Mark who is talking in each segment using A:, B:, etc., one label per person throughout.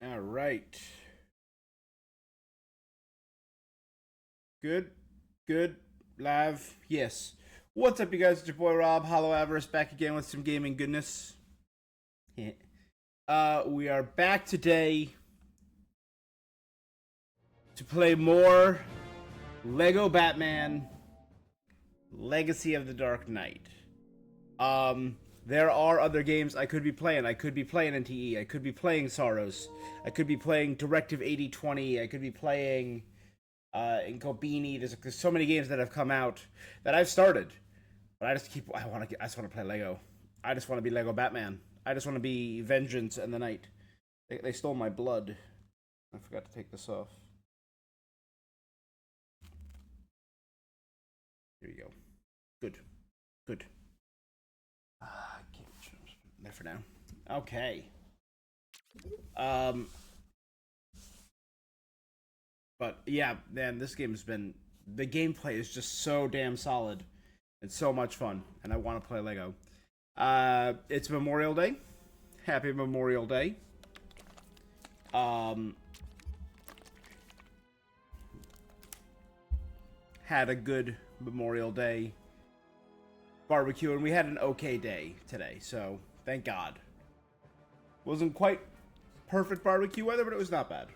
A: All right. Good. Good. Live. Yes. What's up, you guys? It's your boy Rob, Hollow Avarice, back again with some gaming goodness. We are back today to play more Lego Batman Legacy of the Dark Knight. There are other games I could be playing. I could be playing NTE. I could be playing Sorrows. I could be playing Directive 8020. I could be playing in Kobini. There's so many games that have come out that I've started, but I just keep. I just want to play Lego. I just want to be Lego Batman. I just want to be Vengeance and the Night. They stole my blood. I forgot to take this off. Here you go. Good. Good. There for now. Okay. Um. But yeah, man, this game's been. The gameplay is just so damn solid. It's so much fun, and I want to play Lego. It's Memorial Day. Happy Memorial Day. Um, had a good Memorial Day barbecue, and we had an okay day today, so thank God. Wasn't quite perfect barbecue weather, but it was not bad.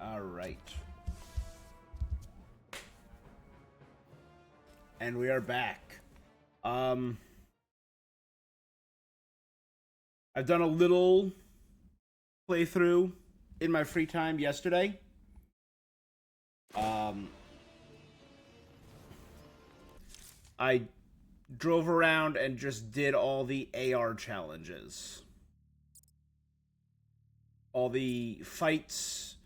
A: All right. And we are back. Um, I've done a little playthrough in my free time yesterday. Um, I drove around and just did all the AR challenges. All the fights,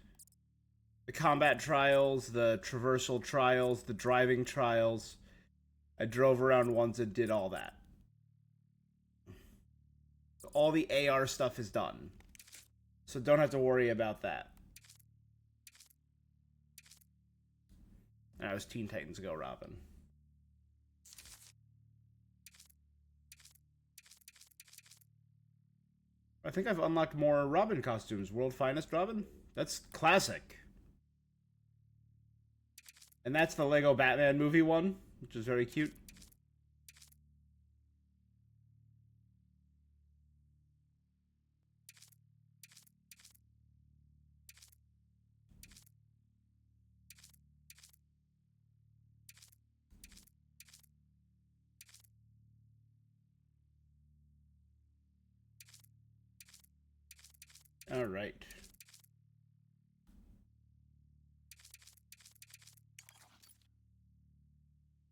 A: the combat trials, the traversal trials, the driving trials. I drove around once and did all that. All the AR stuff is done. So don't have to worry about that. That was Teen Titans Go Robin. I think I've unlocked more Robin costumes. World Finest Robin? That's classic. And that's the Lego Batman movie one, which is very cute. All right.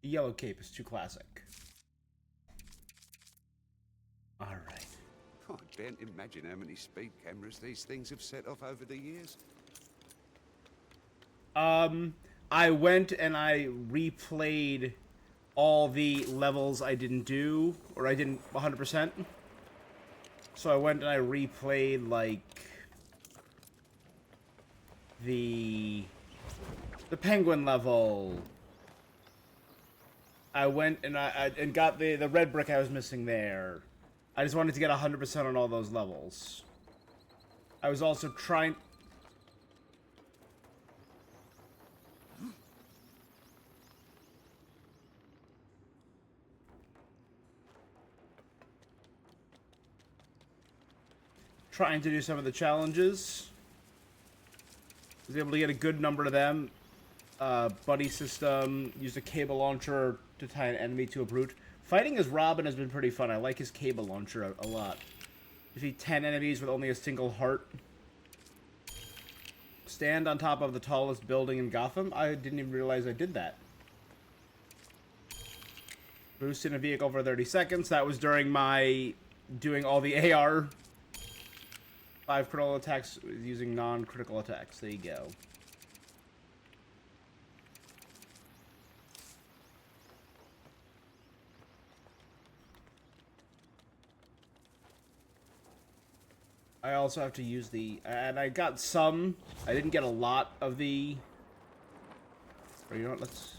A: The yellow cape is too classic. All right.
B: I can't imagine how many speed cameras these things have set off over the years.
A: I went and I replayed all the levels I didn't do, or I didn't 100%. So I went and I replayed, like, the penguin level. I went and I got the red brick I was missing there. I just wanted to get 100% on all those levels. I was also trying to do some of the challenges. I was able to get a good number of them. Buddy system, use a cable launcher to tie an enemy to a brute. Fighting as Robin has been pretty fun. I like his cable launcher a lot. Defeat 10 enemies with only a single heart. Stand on top of the tallest building in Gotham. I didn't even realize I did that. Boost in a vehicle for 30 seconds. That was during my doing all the AR. 5 critical attacks using non-critical attacks. There you go. I also have to use the... And I got some... I didn't get a lot of the Or you know what, let's...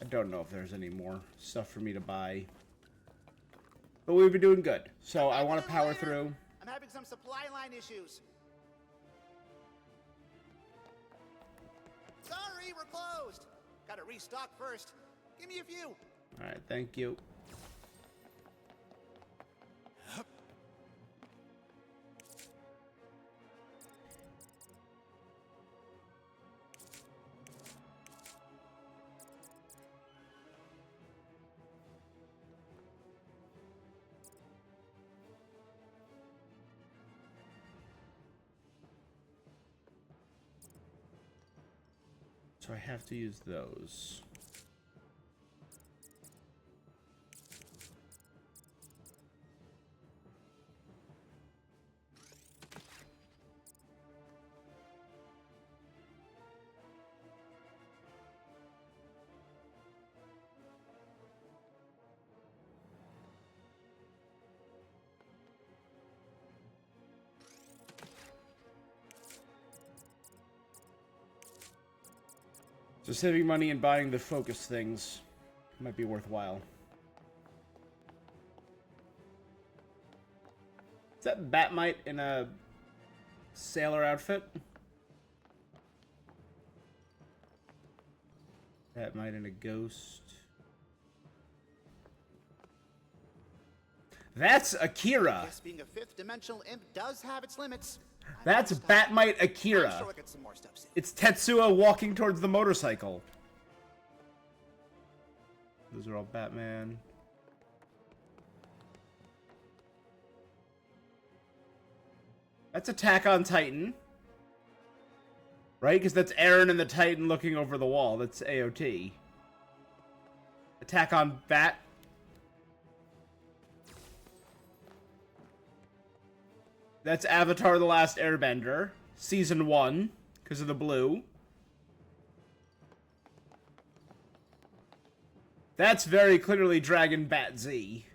A: I don't know if there's any more stuff for me to buy. But we've been doing good. So I want to power through.
C: I'm having some supply line issues. Sorry, we're closed. Gotta restock first. Give me a few.
A: Alright, thank you. So I have to use those. So saving money and buying the focus things might be worthwhile. Is that Batmite in a sailor outfit? Batmite in a ghost. That's Akira.
C: Yes, being a fifth dimensional imp does have its limits.
A: That's Batmite Akira.
C: I'm sure I'll get some more stuff soon.
A: It's Tetsuo walking towards the motorcycle. Those are all Batman. That's Attack on Titan. Right? Because that's Aaron and the Titan looking over the wall. That's AOT. Attack on Bat. That's Avatar The Last Airbender. Season 1. Because of the blue. That's very clearly Dragon Bat Z.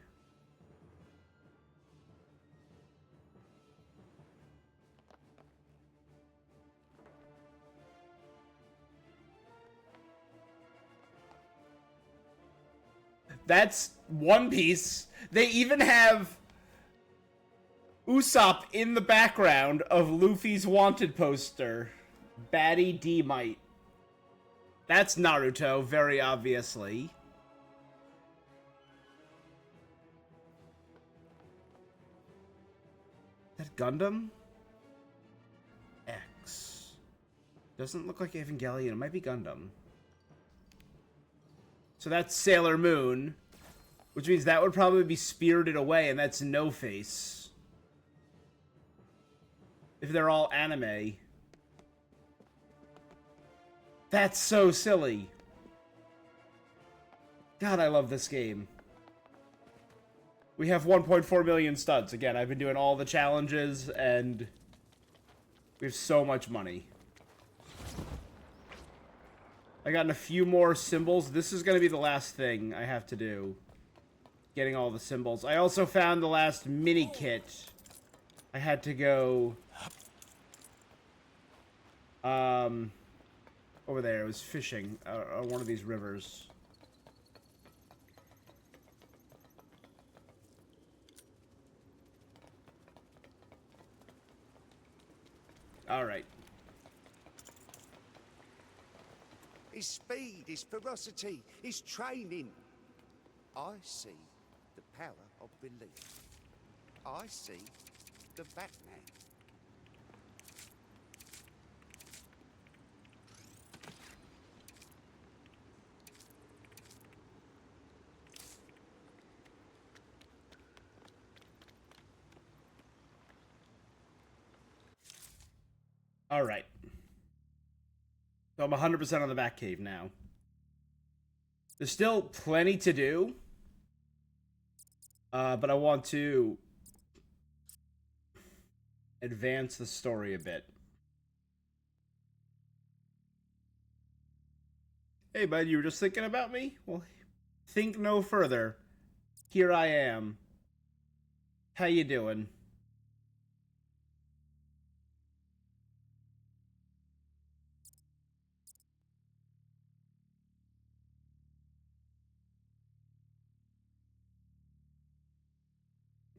A: That's One Piece. They even have Usopp in the background of Luffy's wanted poster. Batty D-Mite. That's Naruto, very obviously. Is that Gundam? X. Doesn't look like Evangelion. It might be Gundam. So that's Sailor Moon, which means that would probably be Spirited Away, and that's No Face. If they're all anime. That's so silly. God, I love this game. We have 1.4 million studs. Again, I've been doing all the challenges, and we have so much money. I gotten a few more symbols. This is going to be the last thing I have to do. Getting all the symbols. I also found the last mini kit. I had to go... over there. It was fishing on one of these rivers. Alright.
B: His speed, his ferocity, his training. I see the power of belief. I see the Batman.
A: Alright. So I'm 100% on the Batcave now. There's still plenty to do. But I want to advance the story a bit. Hey, bud, you were just thinking about me? Well, think no further. Here I am. How you doing?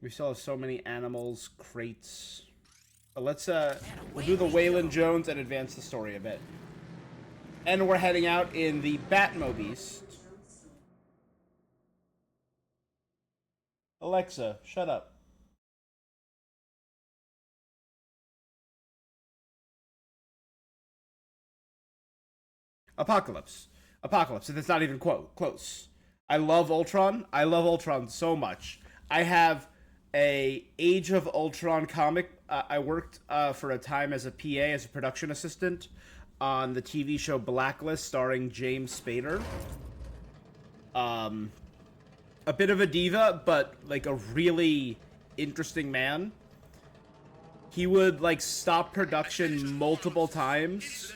A: We still have so many animals, crates. But let's we'll do the Waylon Jones and advance the story a bit. And we're heading out in the Batmobeast. Alexa, shut up. Apocalypse. Apocalypse, and it's not even close. I love Ultron. I love Ultron so much. I have a Age of Ultron comic. I worked for a time as a PA, as a production assistant, on the TV show Blacklist, starring James Spader. A bit of a diva, but like a really interesting man. He would like stop production multiple times,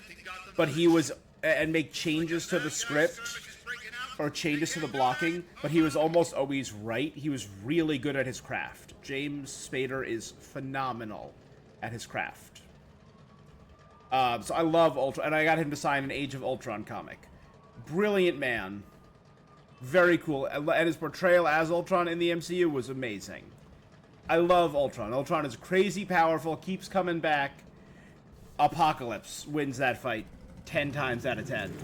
A: but he was and make changes to the script or changes to the blocking, but he was almost always right. He was really good at his craft. James Spader is phenomenal at his craft. So I love Ultron, and I got him to sign an Age of Ultron comic. Brilliant man. Very cool. And his portrayal as Ultron in the MCU was amazing. I love Ultron. Ultron is crazy powerful, keeps coming back. Apocalypse wins that fight 10 times out of 10.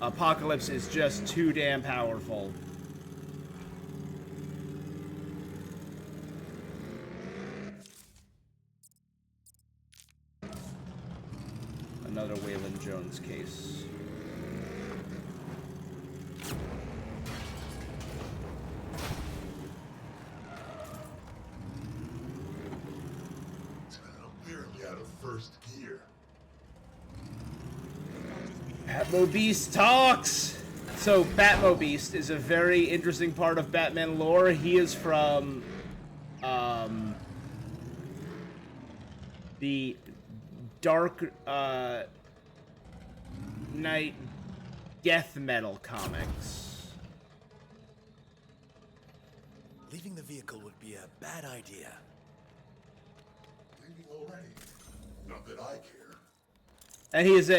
A: Apocalypse is just too damn powerful. Another Waylon Jones case.
D: First gear.
A: Batmobeast talks! So, Batmobeast is a very interesting part of Batman lore. He is from, the Dark, Knight death metal comics.
E: Leaving the vehicle would be a bad idea.
D: Leaving already? Not that I care.
A: And he is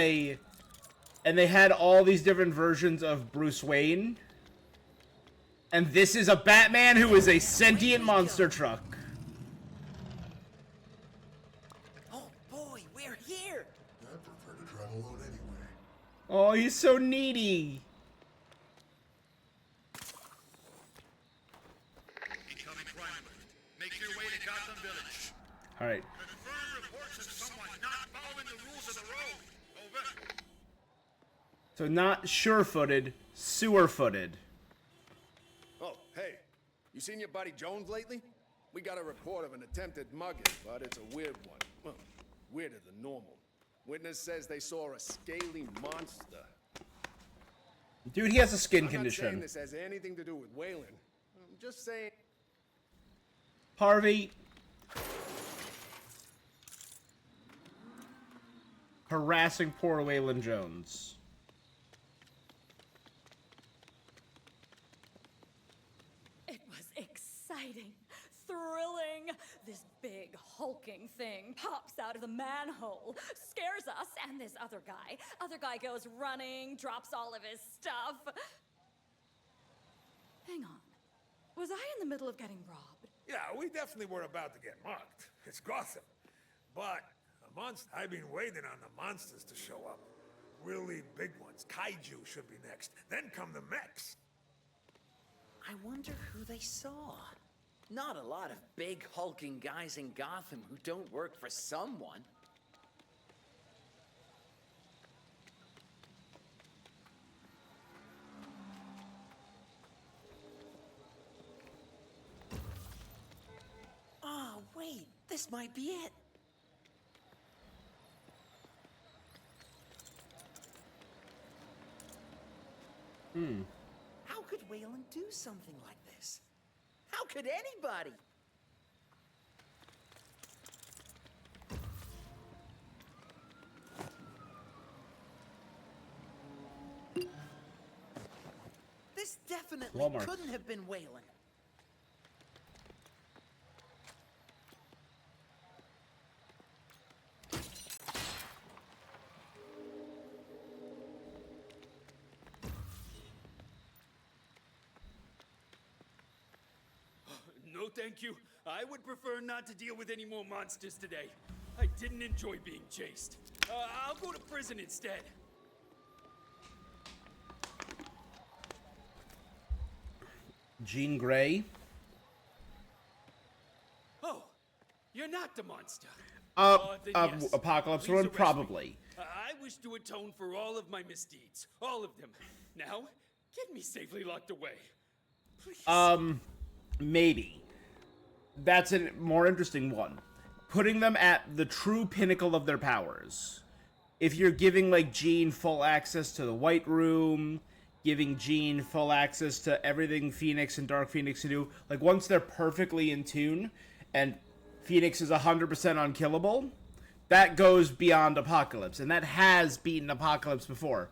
A: and they had all these different versions of Bruce Wayne. And this is a Batman who is a sentient monster truck.
E: Oh boy, we're here!
D: I prefer to drive alone anyway.
A: Oh, he's so needy.
F: Incoming crime alert. Make your way to Gotham Village.
A: All right.
F: Confirm reports of someone not following the rules of the road. Over.
A: So not sure-footed, sewer-footed.
G: Oh, hey. You seen your buddy Jones lately? We got a report of an attempted mugging, but it's a weird one. Well, weirder than normal. Witness says they saw a scaly monster.
A: Dude, he has a skin
G: I'm not saying
A: condition.
G: this has anything to do with Wayland. I'm just saying...
A: Harvey. Harassing poor Waylon Jones.
H: It was exciting, thrilling. This big hulking thing pops out of the manhole, scares us, and this other guy goes running, drops all of his stuff. Hang on. Was I in the middle of getting robbed?
I: Yeah, we definitely were about to get mugged. It's Gotham. But a monster, I've been waiting on the monsters to show up. Really big ones. Kaiju should be next. Then come the mechs.
J: I wonder who they saw. Not a lot of big hulking guys in Gotham who don't work for someone. Oh, wait, this might be it. How could Wayland do something like this? How could anybody? This definitely
A: Walmart.
J: couldn't have been Wayland.
I: No
K: No, thank you. I would prefer not to deal with any more monsters today. I didn't enjoy being chased. I'll go to prison instead.
A: Jean Grey.
K: Oh, you're not the monster. Then yes.
A: Apocalypse
K: Please
A: One,
K: arrest me.
A: probably.
K: I wish to atone for all of my misdeeds. All of them. Now, get me safely locked away. Please.
A: Maybe. That's a more interesting one. Putting them at the true pinnacle of their powers. If you're giving, like, Jean full access to the White Room, giving Jean full access to everything Phoenix and Dark Phoenix can do, like, once they're perfectly in tune, and Phoenix is 100% unkillable, that goes beyond Apocalypse, and that has beaten Apocalypse before.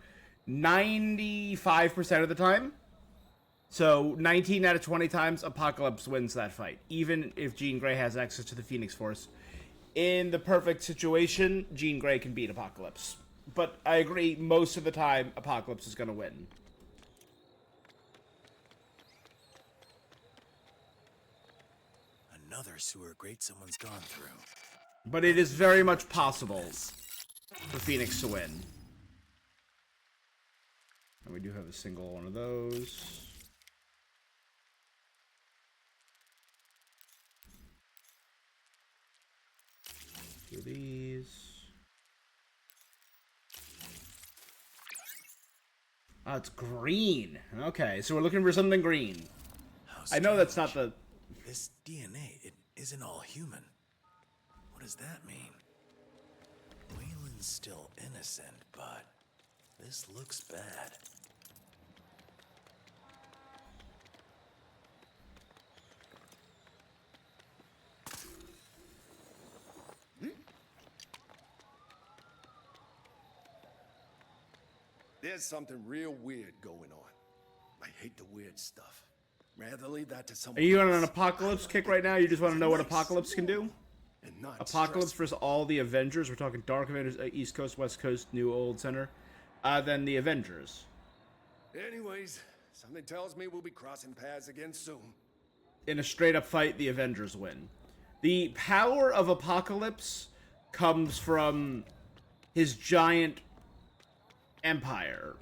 A: 95% of the time. So, 19 out of 20 times, Apocalypse wins that fight, even if Jean Grey has access to the Phoenix Force. In the perfect situation, Jean Grey can beat Apocalypse. But I agree, most of the time, Apocalypse is going to win.
E: Another sewer grate someone's gone through.
A: But it is very much possible for Phoenix to win. And we do have a single one of those. Do these. Oh, it's green. Okay, so we're looking for something green. I know that's not the...
E: This DNA, it isn't all human. What does that mean? Wayland's still innocent, but this looks bad.
G: There's something real weird going on. I hate the weird stuff. Rather leave that to someone
A: Are you on
G: else.
A: an Apocalypse kick right now? You just want to know what Apocalypse can do?
G: And not
A: Apocalypse
G: stress.
A: versus all the Avengers. We're talking Dark Avengers, East Coast, West Coast, New Old Center. Then the Avengers.
G: Anyways, something tells me we'll be crossing paths again soon.
A: In a straight-up fight, the Avengers win. The power of Apocalypse comes from his giant empire.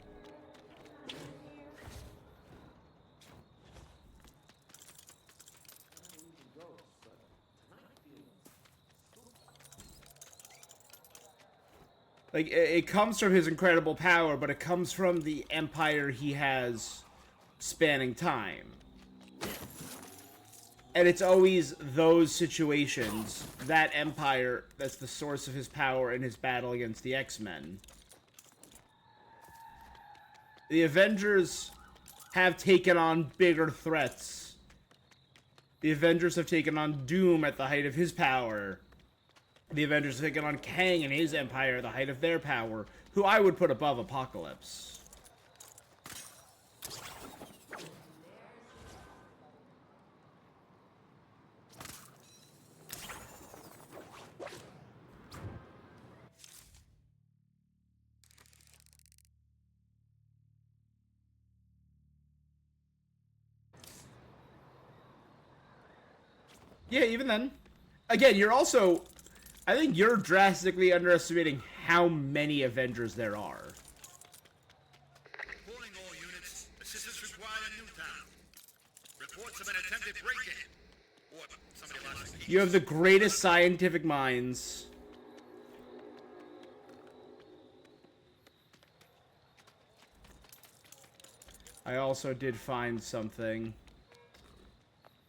A: Like, it comes from his incredible power, but it comes from the empire he has spanning time. And it's always those situations, that empire, that's the source of his power in his battle against the X-Men. The Avengers have taken on bigger threats. The Avengers have taken on Doom at the height of his power. The Avengers have taken on Kang and his empire at the height of their power, who I would put above Apocalypse. Yeah, even then. Again, you're also... I think you're drastically underestimating how many Avengers there are.
F: Reporting all units. Assistance required in Newtown. Reports of an attempted break-in. Or somebody lost the key.
A: You have the greatest scientific minds. I also did find something.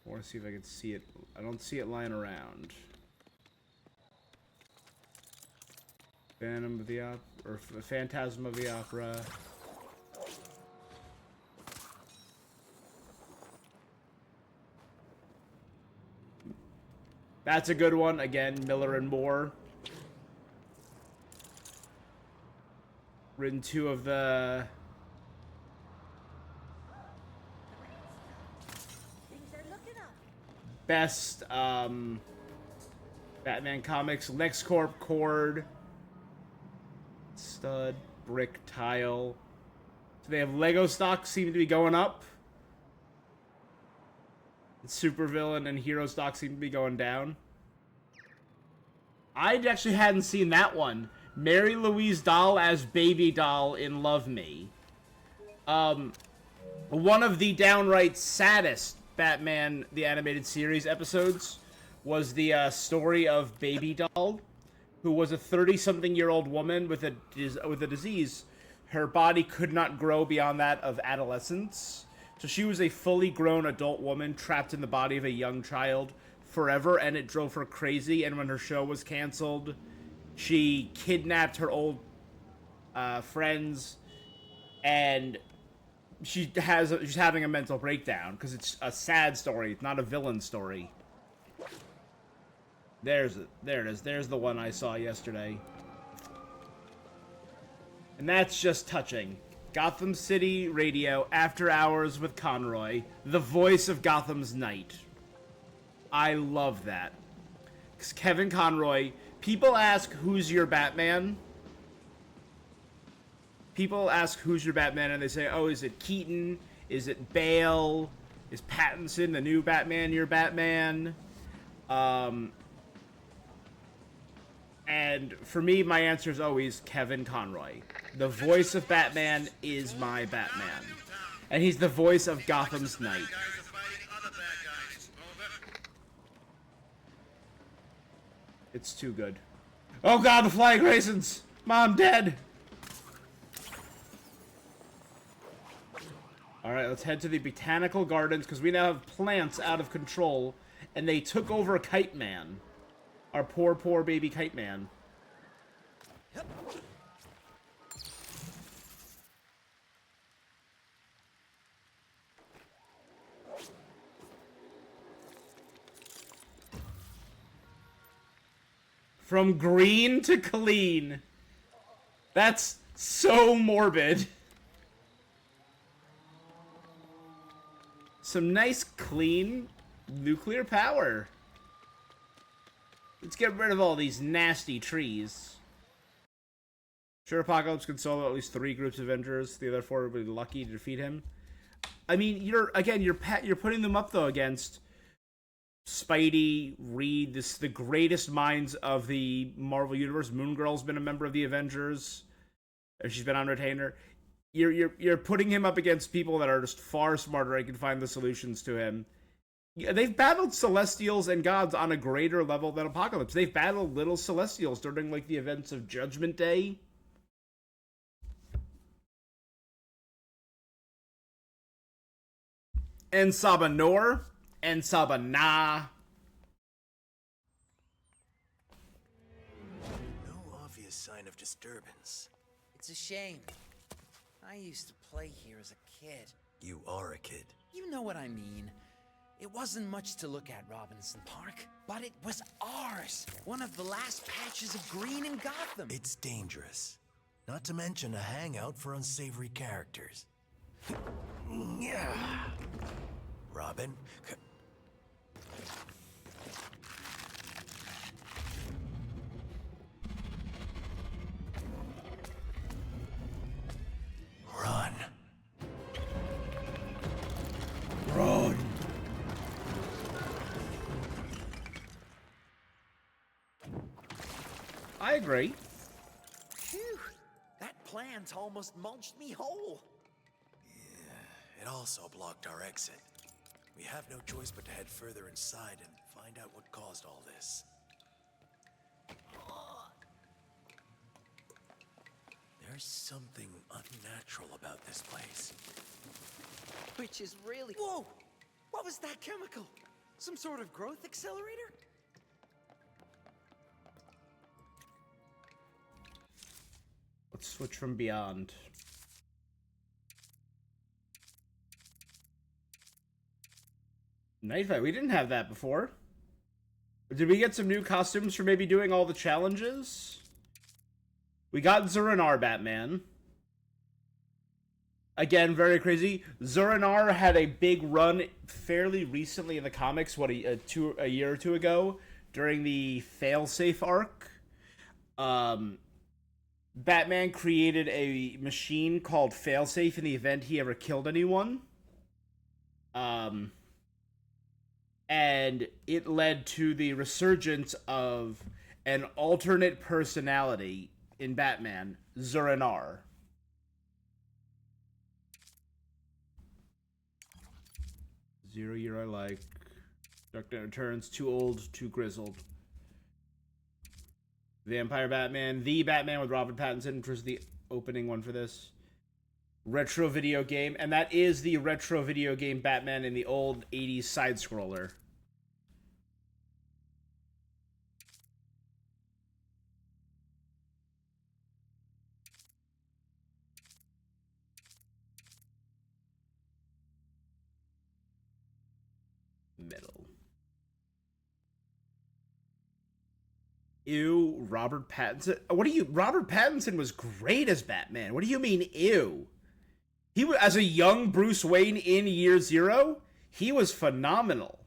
A: I want to see if I can see it. I don't see it lying around. Phantom of the Opera, or Phantasm of the Opera. That's a good one. Again, Miller and Moore. Written two of the... best, Batman comics. LexCorp, Cord. Stud, brick, tile. So they have Lego stocks seem to be going up. supervillain and hero stock seem to be going down. I actually hadn't seen that one. Mary Louise Dahl as Baby Doll in Love Me. One of the downright saddest Batman the Animated Series episodes was the story of Baby Doll, who was a 30-something-year-old woman with a disease. Her body could not grow beyond that of adolescence. So she was a fully grown adult woman trapped in the body of a young child forever, and it drove her crazy. And when her show was canceled, she kidnapped her old friends, and she's having a mental breakdown because it's a sad story, it's not a villain story. There it is. There's the one I saw yesterday. And that's just touching. Gotham City Radio, After Hours with Conroy, the voice of Gotham's Knight. I love that. Because Kevin Conroy, people ask, who's your Batman? People ask, who's your Batman? And they say, oh, is it Keaton? Is it Bale? Is Pattinson, the new Batman, your Batman? And for me, my answer is always Kevin Conroy. The voice of Batman is my Batman. And he's the voice of Gotham's Knight. It's too good. Oh god, the flying raisins! Mom, dead! Alright, let's head to the Botanical Gardens, because we now have plants out of control, and they took over Kite Man. Our poor, poor baby Kite Man. From green to clean. That's so morbid. Some nice, clean nuclear power. Let's get rid of all these nasty trees. Sure, Apocalypse can solo at least 3 groups of Avengers. The other 4 would be lucky to defeat him. I mean, you're putting them up though against Spidey, Reed, the greatest minds of the Marvel Universe. Moon Girl's been a member of the Avengers. She's been on retainer. You're putting him up against people that are just far smarter and can find the solutions to him. They've battled Celestials and gods on a greater level than Apocalypse. They've battled little Celestials during, like, the events of Judgment Day. And Sabanor. And Sabana.
E: No obvious sign of disturbance.
J: It's a shame. I used to play here as a kid.
E: You are a kid.
J: You know what I mean. It wasn't much to look at, Robinson Park, but it was ours. One of the last patches of green in Gotham.
E: It's dangerous. Not to mention a hangout for unsavory characters. Robin? Run.
A: Run. I agree.
J: Phew. That plant almost mulched me whole.
E: Yeah, it also blocked our exit. We have no choice but to head further inside and find out what caused all this. There's something unnatural about this place.
J: Which is really... Whoa! What was that chemical? Some sort of growth accelerator?
A: Let's switch from Beyond. Night Fight. We didn't have that before. Did we get some new costumes for maybe doing all the challenges? We got Zur-En-Arrh Batman. Again, very crazy. Zur-En-Arrh had a big run fairly recently in the comics, what, a year or two ago, during the Failsafe arc. Batman created a machine called Failsafe in the event he ever killed anyone. and it led to the resurgence of an alternate personality in Batman, Zur-En-Arrh. Zero Year I like. Dark Knight Returns, too old, too grizzled. Vampire Batman, The Batman with Robert Pattinson, which was the opening one for this. Retro video game, and that is the retro video game Batman in the old 80s side-scroller. Metal. Ew, Robert Pattinson. What do you... Robert Pattinson was great as Batman. What do you mean, ew? He was, as a young Bruce Wayne in Year Zero, he was phenomenal.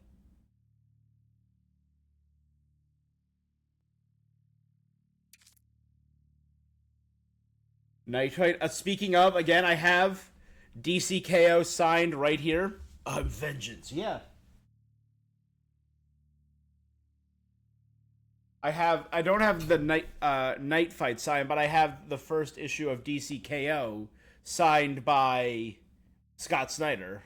A: Nitrite. Speaking of, again, I have DCKO signed right here. Vengeance, yeah. I don't have the Night Fight signed, but I have the first issue of DCKO signed by Scott Snyder.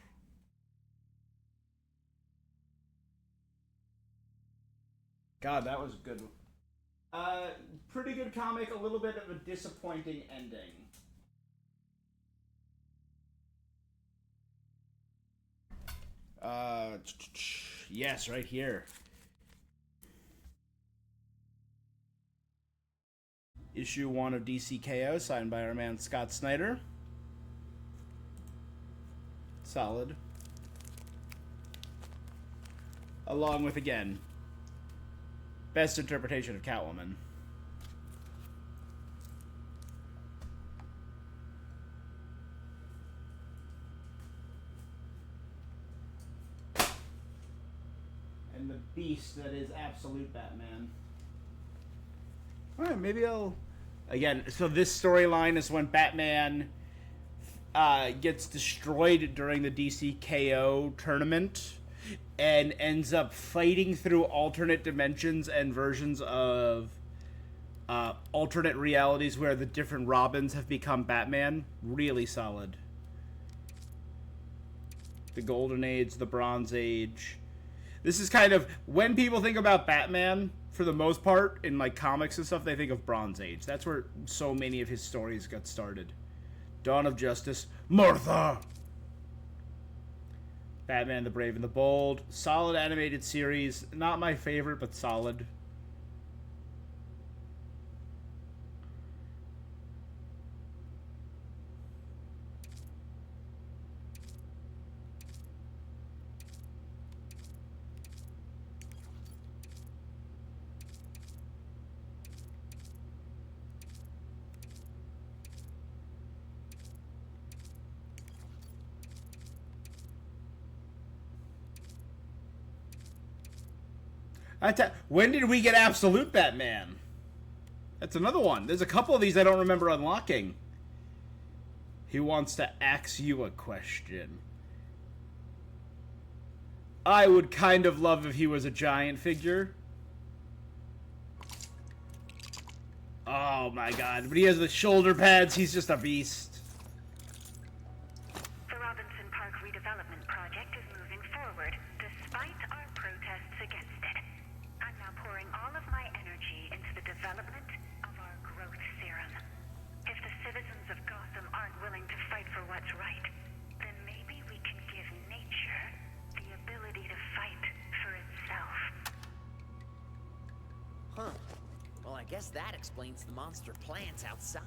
A: God, that was a good one. Pretty good comic, a little bit of a disappointing ending. Yes, right here. Issue 1 of DCKO, signed by our man Scott Snyder. Solid. Along with, again, best interpretation of Catwoman. And the beast that is absolute Batman. Alright, maybe I'll... Again, so this storyline is when Batman gets destroyed during the DCKO tournament and ends up fighting through alternate dimensions and versions of alternate realities where the different Robins have become Batman. Really solid. The Golden Age, the Bronze Age. This is kind of, when people think about Batman, for the most part, in like comics and stuff, they think of Bronze Age. That's where so many of his stories got started. Dawn of Justice, Martha! Batman the Brave and the Bold. Solid animated series. Not my favorite, but solid. When did we get Absolute Batman? That's another one. There's a couple of these I don't remember unlocking. He wants to ask you a question. I would kind of love if he was a giant figure. Oh my god. But he has the shoulder pads. He's just a beast.
L: The Robinson Park redevelopment project is moving forward, despite our protests against it. I'm now pouring all of my energy into the development of our growth serum. If the citizens of Gotham aren't willing to fight for what's right, then maybe we can give nature the ability to fight for itself.
J: Huh. Well, I guess that explains the monster plants outside.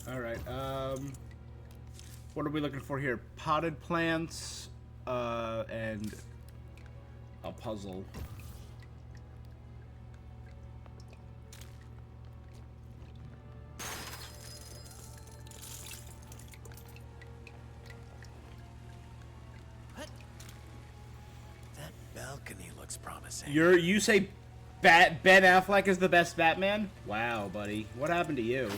A: Alright, what are we looking for here? Potted plants, and a puzzle.
E: balcony looks promising.
A: You say Ben Affleck is the best Batman? Wow, buddy. What happened to you?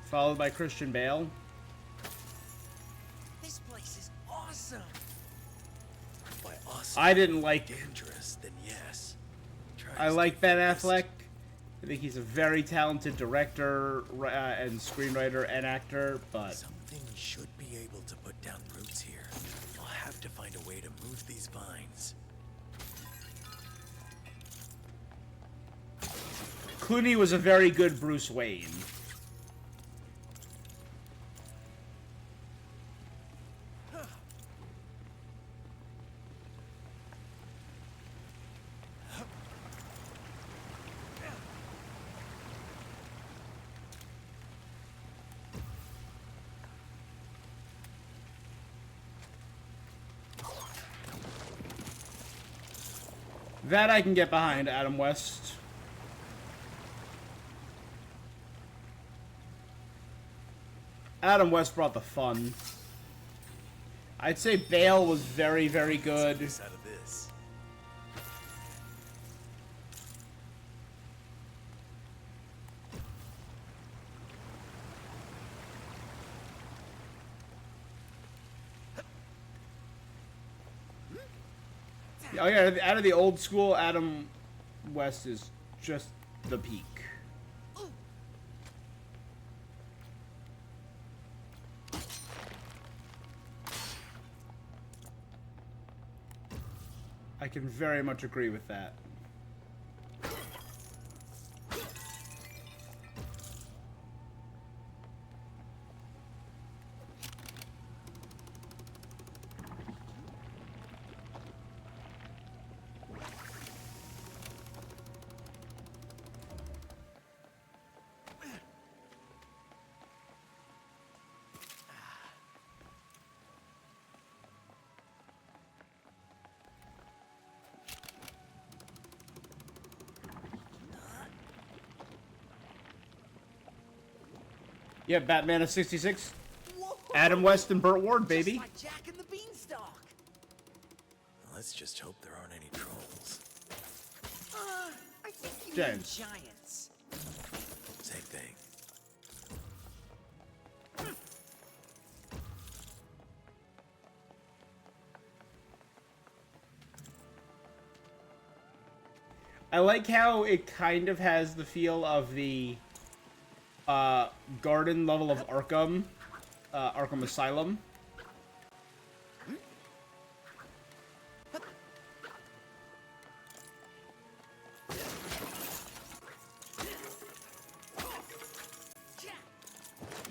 A: Followed by Christian Bale.
J: This place is awesome.
E: By awesome,
A: I didn't like.
E: dangerous, then yes.
A: I like Ben Affleck. I think he's a very talented director and screenwriter and actor, but
E: Something should be able to put down roots here. I'll have to find a way to move these vines.
A: Clooney was a very good Bruce Wayne. That I can get behind, Adam West. Adam West brought the fun. I'd say Bale was very, very good.
E: Out of this.
A: Oh yeah, out of the old school, Adam West is just the peak. I can very much agree with that. Yeah, Batman of '66. Adam West and Burt Ward, baby.
J: Just like Jack and the Beanstalk.
E: Let's just hope there aren't any trolls.
J: I think you
A: James.
J: mean giants.
E: Same thing.
A: I like how it kind of has the feel of the garden level of Arkham, Arkham Asylum.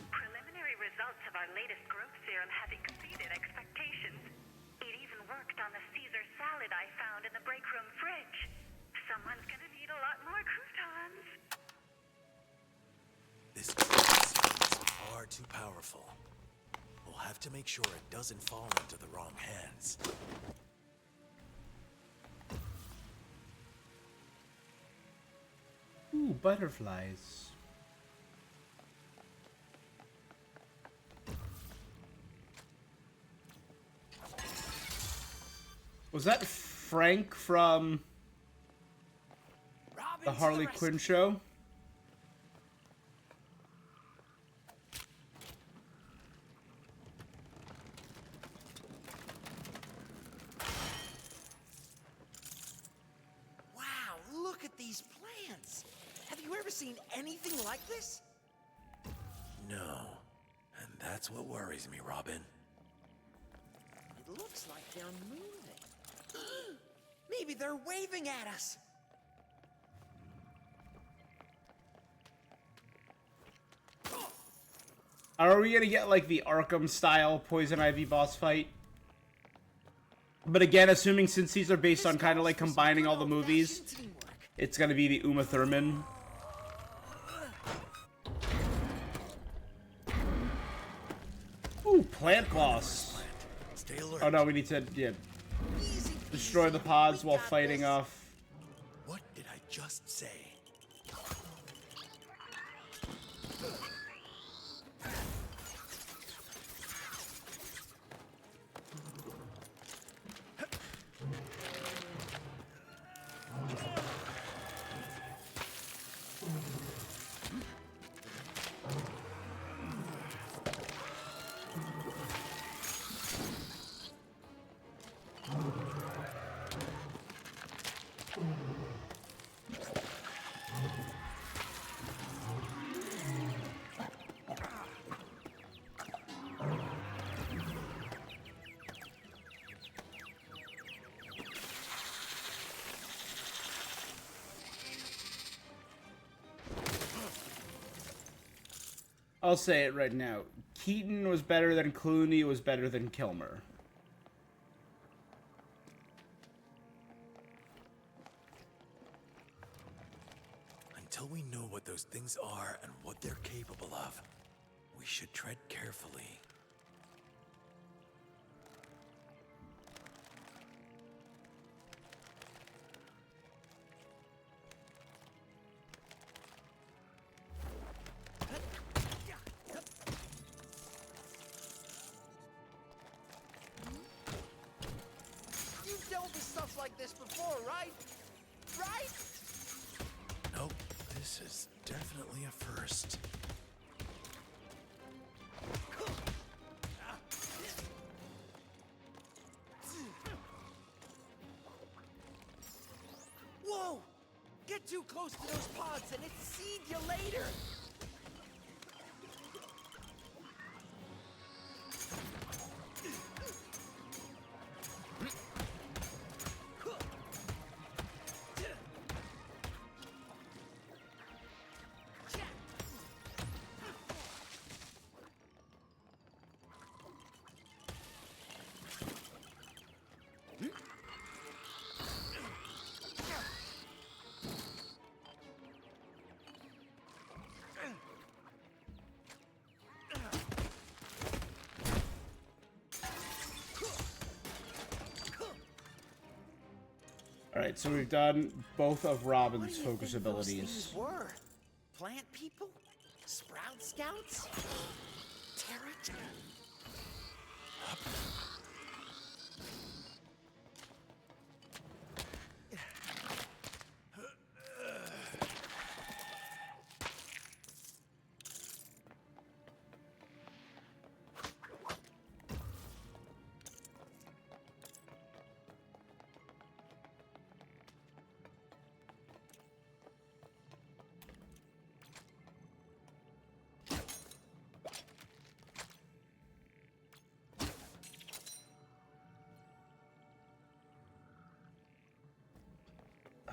L: Preliminary results of our latest growth serum have exceeded expectations. It even worked on the Caesar salad I found in the break room fridge. Someone's gonna need a lot more croutons.
E: This is far too powerful. We'll have to make sure it doesn't fall into the wrong hands.
A: Ooh, butterflies. Was that Frank from the Harley Quinn show?
J: Wow, look at these plants. Have you ever seen anything like this?
E: No. And that's what worries me, Robin.
J: It looks like they're moving. Maybe they're waving at us.
A: Are we gonna get like the Arkham style Poison Ivy boss fight? But again, assuming since these are based on kind of like combining all the movies, it's gonna be the Uma Thurman. Ooh, plant gloss.
E: Stay alert.
A: Oh no, we need to destroy the pods while fighting off.
E: What did I just say?
A: I'll say it right now. Keaton was better than Clooney, was better than Kilmer.
E: Until we know what those things are and what they're capable of, we should tread carefully.
C: You've dealt with stuff like this before, right? Right?
E: Nope, this is definitely a first.
J: Whoa! Get too close to those pods and it's seed you later!
A: Alright, so we've done both of Robin's
J: What do you
A: focus
J: think those
A: abilities.
J: things were? Plant people? Sprout scouts? Terra?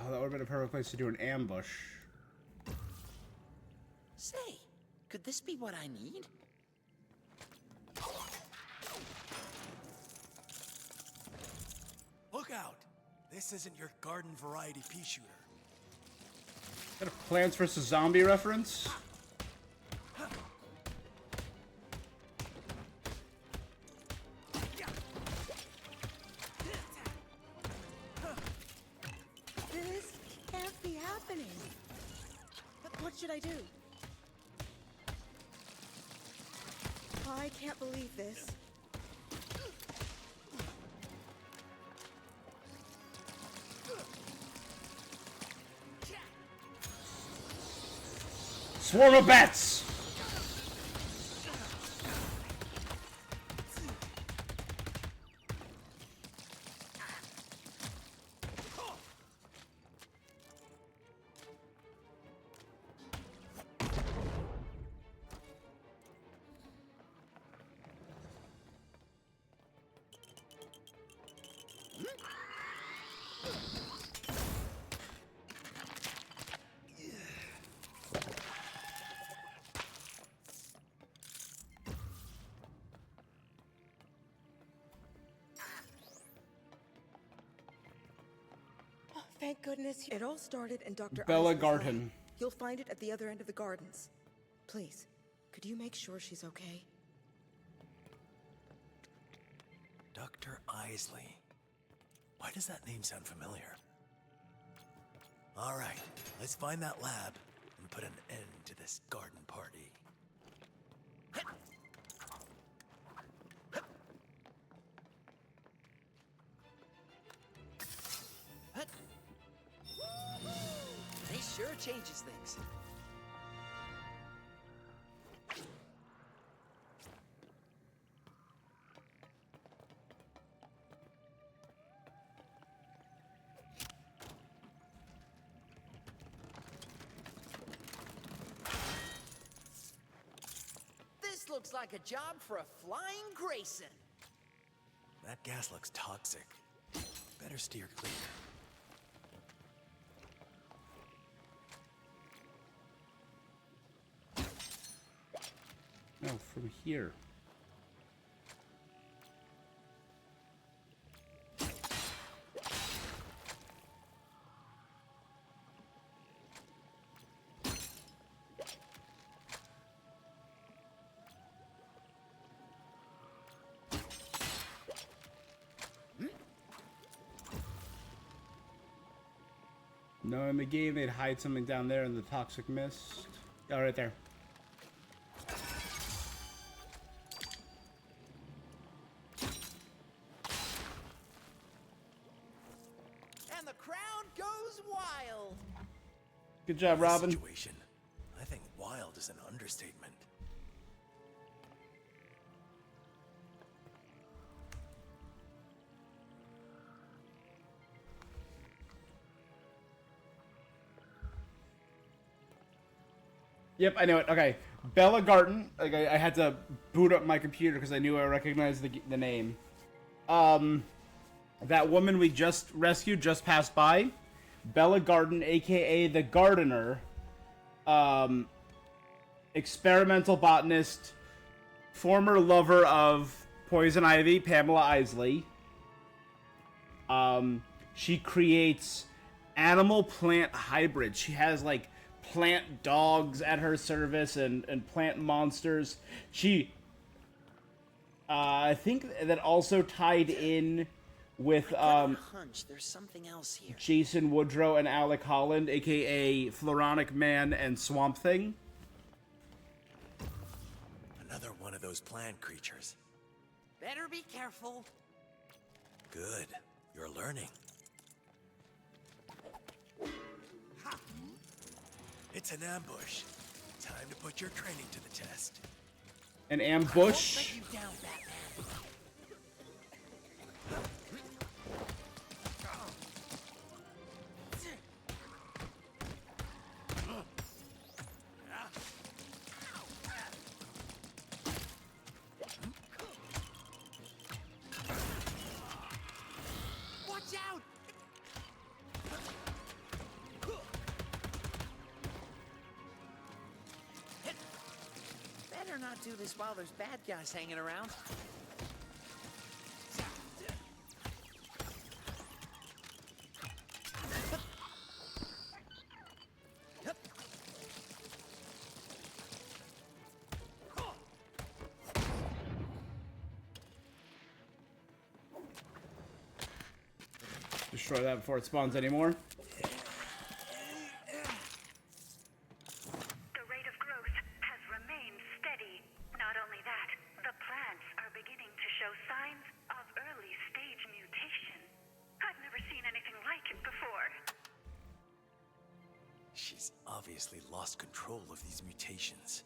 A: Oh, that would have been a perfect place to do an ambush.
J: Say, could this be what I need?
E: Look out! This isn't your garden variety pea shooter.
A: Is that a Plants vs. Zombie reference?
M: This can't be happening. But what should I do? I can't believe this.
A: Swarm of bats!
M: Thank goodness. It all started in Dr.
A: Bella
M: Isley's
A: Garten.
M: lab. You'll find it at the other end of the gardens. Please, could you make sure she's okay?
E: Dr. Isley. Why does that name sound familiar? All right, let's find that lab and put an end to this garden party.
J: This sure changes things. This looks like a job for a flying Grayson.
E: That gas looks toxic. Better steer clear.
A: from here. No, in the game they'd hide something down there in the toxic mist. Oh, right there.
J: And the crowd goes wild.
A: Good job, Robin.
E: Situation. I think wild is an understatement.
A: Yep, I know it. Okay. Bella Garten. Like, I had to boot up my computer because I knew I recognized the name. That woman we just rescued just passed by. Bella Garten, a.k.a. the Gardener. Experimental botanist. Former lover of Poison Ivy, Pamela Isley. She creates animal-plant hybrids. She has, like, plant dogs at her service and plant monsters. She, I think that also tied in with,
J: hunch there's something else here.
A: Jason Woodrow and Alec Holland, aka Floronic Man and Swamp Thing.
E: Another one of those plant creatures.
J: Better be careful.
E: Good. You're learning. It's an ambush. Time to put your training to the test.
A: An ambush?
J: You down, Batman.
C: Watch out!
J: Better not do this while there's bad guys hanging around.
A: Destroy that before it spawns anymore.
L: The rate of growth has remained steady. Not only that, the plants are beginning to show signs of early stage mutation. I've never seen anything like it before.
E: She's obviously lost control of these mutations.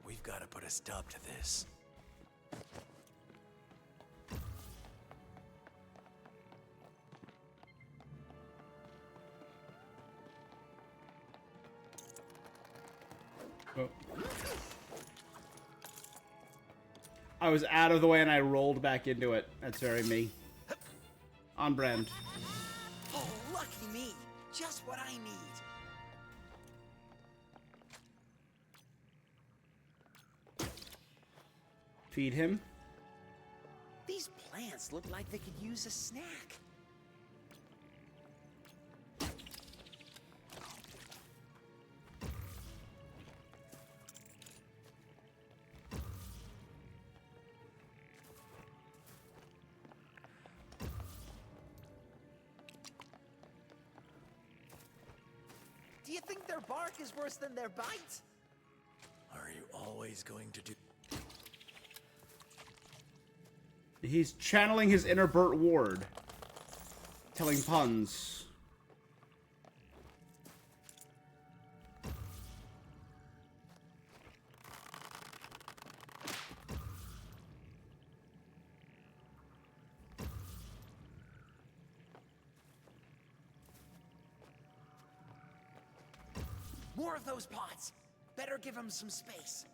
E: We've got to put a stop to this.
A: Oh. I was out of the way and I rolled back into it. That's very me. On brand.
J: Oh, lucky me. Just what I need.
A: Feed him.
J: These plants look like they could use a snack. Do you think their bark is worse than their bite?
E: Are you always going to do...
A: He's channeling his inner Burt Ward. Telling puns.
J: More of those pots. Better give them some space.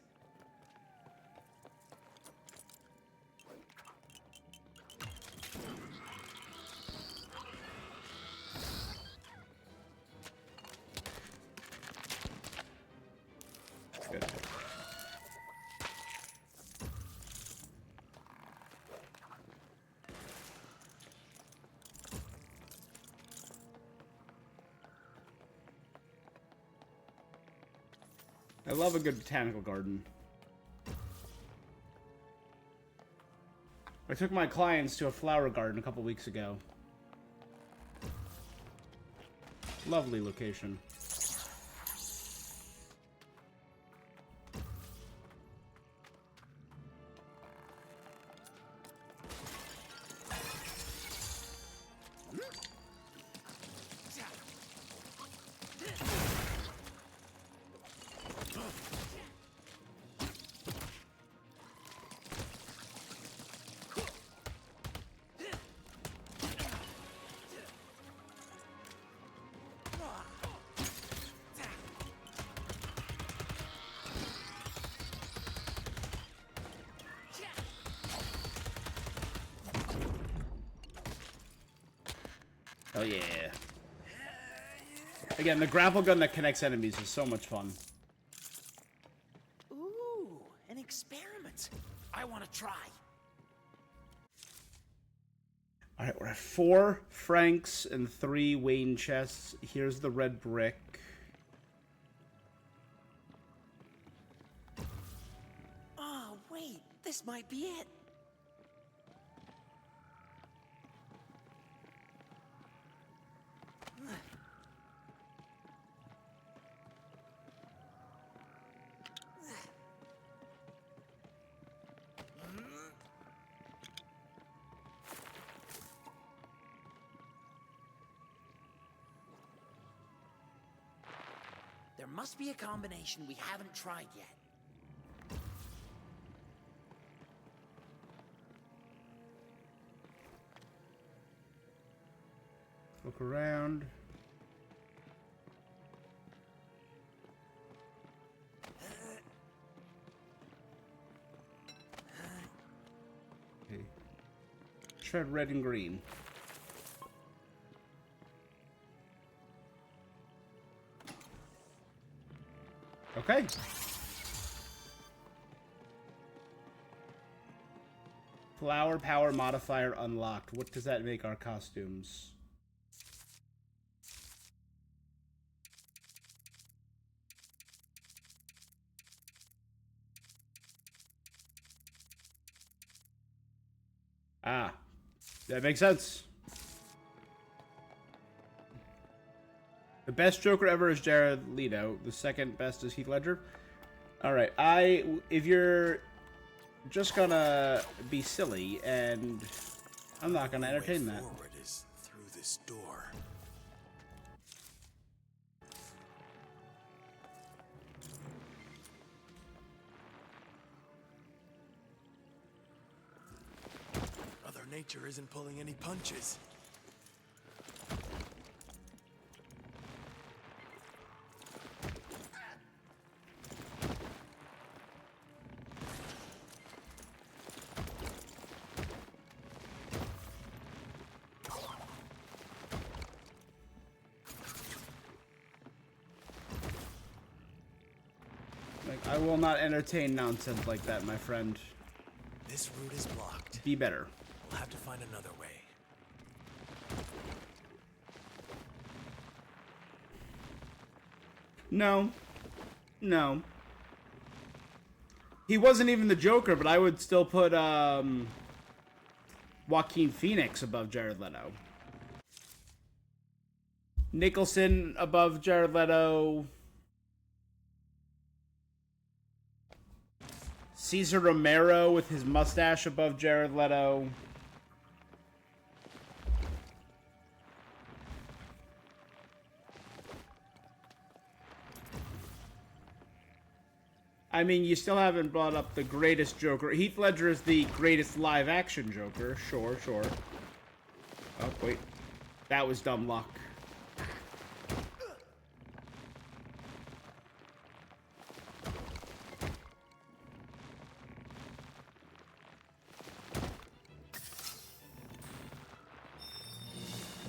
A: Good. I love a good botanical garden. I took my clients to a flower garden a couple weeks ago. Lovely location. Oh yeah. Again, the grapple gun that connects enemies is so much fun.
J: Ooh, an experiment. I want to try.
A: Alright, we're at 4 Franks and 3 Wayne chests. Here's the red brick.
J: Oh, wait, this might be it. There must be a combination we haven't tried yet.
A: Look around. Okay. Tread red and green. Okay. Flower power modifier unlocked. What does that make our costumes? Ah, that makes sense. The best Joker ever is Jared Leto. The second best is Heath Ledger. All right, if you're just gonna be silly, and I'm not gonna entertain that.
E: Forward is through this door. Mother Nature isn't pulling any punches.
A: I will not entertain nonsense like that, my friend.
E: This route is blocked.
A: Be better.
E: We'll have to find another way.
A: No. No. He wasn't even the Joker, but I would still put Joaquin Phoenix above Jared Leto. Nicholson above Jared Leto. Cesar Romero with his mustache above Jared Leto. I mean, you still haven't brought up the greatest Joker. Heath Ledger is the greatest live-action Joker. Sure, sure. Oh, wait. That was dumb luck.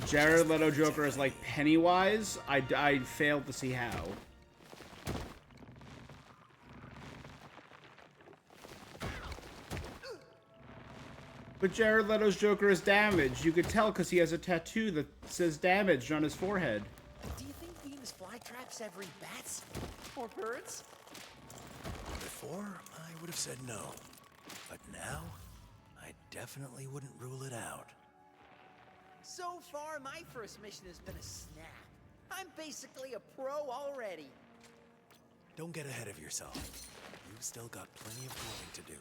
A: Jared Leto Joker is like Pennywise. I failed to see how. But Jared Leto's Joker is damaged. You could tell because he has a tattoo that says damaged on his forehead.
J: Do you think Venus flytraps every bats? Or birds?
E: Before, I would have said no. But now, I definitely wouldn't rule it out.
J: So far, my first mission has been a snap. I'm basically a pro already.
E: Don't get ahead of yourself. You've still got plenty of growing to do.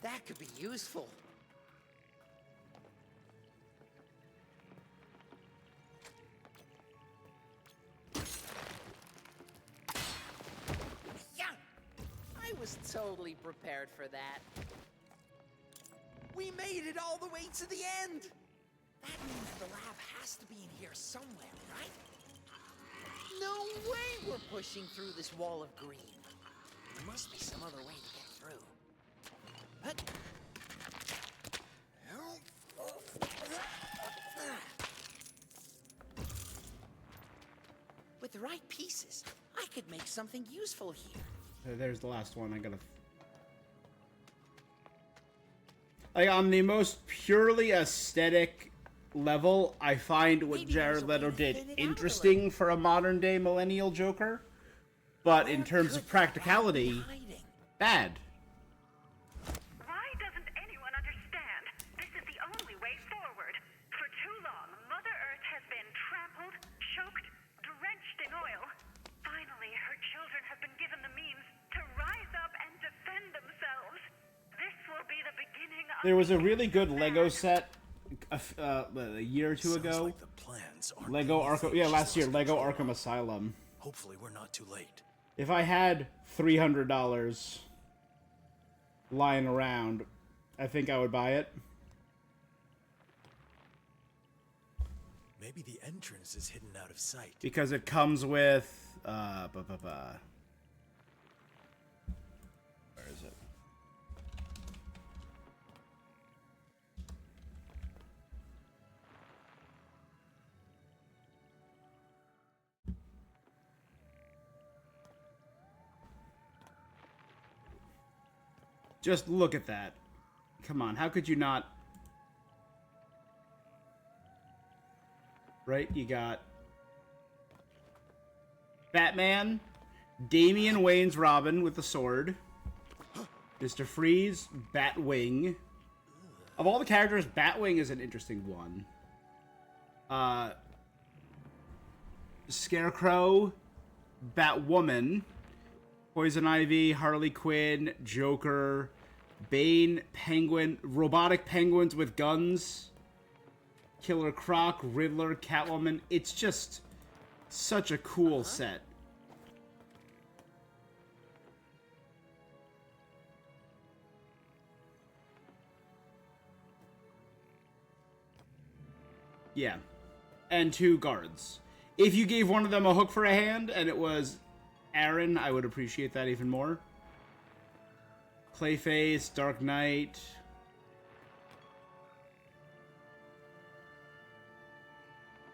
J: That could be useful. Yeah! I was totally prepared for that. We made it all the way to the end! That means the lab has to be in here somewhere, right? No way we're pushing through this wall of green. There must be some other way to get through. With the right pieces, I could make something useful here.
A: There's the last one. I gotta. Like, on the most purely aesthetic level, I find what Jared Leto did interesting for a modern day millennial Joker. But in terms of practicality, bad.
L: Why doesn't anyone understand? This is the only way forward. For too long, Mother Earth has been trampled, choked, drenched in oil. Finally, her children have been given the means to rise up and defend themselves. This will be the beginning of...
A: There was a really good Lego set a year or two ago.
E: Like the plans aren't
A: Lego Arkham, yeah, last year, Lego Arkham Asylum.
E: Hopefully we're not too late.
A: If I had $300 lying around, I think I would buy it.
E: Maybe the entrance is hidden out of sight.
A: Because it comes with, where is it? Just look at that. Come on, how could you not? Right, you got Batman, Damian Wayne's Robin with the sword, Mr. Freeze, Batwing. Of all the characters, Batwing is an interesting one. Scarecrow, Batwoman, Poison Ivy, Harley Quinn, Joker, Bane, Penguin, robotic penguins with guns, Killer Croc, Riddler, Catwoman. It's just such a cool set. Yeah. And 2 guards. If you gave one of them a hook for a hand and it was Aaron, I would appreciate that even more. Clayface, Dark Knight.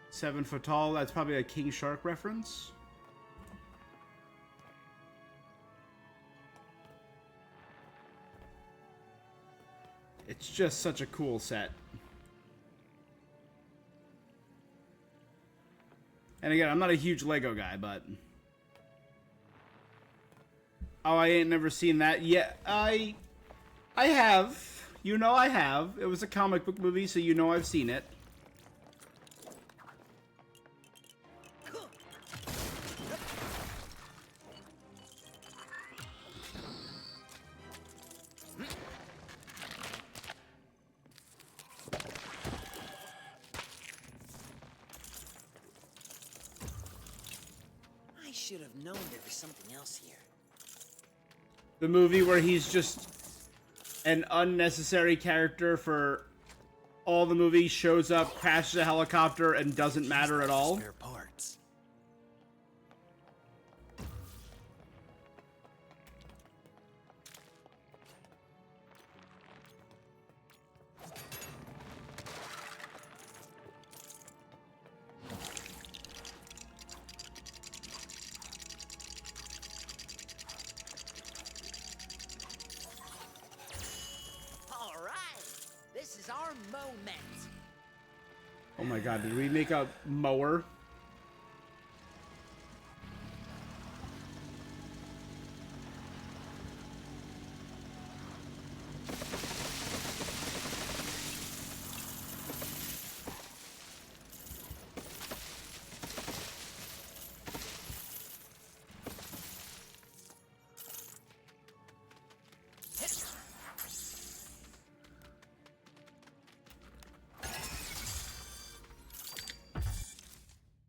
A: Seven Foot Tall, that's probably a King Shark reference. It's just such a cool set. And again, I'm not a huge Lego guy, but... Oh, I ain't never seen that yet. I have. You know I have. It was a comic book movie, so you know I've seen it.
J: should have known there was something else here.
A: The movie where he's just an unnecessary character for all the movies, shows up, crashes a helicopter, and doesn't matter at all.
E: Spare parts.
J: All right, this is our moment.
A: Oh my god, did we make a mower?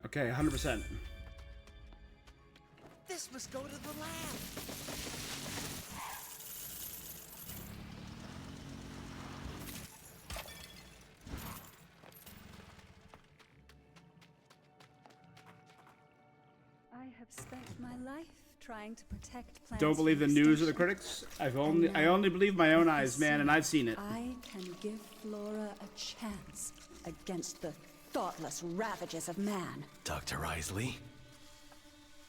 A: Okay, 100%.
J: This must go to the lab.
H: I have spent my life trying to protect plants.
A: Don't believe the news or the critics. I only believe my own eyes, man, and I've seen it.
H: I can give Flora a chance against the thoughtless ravages of man.
E: Dr. Isley,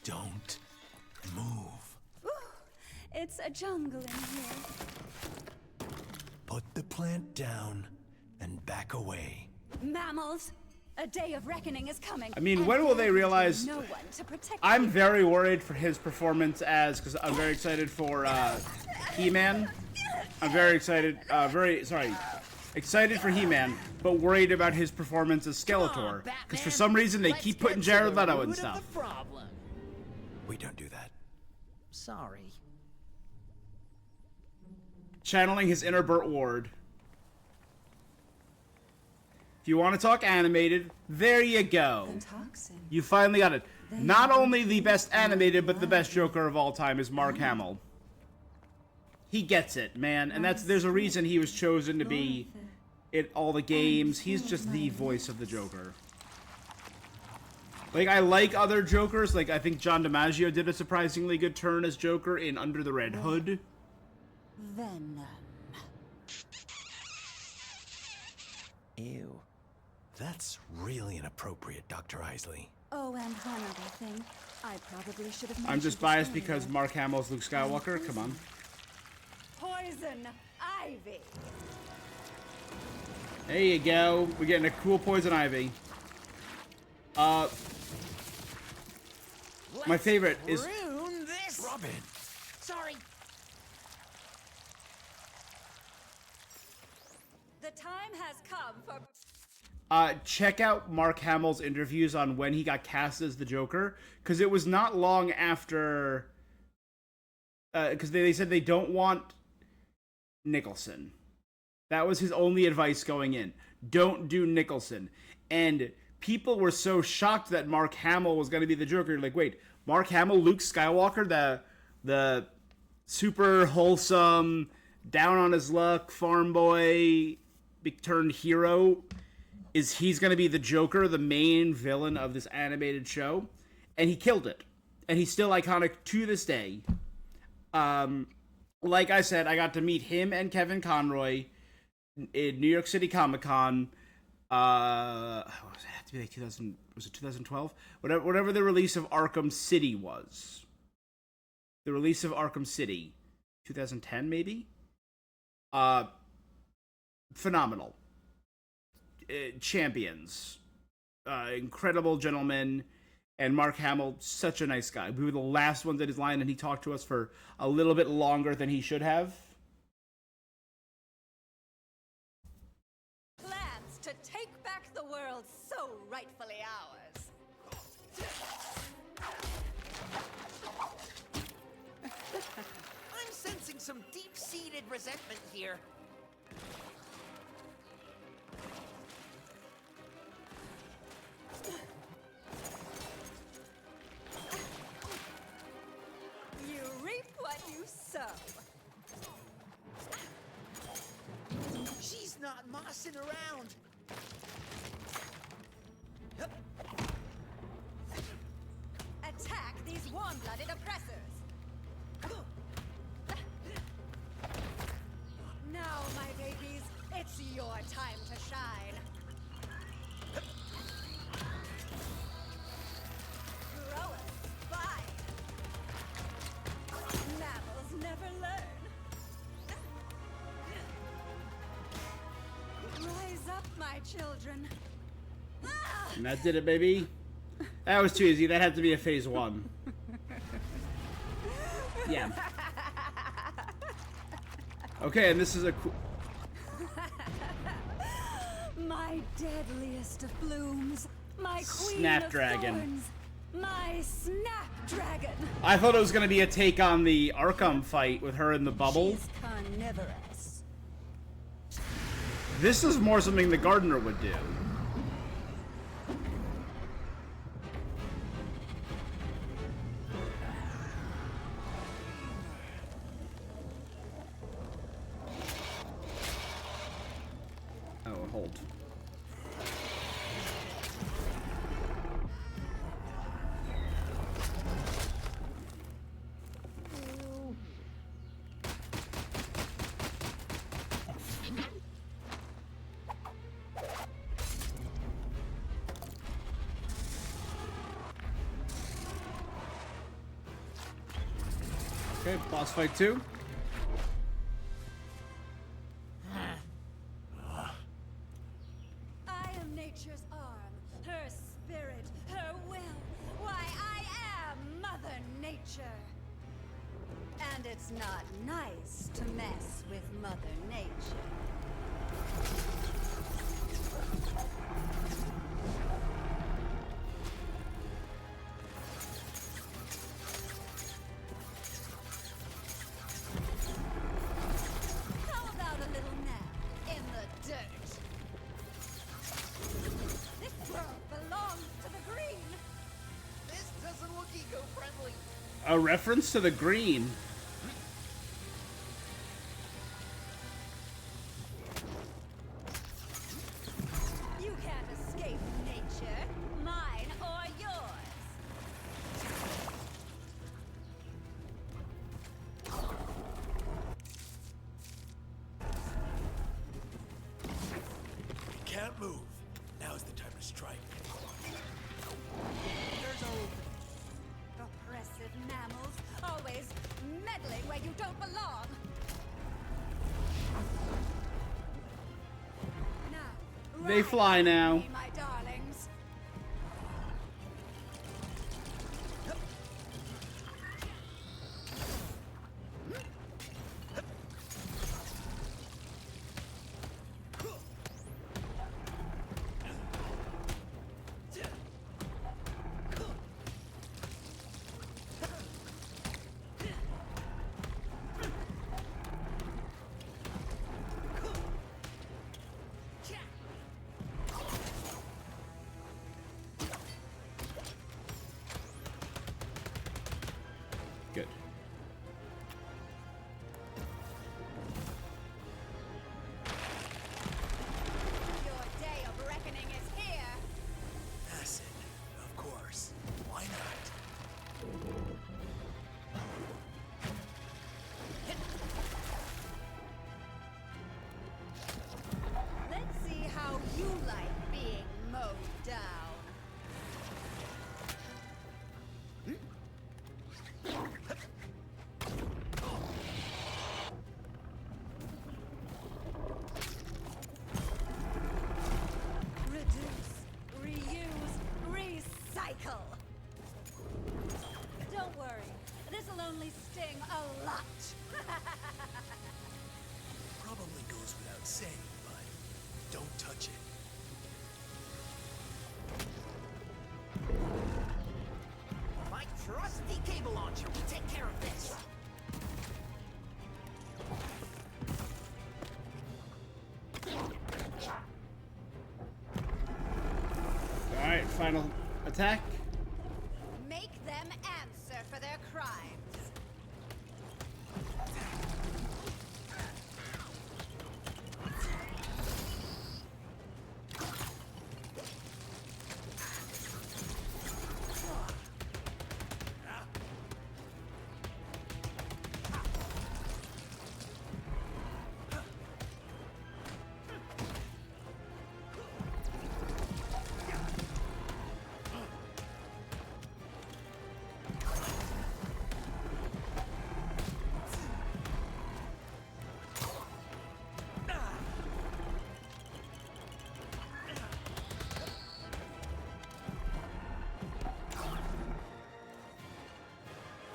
E: don't move.
H: Ooh, it's a jungle in here.
E: Put the plant down and back away.
H: Mammals, a day of reckoning is coming.
A: I mean, when will they realize?
H: No one to protect
A: I'm
H: you.
A: very worried for his performance because I'm very excited for He-Man. I'm very excited, excited for He-Man, but worried about his performance as Skeletor. Because for some reason they keep putting Jared Leto and stuff.
E: We don't do that.
J: Sorry.
A: Channeling his inner Burt Ward. If you want to talk animated, there you go. You finally got it. Not only the best animated, but the best Joker of all time is Mark Hamill. He gets it, man, and there's a reason he was chosen to be in all the games. He's just the voice of the Joker. Like, I like other Jokers. Like, I think John DiMaggio did a surprisingly good turn as Joker in Under the Red Hood.
H: Venom.
E: Ew. That's really inappropriate, Dr. Isley.
H: Oh, and one other thing. I probably should have
A: I'm just biased because Mark Hamill's Luke Skywalker. Come on.
H: Poison Ivy.
A: There you go. We're getting a cool Poison Ivy. My favorite is...
J: Ruin this.
E: Robin.
J: Sorry.
H: The time has come for...
A: check out Mark Hamill's interviews on when he got cast as the Joker, because it was not long after... Because they said they don't want Nicholson. That was his only advice going in. Don't do Nicholson. And people were so shocked that Mark Hamill was going to be the Joker. Like, wait, Mark Hamill, Luke Skywalker, the super wholesome, down on his luck, farm boy, turned hero, he's going to be the Joker, the main villain of this animated show. And he killed it. And he's still iconic to this day. Like I said, I got to meet him and Kevin Conroy in New York City Comic-Con. It had to be like 2000. Was it 2012? Whatever the release of Arkham City was. The release of Arkham City, 2010 maybe. Phenomenal. Champions, incredible gentlemen, and Mark Hamill, such a nice guy. We were the last ones at his line, and he talked to us for a little bit longer than he should have.
H: Plans to take back the world so rightfully ours.
J: I'm sensing some deep-seated resentment here. not mossing around.
H: Attack these warm-blooded oppressors! Now, my babies, it's your time to shine. Grow a spine. Mammals never learn. Rise up, my children.
A: And that did it, baby. That was too easy. That had to be a phase 1. Yeah. Okay, and this is a cool...
H: My deadliest of blooms, my queen
A: Snapdragon.
H: of thorns, my snapdragon.
A: I thought it was going to be a take on the Arkham fight with her in the bubble.
H: She's carnivorous.
A: This is more something the gardener would do. Oh, hold. Okay, boss fight 2.
H: I am nature's arm, her spirit, her will. Why, I am Mother Nature. And it's not nice to mess with Mother Nature. How about a little nap in the dirt? This world belongs to the green.
J: This doesn't look eco-friendly.
A: A reference to the green.
H: You can't escape nature, mine or yours.
E: Can't move. Now's the time to strike.
H: There's our opening. Oppressive mammals, always meddling where you don't belong. Now,
A: They fly now.
H: rise, my darlings.
A: Good.
H: Your day of reckoning is here.
E: Acid, of course. Why not?
H: Let's see how you like being mowed down. Reduce, reuse, recycle. Don't worry, this'll only sting a lot.
E: Probably goes without saying, but don't touch it.
J: My trusty cable launcher will take care of this.
A: Alright, final attack.
H: Make them answer for their crimes.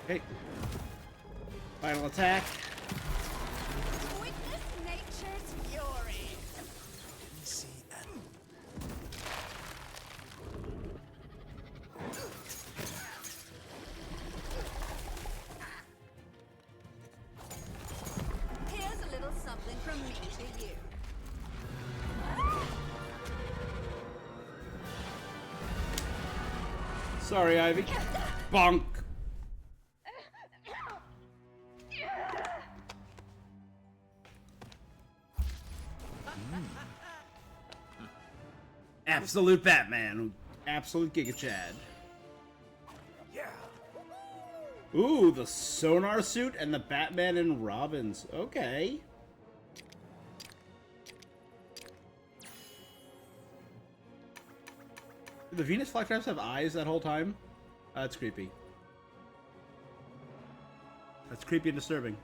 A: Okay. Final attack.
H: Witness nature's fury.
E: See,
H: Here's a little something from me to you.
A: Sorry, Ivy. Bonk. Absolute Batman. Absolute Giga Chad.
I: Yeah.
A: Ooh, the sonar suit and the Batman and Robins. Okay. Did the Venus flytraps have eyes that whole time? That's creepy. That's creepy and disturbing.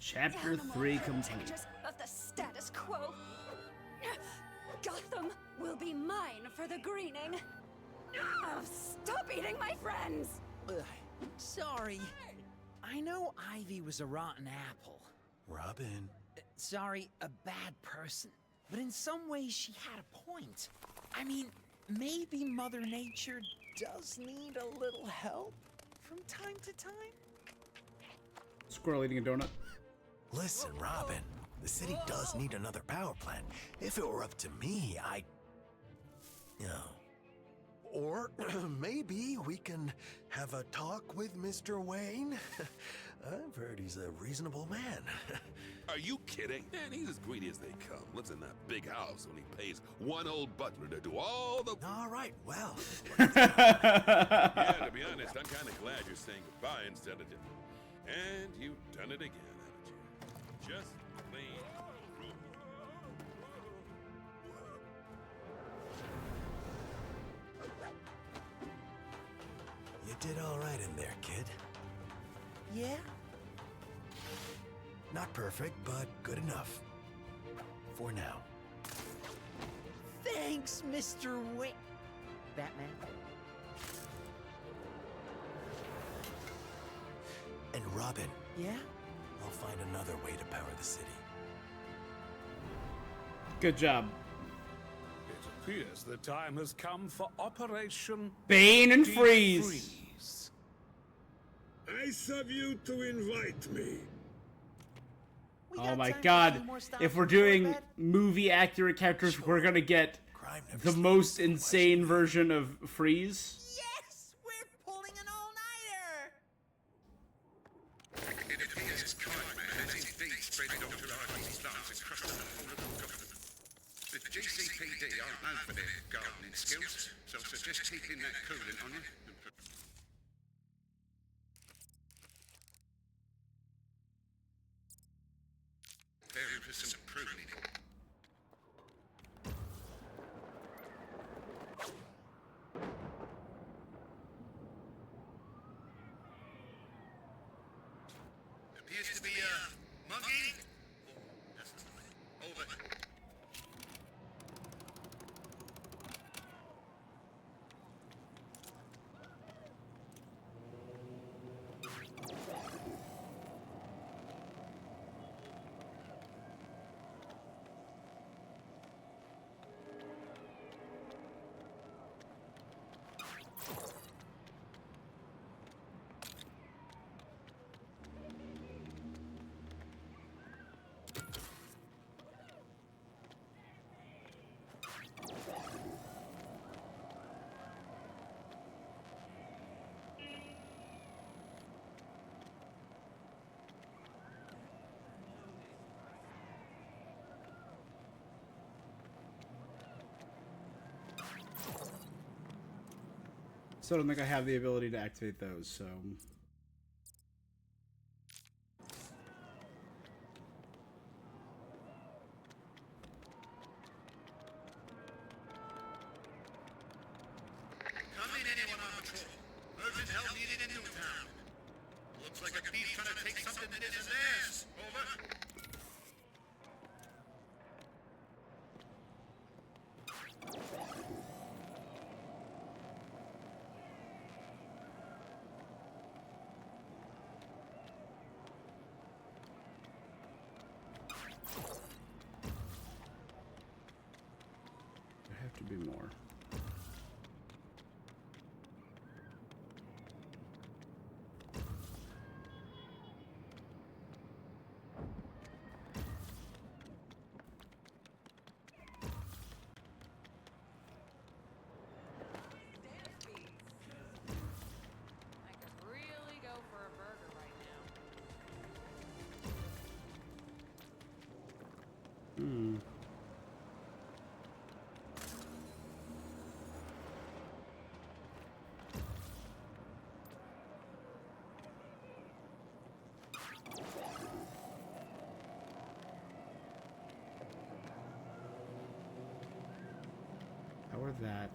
A: Chapter 3 complete.
H: Protectors of the status quo. Gotham will be mine for the greening. Oh, stop eating my friends!
J: Ugh, sorry. I know Ivy was a rotten apple.
E: Robin.
J: Sorry, a bad person. But in some ways, she had a point. I mean, maybe Mother Nature does need a little help from time to time.
A: Squirrel eating a donut.
E: Listen, Robin. The city does need another power plant. If it were up to me, I'd...
N: Or maybe we can have a talk with Mr. Wayne.
E: I've heard he's a reasonable man.
O: Are you kidding? Man, he's as greedy as they come. Lives in that big house when he pays one old butler to do all the...
E: All right, well...
O: Yeah, to be honest, I'm kind of glad you're saying goodbye instead of dinner. And you've done it again, haven't you? Just plain rude.
E: You did all right in there, kid.
J: Yeah?
E: Not perfect, but good enough. For now.
J: Thanks, Mr. Wayne. Batman?
E: And Robin.
J: Yeah?
E: I'll find another way to power the city.
A: Good job.
I: It appears the time has come for Operation
A: Bane and
I: Deep
A: Freeze.
I: Nice of you to invite me.
A: Oh my god. If we're doing movie accurate characters, we're gonna get the most insane version of Freeze.
J: Yes! We're pulling an all-nighter!
F: It appears Kite has indeed spread Dr. Ivy's love across the whole of Gotham. The GCPD aren't known for their gardening skills, so I suggest keeping that coolant on you. Preparing for some pruning. Appears to be a monkey. Over.
A: So I don't think I have the ability to activate those, so...
F: Urgent help needed in Newtown. Looks like a thief trying to take something that isn't theirs. Over.
A: There have to be more.
P: I could really go for a burger right now.
A: Hmm. Or that.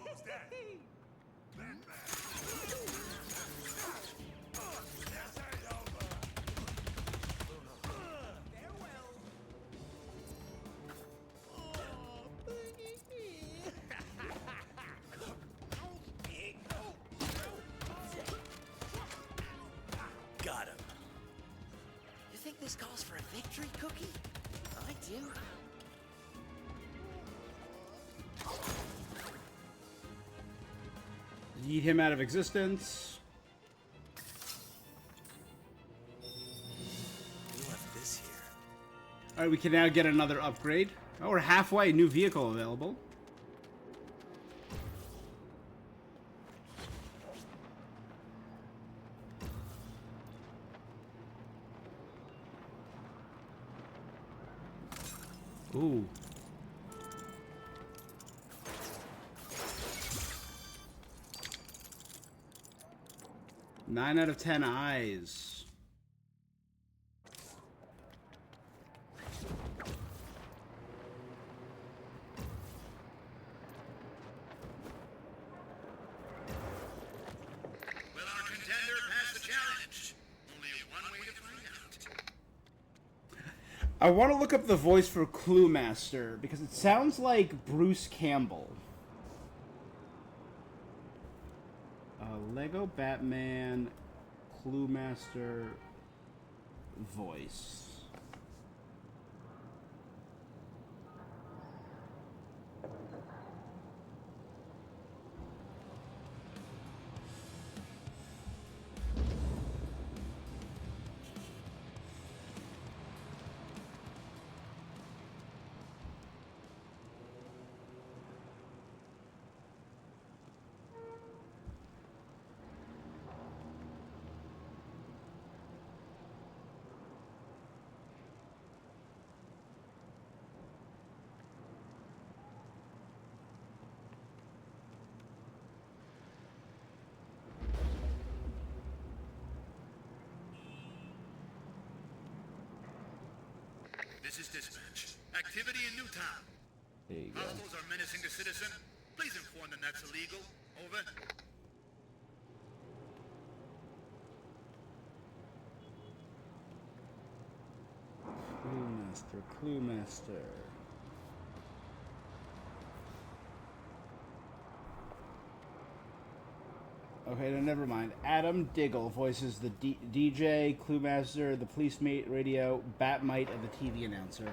I: Who's that?
E: Got him.
J: You think this calls for a victory cookie? I do.
A: Yeet him out of existence.
E: We left this here.
A: Alright, we can now get another upgrade. Oh, we're halfway. New vehicle available. Ooh. Nine out of 10 eyes.
F: Will our contender pass the challenge? Only one way to find out.
A: I want to look up the voice for Clue Master because it sounds like Bruce Campbell. Lego Batman Clue Master voice.
F: This is dispatch. Activity in Newtown.
A: There you go.
F: Hostiles are menacing the citizen. Please inform them that's illegal. Over.
A: Clue Master, Clue Master. Okay, no, never mind. Adam Diggle voices the DJ, Clue Master, the police mate radio, Batmite, and the TV announcer.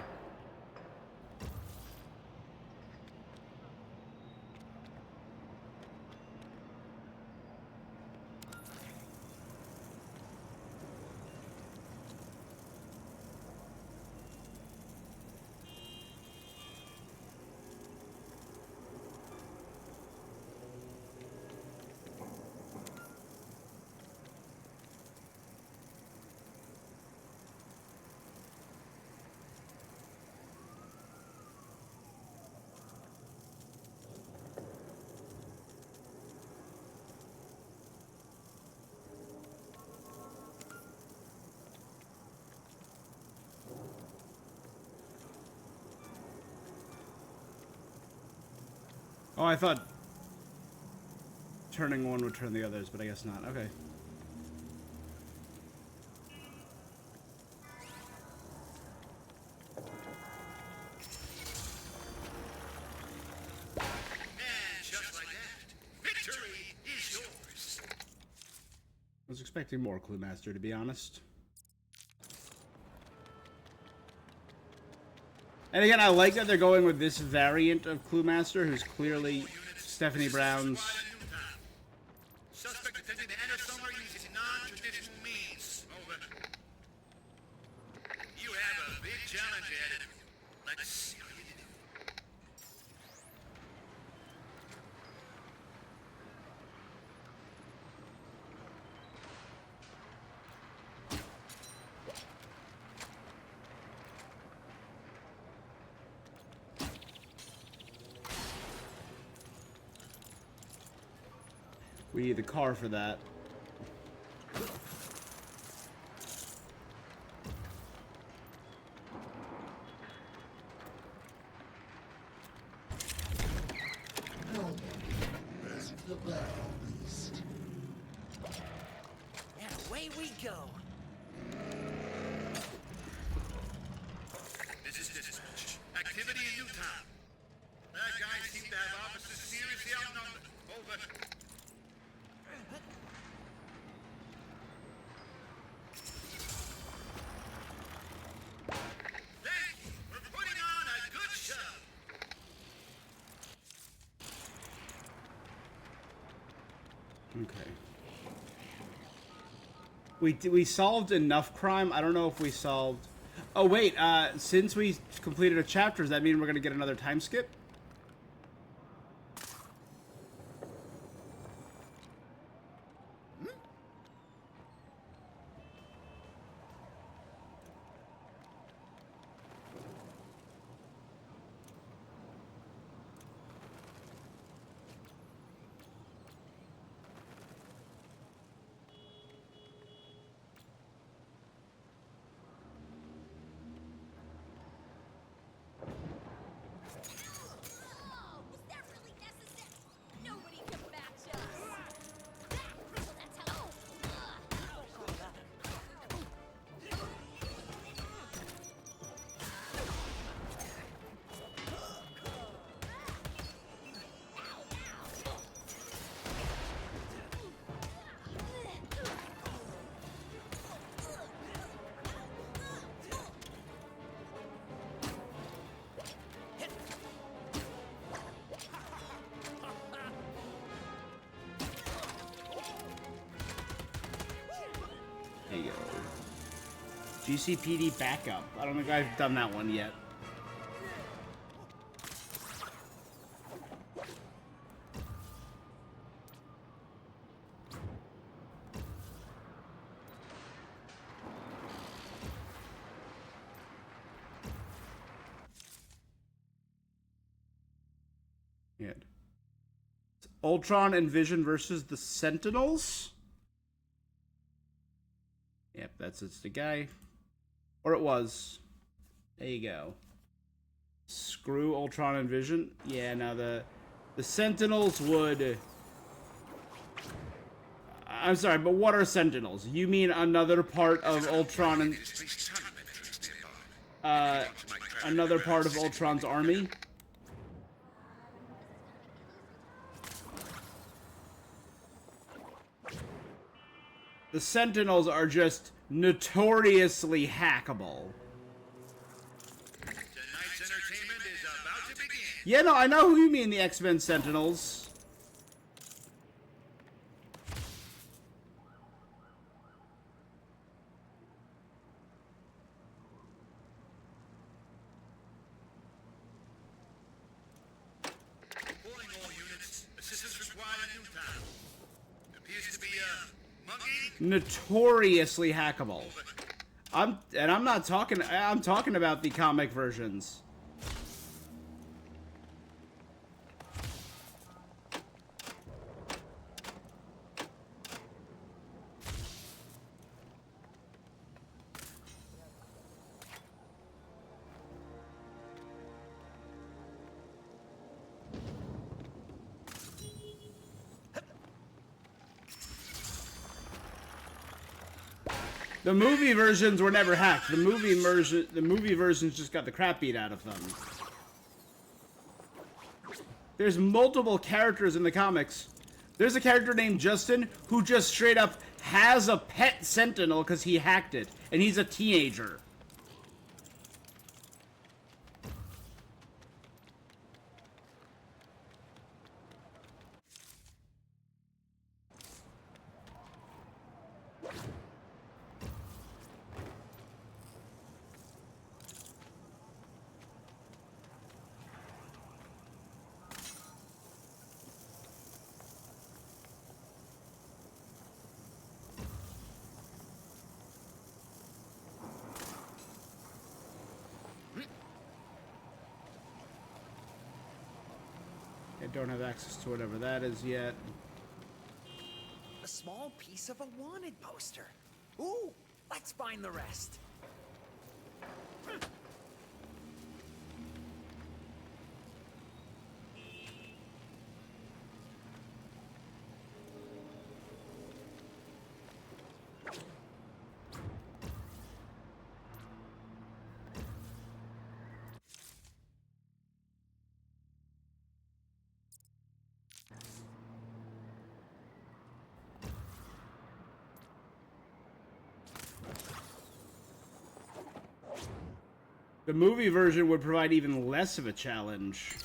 A: Oh, I thought turning one would turn the others, but I guess not. Okay.
F: And just like that, victory is yours.
A: I was expecting more Clue Master, to be honest. And again, I like that they're going with this variant of Clue Master, who's clearly Stephanie Brown's.
F: Suspect attempting to enter somewhere using non-traditional means. Over. You have a big challenge ahead of you. Let's see how you do.
A: We need the car for that.
J: And away we go.
F: This is dispatch. Activity in Newtown. Bad guys seem to have officers seriously outnumbered. Over. Thank you for putting on a good show.
A: Okay. We solved enough crime. I don't know if we solved. Oh wait, since we completed a chapter, does that mean we're gonna get another time skip?
H: Was that really necessary? Nobody can match us. That's how.
A: There you go. GCPD backup. I don't think I've done that one yet. Yeah. It's Ultron and Vision versus the Sentinels. Yep, it's the guy. Or it was. There you go. Screw Ultron and Vision. Yeah, now the Sentinels would... I'm sorry, but what are Sentinels? You mean another part of Ultron and... another part of Ultron's army? The Sentinels are just notoriously hackable.
F: Tonight's entertainment is about to begin.
A: Yeah, no, I know who you mean, the X-Men Sentinels.
F: Calling all units. Assistance required in Newtown. Appears to be mugging.
A: Notoriously hackable. I'm talking about the comic versions. The movie versions were never hacked. The movie versions just got the crap beat out of them. There's multiple characters in the comics. There's a character named Justin who just straight up has a pet Sentinel because he hacked it, and he's a teenager. I don't have access to whatever that is yet.
J: A small piece of a wanted poster. Ooh, let's find the rest.
A: The movie version would provide even less of a challenge.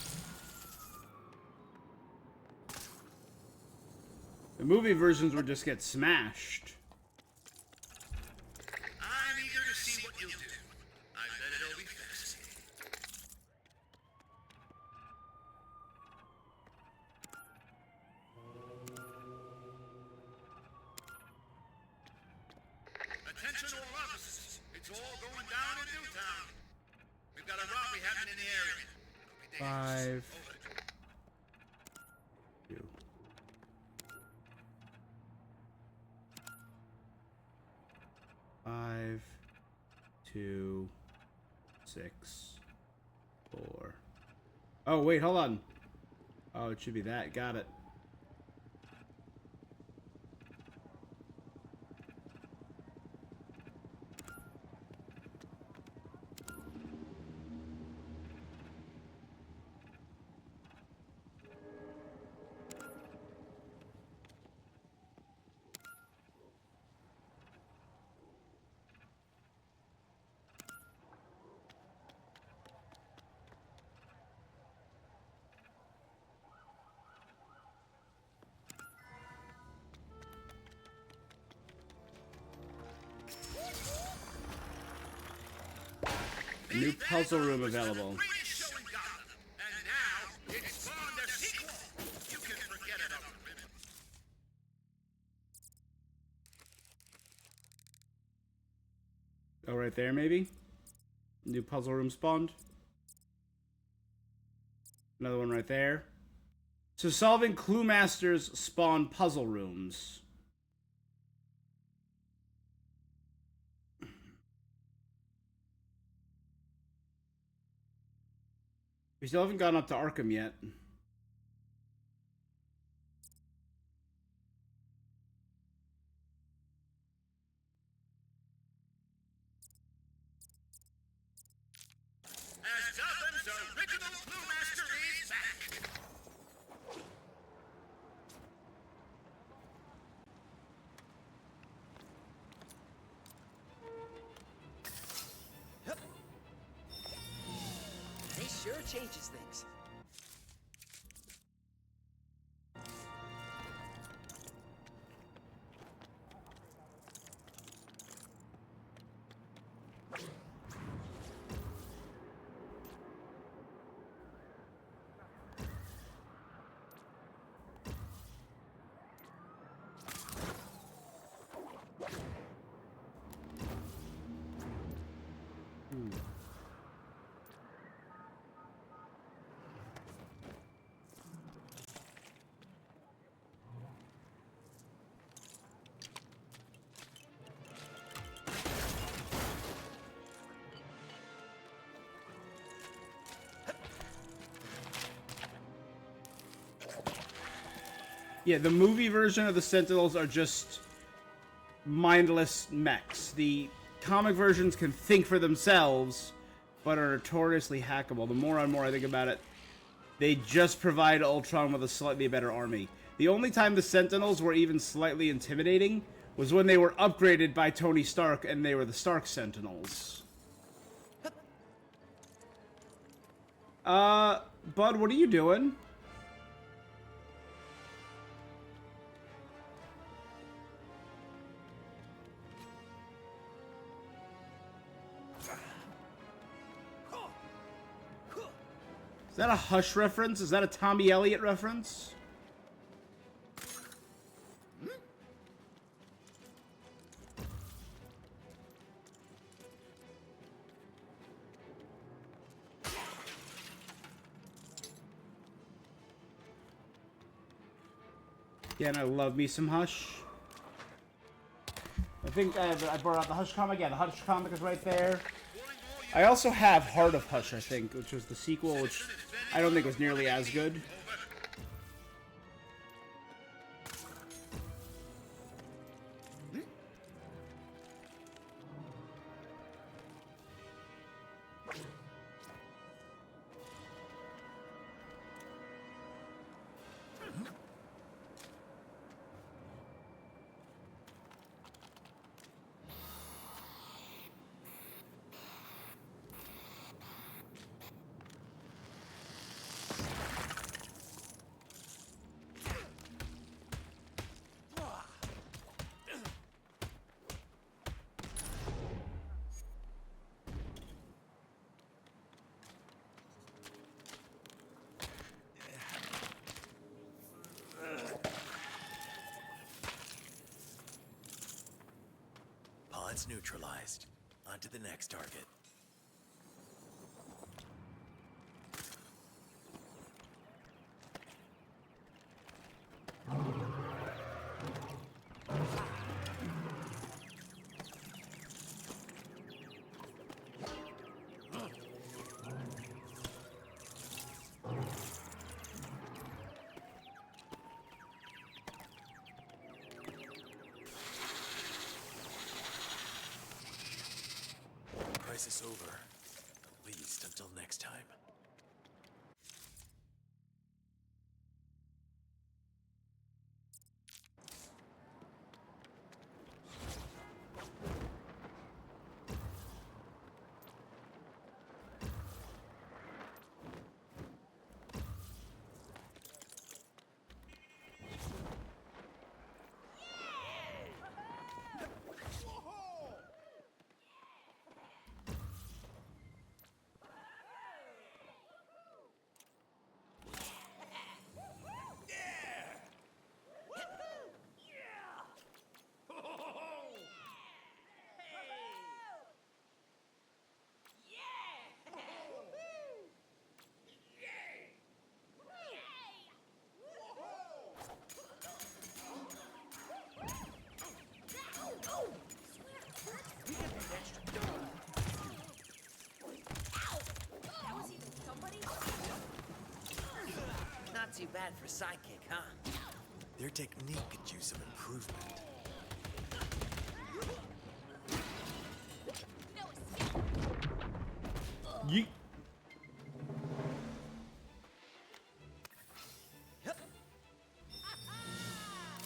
A: The movie versions would just get smashed.
F: I'm eager to see what you'll do. I bet it'll be fascinating. Attention all officers. It's all going down in Newtown. We've got a robbery happening in the area. It'll be dangerous.
A: 5. 2. 5, 2, 6, 4. Oh, wait, hold on. Oh, it should be that. Got it. New puzzle room available. Oh, right there, maybe? New puzzle room spawned. Another one right there. So solving clue masters spawn puzzle rooms. We still haven't gone up to Arkham yet.
F: As Gotham's original Clue Master is back.
J: This sure changes things.
A: Yeah, the movie version of the Sentinels are just mindless mechs. The comic versions can think for themselves, but are notoriously hackable. The more and more I think about it, they just provide Ultron with a slightly better army. The only time the Sentinels were even slightly intimidating was when they were upgraded by Tony Stark and they were the Stark Sentinels. Bud, what are you doing? Is that a Hush reference? Is that a Tommy Elliott reference? Again, I love me some Hush. I think I brought out the Hush comic. Yeah, the Hush comic is right there. I also have Heart of Hush, I think, which was the sequel, which I don't think was nearly as good.
E: Pods neutralized. On to the next target. Crisis over. At least until next time.
J: Not too bad for sidekick, huh?
E: Their technique could use some improvement.
A: Yeet.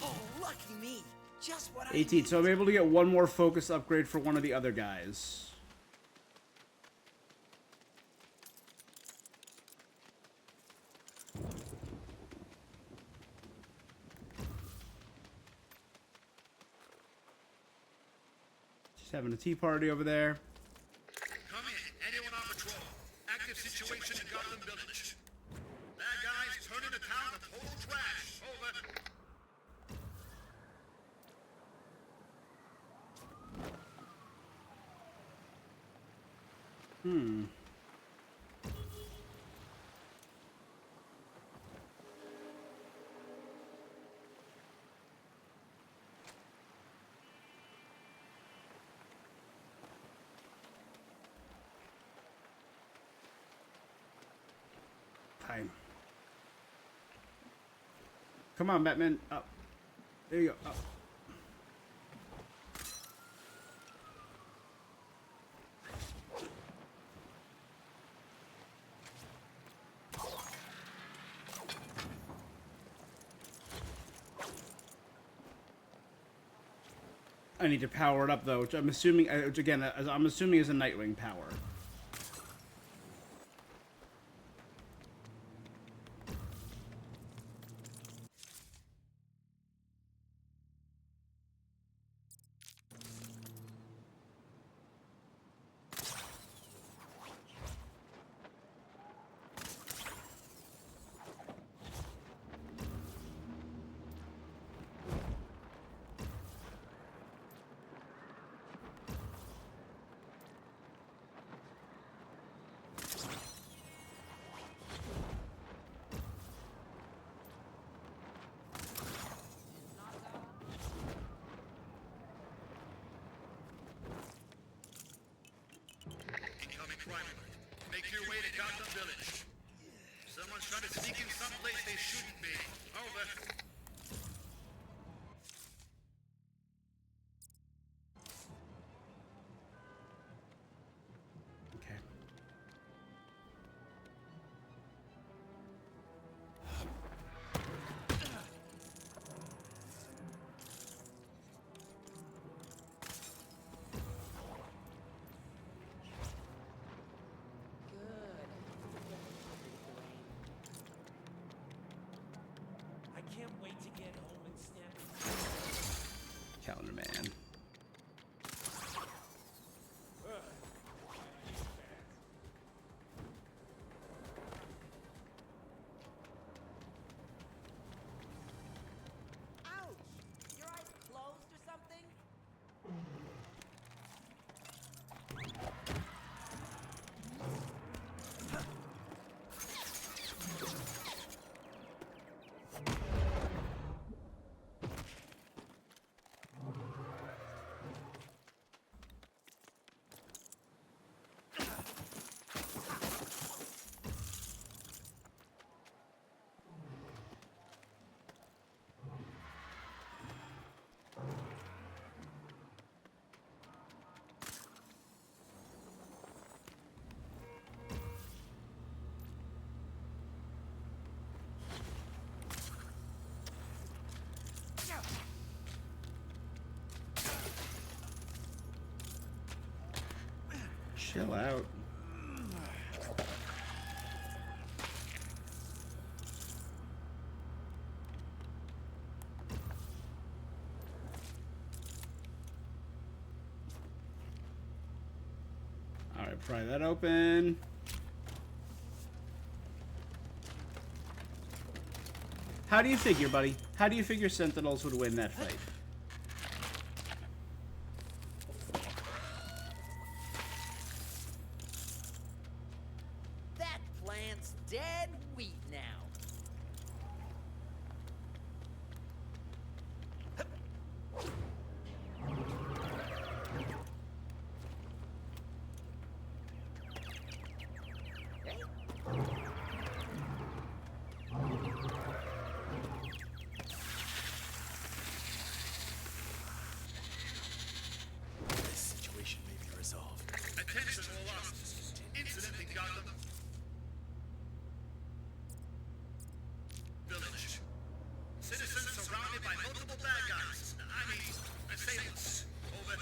J: Oh, lucky me. Just what I
A: 18, so I'm able to get one more focus upgrade for one of the other guys. Just having a tea party over there.
F: Come in. Anyone on patrol? Active situation in Gotham Village. Bad guys turning the town to total trash. Over.
A: Time. Come on, Batman. Up. There you go. Up. I need to power it up though, which I'm assuming, which again, I'm assuming is a Nightwing power.
F: Incoming crime alert. Make your way to Gotham Village. Someone's trying to sneak in someplace they shouldn't be. Over.
A: Okay.
Q: I can't wait to get home and snap.
A: Calendar Man.
J: Ouch! Your eyes closed or something?
A: Chill out. Alright, pry that open. How do you figure, buddy? How do you figure Sentinels would win that fight?
J: That plant's dead wheat now.
E: This situation may be resolved.
F: Attention all officers. Incident in Gotham Village. Citizens surrounded by multiple bad guys. I mean, assailants. Over.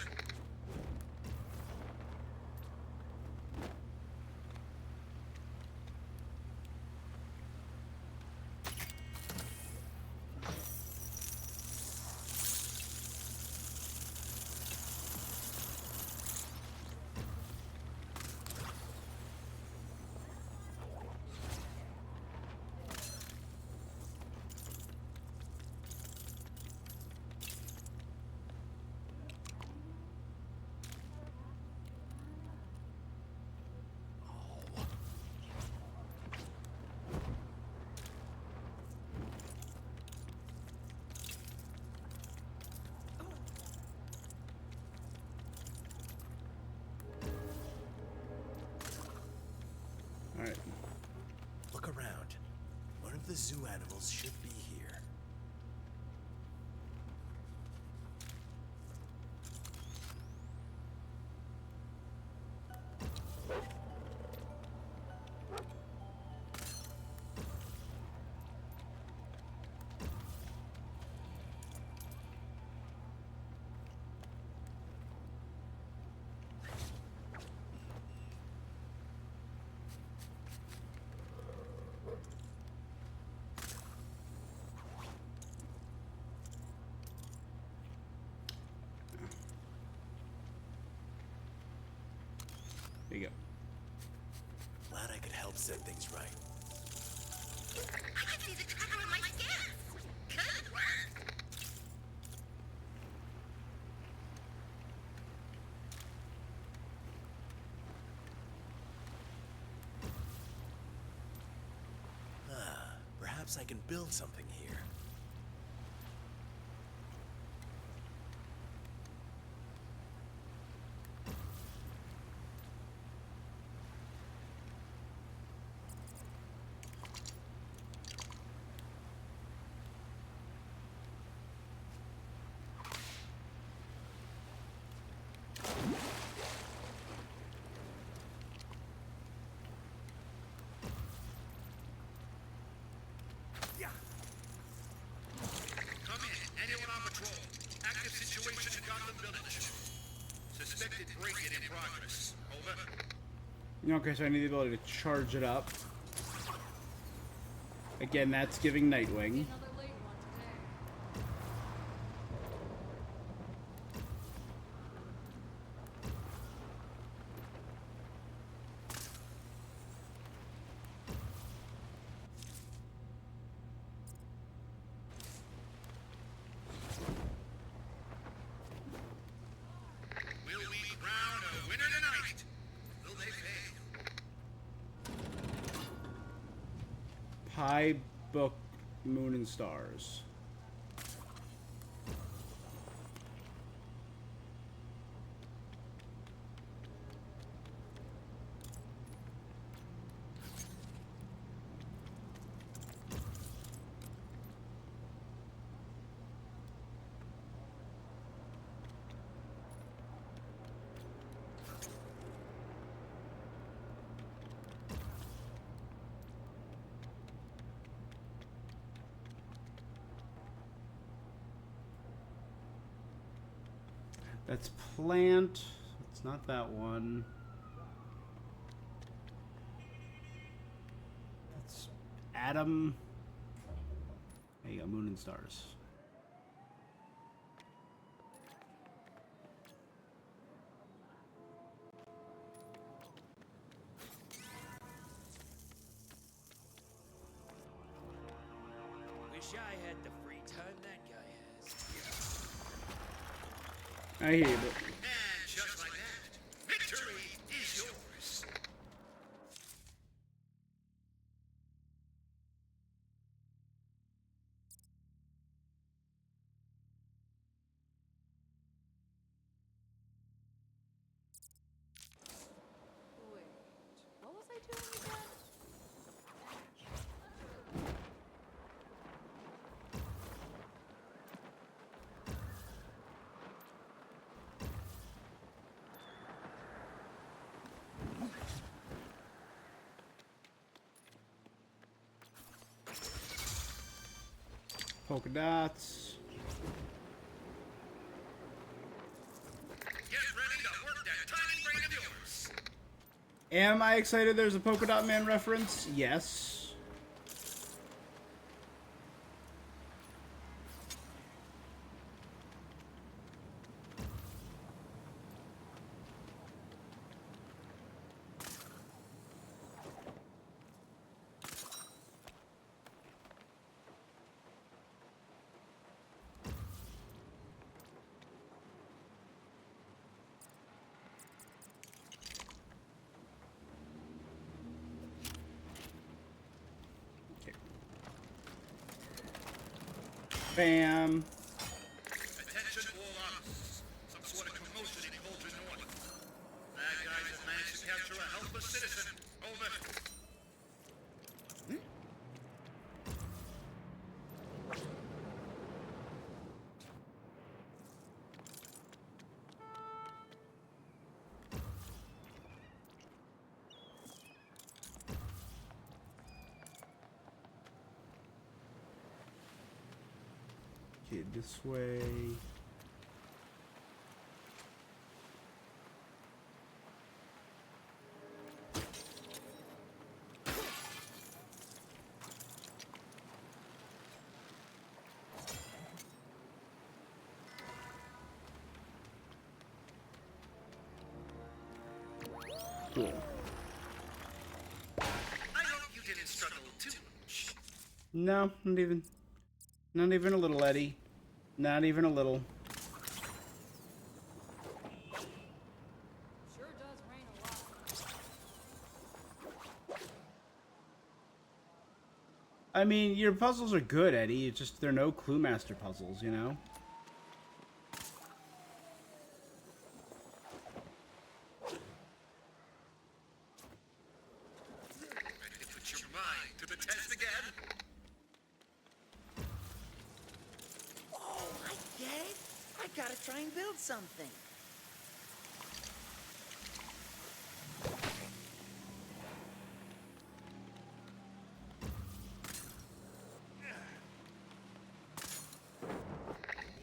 A: Alright.
E: Look around. One of the zoo animals should be here.
A: There you go.
E: Glad I could help set things right.
R: I can see the tremor in my skin. Good work.
E: Perhaps I can build something here.
F: Come in. Anyone on patrol? Active situation in Gotham Village. Suspected break-in in progress. Over.
A: Okay, so I need the ability to charge it up. Again, that's giving Nightwing.
F: Will we crown a winner tonight? Will they fade?
A: Pie, Book, Moon, and Stars. That's plant. It's not that one. That's Atom. There you go, Moon and Stars.
Q: Wish I had the free time that guy has.
A: I hear you, but
F: And just like that, victory is yours.
P: Wait, what was I doing again?
A: polka dots.
F: Get ready to work that tiny brain of yours.
A: Am I excited there's a Polka Dot Man reference? Yes. Bam.
F: Attention all officers. Some sort of commotion in Cauldron North. Bad guys have managed to capture a helpless citizen. Over.
A: Okay, this way. Cool.
F: I hope you didn't struggle too much.
A: No, not even. Not even a little, Eddie. Not even a little.
P: Sure does rain a lot.
A: I mean, your puzzles are good, Eddie. It's just they're no Clue Master puzzles, you know?
F: Ready to put your mind to the test again?
J: Oh, I get it. I gotta try and build something.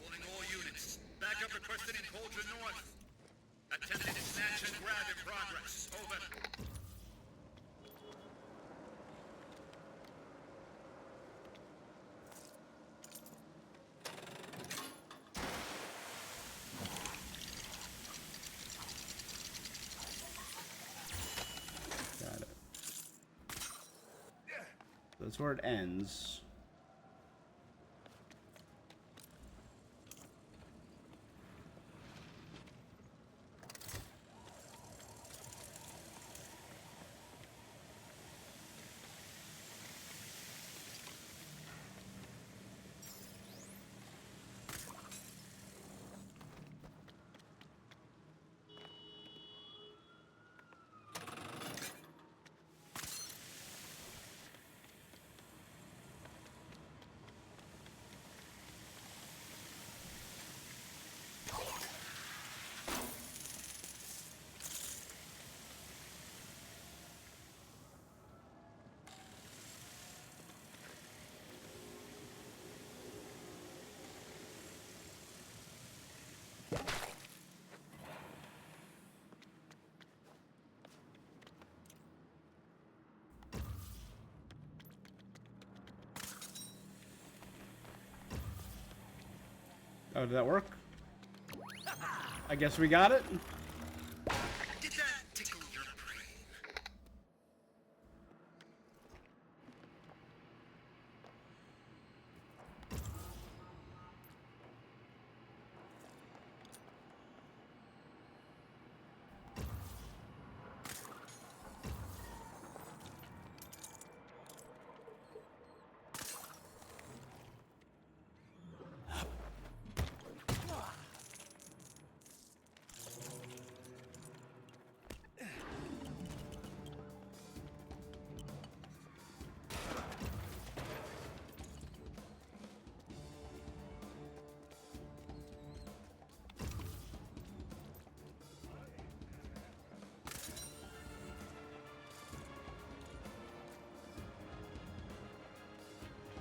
F: Warning all units. Backup requested in Cauldron North. Attempted snatch and grab in progress. Over.
A: Got it. That's where it ends. Oh, did that work? I guess we got it.
F: Did that tickle your brain?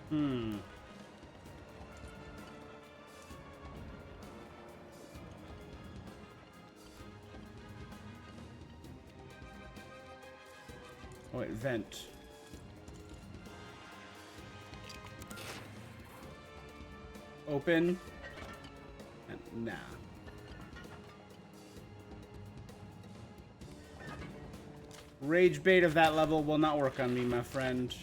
A: Hmm. Oh, wait, vent. Open. And nah. Rage bait of that level will not work on me, my friend.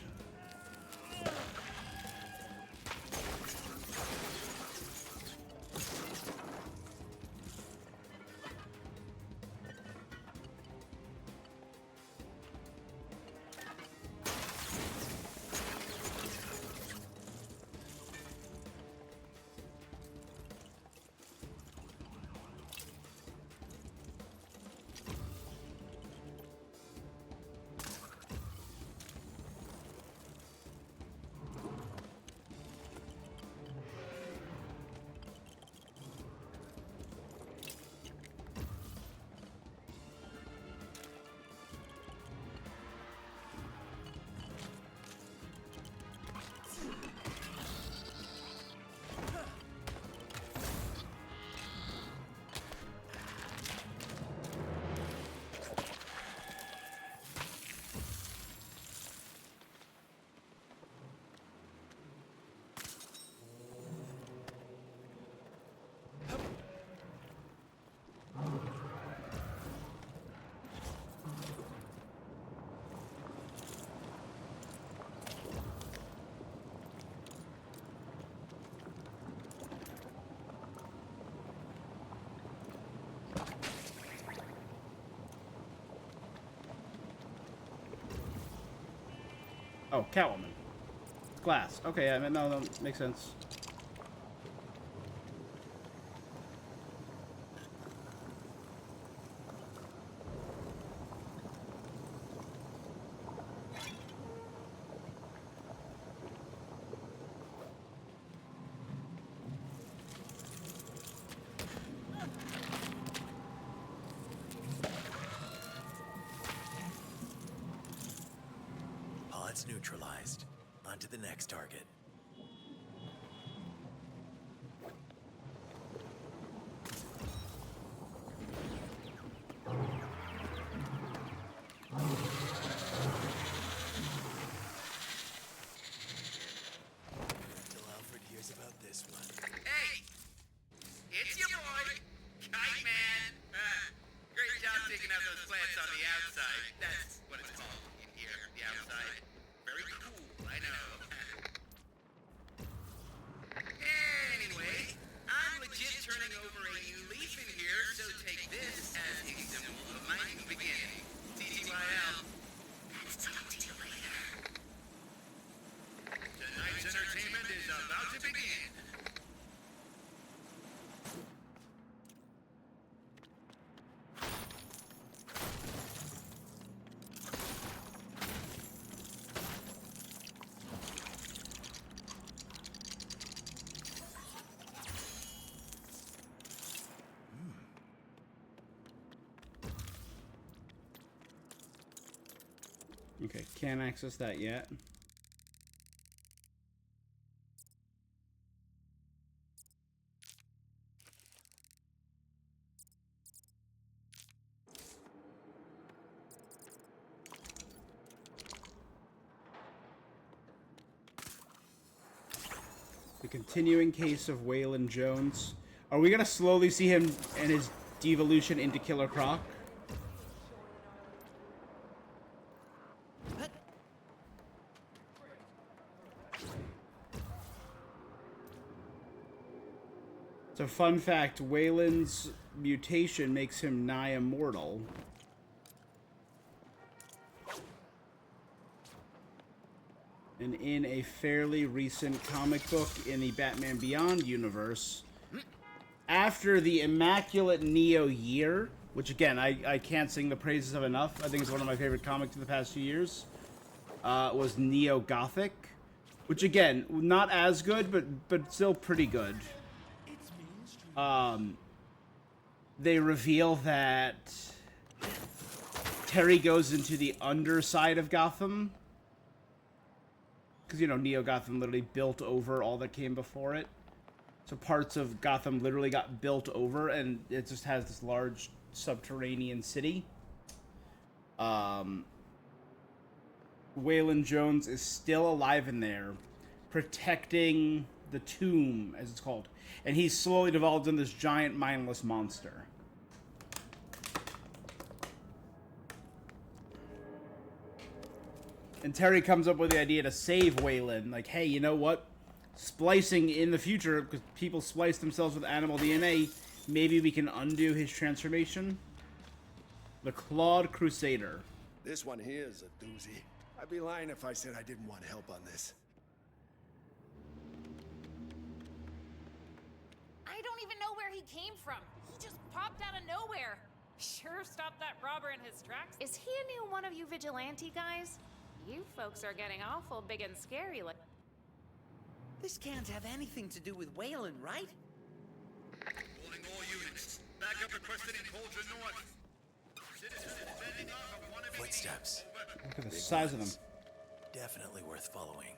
A: Oh, Catwoman. Glass. Okay, yeah, no, that makes sense.
E: Pods neutralized. On to the next target. Till Alfred hears about this one.
C: Hey! It's your boy, Kite Man. Great job taking out those plants on the outside. That's what it's called in here, the outside. Very cool, I know. Anyway, I'm legit turning over a new leaf in here, so take this as a symbol of my new beginning. TTYL.
R: Let's talk to you later.
F: Tonight's entertainment is about to begin.
A: Okay, can't access that yet. The continuing case of Waylon Jones. Are we gonna slowly see him and his devolution into Killer Croc? So, fun fact, Waylon's mutation makes him nigh immortal. And in a fairly recent comic book in the Batman Beyond universe, after the immaculate Neo year, which again, I can't sing the praises of enough, I think it's one of my favorite comics of the past few years, was Neo Gothic, which again, not as good, but still pretty good. They reveal that Terry goes into the underside of Gotham. Because, you know, Neo Gotham literally built over all that came before it. So parts of Gotham literally got built over, and it just has this large subterranean city. Waylon Jones is still alive in there, protecting the tomb, as it's called. And he's slowly devolved into this giant, mindless monster. And Terry comes up with the idea to save Waylon. Like, hey, you know what? Splicing in the future, because people splice themselves with animal DNA, maybe we can undo his transformation. The Clawed Crusader.
G: This one here is a doozy. I'd be lying if I said I didn't want help on this.
P: I don't even know where he came from. He just popped out of nowhere. Sure stopped that robber in his tracks. Is he a new one of you vigilante guys? You folks are getting awful big and scary. Like,
J: This can't have anything to do with Waylon, right?
F: Calling all units. Backup requested in Cauldron North. Citizens defending off of one of
E: Footsteps.
A: Look at the size of them.
E: Definitely worth following.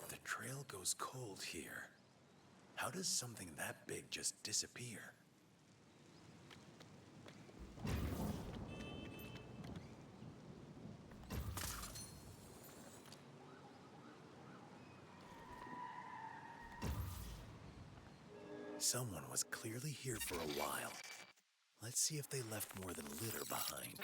E: The trail goes cold here. How does something that big just disappear? Someone was clearly here for a while. Let's see if they left more than litter behind.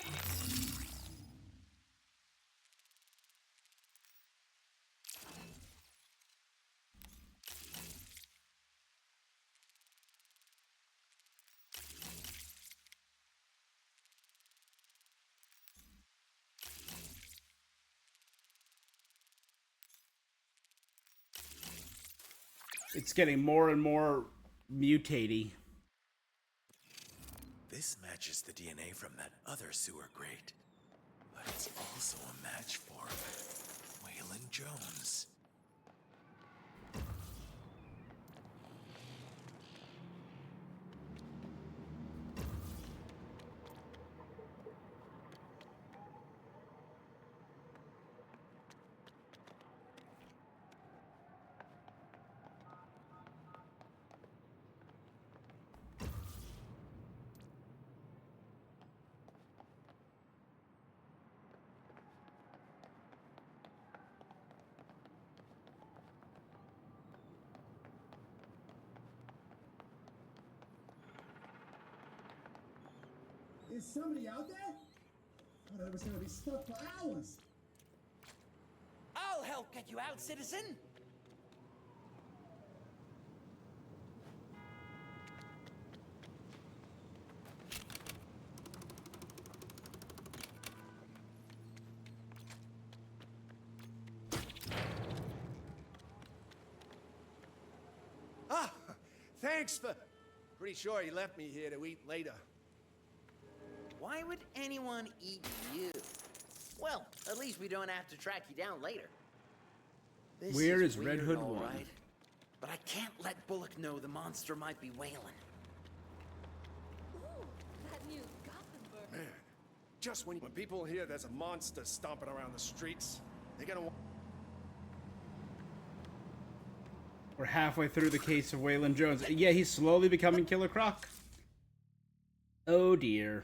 A: It's getting more and more mutatey.
E: This matches the DNA from that other sewer grate. But it's also a match for Waylon Jones.
S: Is somebody out there? I thought I was gonna be stuck for hours.
J: I'll help get you out, citizen.
G: Ah, thanks for... Pretty sure he left me here to eat later.
J: Why would anyone eat you? Well, at least we don't have to track you down later. This
A: Where is
J: weird,
A: Red Hood
J: all
A: 1?
J: right, but I can't let Bullock know the monster might be Waylon.
H: Ooh, that new Gothenburg.
G: Man, just when people hear there's a monster stomping around the streets, they're gonna...
A: We're halfway through the case of Waylon Jones. Yeah, he's slowly becoming Killer Croc. Oh dear.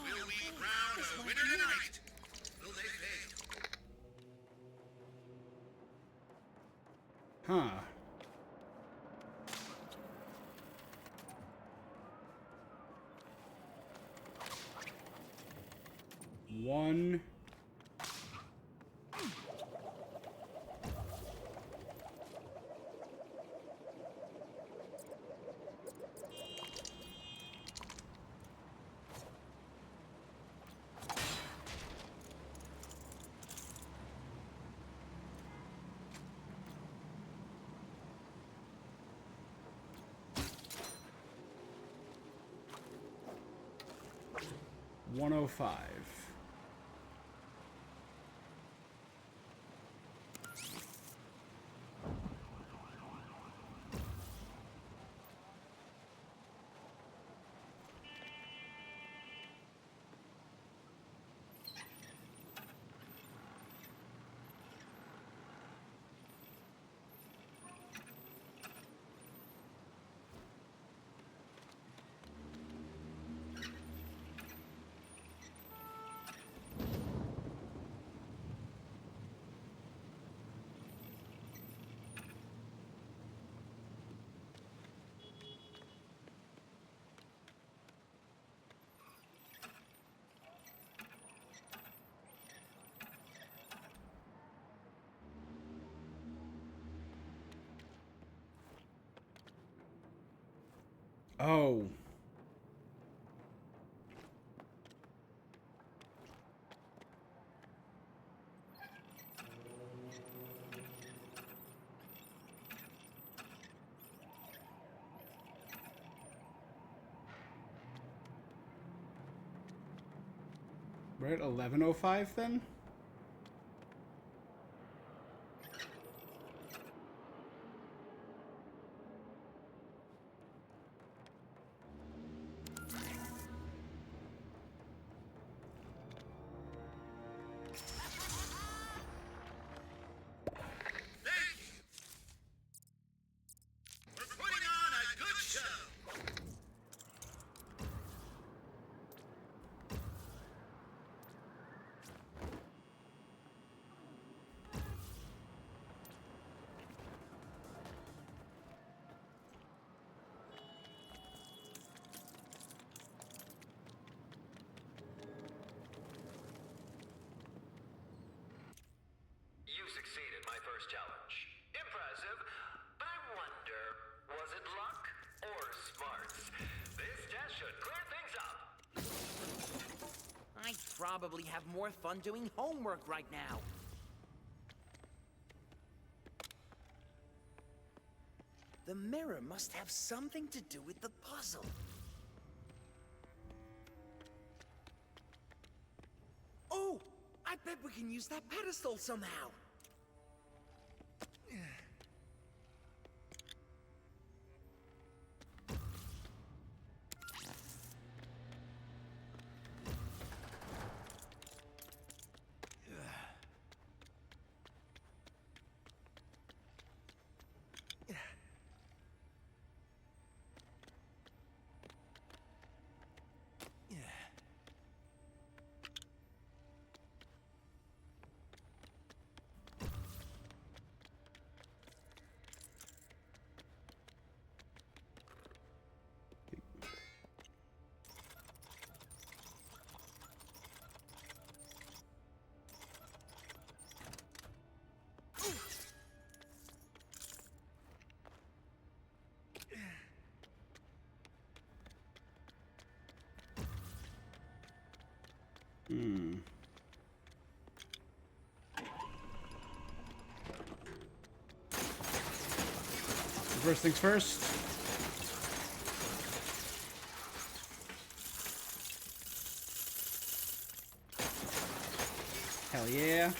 F: Will we crown a winner tonight? Will they pay?
A: Huh. One. $105. Oh. We're at 11:05 then?
J: I'd probably have more fun doing homework right now. The mirror must have something to do with the puzzle. Oh! I bet we can use that pedestal somehow!
A: First things first. Hell yeah.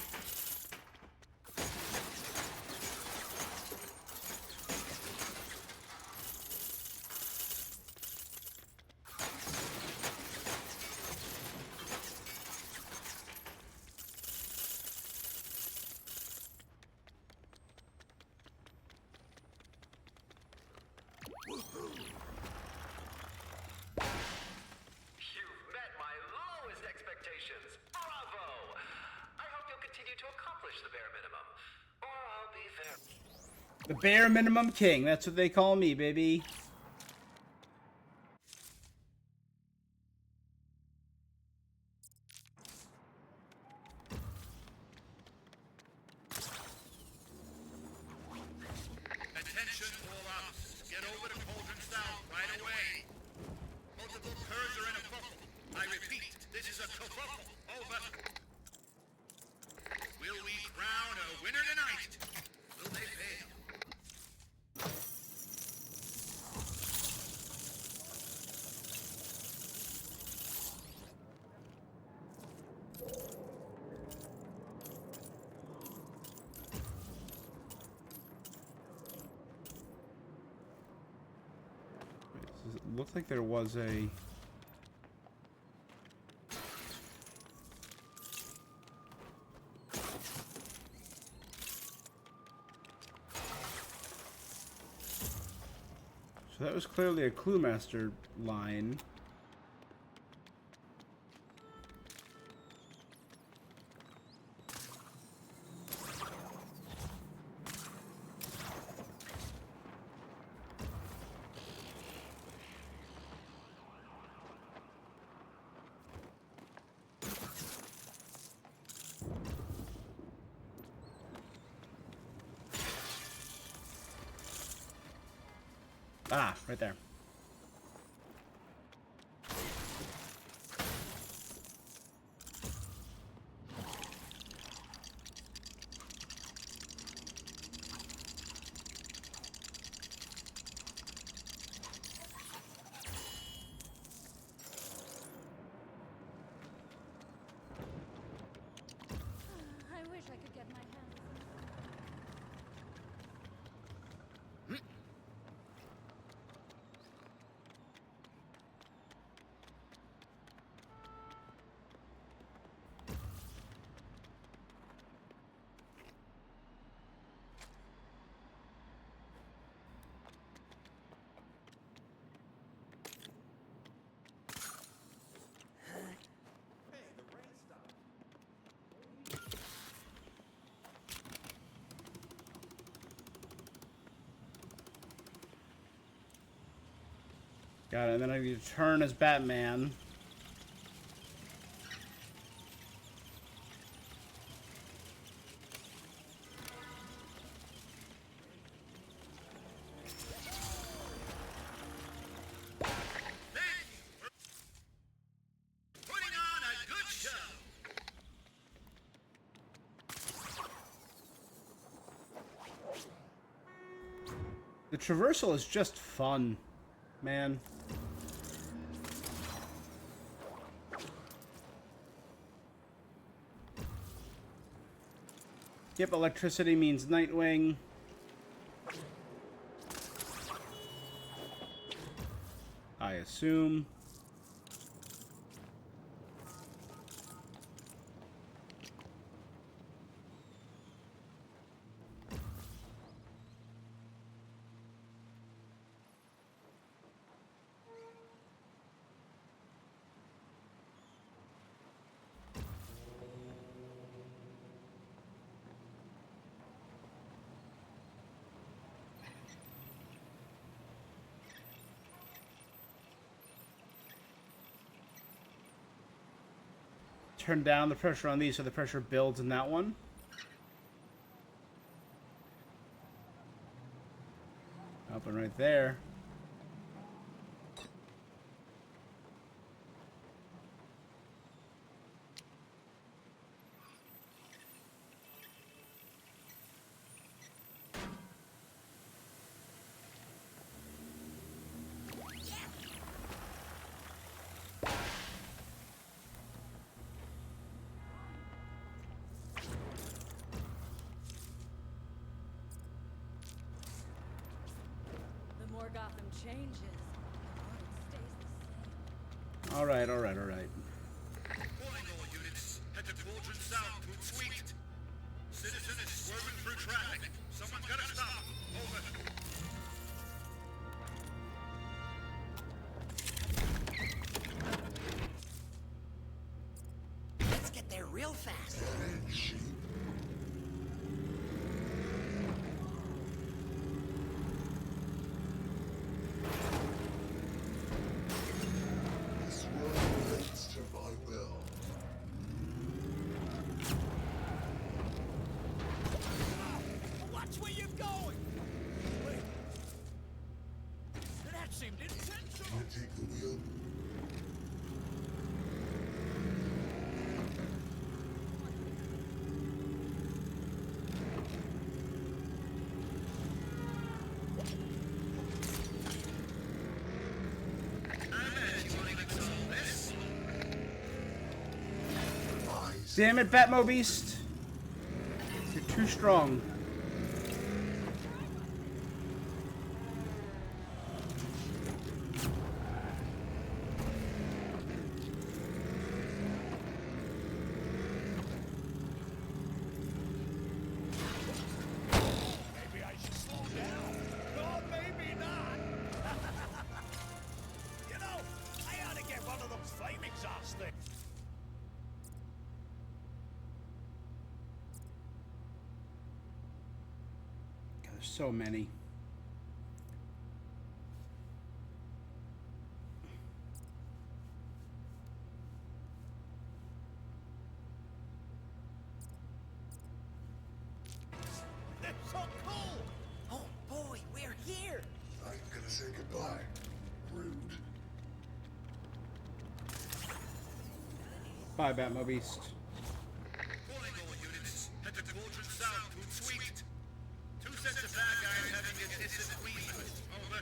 A: The bare minimum king. That's what they call me, baby.
F: Attention, all ops. Get over to Cauldron South right away. Multiple curs are in a kerfuffle. I repeat, this is a kerfuffle. Over. Will we crown a winner tonight? Will they fail?
A: It looks like there was a... So that was clearly a Clue Master line. Ah, right there.
H: I wish I could get my hands.
A: Got it, and then I need to turn as Batman.
F: Putting on a good show.
A: The traversal is just fun, man. Yep, electricity means Nightwing. I assume. Turn down the pressure on these so the pressure builds in that one. Open right there.
H: The more Gotham changes, the more it stays the same.
A: All right, all right, all right.
F: Warning all units. Head to Quadrant South to Suite. Citizen is swerving through traffic. Someone's gotta stop him. Over.
J: Let's get there real fast.
D: This world bends to my will.
K: Watch where you're going! Wait. That seemed intentional.
D: Can't take the wheel.
A: Damn it, Batmobeast! You're too strong.
K: Maybe I should slow down. No, maybe not. You know, I ought to get one of those flame exhaust things.
A: God, there's so many.
K: They're so cool.
J: Oh boy, we're here.
D: I'm gonna say goodbye. Rude.
A: Bye, Batmobeast.
F: Warning all units. Head to Quadrant South to Suite. Two sets of bad guys having an instant weave. Over.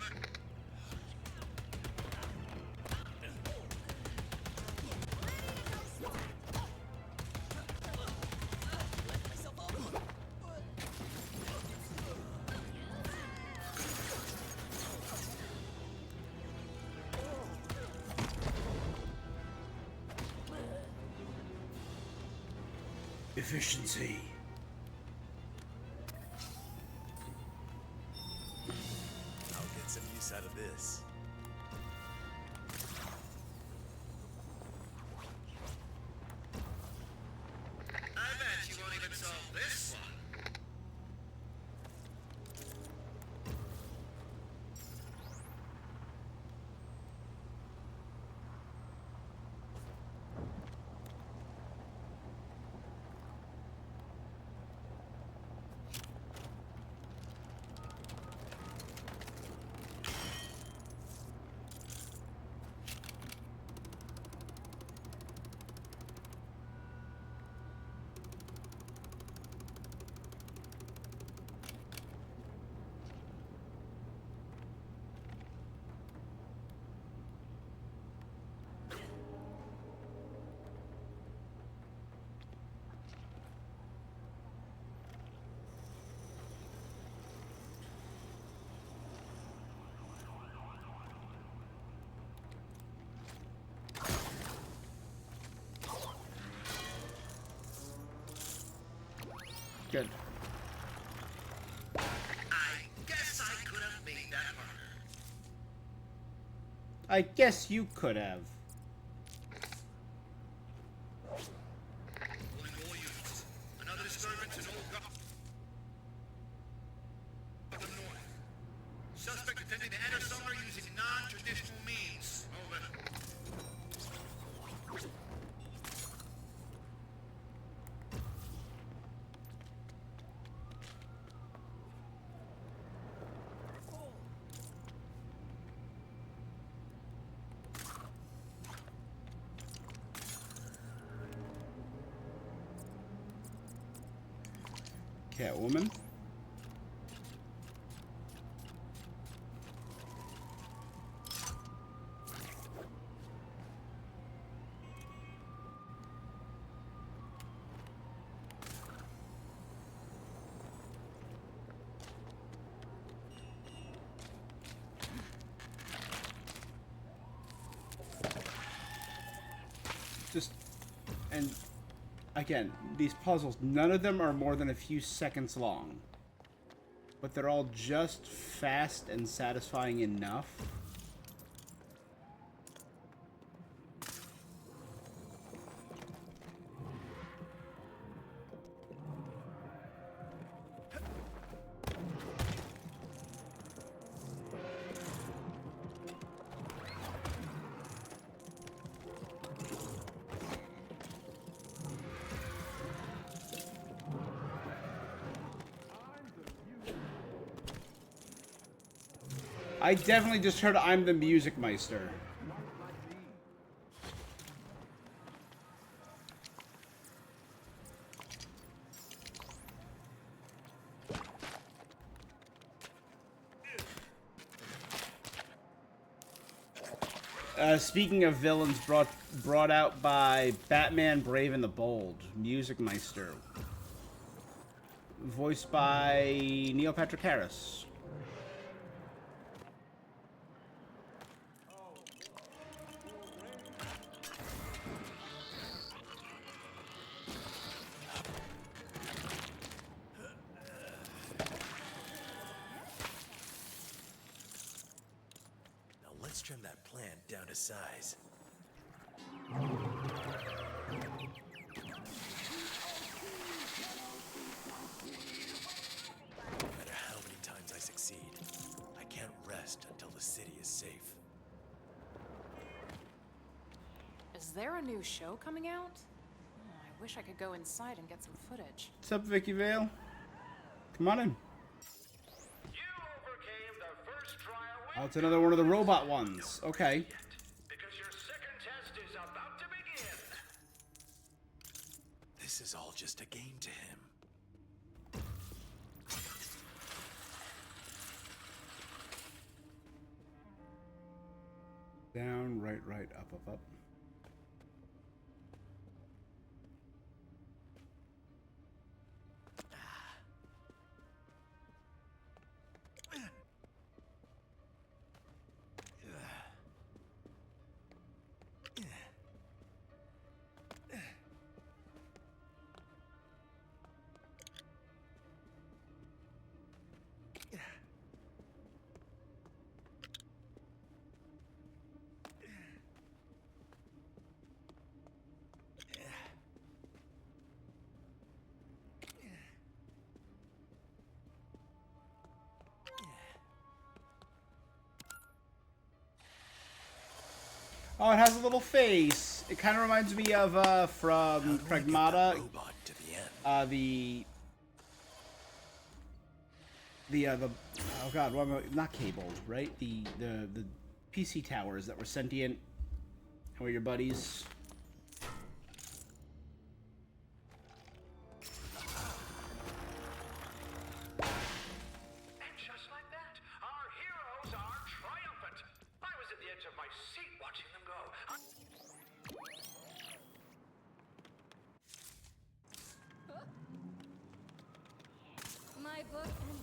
A: Efficiency.
E: I'll get some use out of this.
F: I bet you won't even solve this one.
A: good.
C: I guess I could have made that harder.
A: I guess you could have.
C: Calling all units. Another disturbance in Old Gotham North. Suspect attempting to enter somewhere using non-traditional means. Over.
A: Catwoman. Just, and again, these puzzles, none of them are more than a few seconds long, but they're all just fast and satisfying enough. I definitely just heard I'm the Music Meister. Speaking of villains brought out by Batman Brave and the Bold, Music Meister. Voiced by Neil Patrick Harris.
E: Let's trim that plant down to size. No matter how many times I succeed, I can't rest until the city is safe.
P: Is there a new show coming out? Oh, I wish I could go inside and get some footage.
A: What's up, Vicky Vale? Come on in. Oh, it's another one of the robot ones. Okay.
E: This is all just a game to him.
A: Down, right, up, up. Oh, it has a little face. It kind of reminds me of from Pragmata. Oh god, what am I, not cabled, right? The PC towers that were sentient. Who are your buddies?
H: My book and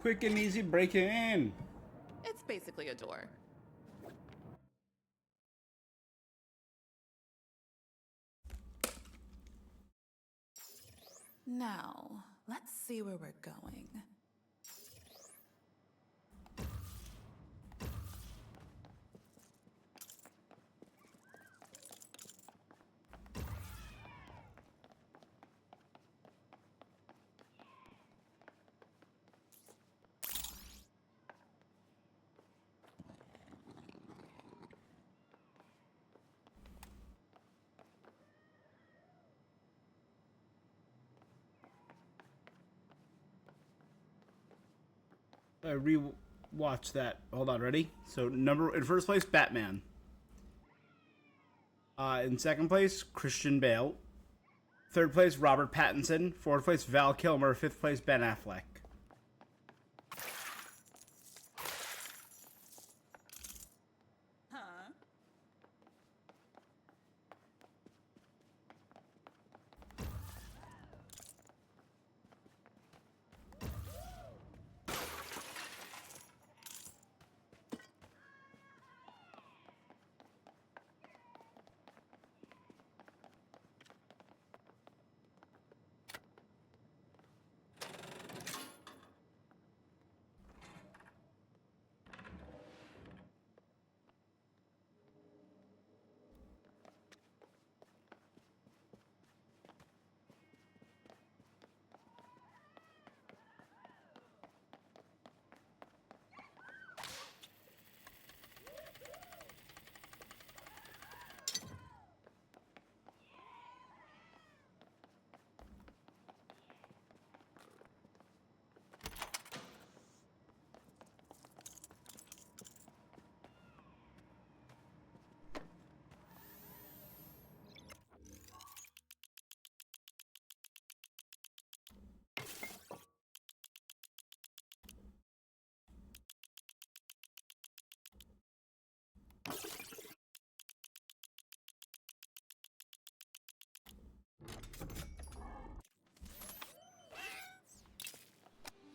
A: Quick and easy breaking in.
T: It's basically a door. Now, let's see where we're going.
A: I re-watch that. Hold on, ready? So in first place, Batman. In second place, Christian Bale. Third place, Robert Pattinson. Fourth place, Val Kilmer. Fifth place, Ben Affleck.
T: Huh?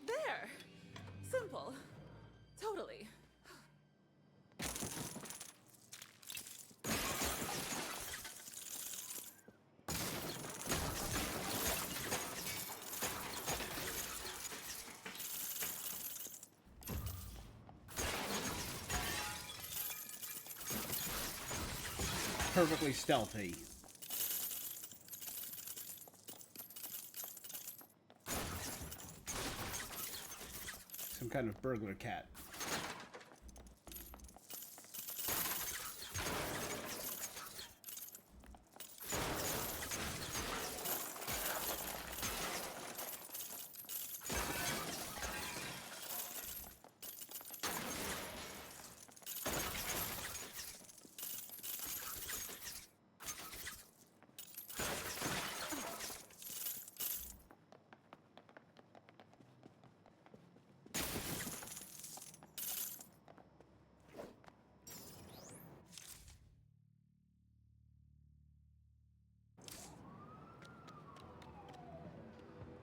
T: There! Simple. Totally.
A: Perfectly stealthy. Some kind of burglar cat.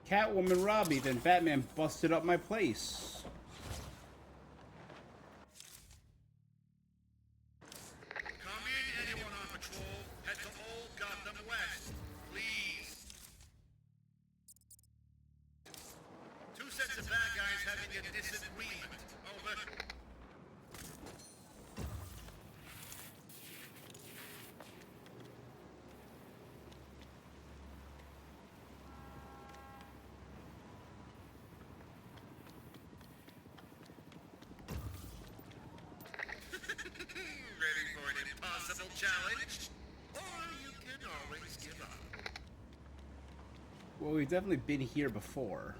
A: Catwoman robbed me, then Batman busted up my place.
F: Come in, anyone on patrol. Head to Old Gotham West, please. Two sets of bad guys having a disagreement. Over. Ready for an impossible challenge? Or you can always give up.
A: Well, we've definitely been here before.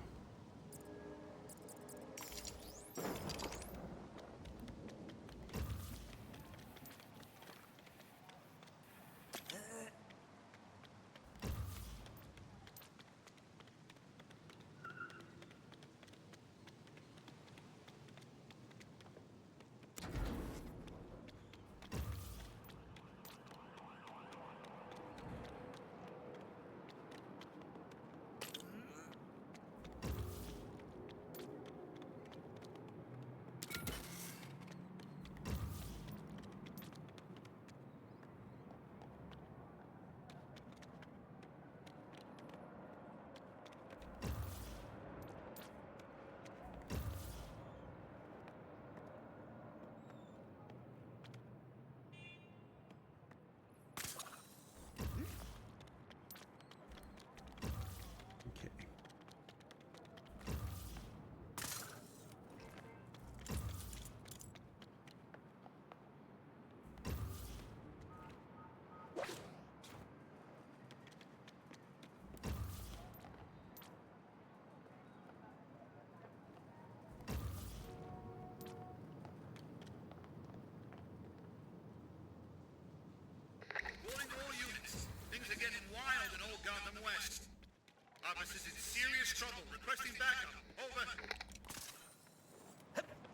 F: Officer's in serious trouble. Requesting backup. Over.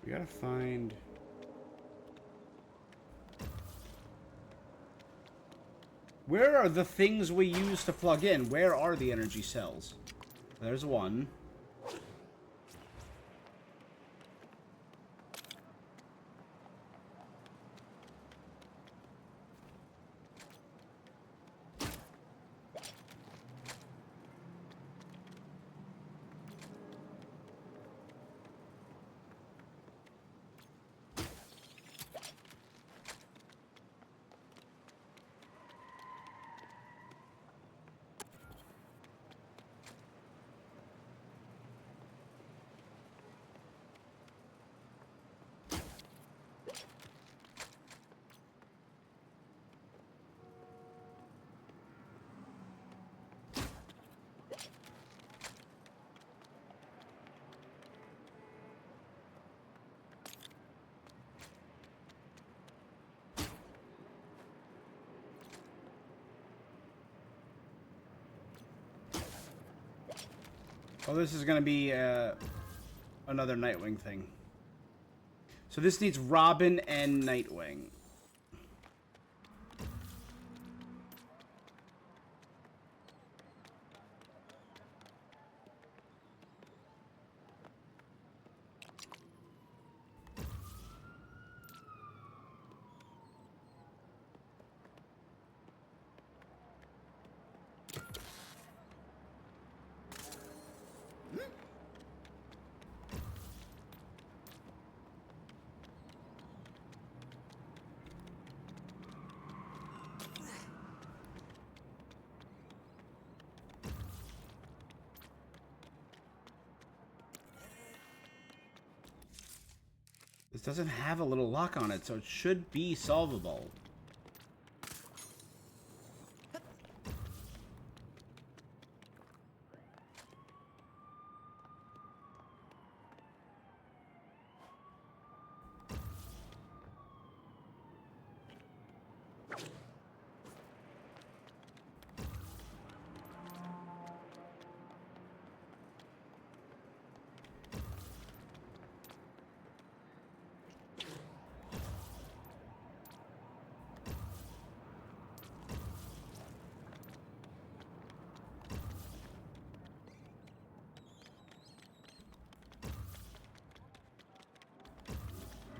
A: We gotta find... Where are the things we use to plug in? Where are the energy cells? There's one. Oh, this is gonna be another Nightwing thing. So this needs Robin and Nightwing. This doesn't have a little lock on it, so it should be solvable.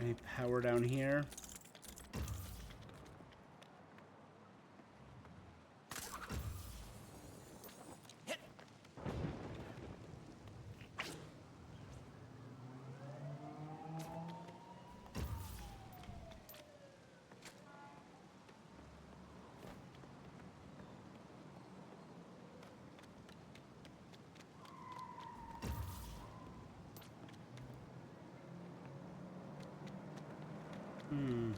A: Any power down here? Hmm.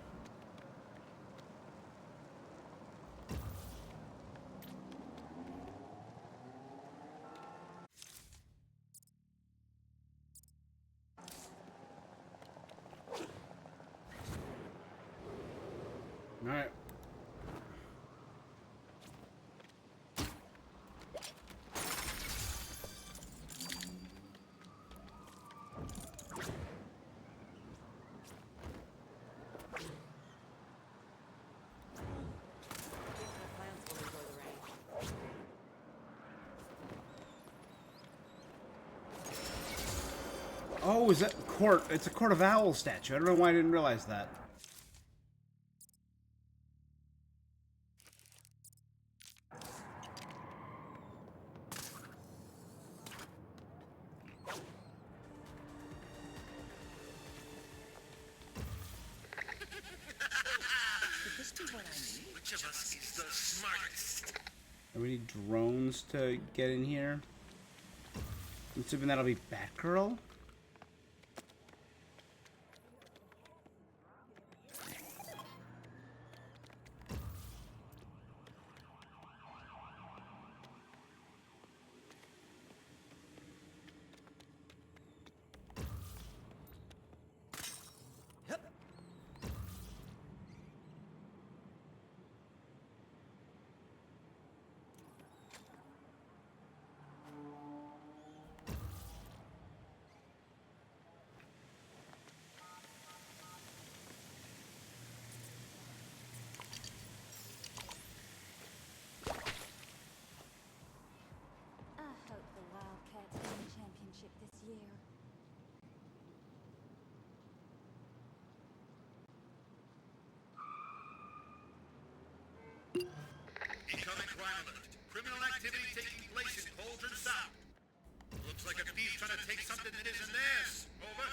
A: All right. Oh, is that court? It's a Court of Owls statue. I don't know why I didn't realize that.
F: Could this be what I need? Which of us is the smartest?
A: And we need drones to get in here. I'm assuming that'll be Batgirl?
F: criminal activity taking place in Cauldron South. Looks like a thief trying to take something that isn't theirs. Over.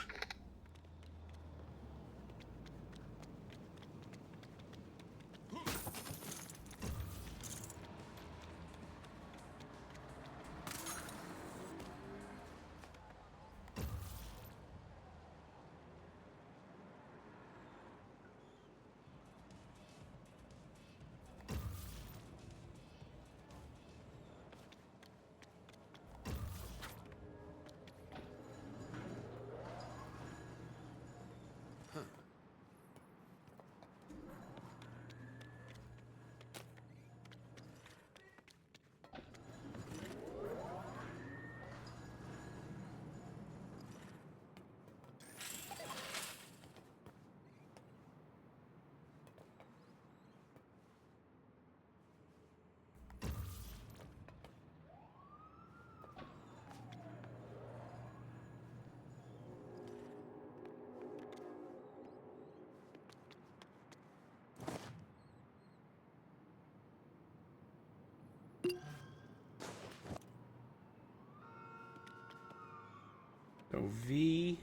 A: So V.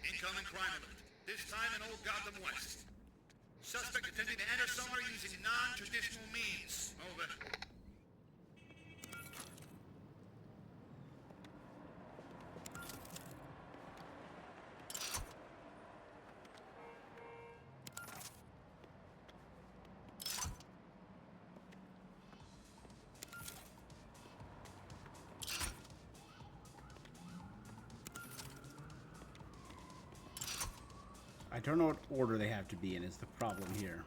F: Incoming crime alert. This time in Old Gotham West. Suspect attempting to enter somewhere using non-traditional means. Over.
A: I don't know what order they have to be in is the problem here.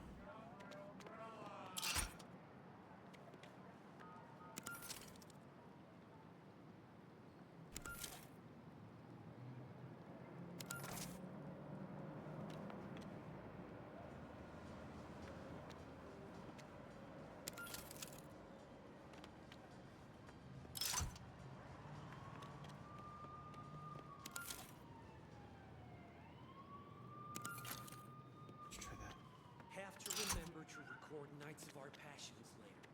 Q: Have to remember to record Nights of Our Passions later.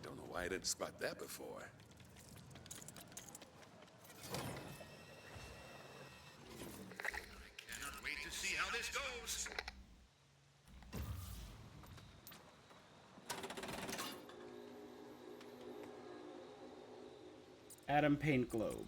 O: Don't know why I didn't spot that before.
F: Cannot wait to see how this goes.
A: Atom Paint Globe.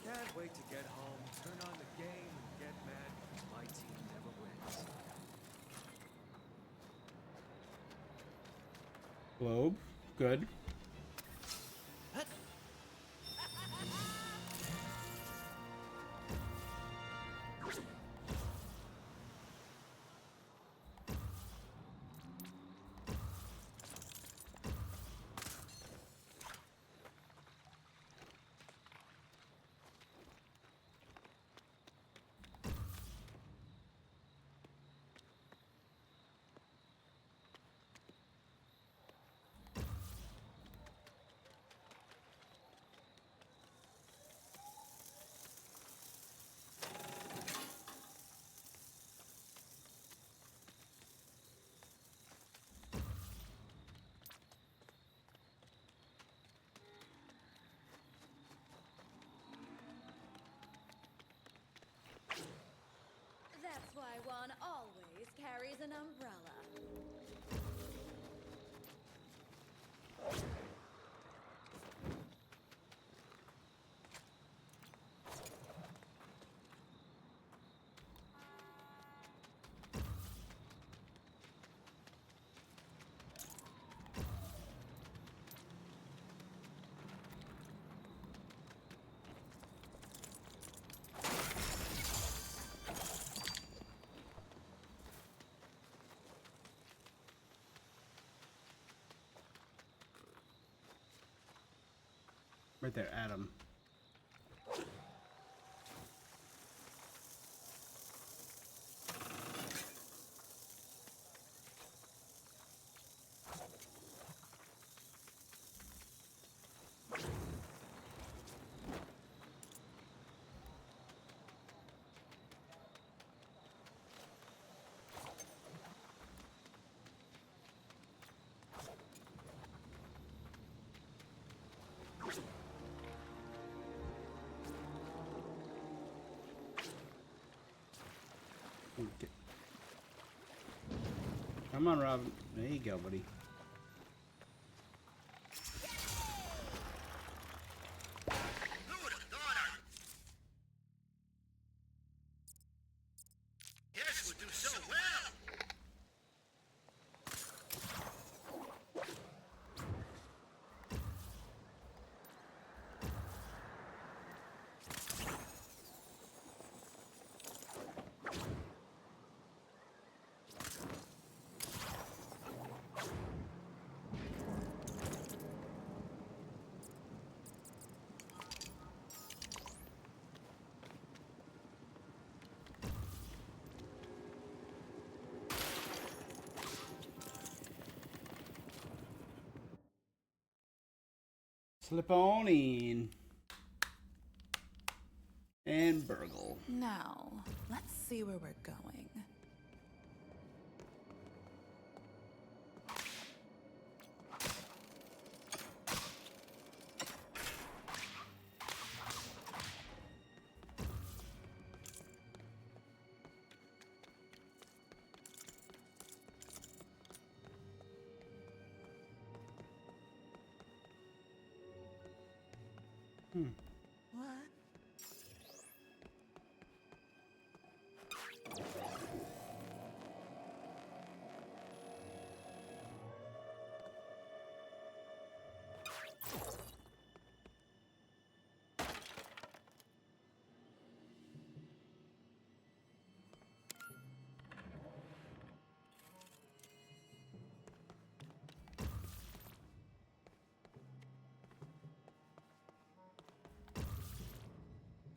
Q: Can't wait to get home, turn on the game, and get mad because my team never wins.
A: Globe. Good.
H: That's why one always carries an umbrella.
A: Right there, Adam. Okay. Come on, Robin. There you go, buddy.
C: This would do so well.
A: Slip on in. And burgle.
T: Now, let's see where we're going. What?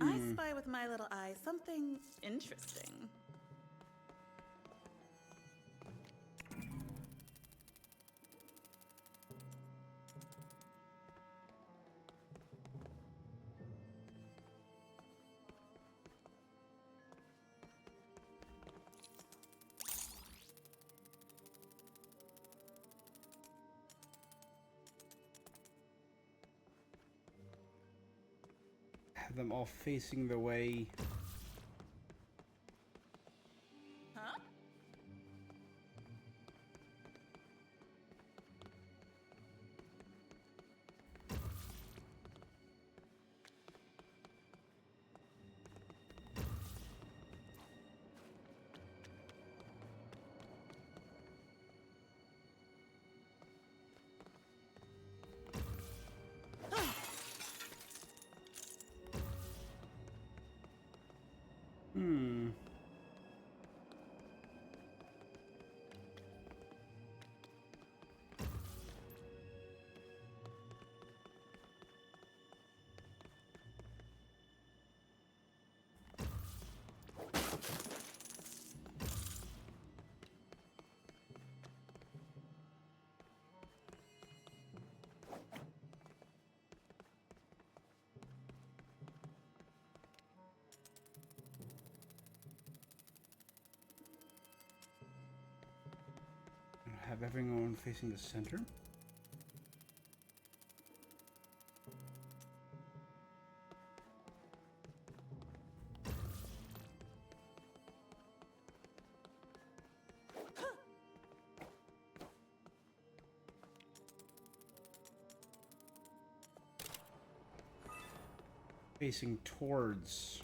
T: I spy with my little eye something interesting.
A: Have them all facing the way.
T: Huh?
A: Hmm. Have everyone facing the center. Facing towards.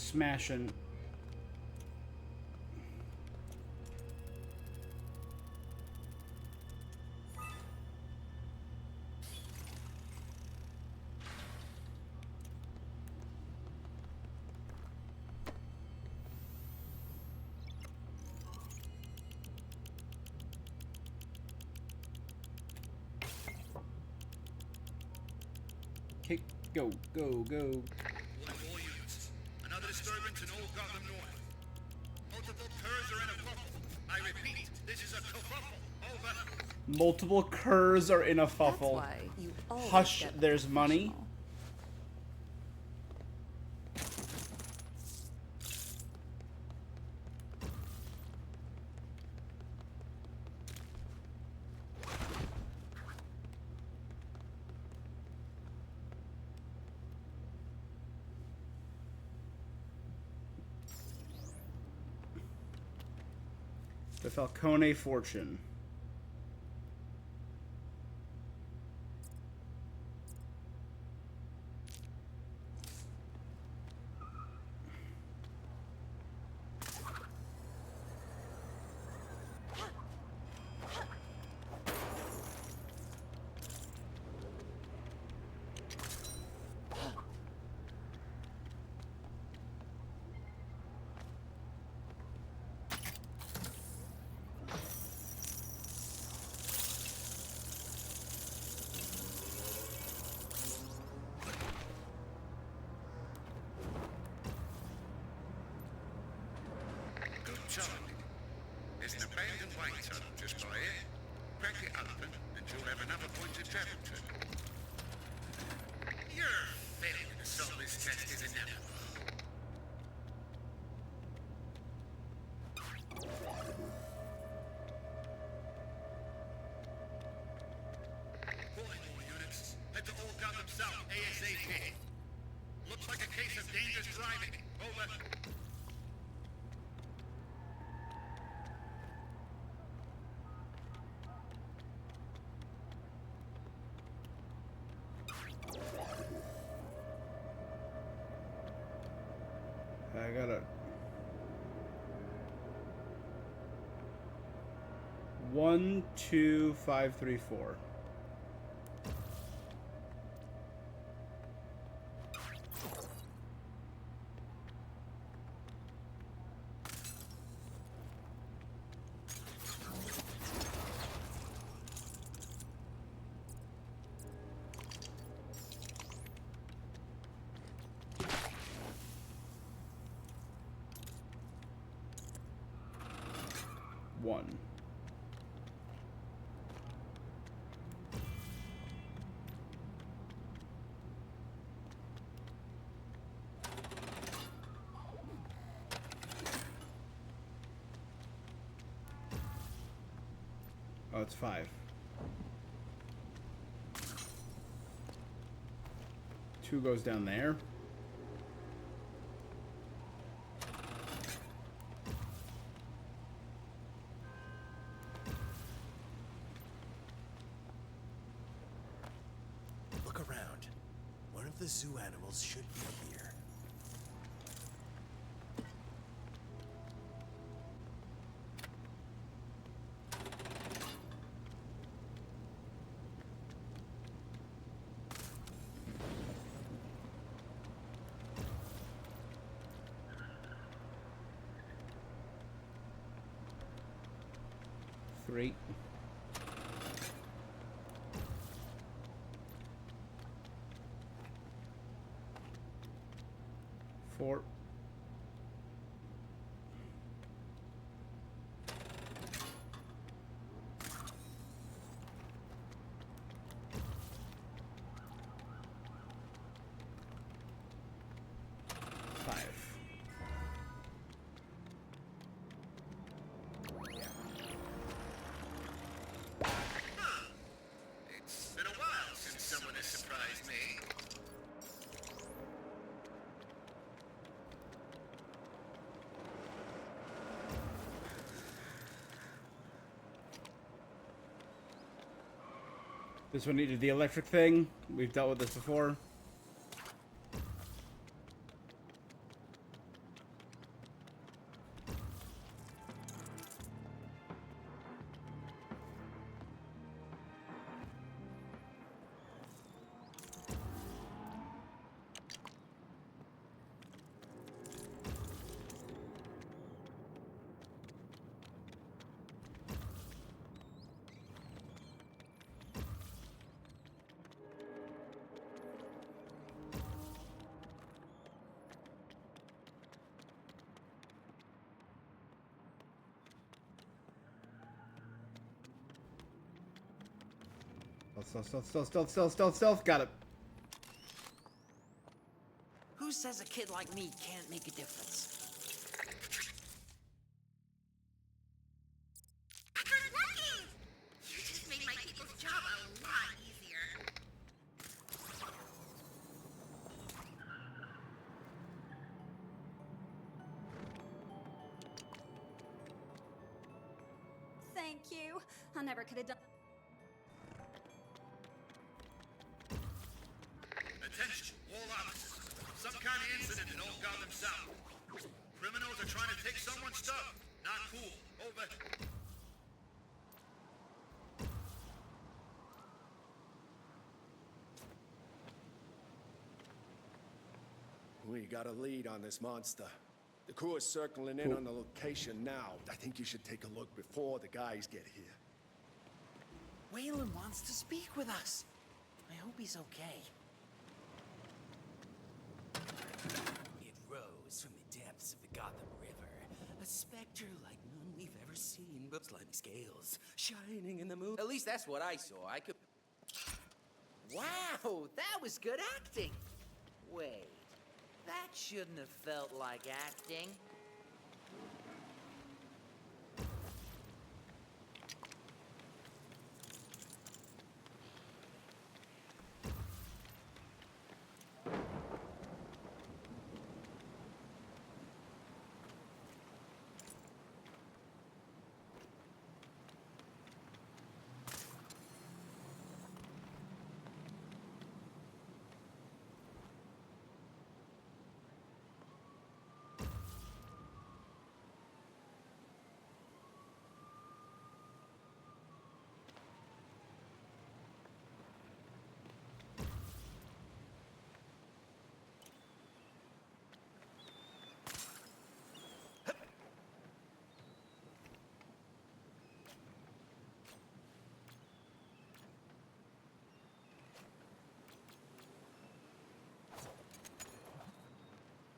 A: smashing. Okay, go, go, go.
F: All units. Another disturbance in Old Gotham North. Multiple curs are in a fuffle. I repeat, this is a kerfuffle. Over.
A: Multiple curs are in a fuffle.
M: why you always
A: Hush,
M: get
A: there's money. The Falcone fortune.
F: Good Charlie. There's an abandoned wine tunnel just by here. Crack it open, and you'll have another point to travel to. Your failure to solve this test is inevitable. Calling all units. Head to Old Gotham South, ASAP. Looks like a case of dangerous driving. Over.
A: I gotta... 1, 2, 5, 3, 4. One. Oh, it's 5. 2 goes down there.
E: Look around. One of the zoo animals should be here.
A: Three. 4. 5.
F: It's been a while since someone has surprised me.
A: This one needed the electric thing. We've dealt with this before. Stealth. Got it.
J: Who says a kid like me can't make a difference?
R: It's working! You just made my people's job a lot easier.
H: Thank you. I never could have done.
C: Attention, all officers. Some kind of incident in Old Gotham South. Criminals are trying to take someone's stuff. Not cool. Over.
G: We got a lead on this monster. The crew is circling in on the location now. I think you should take a look before the guys get here.
J: Waylon wants to speak with us. I hope he's okay.
U: It rose from the depths of the Gotham River, a specter like none we've ever seen, but slimy scales shining in the moon.
J: At least that's what I saw. I could... Wow, that was good acting. Wait, that shouldn't have felt like acting.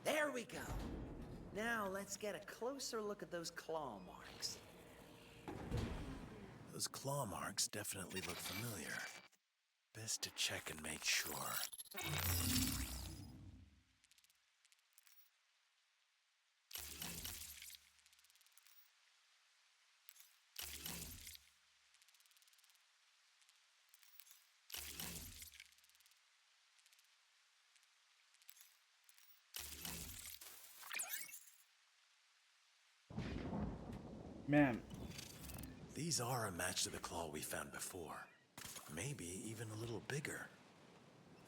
J: There we go. Now let's get a closer look at those claw marks.
E: Those claw marks definitely look familiar. Best to check and make sure.
A: Man.
E: These are a match to the claw we found before. Maybe even a little bigger.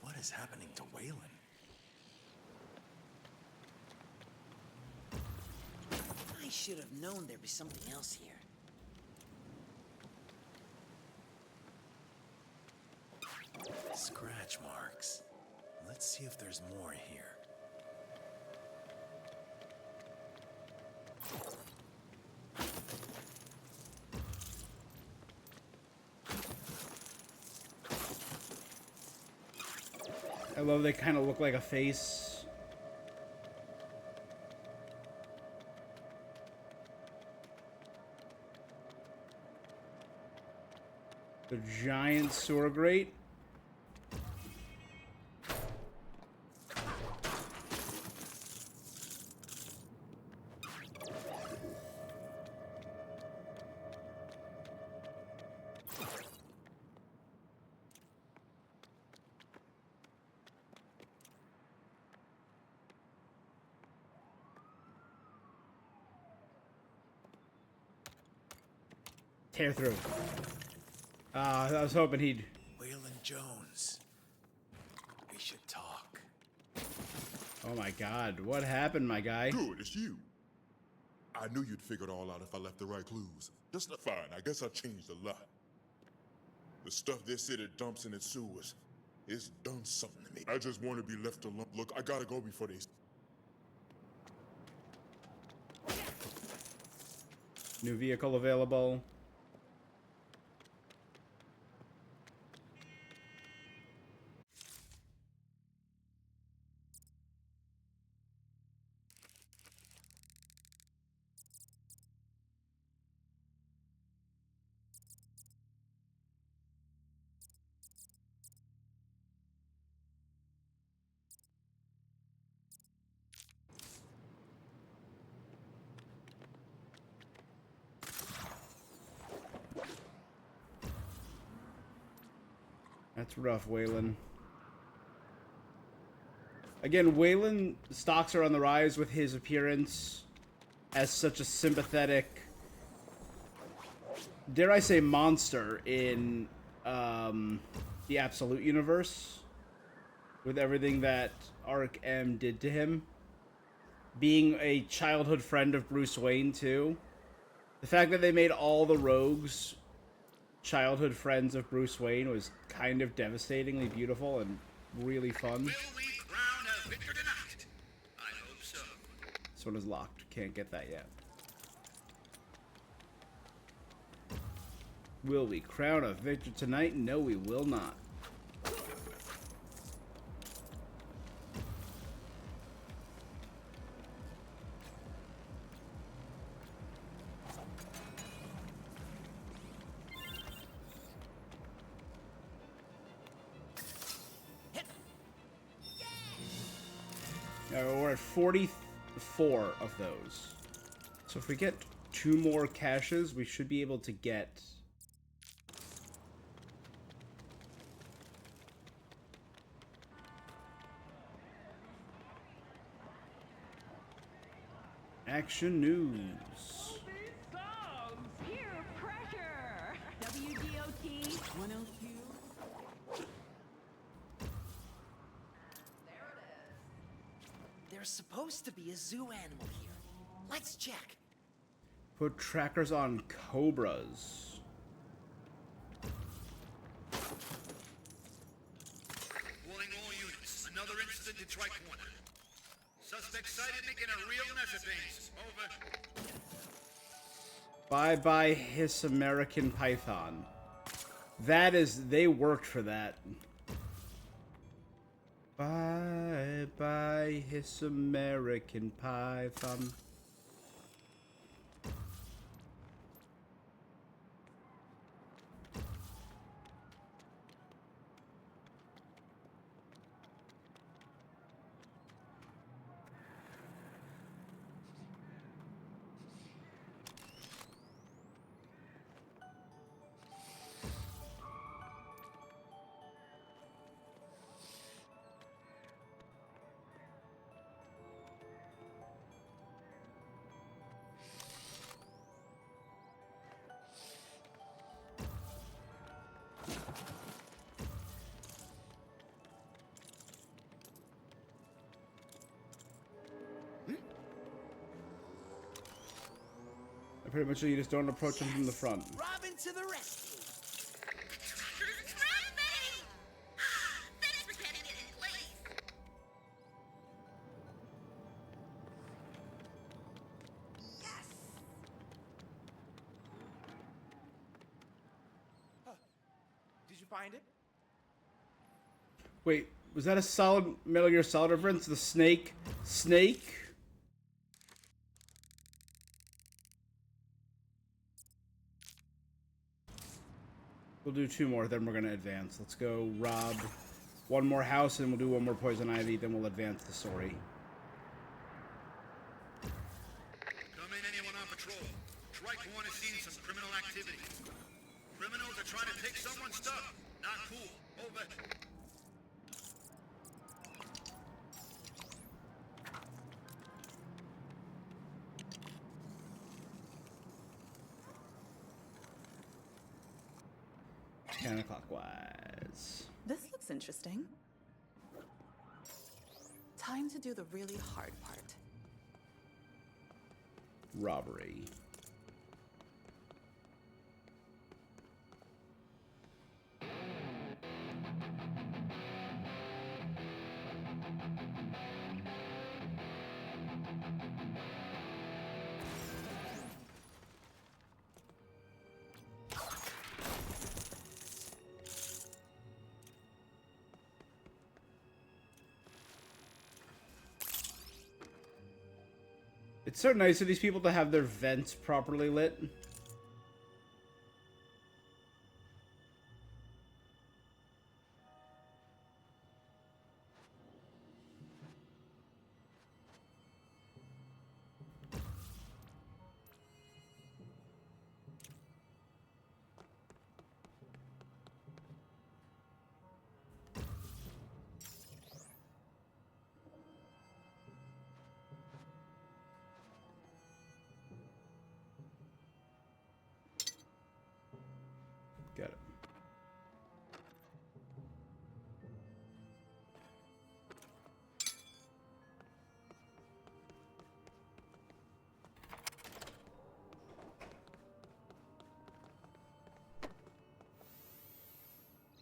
E: What is happening to Waylon?
J: I should have known there'd be something else here.
E: Scratch marks. Let's see if there's more here.
A: I love they kind of look like a face. The giant sewer grate. Tear through. I was hoping he'd...
E: Waylon Jones. We should talk.
A: Oh my god, what happened, my guy?
D: Good, it's you. I knew you'd figure it all out if I left the right clues. Just fine, I guess I changed a lot. The stuff this city dumps in its sewers, it's done something to me. I just want to be left alone. Look, I gotta go before they...
A: New vehicle available. That's rough, Waylon. Again, Waylon stocks are on the rise with his appearance as such a sympathetic, dare I say, monster in the Absolute Universe, with everything that Arc M did to him. Being a childhood friend of Bruce Wayne, too. The fact that they made all the rogues childhood friends of Bruce Wayne was kind of devastatingly beautiful and really fun.
C: Will we crown a victor tonight? I hope so.
A: This one is locked. Can't get that yet. Will we crown a victor tonight? No, we will not. We're at 44 of those. So if we get 2 more caches, we should be able to get... Action news.
B: Peer pressure. WDOT 102.
J: There's supposed to be a zoo animal here. Let's check.
A: Put trackers on cobras.
C: Warning all units. Another incident in Tri-Corner. Suspect sighted making a real mess of things. Over.
A: Bye-bye Hiss American Python. That is... They worked for that. Bye-bye Hiss American Python. Pretty much you just don't approach them from the front.
J: Robin to the rescue.
R: Thanks for getting it in place.
J: Did you find it?
A: Wait, was that a solid Metal Gear Solid reference? The snake? Snake? We'll do 2 more, then we're gonna advance. Let's go rob 1 more house, and we'll do 1 more Poison Ivy, then we'll advance the story.
C: Come in, anyone on patrol. Tri-Corner has seen some criminal activity. Criminals are trying to take someone's stuff. Not cool. Over.
A: Counterclockwise.
T: This looks interesting. Time to do the really hard part.
A: Robbery. It's so nice of these people to have their vents properly lit.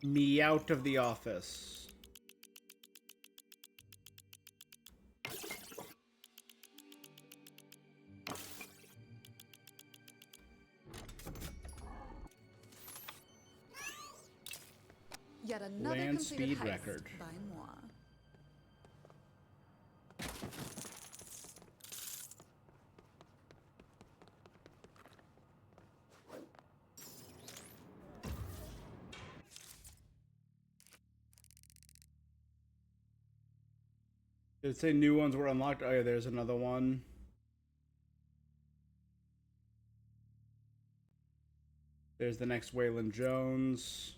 A: me out of the office.
L: Yet another
A: Land
L: completed
A: speed
L: heist
A: record.
L: by moi.
A: Did it say new ones were unlocked? Oh yeah, there's another one. There's the next Waylon Jones.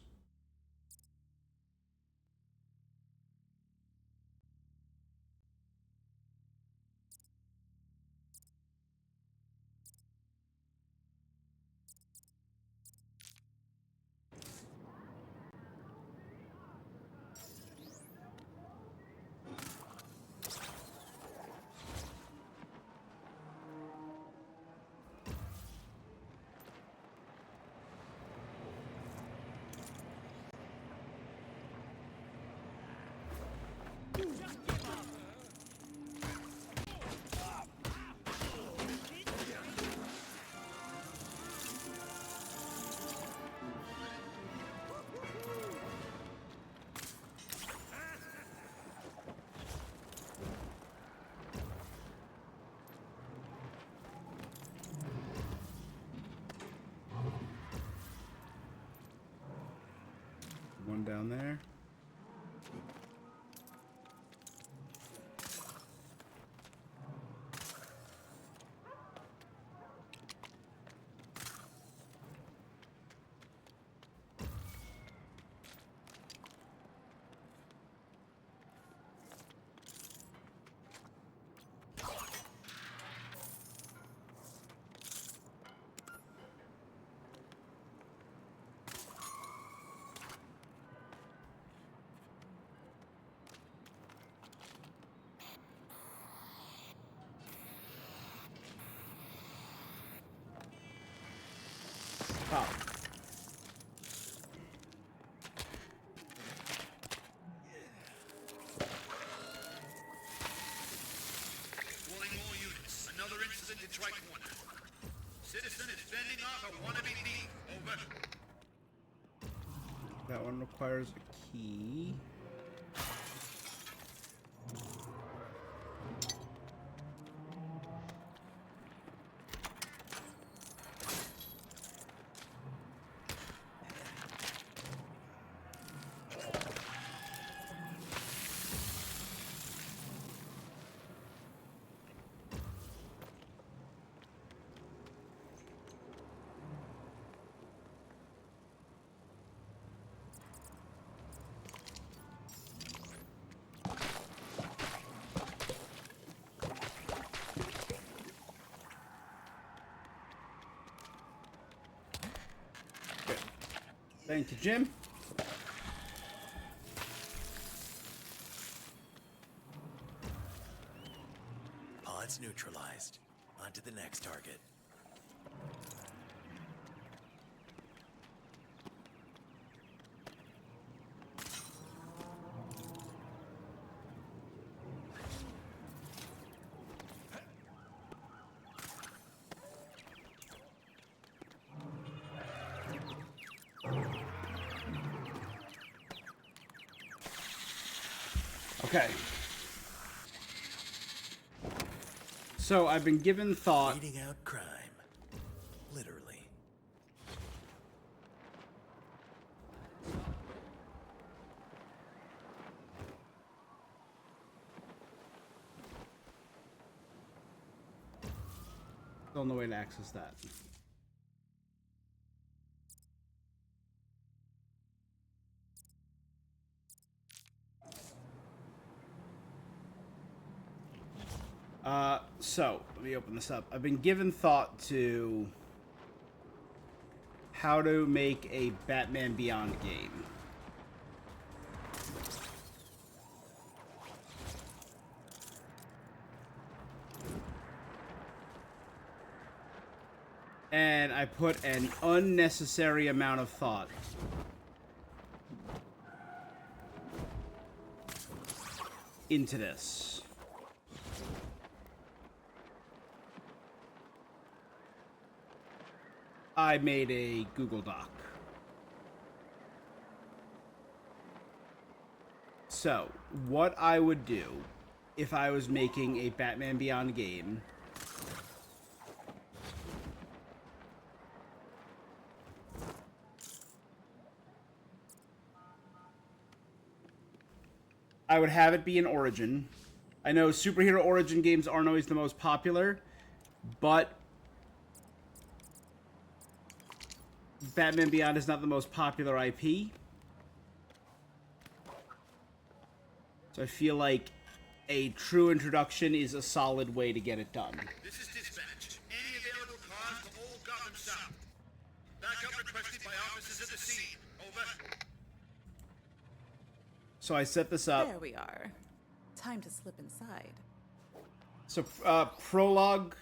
A: One down there. Pop.
F: Calling all units. Another incident in Tri-Corner. Citizen is fending off a wannabe thief. Over.
A: That one requires a key. Thank you, Jim.
E: Pod's neutralized. On to the next target.
A: Okay. So I've been given thought.
E: Weeding out crime. Literally.
A: Still no way to access that. So let me open this up. I've been given thought to how to make a Batman Beyond game. And I put an unnecessary amount of thought into this. I made a Google Doc. So, what I would do if I was making a Batman Beyond game I would have it be an origin. I know superhero origin games aren't always the most popular, but Batman Beyond is not the most popular IP. So I feel like a true introduction is a solid way to get it done.
F: This is dispatch. Any available cars to Old Gotham South. Backup requested by officers at the scene. Over.
A: So I set this up.
T: There we are. Time to slip inside.
A: So, prologue.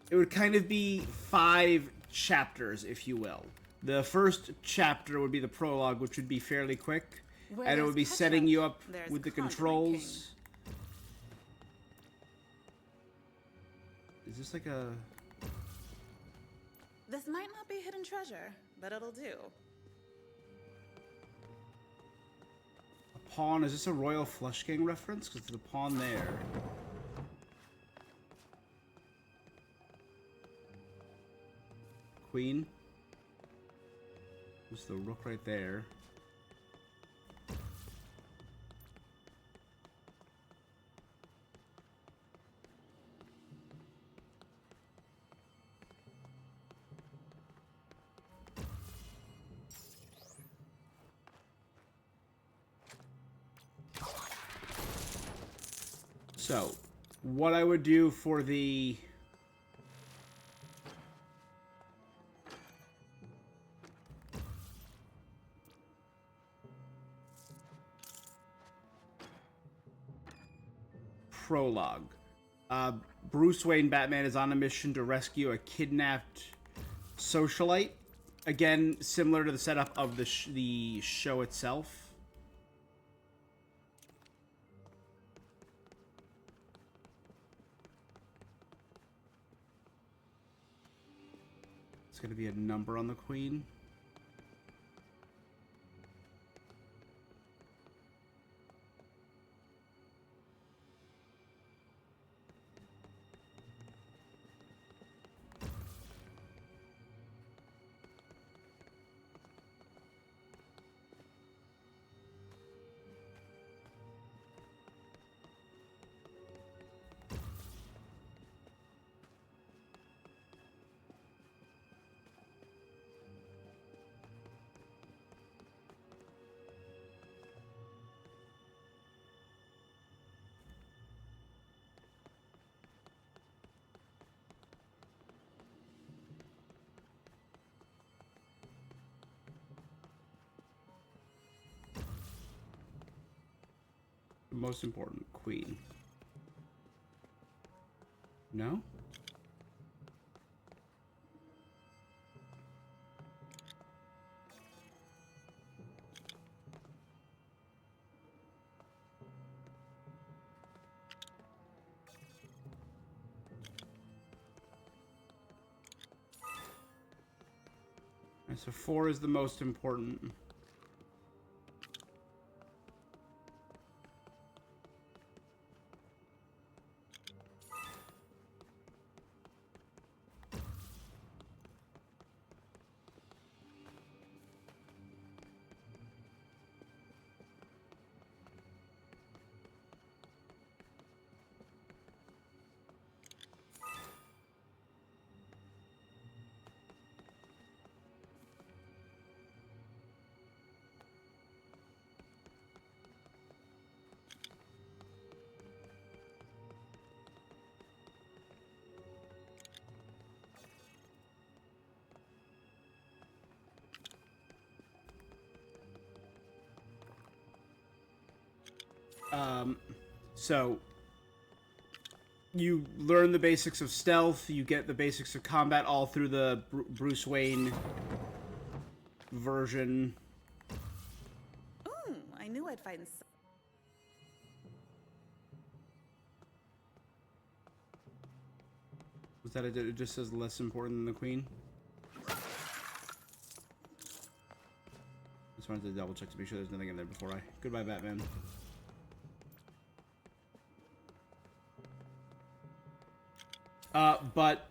A: It would kind of be 5 chapters, if you will. The first chapter would be the prologue, which would be fairly quick.
T: Where
A: and it would be
T: there's
A: setting you up
T: there's
A: with the
T: content
A: controls. Is this like a...
T: This might not be hidden treasure, but it'll do.
A: pawn. Is this a Royal Flush Gang reference? Because there's a pawn there. Queen. There's the rook right there. So, what I would do for the... prologue. Bruce Wayne Batman is on a mission to rescue a kidnapped socialite. Again, similar to the setup of the show itself. It's going to be a number on the queen. Most important, queen. No? And so 4 is the most important. So you learn the basics of stealth, you get the basics of combat all through the Bruce Wayne version.
T: Ooh, I knew I'd find
A: Is that it just says less important than the Queen? Just wanted to double check to make sure there's nothing in there before I... Goodbye, Batman. But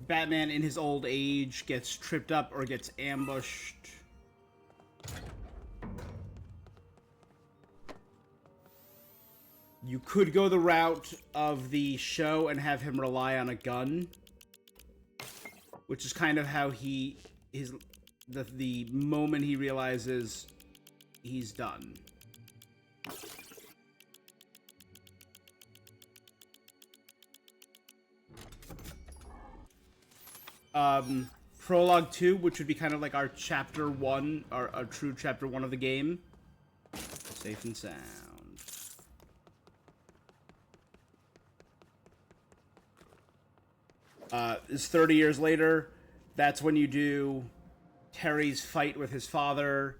A: Batman in his old age gets tripped up or gets ambushed. You could go the route of the show and have him rely on a gun, which is kind of how the moment he realizes he's done. Prologue 2, which would be kind of like our chapter 1, our true chapter 1 of the game. Safe and sound. It's 30 years later. That's when you do Terry's fight with his father.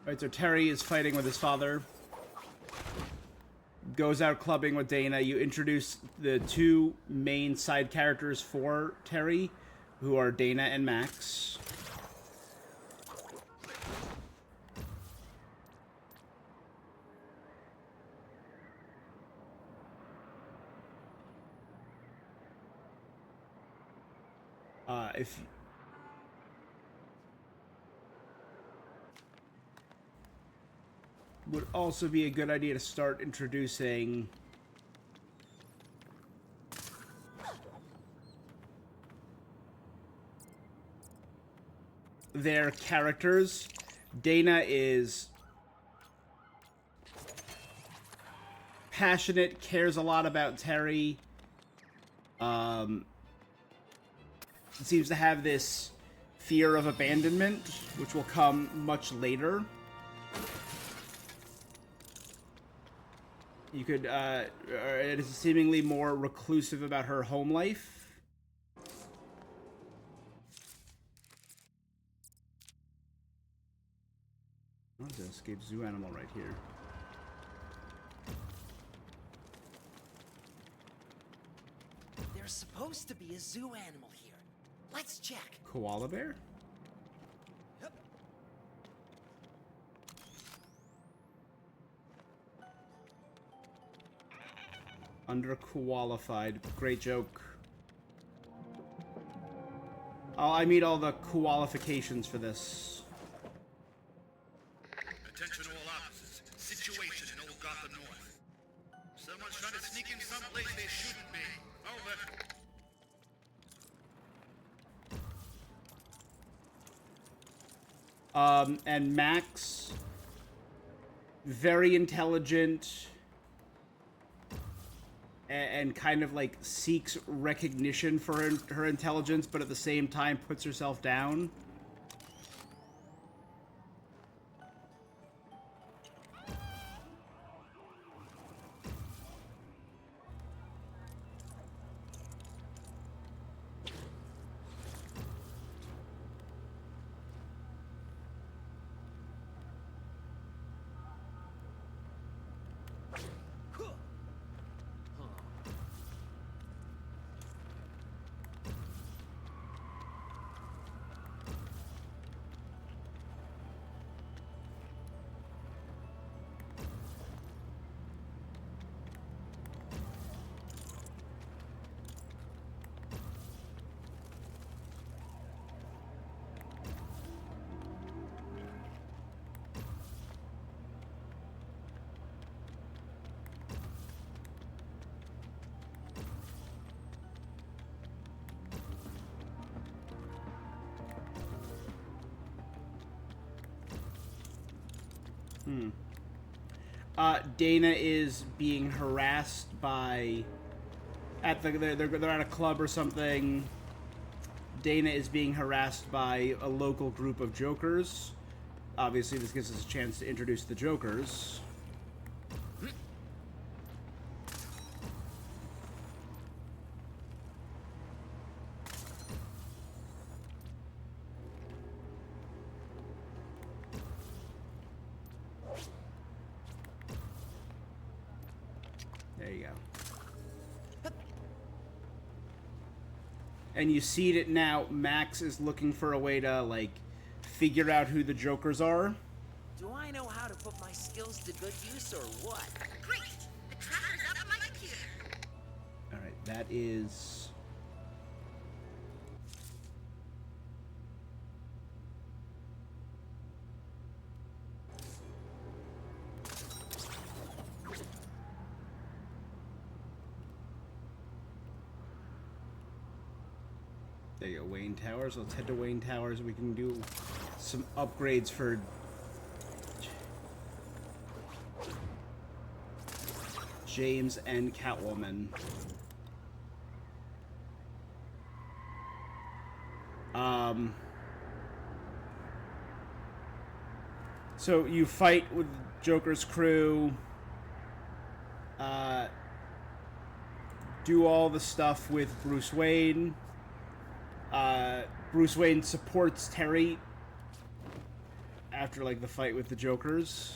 A: Right, so Terry is fighting with his father. Goes out clubbing with Dana. You introduce the two main side characters for Terry, who are Dana and Max. If would also be a good idea to start introducing their characters. Dana is passionate, cares a lot about Terry. Seems to have this fear of abandonment, which will come much later. You could, it is seemingly more reclusive about her home life. Oh, there's an escaped zoo animal right here.
J: There's supposed to be a zoo animal here. Let's check.
A: Koala bear?
J: Yep.
A: Underqualified. Great joke. Oh, I meet all the qualifications for this.
F: Attention all officers. Situation in Old Gotham North. Someone's trying to sneak in someplace they shouldn't be. Over.
A: And Max, very intelligent, and kind of like seeks recognition for her intelligence, but at the same time puts herself down. Dana is being harassed by... They're at a club or something. Dana is being harassed by a local group of Jokers. Obviously, this gives us a chance to introduce the Jokers. There you go. And you see it now. Max is looking for a way to, like, figure out who the Jokers are.
J: Do I know how to put my skills to good use or what?
R: Great! The tracker's up on my computer.
A: Alright, that is... There you go, Wayne Towers. Let's head to Wayne Towers. We can do some upgrades for... James and Catwoman. So you fight with Joker's crew, do all the stuff with Bruce Wayne. Bruce Wayne supports Terry after, like, the fight with the Jokers.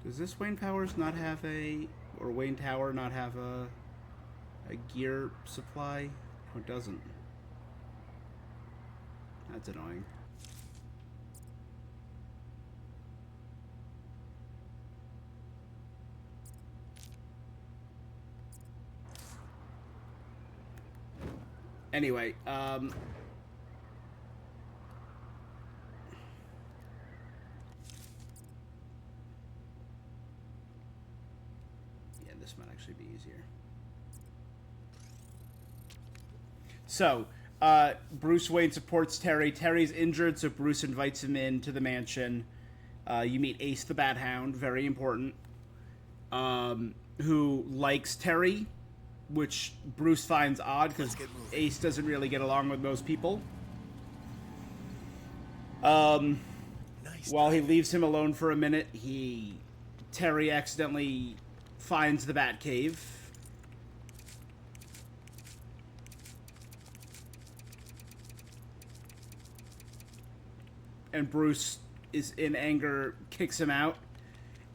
A: Does this Wayne Powers not have a... or Wayne Tower not have a gear supply? Oh, it doesn't. That's annoying. Anyway, yeah, this might actually be easier. So, Bruce Wayne supports Terry. Terry's injured, so Bruce invites him into the mansion. You meet Ace the Bat Hound, very important, who likes Terry, which Bruce finds odd because Ace doesn't really get along with most people. While he leaves him alone for a minute, Terry accidentally finds the Batcave. And Bruce is in anger, kicks him out.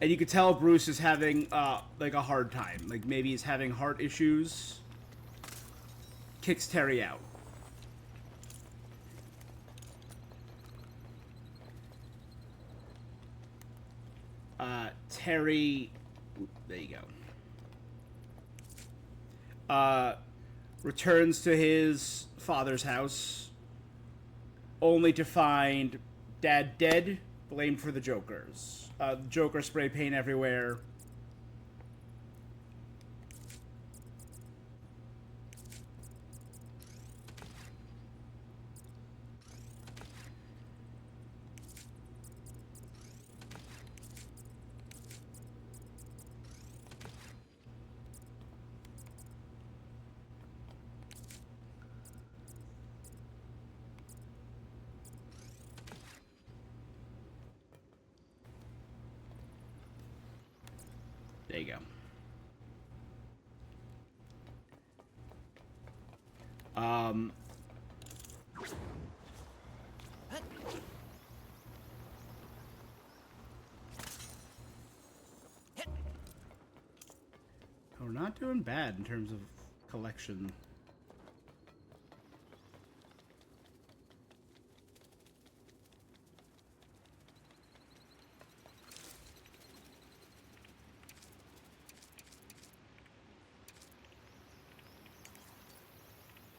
A: And you can tell Bruce is having, like, a hard time. Like, maybe he's having heart issues. Kicks Terry out. Terry... There you go. Returns to his father's house, only to find Dad dead, blamed for the Jokers. Joker spray paint everywhere. There you go. We're not doing bad in terms of collection.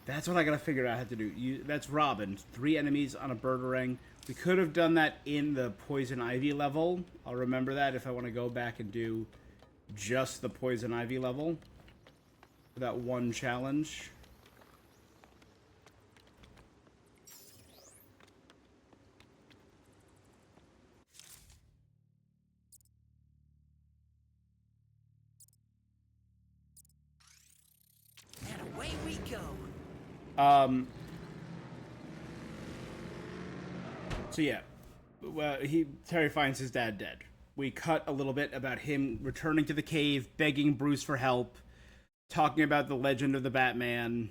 A: That's what I gotta figure out how to do. That's Robin. 3 enemies on a burger ring. We could have done that in the Poison Ivy level. I'll remember that if I want to go back and do just the Poison Ivy level. For that one challenge.
J: And away we go.
A: So yeah, well, Terry finds his dad dead. We cut a little bit about him returning to the cave, begging Bruce for help, talking about the legend of the Batman.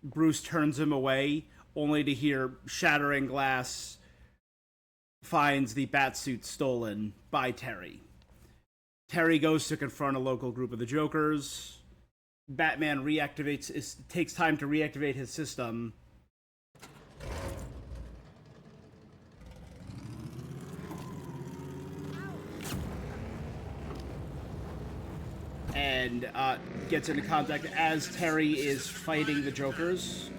A: Bruce turns him away, only to hear shattering glass finds the Batsuit stolen by Terry. Terry goes to confront a local group of the Jokers. Batman takes time to reactivate his system. And gets into contact as Terry is fighting the Jokers.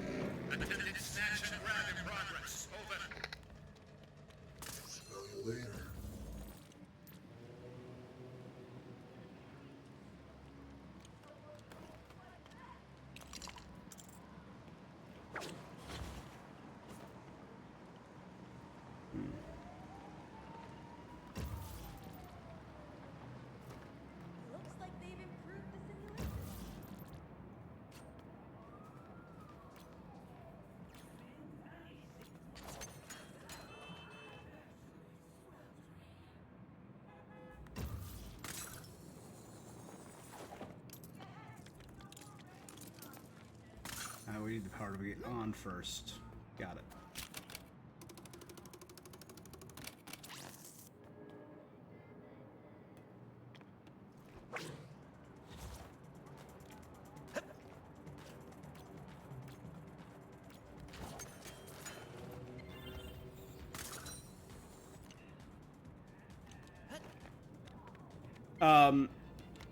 A: We need the power to get on first. Got it.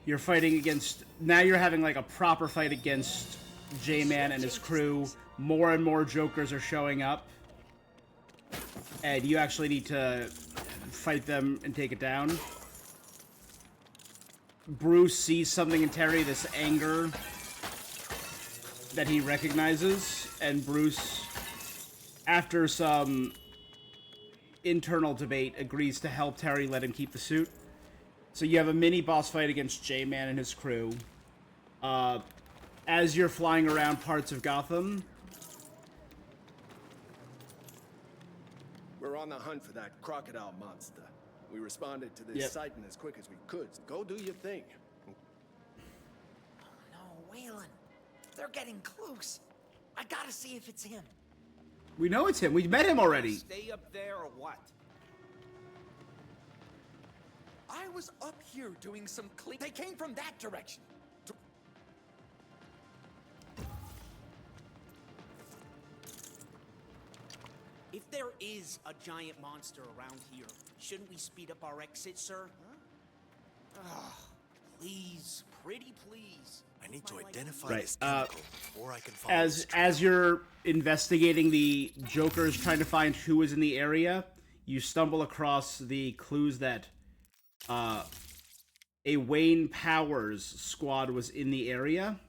A: You're fighting against... Now you're having, like, a proper fight against J-Man and his crew. More and more Jokers are showing up. And you actually need to fight them and take it down. Bruce sees something in Terry, this anger that he recognizes. And Bruce, after some internal debate, agrees to help Terry let him keep the suit. So you have a mini boss fight against J-Man and his crew. As you're flying around parts of Gotham.
G: We're on the hunt for that crocodile monster. We responded to this sighting as quick as we could. Go do your thing.
J: No, Waylon. They're getting close. I gotta see if it's him.
A: We know it's him. We met him already.
K: Stay up there or what?
J: I was up here doing some clean. They came from that direction.
K: If there is a giant monster around here, shouldn't we speed up our exit, sir? Huh? Please, pretty please.
E: I need to identify this chemical before I can follow
A: As you're investigating the Jokers trying to find who is in the area, you stumble across the clues that a Wayne Powers squad was in the area.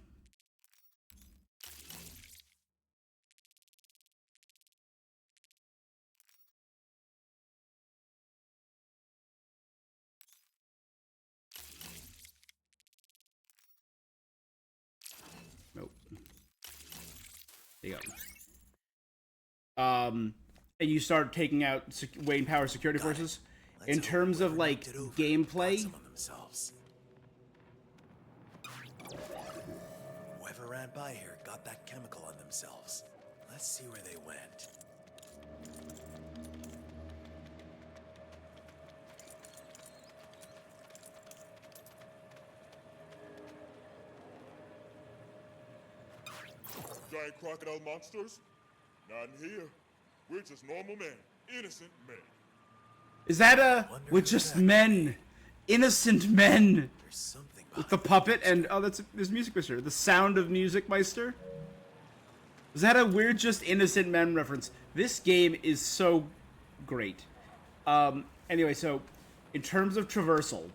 A: Nope. There you go. And you start taking out Wayne Powers security forces. In terms of, like, gameplay,
E: whoever ran by here got that chemical on themselves. Let's see where they went.
D: Giant crocodile monsters? Not in here. We're just normal men. Innocent men.
A: is that with just men, innocent men, with the puppet and there's Music Meister, the sound of Music Meister. Is that a weird just innocent men reference? This game is so great. Anyway, so in terms of traversal,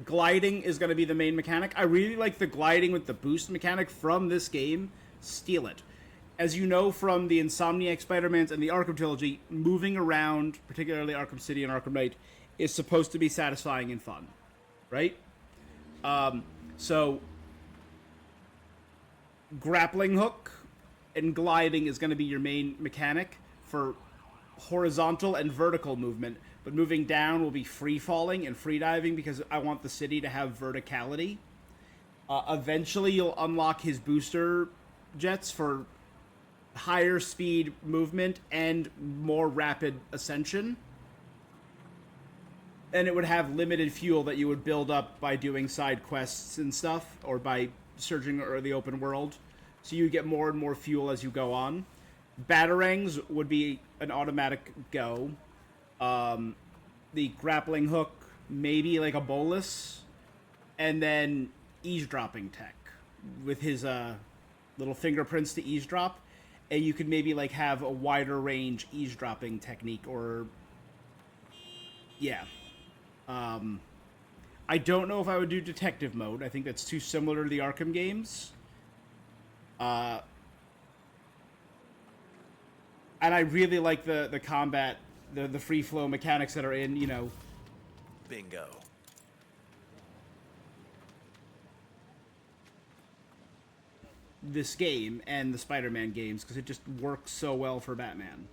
A: gliding is going to be the main mechanic. I really like the gliding with the boost mechanic from this game. Steal it. As you know from the Insomniac Spider-Mans and the Arkham trilogy, moving around, particularly Arkham City and Arkham Knight, is supposed to be satisfying and fun, right? So grappling hook and gliding is going to be your main mechanic for horizontal and vertical movement, but moving down will be free falling and free diving because I want the city to have verticality. Eventually you'll unlock his booster jets for higher speed movement and more rapid ascension. And it would have limited fuel that you would build up by doing side quests and stuff, or by searching or the open world. So you get more and more fuel as you go on. Batarangs would be an automatic go. The grappling hook, maybe like a bolus. And then eavesdropping tech with his little fingerprints to eavesdrop. And you could maybe like have a wider range eavesdropping technique, or yeah. I don't know if I would do detective mode. I think that's too similar to the Arkham games. And I really like the combat, the free flow mechanics that are in, you know.
E: Bingo.
A: This game and the Spider-Man games, because it just works so well for Batman.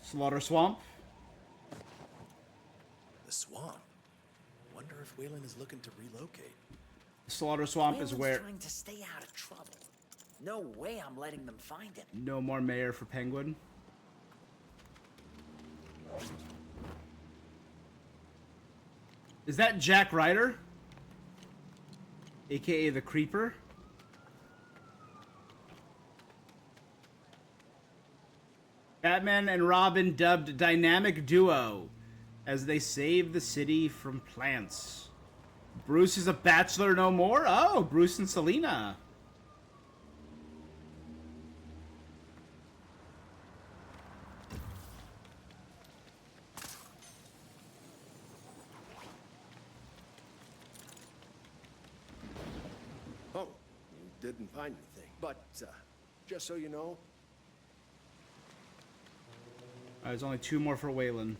A: Slaughter Swamp.
E: The swamp? Wonder if Waylon is looking to relocate.
A: Slaughter Swamp is
J: Waylon's
A: where...
J: trying to stay out of trouble. No way I'm letting them find him.
A: No more mayor for Penguin. Is that Jack Ryder? AKA the Creeper? Batman and Robin dubbed Dynamic Duo as they save the city from plants. Bruce is a bachelor no more? Oh, Bruce and Selina.
G: Oh, you didn't find anything. But, just so you know,
A: There's only 2 more for Waylon.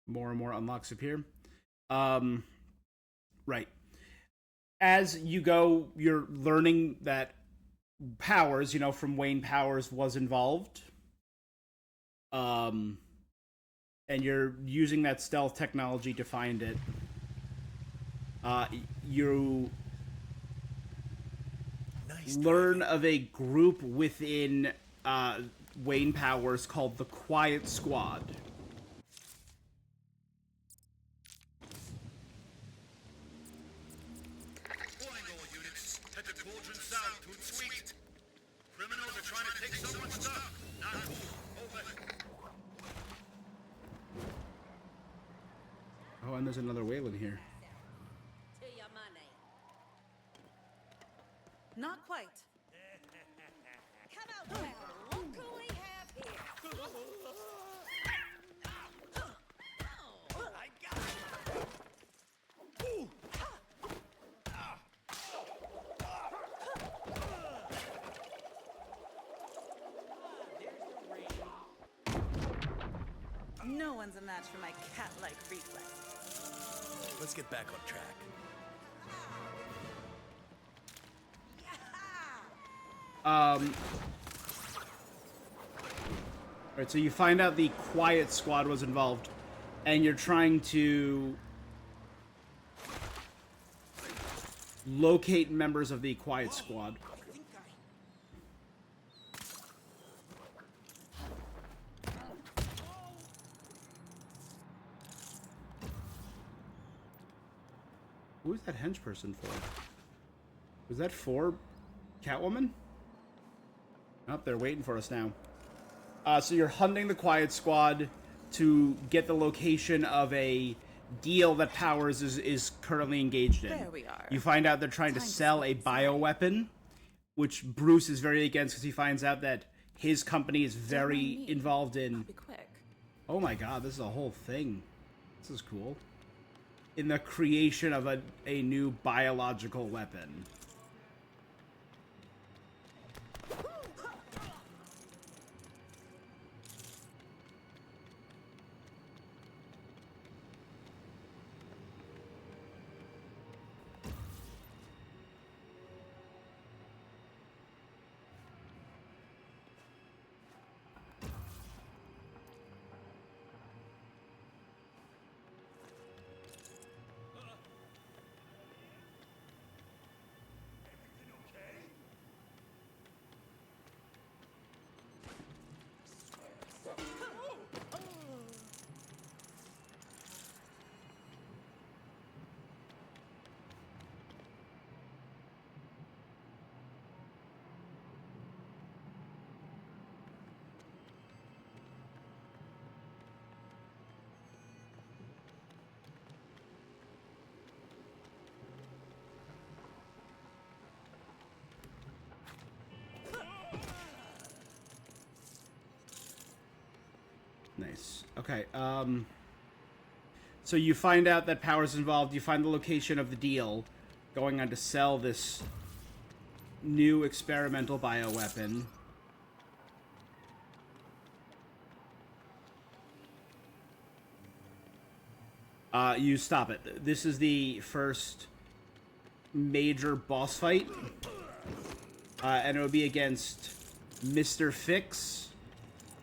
A: More and more unlocks appear. Right. As you go, you're learning that Powers, you know, from Wayne Powers was involved. And you're using that stealth technology to find it. You learn of a group within Wayne Powers called the Quiet Squad. Oh, and there's another Waylon here.
T: Not quite.
H: Come out there. Look who we have here.
J: I got it.
T: No one's a match for my cat-like reflex.
E: Let's get back on track.
A: Alright, so you find out the Quiet Squad was involved, and you're trying to locate members of the Quiet Squad. Who is that hench person for? Was that for Catwoman? Oh, they're waiting for us now. So you're hunting the Quiet Squad to get the location of a deal that Powers is currently engaged in.
T: There we are.
A: You find out they're trying to sell a bioweapon, which Bruce is very against because he finds out that his company is very involved in...
T: Be quick.
A: Oh my god, this is a whole thing. This is cool. In the creation of a new biological weapon. Nice. Okay, so you find out that Powers is involved, you find the location of the deal, going on to sell this new experimental bioweapon. You stop it. This is the first major boss fight, and it will be against Mr. Fix.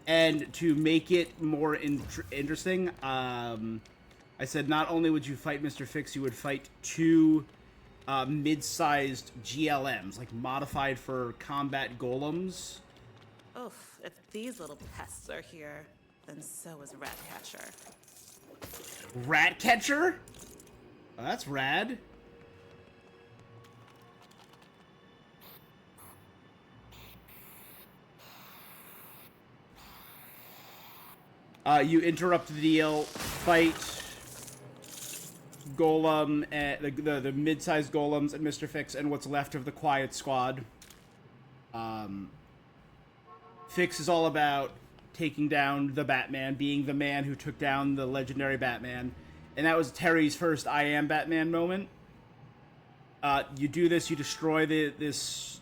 A: And to make it more interesting, I said not only would you fight Mr. Fix, you would fight two mid-sized GLMs, like modified for combat golems.
T: Oof, if these little pests are here, then so is Ratcatcher.
A: Ratcatcher? Oh, that's rad. You interrupt the deal, fight Golem, and the mid-sized golems and Mr. Fix and what's left of the Quiet Squad. Fix is all about taking down the Batman, being the man who took down the legendary Batman. And that was Terry's first I Am Batman moment. You do this, you destroy this...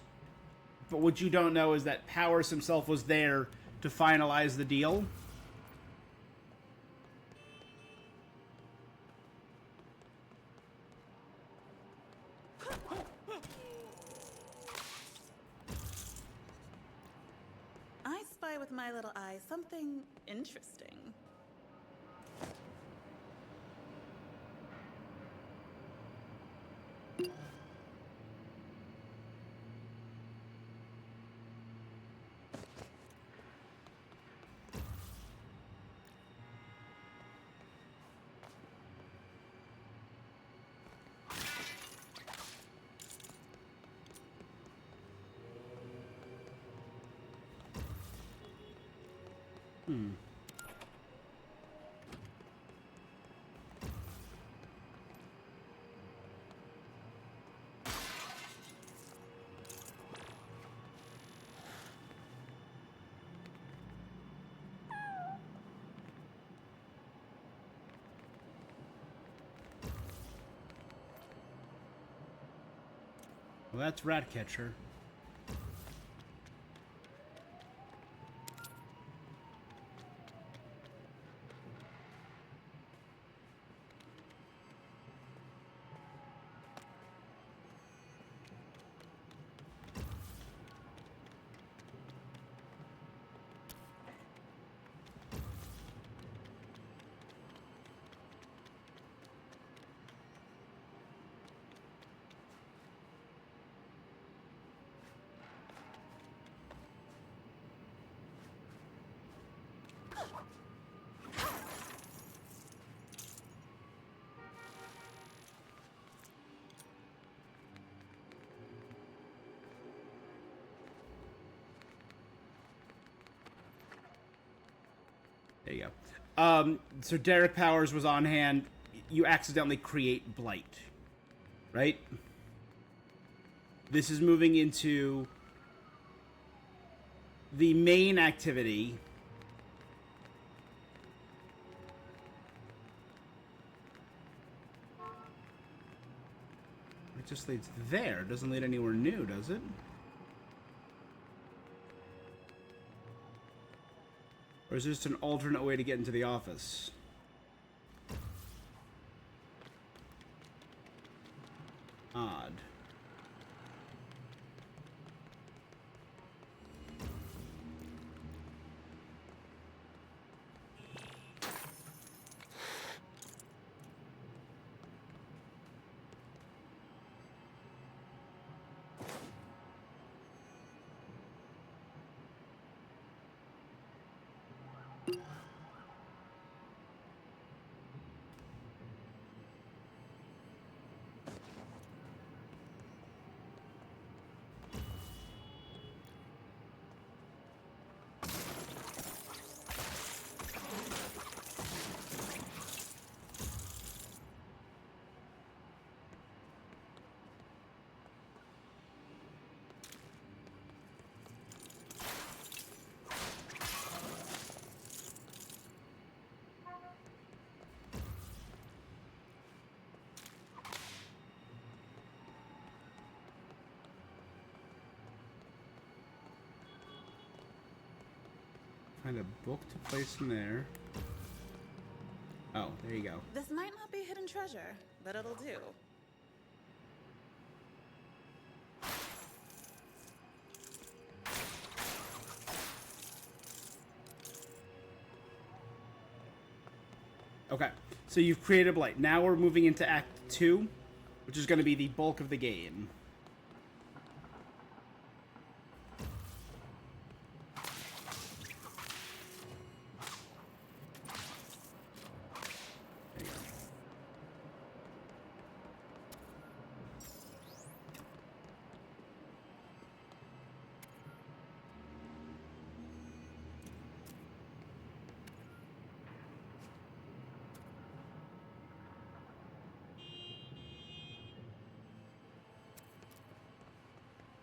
A: But what you don't know is that Powers himself was there to finalize the deal.
T: I spy with my little eye something interesting.
A: Well, that's Ratcatcher. you go. So Derek Powers was on hand. You accidentally create Blight, right? This is moving into the main activity. It just leads there. It doesn't lead anywhere new, does it? Or is there just an alternate way to get into the office? Odd. Find a book to place in there. Oh, there you go.
T: This might not be hidden treasure, but it'll do.
A: Okay, so you've created Blight. Now we're moving into Act 2, which is going to be the bulk of the game.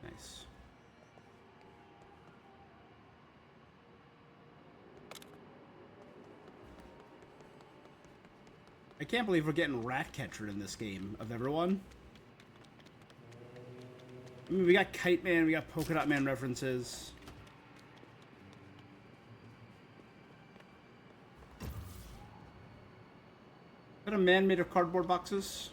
A: Nice. I can't believe we're getting Ratcatcher in this game of everyone. I mean, we got Kite Man, we got Polka Dot Man references. Is that a man made of cardboard boxes?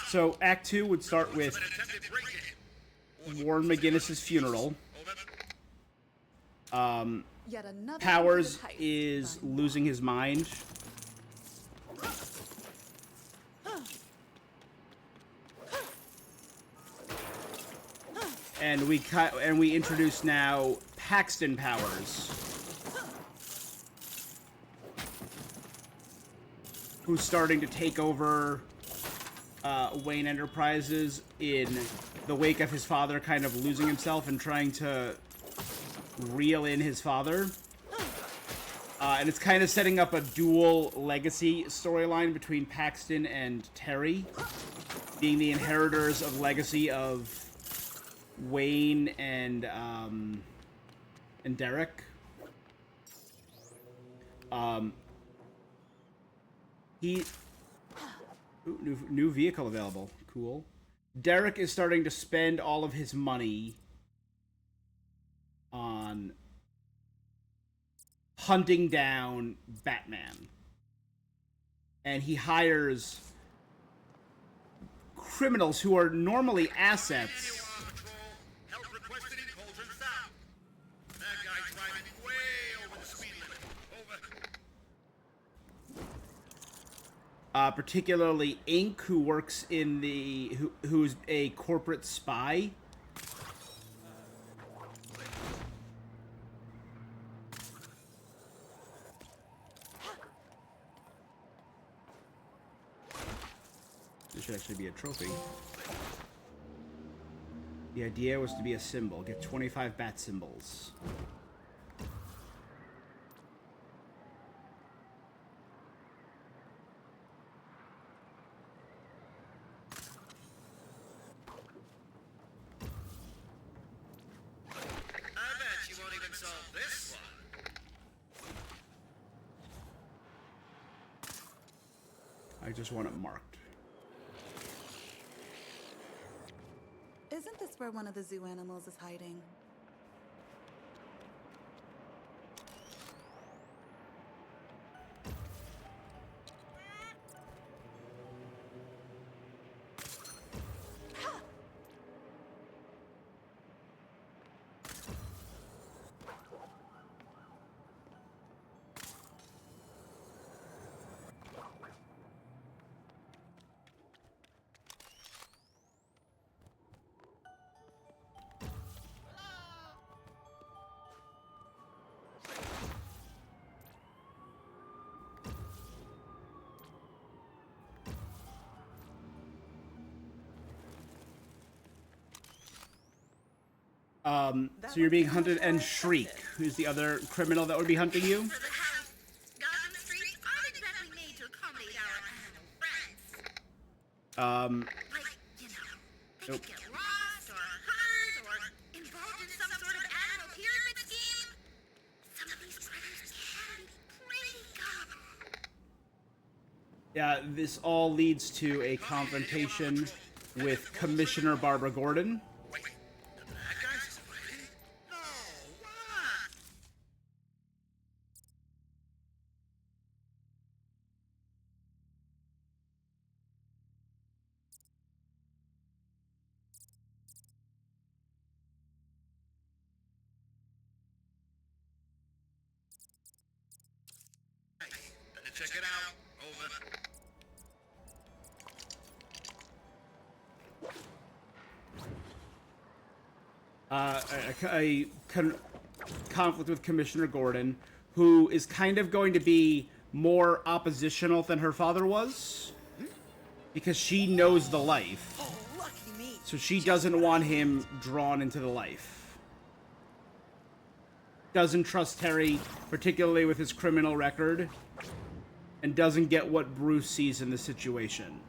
A: So Act 2 would start with Warren McGinnis's funeral.
L: Yet another
A: Powers
L: heist.
A: is losing his mind. And we introduce now Paxton Powers, who's starting to take over Wayne Enterprises in the wake of his father kind of losing himself and trying to reel in his father. And it's kind of setting up a dual legacy storyline between Paxton and Terry, being the inheritors of legacy of Wayne and Derek. Ooh, new vehicle available. Cool. Derek is starting to spend all of his money on hunting down Batman. And he hires criminals who are normally assets. Particularly Inc., who works in who's a corporate spy, should actually be a trophy. The idea was to be a symbol. Get 25 bat symbols.
C: I bet you won't even solve this one.
A: I just want it marked.
T: Isn't this where one of the zoo animals is hiding?
A: So you're being hunted, and Shriek, who's the other criminal that would be hunting you.
R: Gotham streets aren't exactly made to accommodate our animal friends. Like, you know, they
A: Nope.
R: could get lost or hurt or involved in some sort of animal pyramid scheme. Some of these critters can be pretty gullible.
A: Yeah, this all leads to a confrontation with Commissioner Barbara Gordon.
C: Better check it out. Over.
A: Conflict with Commissioner Gordon, who is kind of going to be more oppositional than her father was, because she knows the life. So she doesn't want him drawn into the life. Doesn't trust Terry, particularly with his criminal record, and doesn't get what Bruce sees in the situation.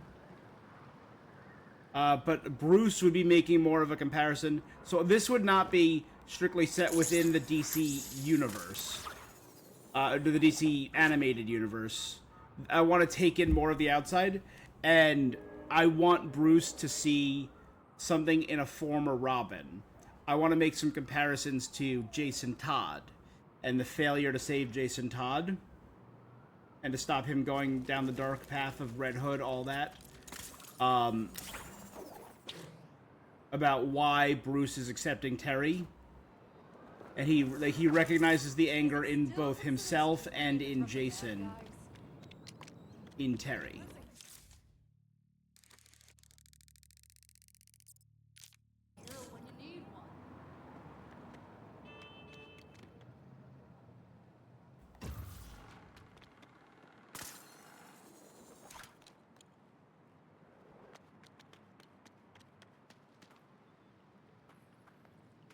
A: But Bruce would be making more of a comparison. So this would not be strictly set within the DC universe. To the DC animated universe. I want to take in more of the outside. And I want Bruce to see something in a former Robin. I want to make some comparisons to Jason Todd. And the failure to save Jason Todd. And to stop him going down the dark path of Red Hood, all that. About why Bruce is accepting Terry, and he recognizes the anger in both himself and in Jason, in Terry.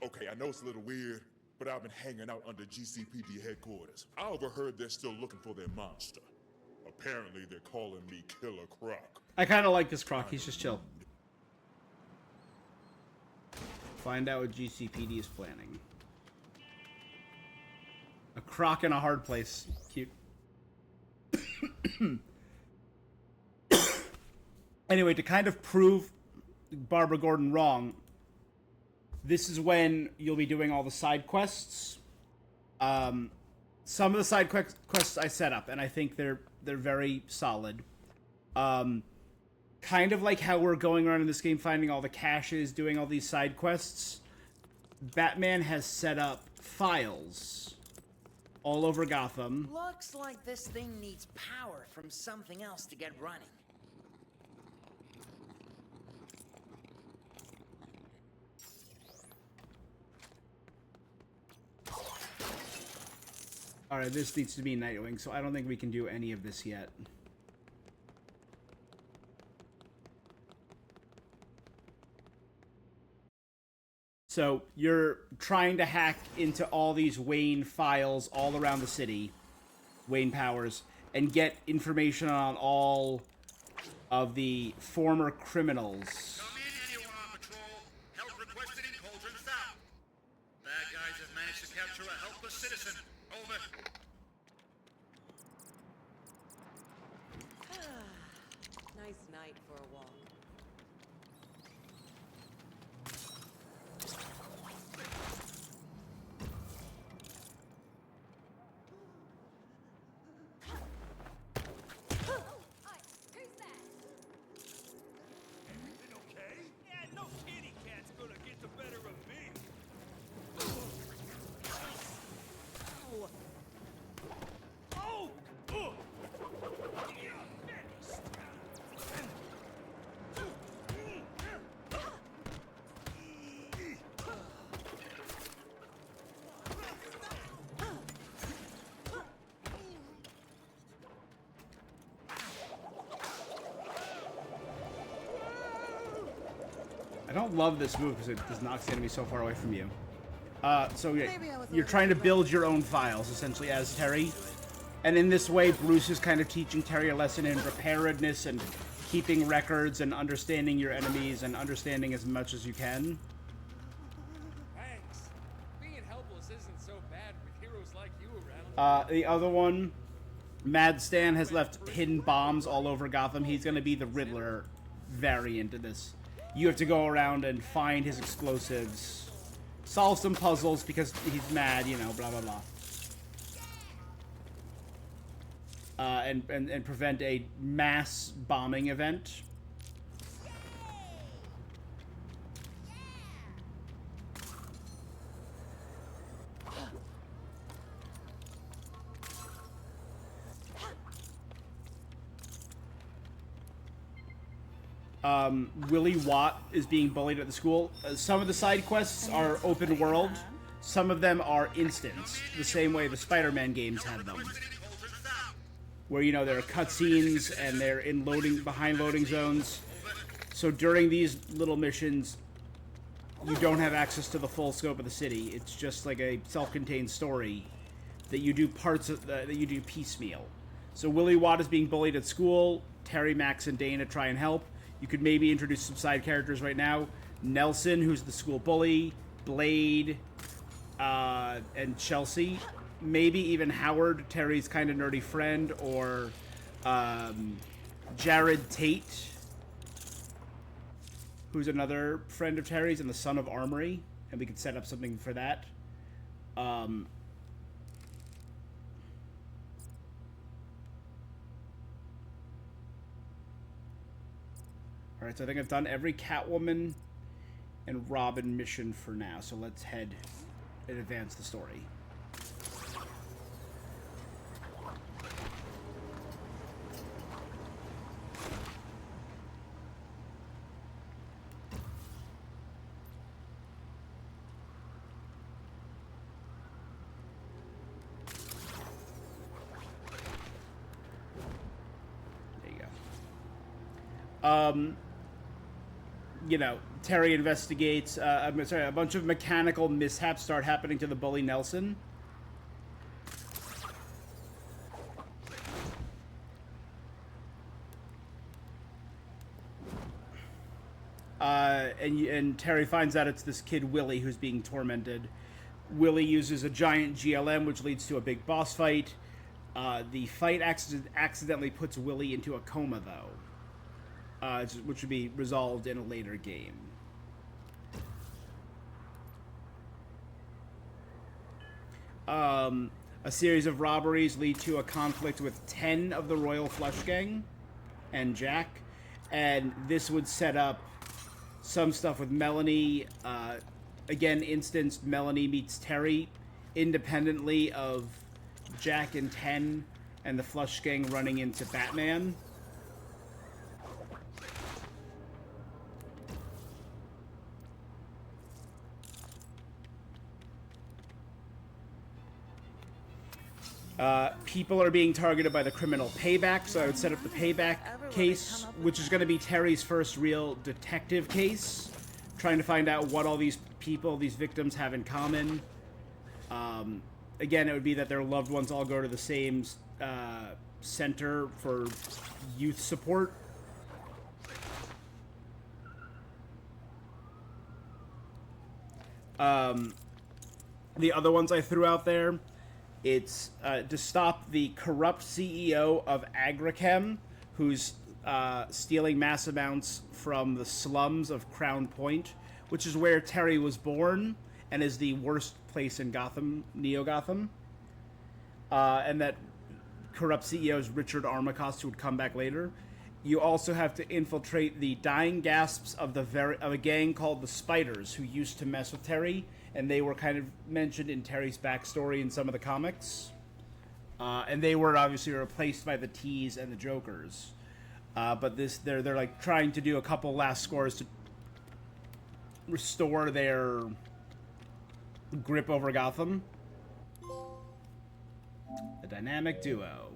D: Okay, I know it's a little weird, but I've been hanging out under GCPD headquarters. I overheard they're still looking for their monster. Apparently, they're calling me Killer Croc.
A: I kind of like this Croc. He's just chill. Find out what GCPD is planning. A Croc in a hard place. Cute. Anyway, to kind of prove Barbara Gordon wrong, this is when you'll be doing all the side quests. Some of the side quests I set up, and I think they're very solid. Kind of like how we're going around in this game, finding all the caches, doing all these side quests. Batman has set up files all over Gotham.
J: Looks like this thing needs power from something else to get running.
A: Alright, this needs to be Nightwing, so I don't think we can do any of this yet. So you're trying to hack into all these Wayne files all around the city, Wayne Powers, and get information on all of the former criminals.
C: Come in, anyone on patrol. Help requested in Cauldron South. Bad guys have managed to capture a helpless citizen. Over.
N: Nice night for a walk.
I: Everything okay? Yeah, no kitty cat's gonna get the better of me. Oh! Oh!
A: I don't love this move because it just knocks the enemy so far away from you. So you're trying to build your own files, essentially, as Terry. And in this way, Bruce is kind of teaching Terry a lesson in preparedness and keeping records and understanding your enemies and understanding as much as you can.
Q: Thanks. Being helpless isn't so bad with heroes like you around.
A: The other one, Mad Stan has left hidden bombs all over Gotham. He's going to be the Riddler variant of this. You have to go around and find his explosives, solve some puzzles because he's mad, you know, blah, blah, blah. And prevent a mass bombing event. Willie Watt is being bullied at the school. Some of the side quests are open world. Some of them are instance, the same way the Spider-Man games had them. Where, you know, there are cutscenes and they're in behind loading zones. So during these little missions, you don't have access to the full scope of the city. It's just like a self-contained story that you do that you do piecemeal. So Willie Watt is being bullied at school. Terry, Max, and Dana try and help. You could maybe introduce some side characters right now. Nelson, who's the school bully. Blade, and Chelsea. Maybe even Howard, Terry's kind of nerdy friend. Or Jared Tate, who's another friend of Terry's and the son of Armory. And we could set up something for that. Alright, so I think I've done every Catwoman and Robin mission for now. So let's head and advance the story. There you go. You know, Terry investigates. I'm sorry, a bunch of mechanical mishaps start happening to the bully Nelson. And Terry finds out it's this kid Willie who's being tormented. Willie uses a giant GLM, which leads to a big boss fight. The fight accidentally puts Willie into a coma, though. Which would be resolved in a later game. A series of robberies lead to a conflict with 10 of the Royal Flush Gang and Jack. And this would set up some stuff with Melanie. Again, instanced Melanie meets Terry independently of Jack and 10 and the Flush Gang running into Batman. People are being targeted by the criminal Payback, so I would set up the Payback case, which is going to be Terry's first real detective case, trying to find out what all these people these victims have in common. Again, it would be that their loved ones all go to the same center for youth support. The other ones I threw out there, it's to stop the corrupt CEO of Agrichem, who's stealing mass amounts from the slums of Crown Point, which is where Terry was born and is the worst place in Gotham, Neo-Gotham. And that corrupt CEO is Richard Armacost, who would come back later. You also have to infiltrate the dying gasps of a gang called the Spiders, who used to mess with Terry, and they were kind of mentioned in Terry's backstory in some of the comics. And they were obviously replaced by the T's and the Jokers. But they're like trying to do a couple last scores to restore their grip over Gotham. The dynamic duo.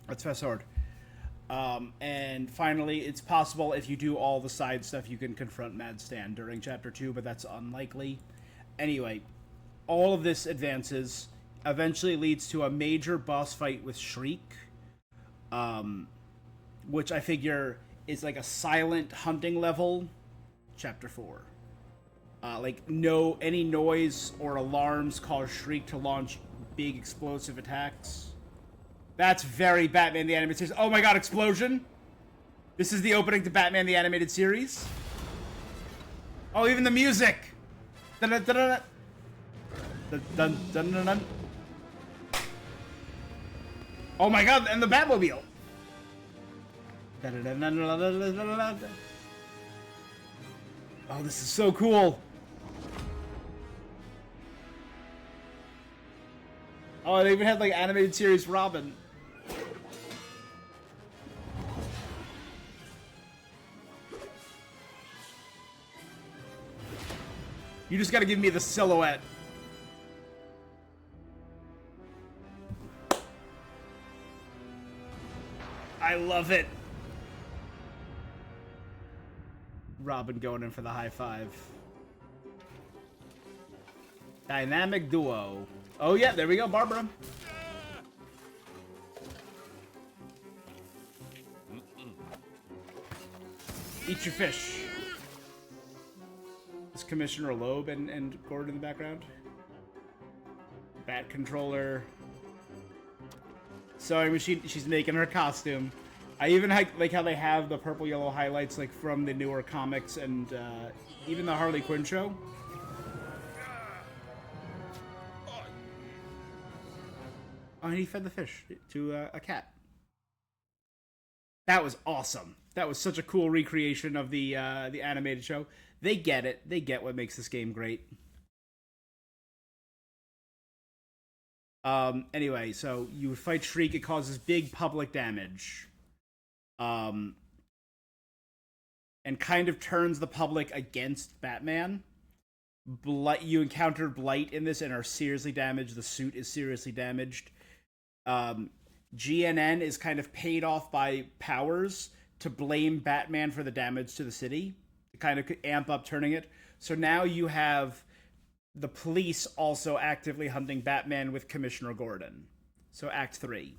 A: Let's fast forward. And finally, it's possible if you do all the side stuff, you can confront Mad Stan during Chapter 2, but that's unlikely. Anyway, all of this advances eventually leads to a major boss fight with Shriek, which I figure is like a silent hunting level, Chapter 4. Like, any noise or alarms cause Shriek to launch big explosive attacks. That's very Batman the Animated Series. Oh my god, explosion! This is the opening to Batman the Animated Series. Oh, even the music! Dun dun dun dun dun dun dun dun. Oh my god, and the Batmobile! Dun dun dun dun dun dun dun dun dun. Oh, this is so cool! Oh, they even had like animated series Robin. You just gotta give me the silhouette. I love it. Robin going in for the high five. Dynamic duo. Oh yeah, there we go, Barbara. Eat your fish. Is Commissioner Loeb and Gordon in the background? Bat controller. Sewing machine. She's making her costume. I even like how they have the purple yellow highlights like from the newer comics and even the Harley Quinn show. Oh, and he fed the fish to a cat. That was awesome. That was such a cool recreation of the animated show. They get it. They get what makes this game great. Anyway, so you fight Shriek. It causes big public damage. And kind of turns the public against Batman. You encounter Blight in this and are seriously damaged. The suit is seriously damaged. GNN is kind of paid off by Powers to blame Batman for the damage to the city, to kind of amp up turning it. So now you have the police also actively hunting Batman with Commissioner Gordon. So Act 3.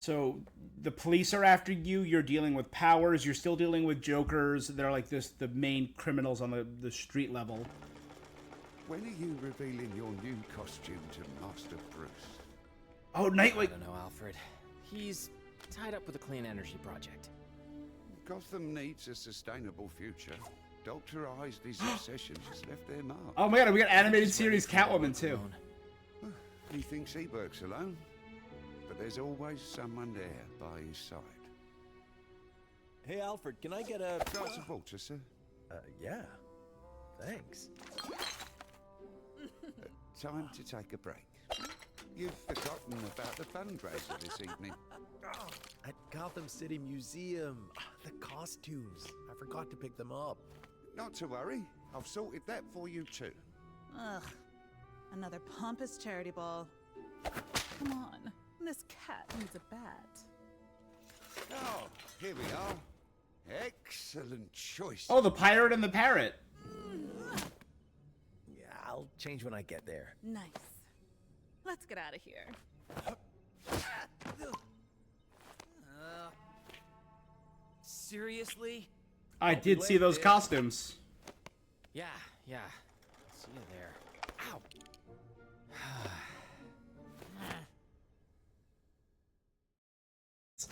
A: So the police are after you. You're dealing with Powers. You're still dealing with Jokers. They're like the main criminals on the street level.
S: When are you revealing your new costume to Master Bruce?
A: Oh, Nightwing.
V: I don't know, Alfred. He's tied up with a clean energy project.
S: Gotham needs a sustainable future. Dr. Isley's obsession has left their mark.
A: Oh my god, we got animated series Catwoman too.
S: He thinks he works alone, but there's always someone there by his side.
E: Hey, Alfred, can I get a...
S: Glass of water, sir?
E: Yeah. Thanks.
S: Time to take a break. You've forgotten about the fundraiser this evening.
E: At Gotham City Museum. The costumes. I forgot to pick them up.
S: Not to worry. I've sorted that for you too.
T: Ugh. Another pompous charity ball. Come on. This cat needs a bat.
S: Oh, here we are. Excellent choice.
A: Oh, the pirate and the parrot.
E: Yeah, I'll change when I get there.
T: Nice. Let's get out of here.
U: Seriously?
A: I did see those costumes.
V: Yeah. See you there. Ow.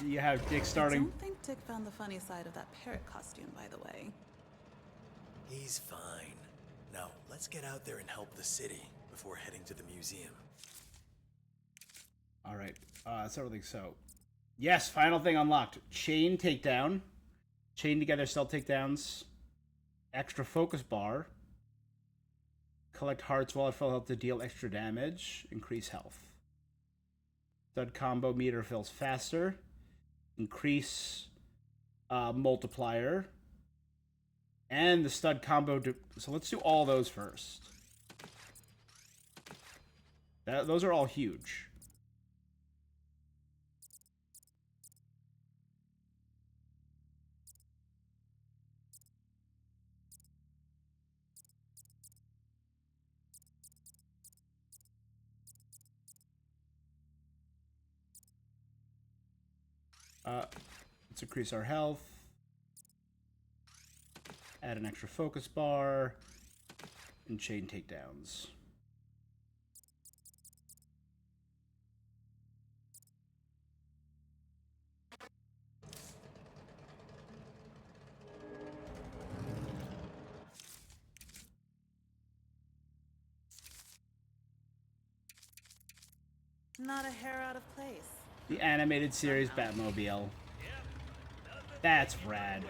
A: You have Dick
T: I
A: starting.
T: don't think Dick found the funny side of that parrot costume, by the way.
E: He's fine. Now, let's get out there and help the city before heading to the museum.
A: All right. That's everything. So, yes, final thing unlocked. Chain takedown. Chain together stealth takedowns. Extra focus bar. Collect hearts while it fill health to deal extra damage. Increase health. Stud combo meter fills faster. Increase multiplier. And the stud combo. So let's do all those first. Those are all huge. Let's increase our health. Add an extra focus bar. And chain takedowns.
T: Not a hair out of place.
A: The animated series Batmobile. That's rad.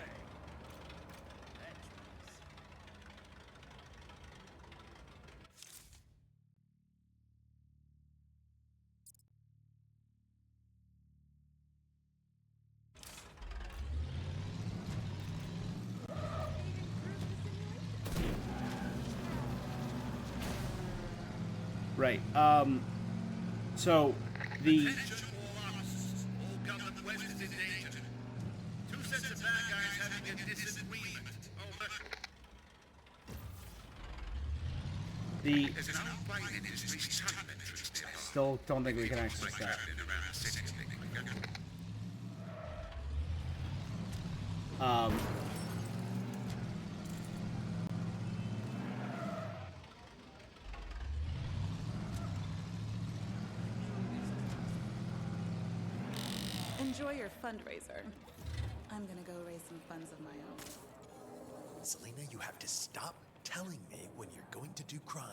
A: Right. So the
F: Attention all officers. All Gotham West is in danger. Two sets of bad guys having a disagreement. Over. There's an outlying industry's time entrance nearby.
A: still don't think we can access that.
T: Enjoy your fundraiser. I'm gonna go raise some funds of my own.
E: Selena, you have to stop telling me when you're going to do crime.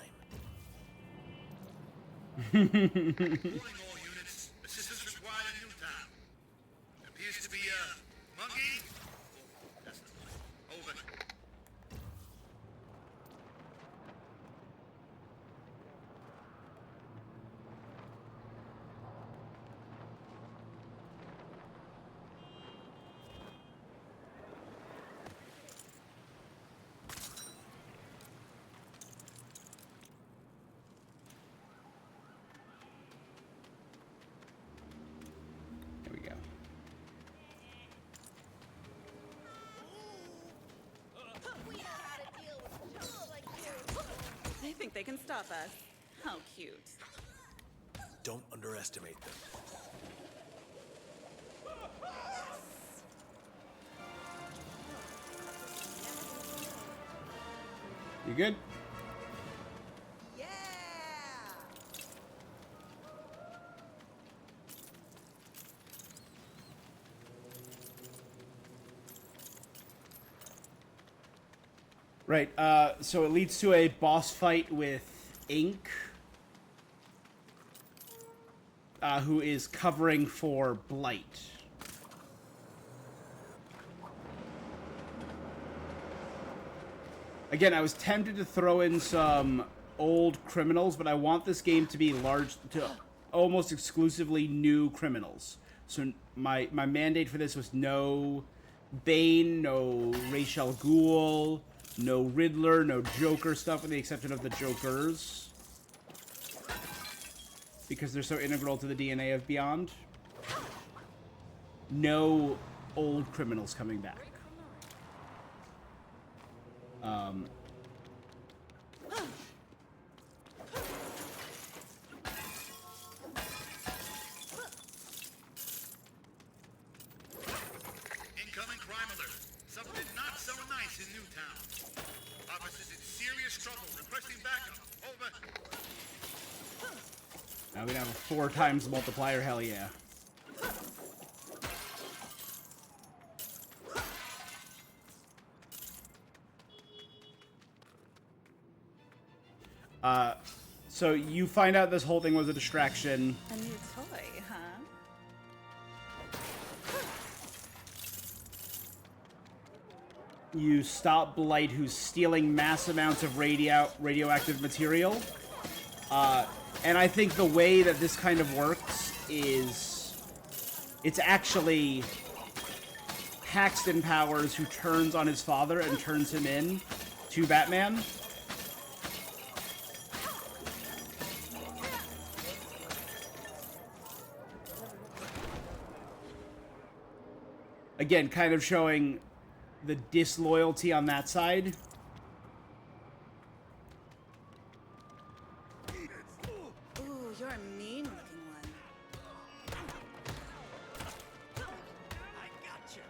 F: Warning all units. Assistance required in Newtown. Appears to be a monkey. Oh, that's not right. Over.
A: There we go.
T: They think they can stop us. How cute.
E: Don't underestimate them.
A: You good? Right, so it leads to a boss fight with Ink, who is covering for Blight. Again, I was tempted to throw in some old criminals, but I want this game to be almost exclusively new criminals. So my mandate for this was no Bane, no Ra's al Ghul, no Riddler, no Joker stuff, with the exception of the Jokers. because they're so integral to the DNA of Beyond. No old criminals coming back.
F: Incoming crime alert. Something not so nice in Newtown. Officers in serious trouble. Requesting backup. Over.
A: Now we have a 4 times multiplier. Hell yeah. So you find out this whole thing was a distraction.
T: A new toy, huh?
A: You stop Blight, who's stealing mass amounts of radioactive material. And I think the way that this kind of works is it's actually Paxton Powers who turns on his father and turns him in to Batman. Again, kind of showing the disloyalty on that side.
T: Ooh, you're a mean looking one.
E: I gotcha.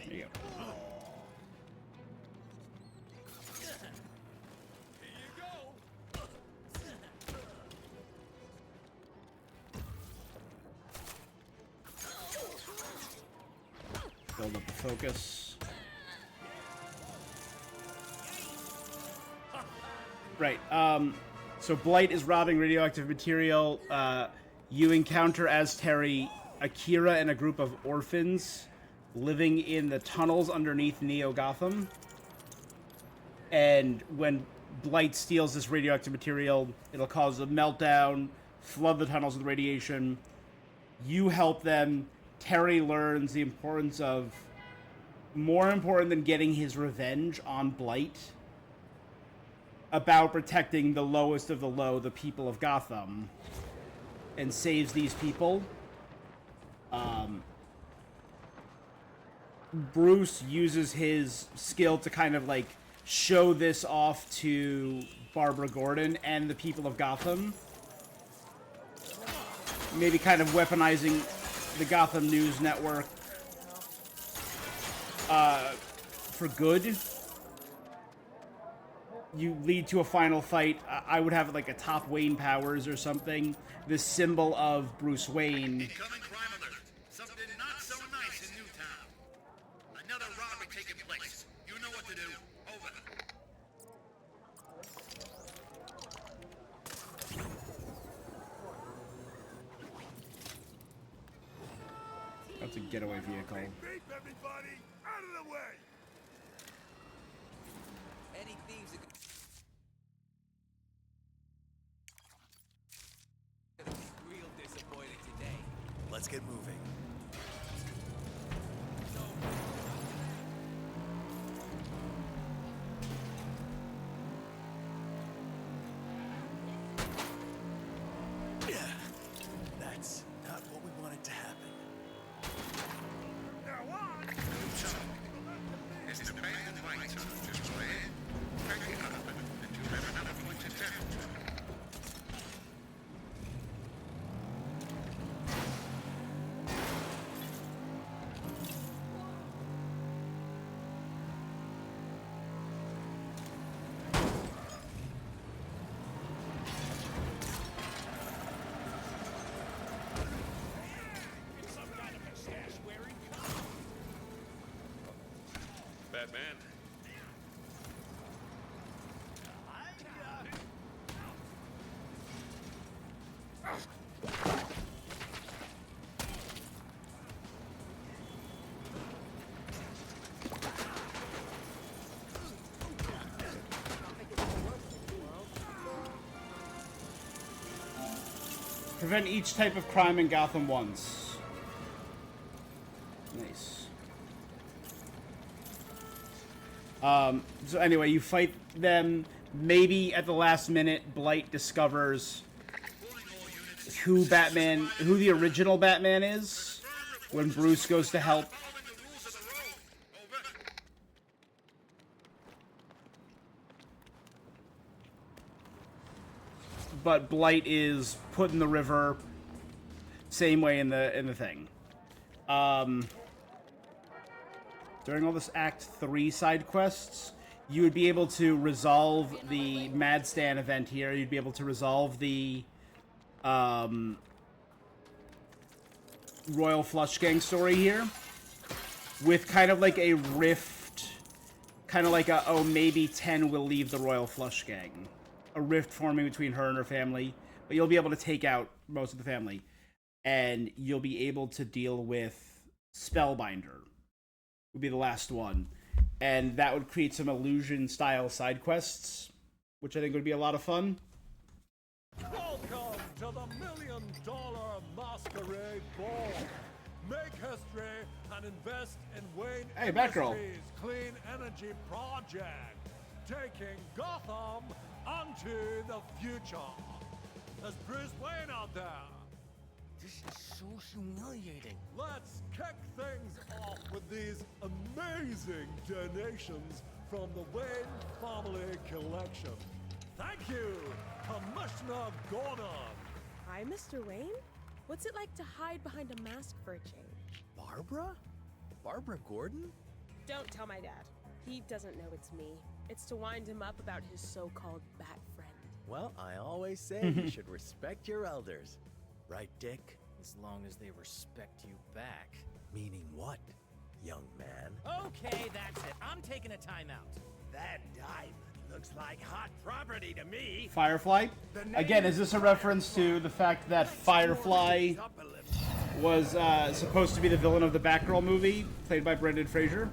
A: There you go. Build up the focus. Right, so Blight is robbing radioactive material. You encounter as Terry, Akira and a group of orphans living in the tunnels underneath Neo Gotham. And when Blight steals this radioactive material, it'll cause a meltdown, flood the tunnels with radiation. You help them. Terry learns the importance of, more important than getting his revenge on Blight, about protecting the lowest of the low, the people of Gotham, and saves these people. Bruce uses his skill to kind of like show this off to Barbara Gordon and the people of Gotham. Maybe kind of weaponizing the Gotham News Network for good. You lead to a final fight. I would have like a top Wayne Powers or something. This symbol of Bruce Wayne.
F: Incoming crime alert. Something not so nice in Newtown. Another robbery taking place. You know what to do. Over.
A: That's a getaway vehicle.
I: Beep, everybody! Out of the way!
J: Any thieves are gonna be real disappointed today.
E: Let's get moving. That's not what we wanted to happen.
F: It's the band and white turn. Just play it. Crank it up, and you'll have another point to tell. Batman.
A: Prevent each type of crime in Gotham once. Nice. So anyway, you fight them. Maybe at the last minute, Blight discovers who the original Batman is when Bruce goes to help. But Blight is put in the river, same way in the thing. During all this Act 3 side quests, you would be able to resolve the Mad Stan event here. You'd be able to resolve the Royal Flush Gang story here with kind of like a rift, kind of like a, oh, maybe 10 will leave the Royal Flush Gang. A rift forming between her and her family, but you'll be able to take out most of the family, and you'll be able to deal with Spellbinder, would be the last one, and that would create some illusion-style side quests, which I think would be a lot of fun.
I: Welcome to the $1 Million Masquerade Ball. Make history and invest in Wayne
A: Hey, Batgirl.
I: Industries' clean energy project, taking Gotham onto the future. There's Bruce Wayne out there.
E: This is so humiliating.
I: Let's kick things off with these amazing donations from the Wayne Family Collection. Thank you, Commissioner Gordon.
O: Hi, Mr. Wayne. What's it like to hide behind a mask for a change?
E: Barbara? Barbara Gordon?
O: Don't tell my dad. He doesn't know it's me. It's to wind him up about his so-called bat friend.
E: Well, I always say you should respect your elders. Right, Dick?
V: As long as they respect you back.
E: Meaning what, young man?
P: Okay, that's it. I'm taking a timeout. That diamond looks like hot property to me.
A: Firefly? Again, is this a reference to the fact that Firefly was supposed to be the villain of the Batgirl movie, played by Brendan Fraser?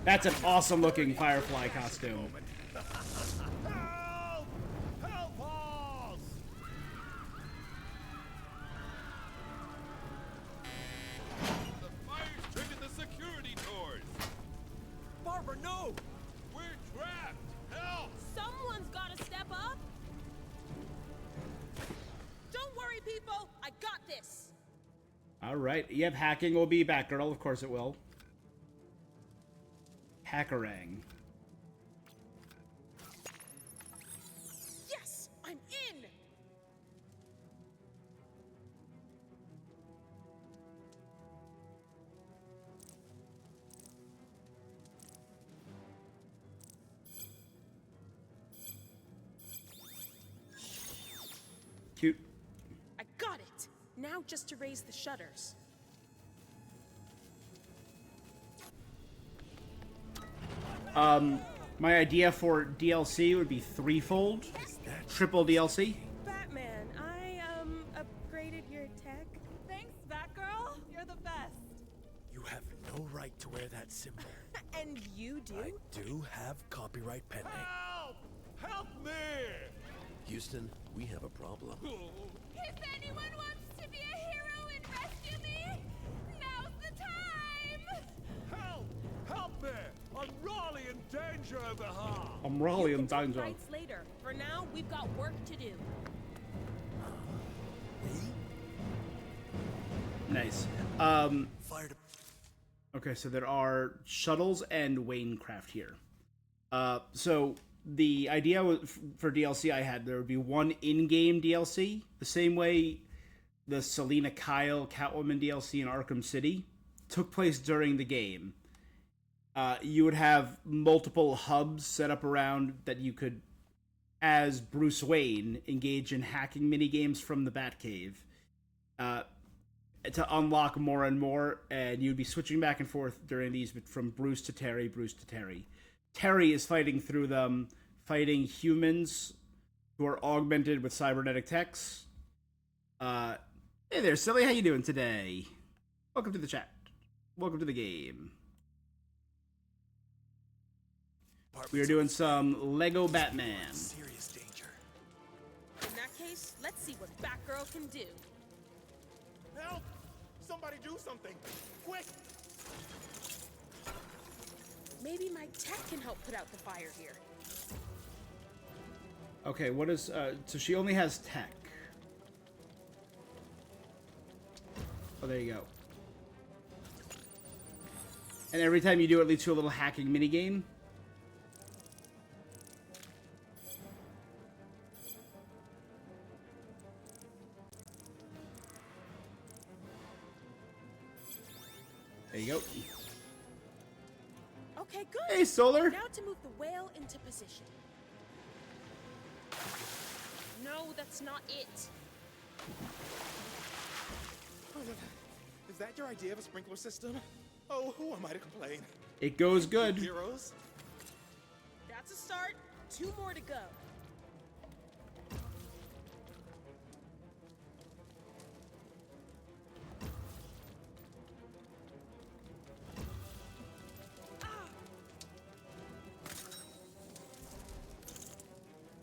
A: That's an awesome-looking Firefly costume.
I: Help! Help us!
F: The fire's triggered the security doors.
P: Barbara, no!
F: We're trapped. Help!
O: Someone's gotta step up. Don't worry, people. I got this.
A: Alright, yep, hacking will be Batgirl, of course it will. Hackerang.
O: Yes, I'm in.
A: Cute.
O: I got it. Now just to raise the shutters.
A: My idea for DLC would be threefold. Triple DLC.
O: Batman, I upgraded your tech.
T: Thanks, Batgirl. You're the best.
E: You have no right to wear that symbol.
O: And you do?
E: I do have copyright pending.
I: Help! Help me!
E: Houston, we have a problem.
R: If anyone wants to be a hero and rescue me, now's the time!
I: Help! Help me! I'm really in danger over here!
A: I'm really
O: You
A: in
O: can
A: danger.
O: take fights later. For now, we've got work to do.
A: Nice. Okay, so there are shuttles and Waynecraft here. So the idea for DLC I had, there would be one in-game DLC, the same way the Selena Kyle Catwoman DLC in Arkham City took place during the game. You would have multiple hubs set up around that you could, as Bruce Wayne, engage in hacking minigames from the Batcave. to unlock more and more, and you'd be switching back and forth during these from Bruce to Terry, Bruce to Terry. Terry is fighting through them, fighting humans who are augmented with cybernetic techs. Hey there, Silly, how you doing today? Welcome to the chat. Welcome to the game. We are doing some Lego Batman.
E: Serious danger.
O: In that case, let's see what Batgirl can do.
B: Help! Somebody do something! Quick!
O: Maybe my tech can help put out the fire here.
A: Okay, what is... so she only has tech. Oh, there you go. And every time you do it leads to a little hacking minigame. There you go.
O: Okay, good.
A: Hey, Solar.
O: Now to move the whale into position. No, that's not it.
B: Is that your idea of a sprinkler system? Oh, who am I to complain?
A: It goes good.
B: Heroes?
O: That's a start. 2 more to go.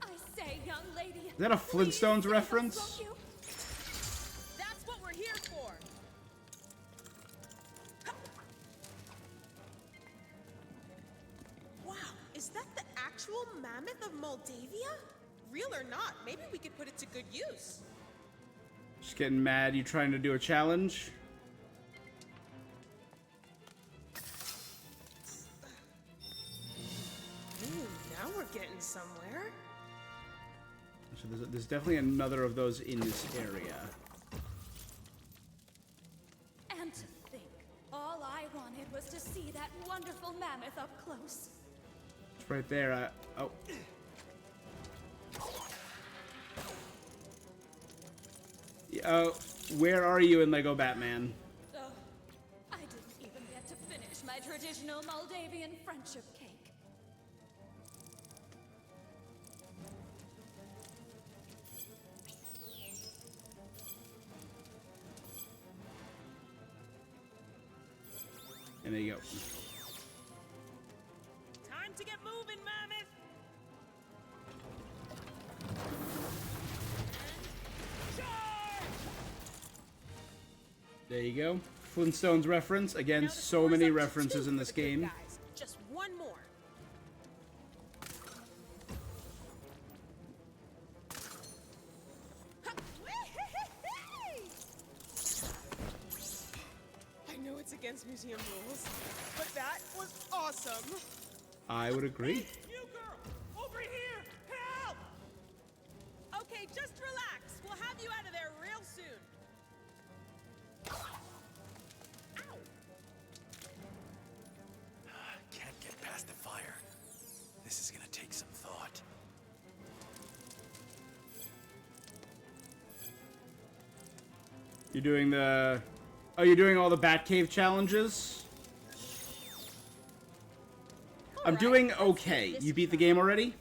H: I say, young lady.
A: Is that a Flintstones reference?
O: That's what we're here for. Wow, is that the actual mammoth of Moldavia? Real or not, maybe we could put it to good use.
A: Just getting mad you trying to do a challenge.
O: Ooh, now we're getting somewhere.
A: So there's definitely another of those in this area.
H: And to think, all I wanted was to see that wonderful mammoth up close.
A: It's right there. Oh. Oh, where are you in Lego Batman?
H: Oh, I didn't even get to finish my traditional Moldavian friendship cake.
A: And there you go.
O: Time to get moving, mammoth.
A: There you go. Flintstones reference. Again, so many references in this game.
O: Guys, just one more. I know it's against museum rules, but that was awesome.
A: I would agree.
O: You girl, over here, help! Okay, just relax. We'll have you out of there real soon.
E: Can't get past the fire. This is gonna take some thought.
A: You're doing the... Oh, you're doing all the Batcave challenges? I'm doing okay. You beat the game already?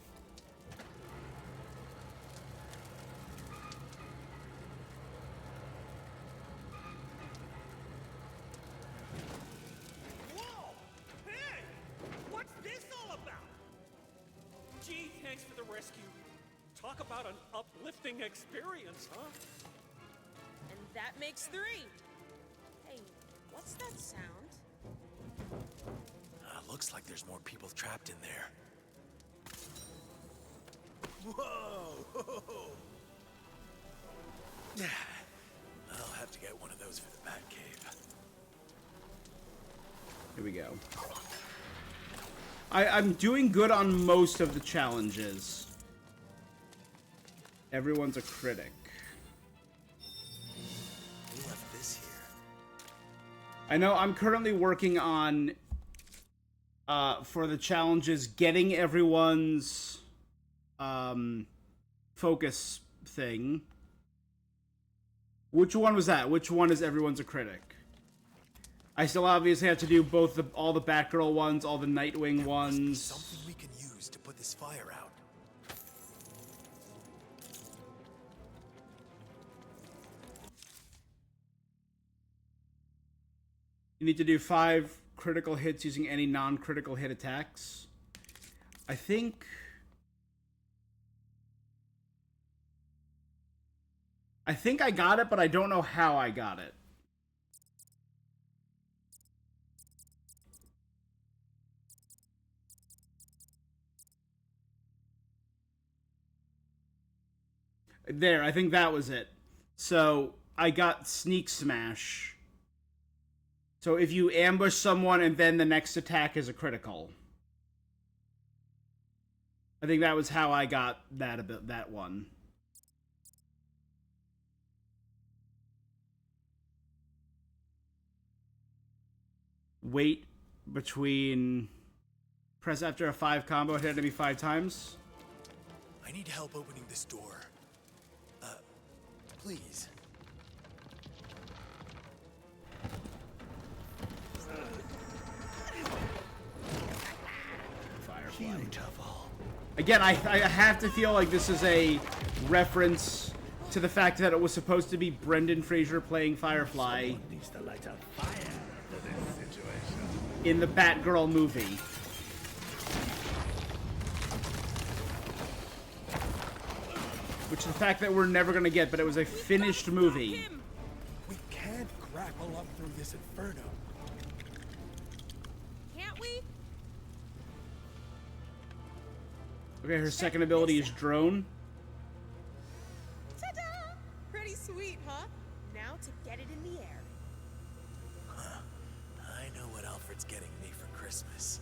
P: Whoa! Hey! What's this all about? Gee, thanks for the rescue. Talk about an uplifting experience, huh?
O: And that makes 3. Hey, what's that sound?
E: Looks like there's more people trapped in there. Whoa! I'll have to get one of those for the Batcave.
A: Here we go. I'm doing good on most of the challenges. Everyone's a critic.
E: Who left this here?
A: I know I'm currently working on, for the challenges, getting everyone's focus thing. Which one was that? Which one is Everyone's a Critic? I still obviously have to do both all the Batgirl ones, all the Nightwing ones.
E: Something we can use to put this fire out.
A: You need to do 5 critical hits using any non-critical hit attacks. I think I got it, but I don't know how I got it. There, I think that was it. So, I got Sneak Smash. So if you ambush someone and then the next attack is a critical. I think that was how I got that one. Wait between... Press after a 5 combo, hit enemy 5 times.
E: I need help opening this door. Please.
A: Beautiful. Again, I have to feel like this is a reference to the fact that it was supposed to be Brendan Fraser playing Firefly.
K: Someone needs to light a fire under this situation.
A: In the Batgirl movie. Which the fact that we're never gonna get, but it was a finished movie.
E: We can't grapple up through this inferno.
O: Can't we?
A: Okay, her second ability is drone.
O: Ta-da! Pretty sweet, huh? Now to get it in the air.
E: Huh. I know what Alfred's getting me for Christmas.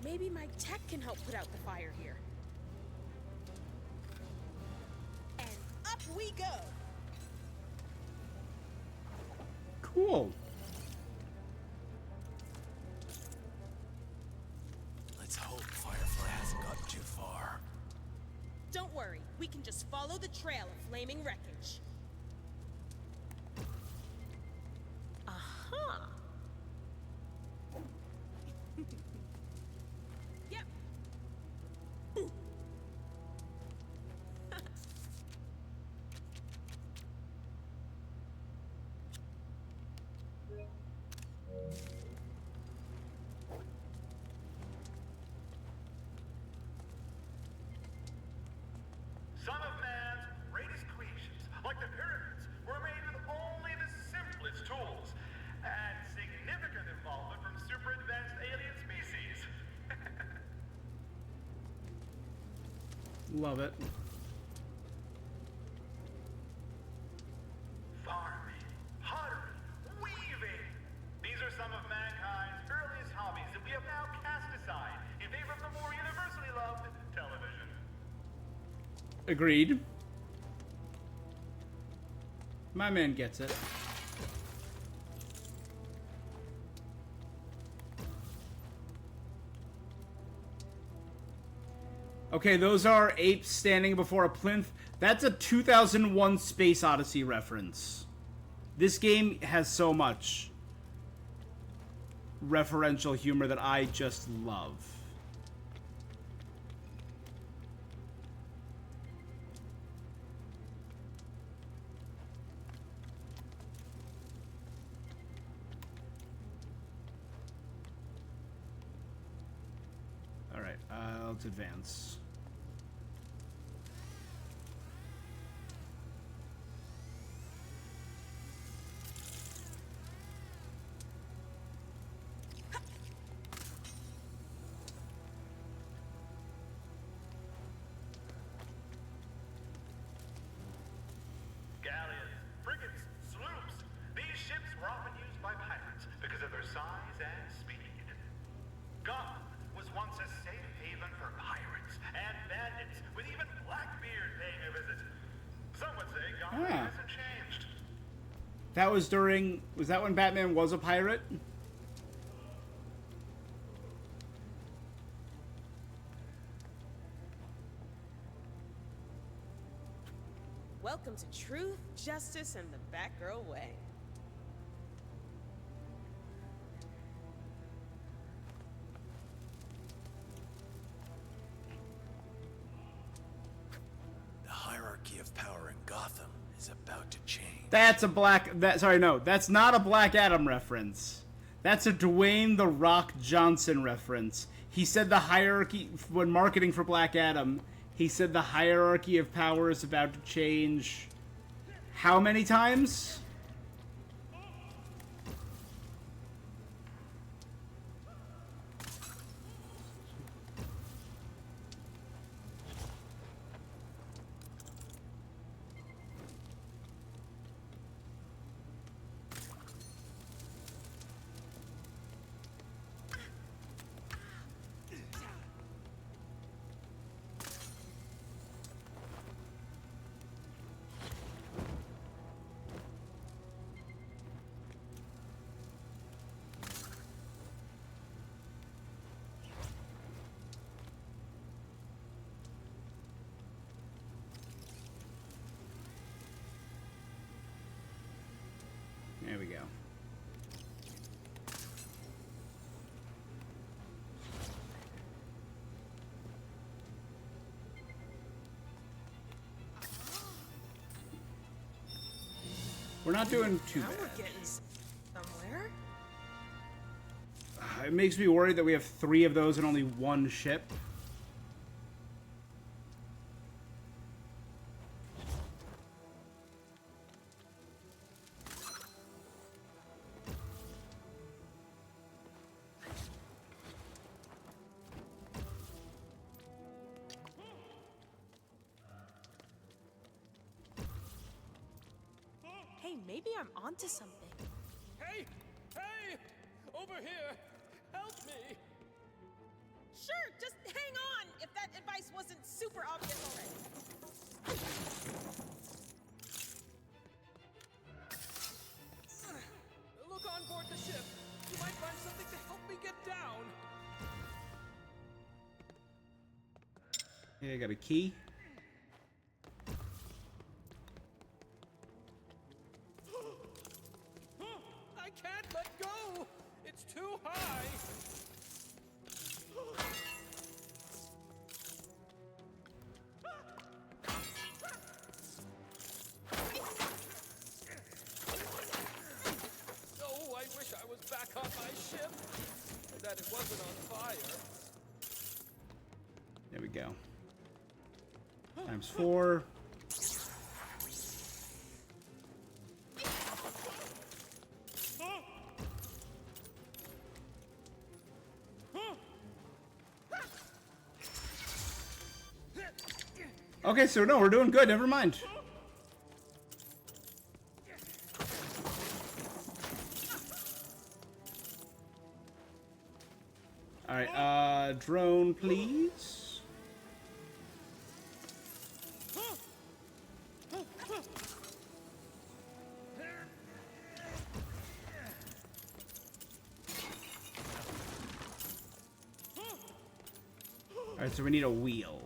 O: Maybe my tech can help put out the fire here. And up we go!
A: Cool.
E: Let's hope Firefly hasn't gotten too far.
O: Don't worry, we can just follow the trail of flaming wreckage. Aha! Yep.
M: Son of Man's greatest creations, like the pyramids, were made with only the simplest tools and significant involvement from super advanced alien species.
A: Love it.
M: Farming, pottery, weaving. These are some of mankind's earliest hobbies that we have now cast aside in favor of the more universally loved television.
A: Agreed. My man gets it. Okay, those are apes standing before a plinth. That's a 2001 Space Odyssey reference. This game has so much referential humor that I just love. Alright, let's advance.
M: Galleons, frigates, sloops. These ships were often used by pirates because of their size and speed. Gotham was once a safe haven for pirates and bandits, with even Blackbeard paying a visit. Some would say Gotham hasn't changed.
A: That was during... Was that when Batman was a pirate?
O: Welcome to Truth, Justice, and the Batgirl Way.
E: The hierarchy of power in Gotham is about to change.
A: That's a that's not a Black Adam reference. That's a Dwayne "The Rock" Johnson reference. He said the hierarchy, when marketing for Black Adam, he said the hierarchy of power is about to change how many times? There we go. We're not doing too
O: Now
A: bad.
O: we're getting somewhere.
A: It makes me worried that we have 3 of those and only 1 ship.
O: Hey, maybe I'm onto something.
P: Hey! Hey! Over here! Help me!
O: Sure, just hang on, if that advice wasn't super obvious already.
P: Look on board the ship. You might find something to help me get down.
A: Yeah, I got a key.
P: I can't let go! It's too high! Oh, I wish I was back on my ship, and that it wasn't on fire.
A: There we go. Times 4. Okay, so no, we're doing good. Never mind. All right, drone, please. All right, so we need a wheel.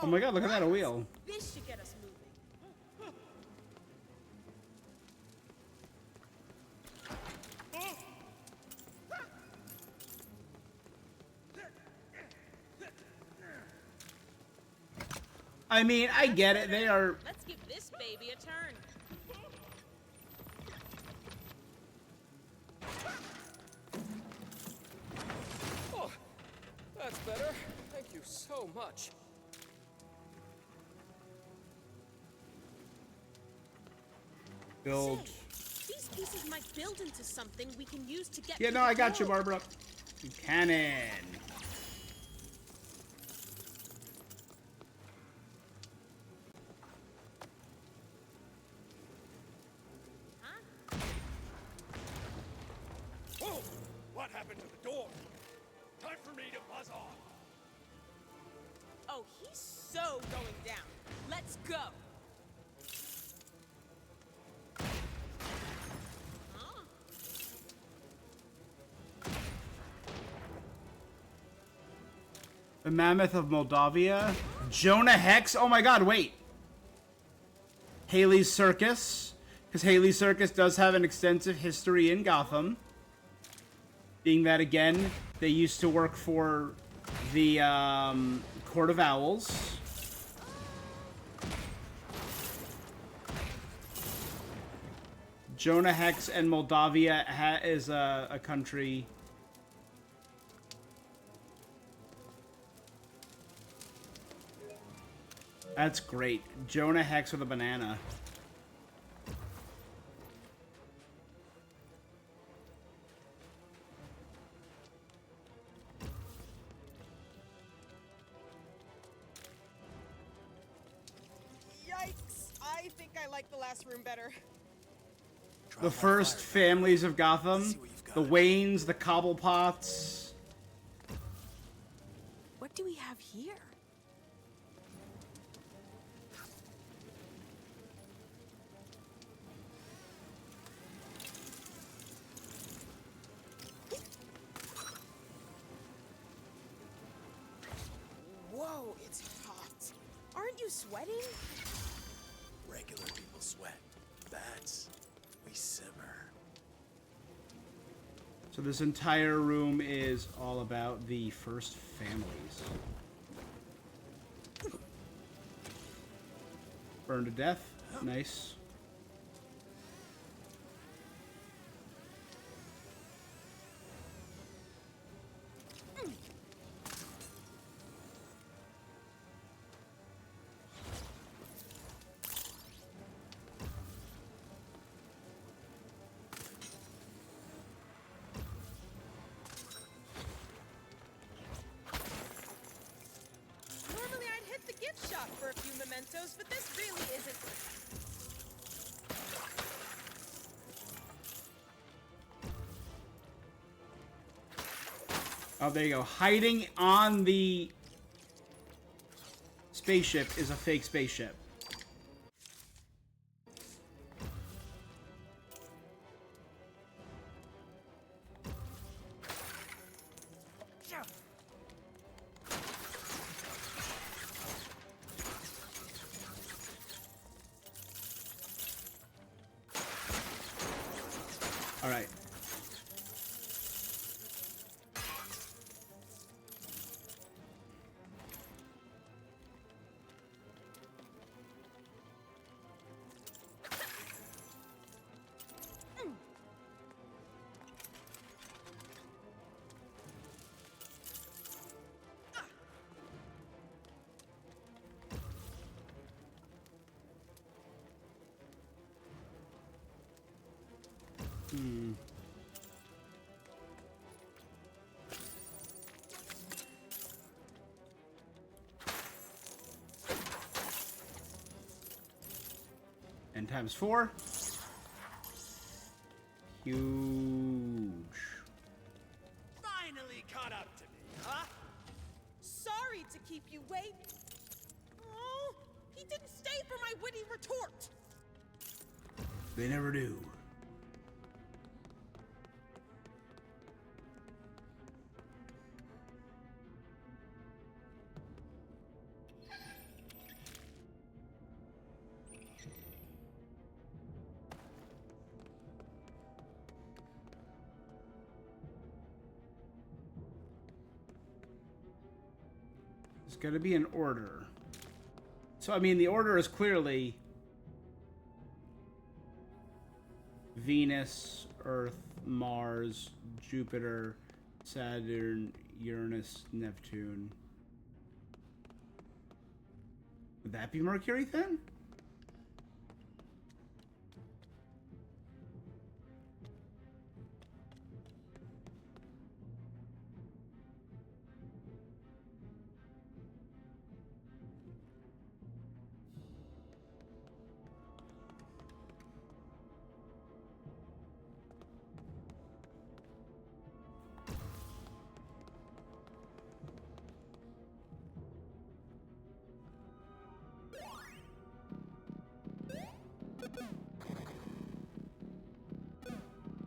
A: Oh my God, look at that, a wheel.
O: This should get us moving.
A: I mean, I get it. They are.
O: Let's give this baby a turn.
P: Oh, that's better. Thank you so much.
A: Build.
O: Say, these pieces might build into something we can use to get.
A: Yeah,
O: to
A: no,
O: the
A: I got you,
O: world.
A: Barbara. Cannon.
I: Whoa! What happened to the door? Time for me to buzz off.
O: Oh, he's so going down. Let's go. Huh?
A: The Mammoth of Moldavia. Jonah Hex. Oh my god, wait. Haley's Circus. Because Haley's Circus does have an extensive history in Gotham. Being that, again, they used to work for the Court of Owls. Jonah Hex and Moldavia is a country. That's great. Jonah Hex with a banana.
O: Yikes! I think I like the last room better.
A: The first families of Gotham. The Waynes, the Cobblepots.
O: What do we have here? Whoa, it's hot. Aren't you sweating?
E: Regular people sweat. Bats, we simmer.
A: So this entire room is all about the first families. Burned to death. Nice.
O: Normally I'd hit the gift shop for a few mementos, but this really isn't.
A: Oh, there you go. Hiding on the spaceship is a fake spaceship. All right. Hmm. And times 4. Huge.
O: Finally caught up to me, huh? Sorry to keep you waiting. Oh, he didn't stay for my witty retort.
A: They never do. There's got to be an order. So, I mean, the order is clearly Venus, Earth, Mars, Jupiter, Saturn, Uranus, Neptune. Would that be Mercury then?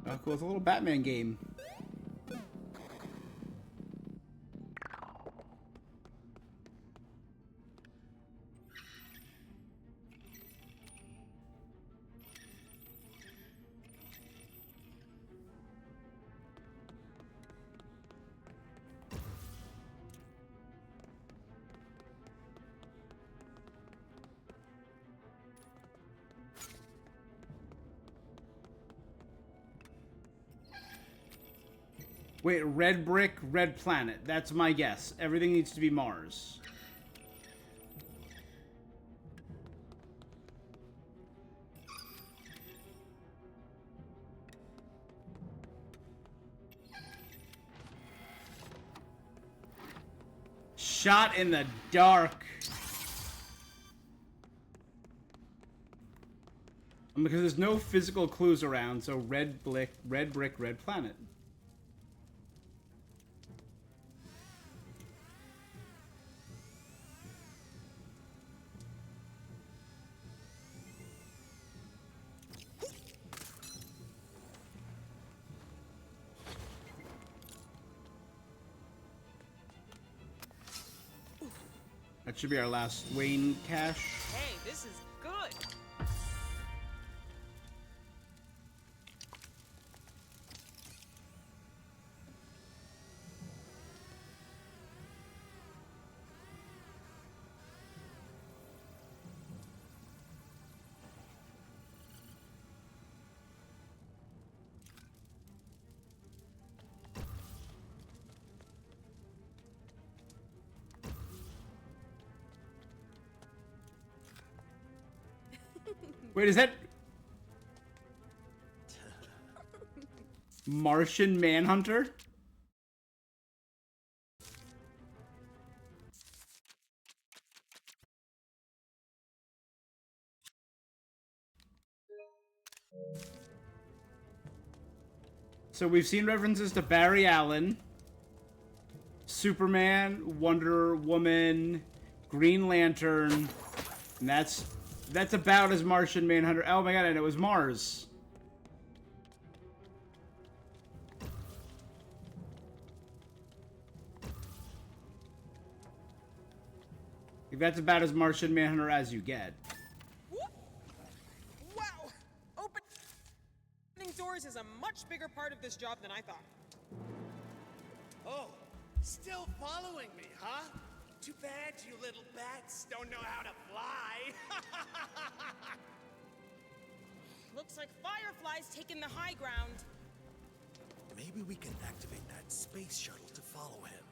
A: Oh, cool. It's a little Batman game. Wait, red brick, red planet. That's my guess. Everything needs to be Mars. Shot in the dark. Because there's no physical clues around, so red brick, red planet. That should be our last Wayne cache.
O: Hey, this is good.
A: Wait, is that Martian Manhunter? So we've seen references to Barry Allen, Superman, Wonder Woman, Green Lantern, and that's about as Martian Manhunter. Oh my god, and it was Mars. That's about as Martian Manhunter as you get.
O: Wow! Opening doors is a much bigger part of this job than I thought.
C: Oh, still following me, huh? Too bad you little bats don't know how to fly.
O: Looks like Firefly's taking the high ground.
E: Maybe we can activate that space shuttle to follow him.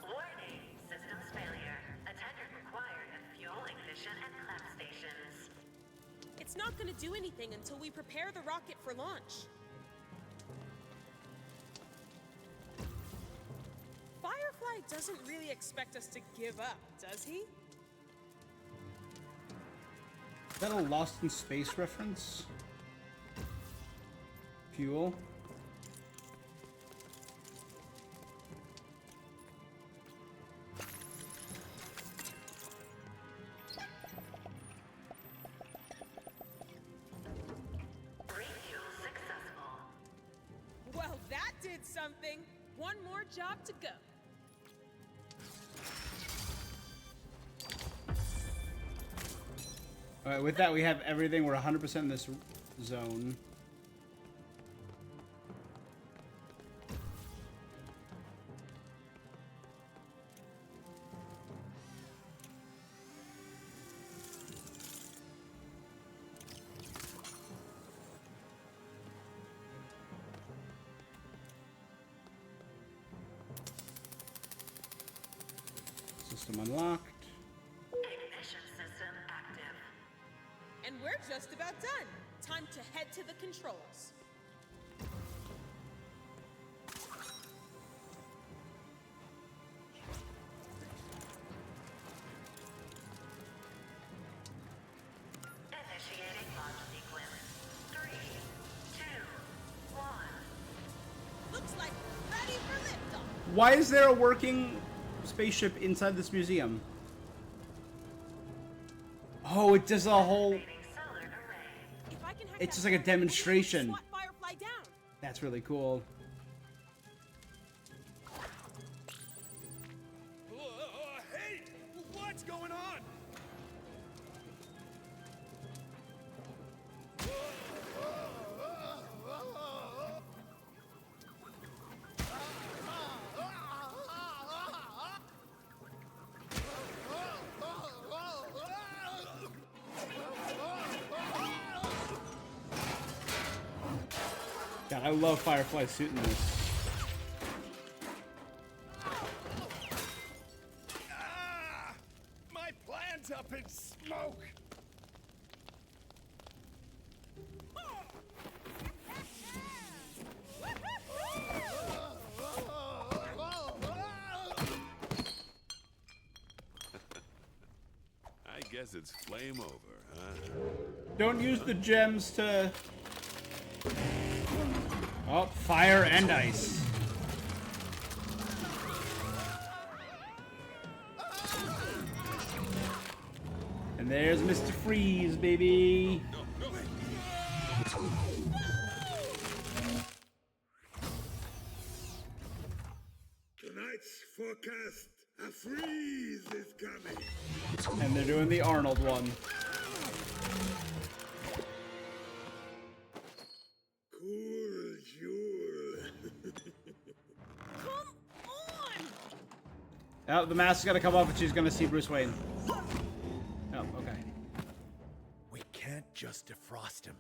G: Warning, systems failure. Attendant required at fuel ignition and clamp stations.
O: It's not gonna do anything until we prepare the rocket for launch. Firefly doesn't really expect us to give up, does he?
A: Is that a Lost in Space reference? Fuel?
O: Well, that did something. One more job to go.
A: Alright, with that we have everything. We're 100% in this zone. System unlocked.
G: Ignition system active.
O: And we're just about done. Time to head to the controls.
G: Initiating launch sequence. 3, 2, 1.
O: Looks like we're ready for liftoff.
A: Why is there a working spaceship inside this museum? Oh, it does a whole... It's just like a demonstration.
O: Firefly down.
A: That's really cool.
I: Hey! What's going on?
A: God, I love Firefly's suit in this.
K: My plan's up in smoke.
F: I guess it's flame over, huh?
A: Don't use the gems to... Oh, fire and ice. And there's Mr. Freeze, baby.
I: Tonight's forecast, a freeze is coming.
A: And they're doing the Arnold one.
I: Cool, Jewel.
O: Come on!
A: Oh, the mask's gonna come off and she's gonna see Bruce Wayne. Oh, okay.
E: We can't just defrost him.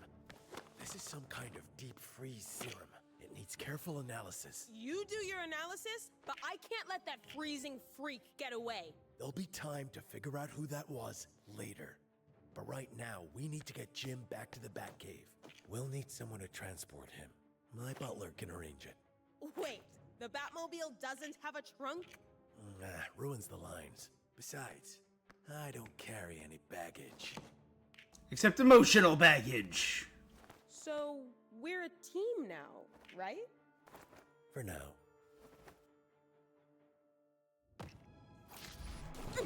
E: This is some kind of deep freeze serum. It needs careful analysis.
O: You do your analysis, but I can't let that freezing freak get away.
E: There'll be time to figure out who that was later. But right now, we need to get Jim back to the Batcave. We'll need someone to transport him. My butler can arrange it.
O: Wait, the Batmobile doesn't have a trunk?
E: Nah, ruins the lines. Besides, I don't carry any baggage.
A: Except emotional baggage.
O: So, we're a team now, right?
E: For now.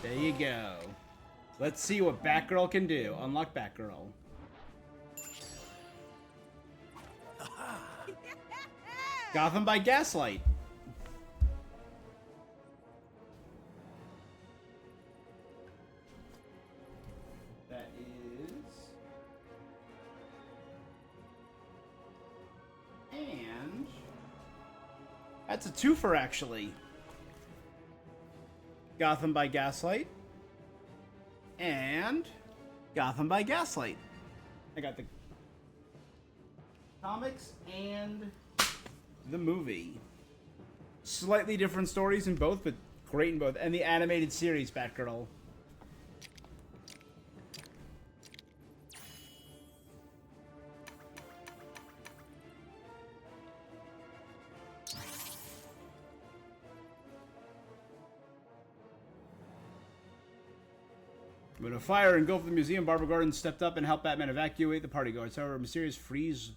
A: There you go. Let's see what Batgirl can do. Unlock Batgirl. Gotham by Gaslight. That is... And... That's a twofer, actually. Gotham by Gaslight. And... Gotham by Gaslight. I got the comics and the movie. Slightly different stories in both, but great in both. And the animated series, Batgirl. When a fire engulfed the museum, Barbara Gordon stepped up and helped Batman evacuate the party guards. However, a mysterious freeze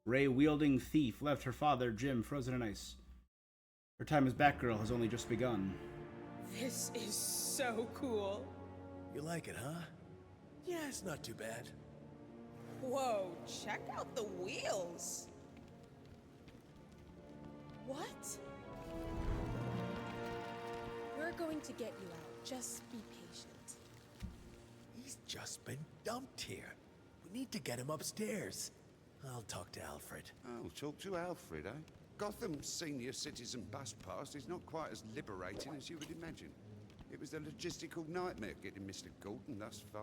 A: ray-wielding thief left her father, Jim, frozen in ice. Her time as Batgirl has only just begun.
O: This is so cool.
E: You like it, huh? Yeah, it's not too bad.
O: Whoa, check out the wheels. What? We're going to get you out. Just be patient.
E: He's just been dumped here. We need to get him upstairs. I'll talk to Alfred.
S: Oh, talk to Alfred, eh? Gotham's senior citizen bus pass is not quite as liberating as you would imagine. It was a logistical nightmare getting Mr. Gordon thus far.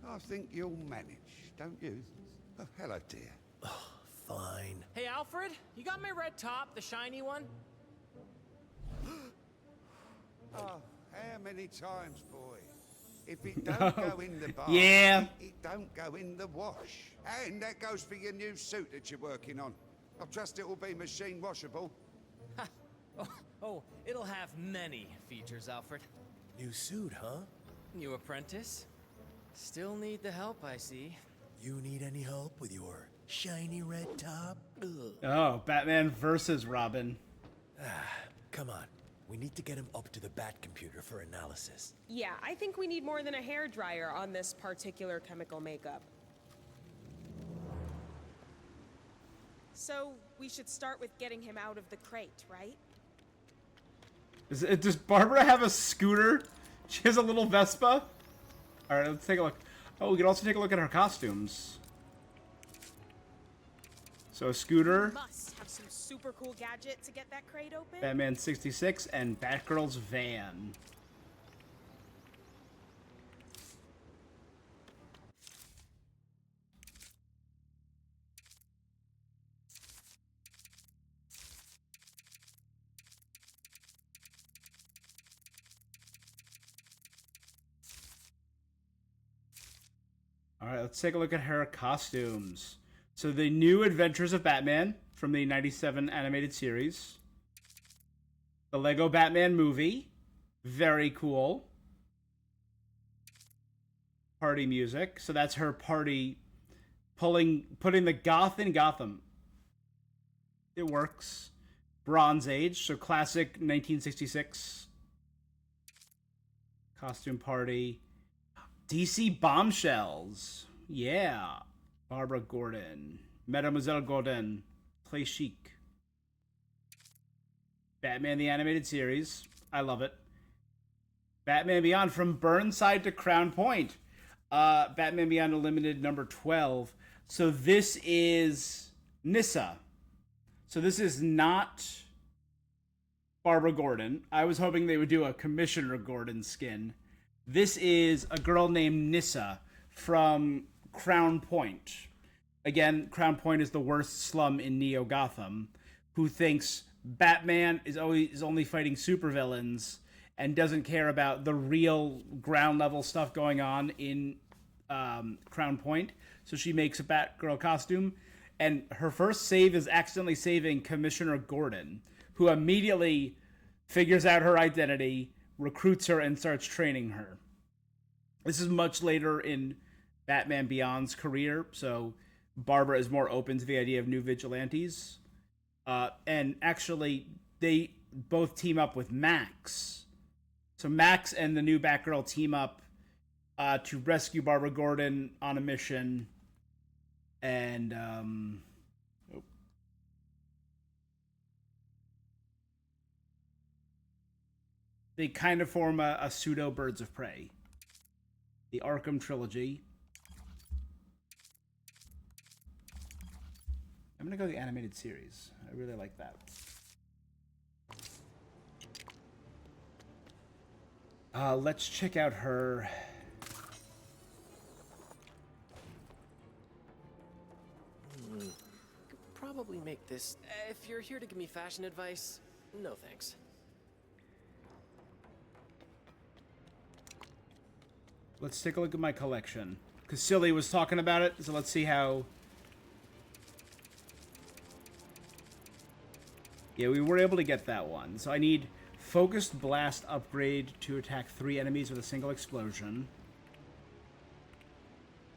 S: I think you'll manage, don't you? Oh, hello, dear.
E: Fine.
V: Hey, Alfred, you got my red top, the shiny one?
S: Oh, how many times, boy? If it don't go in the bath,
A: Yeah.
S: it don't go in the wash. And that goes for your new suit that you're working on. I trust it will be machine washable.
V: Oh, it'll have many features, Alfred.
E: New suit, huh?
V: New apprentice? Still need the help, I see.
E: You need any help with your shiny red top? Ugh.
A: Oh, Batman versus Robin.
E: Come on. We need to get him up to the Bat computer for analysis.
O: Yeah, I think we need more than a hairdryer on this particular chemical makeup. So, we should start with getting him out of the crate, right?
A: Does Barbara have a scooter? She has a little Vespa? Alright, let's take a look. Oh, we can also take a look at her costumes. So a scooter,
O: Must have some super cool gadget to get that crate open.
A: Batman 66, and Batgirl's van. All right, let's take a look at her costumes. So the New Adventures of Batman from the 97 animated series. The Lego Batman movie. Very cool. Party music. So that's her party putting the goth in Gotham. It works. Bronze Age, so classic 1966 costume party. DC Bombshells. Yeah. Barbara Gordon. Mademoiselle Gordon. Play chic. Batman the Animated Series. I love it. Batman Beyond from Burnside to Crown Point. Batman Beyond Unlimited number 12. So this is Nyssa. So this is not Barbara Gordon. I was hoping they would do a Commissioner Gordon skin. This is a girl named Nyssa from Crown Point. Again, Crown Point is the worst slum in Neo Gotham, who thinks Batman is only fighting supervillains and doesn't care about the real ground level stuff going on in Crown Point. So she makes a Batgirl costume, and her first save is accidentally saving Commissioner Gordon, who immediately figures out her identity, recruits her, and starts training her. This is much later in Batman Beyond's career, so Barbara is more open to the idea of new vigilantes. And actually, they both team up with Max. So Max and the new Batgirl team up to rescue Barbara Gordon on a mission. And they kind of form a pseudo Birds of Prey. The Arkham trilogy. I'm gonna go the animated series. I really like that. Let's check out her.
V: Could probably make this. If you're here to give me fashion advice, no thanks.
A: Let's take a look at my collection. Because Silly was talking about it, so let's see how... Yeah, we were able to get that one. So I need Focused Blast upgrade to attack 3 enemies with a single explosion.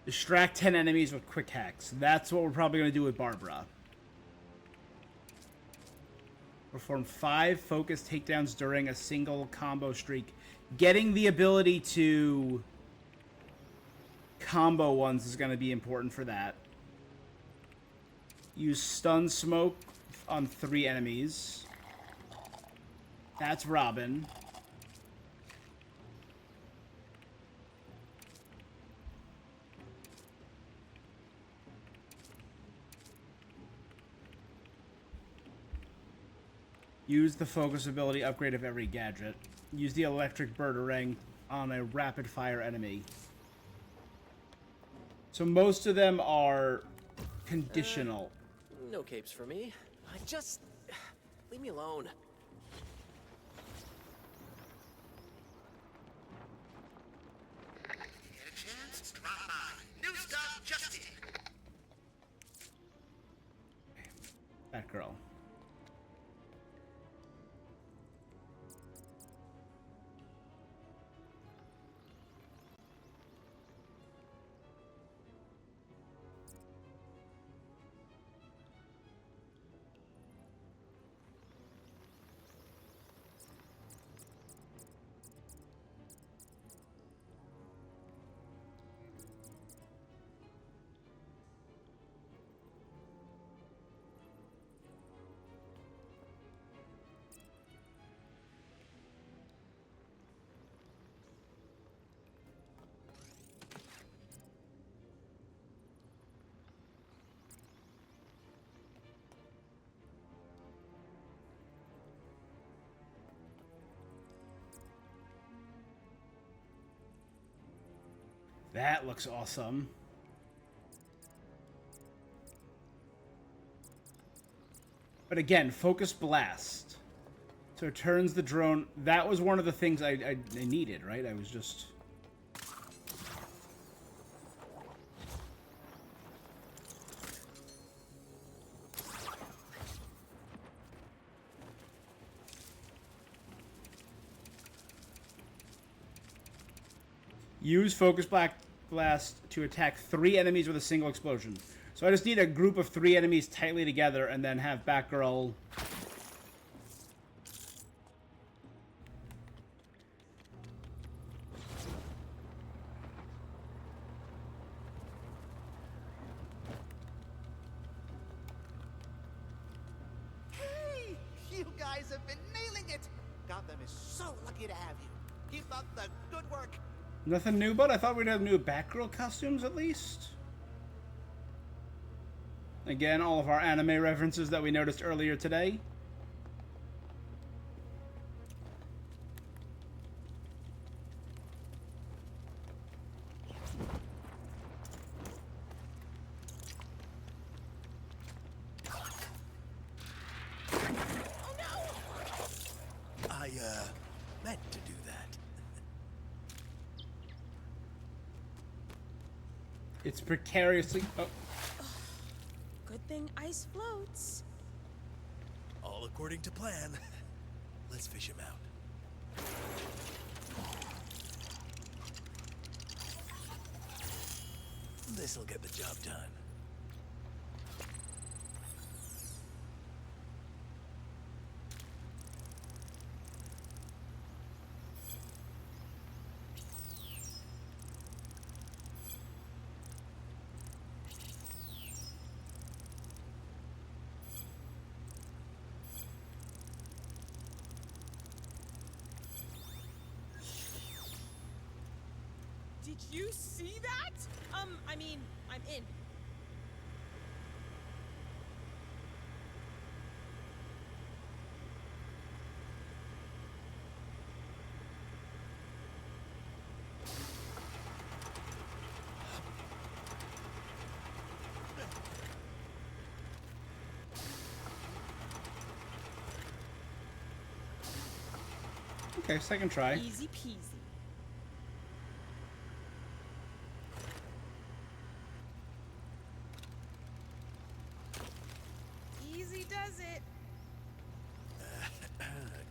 A: Distract 10 enemies with quick hacks. That's what we're probably going to do with Barbara. Perform 5 focused takedowns during a single combo streak. Getting the ability to combo ones is going to be important for that. Use stun smoke on 3 enemies. That's Robin. Use the focus ability upgrade of every gadget. Use the electric Birdarang on a rapid fire enemy. So most of them are conditional.
V: No capes for me. I just... leave me alone.
C: Get a chance? Drop by. New stuff just in.
A: Batgirl. That looks awesome. But again, focus blast. So it turns the drone. That was one of the things I needed, right? I was just... Use focus blast to attack 3 enemies with a single explosion. So I just need a group of 3 enemies tightly together and then have Batgirl...
J: Hey! You guys have been nailing it! Gotham is so lucky to have you. Keep up the good work.
A: Nothing new, but I thought we'd have new Batgirl costumes at least. Again, all of our anime references that we noticed earlier today.
E: I, meant to do that.
A: It's precariously... Oh.
O: Good thing ice floats.
E: All according to plan. Let's fish him out. This'll get the job done.
O: Did you see that? I mean, I'm in.
A: Okay, second try.
O: Easy peasy. Easy does it.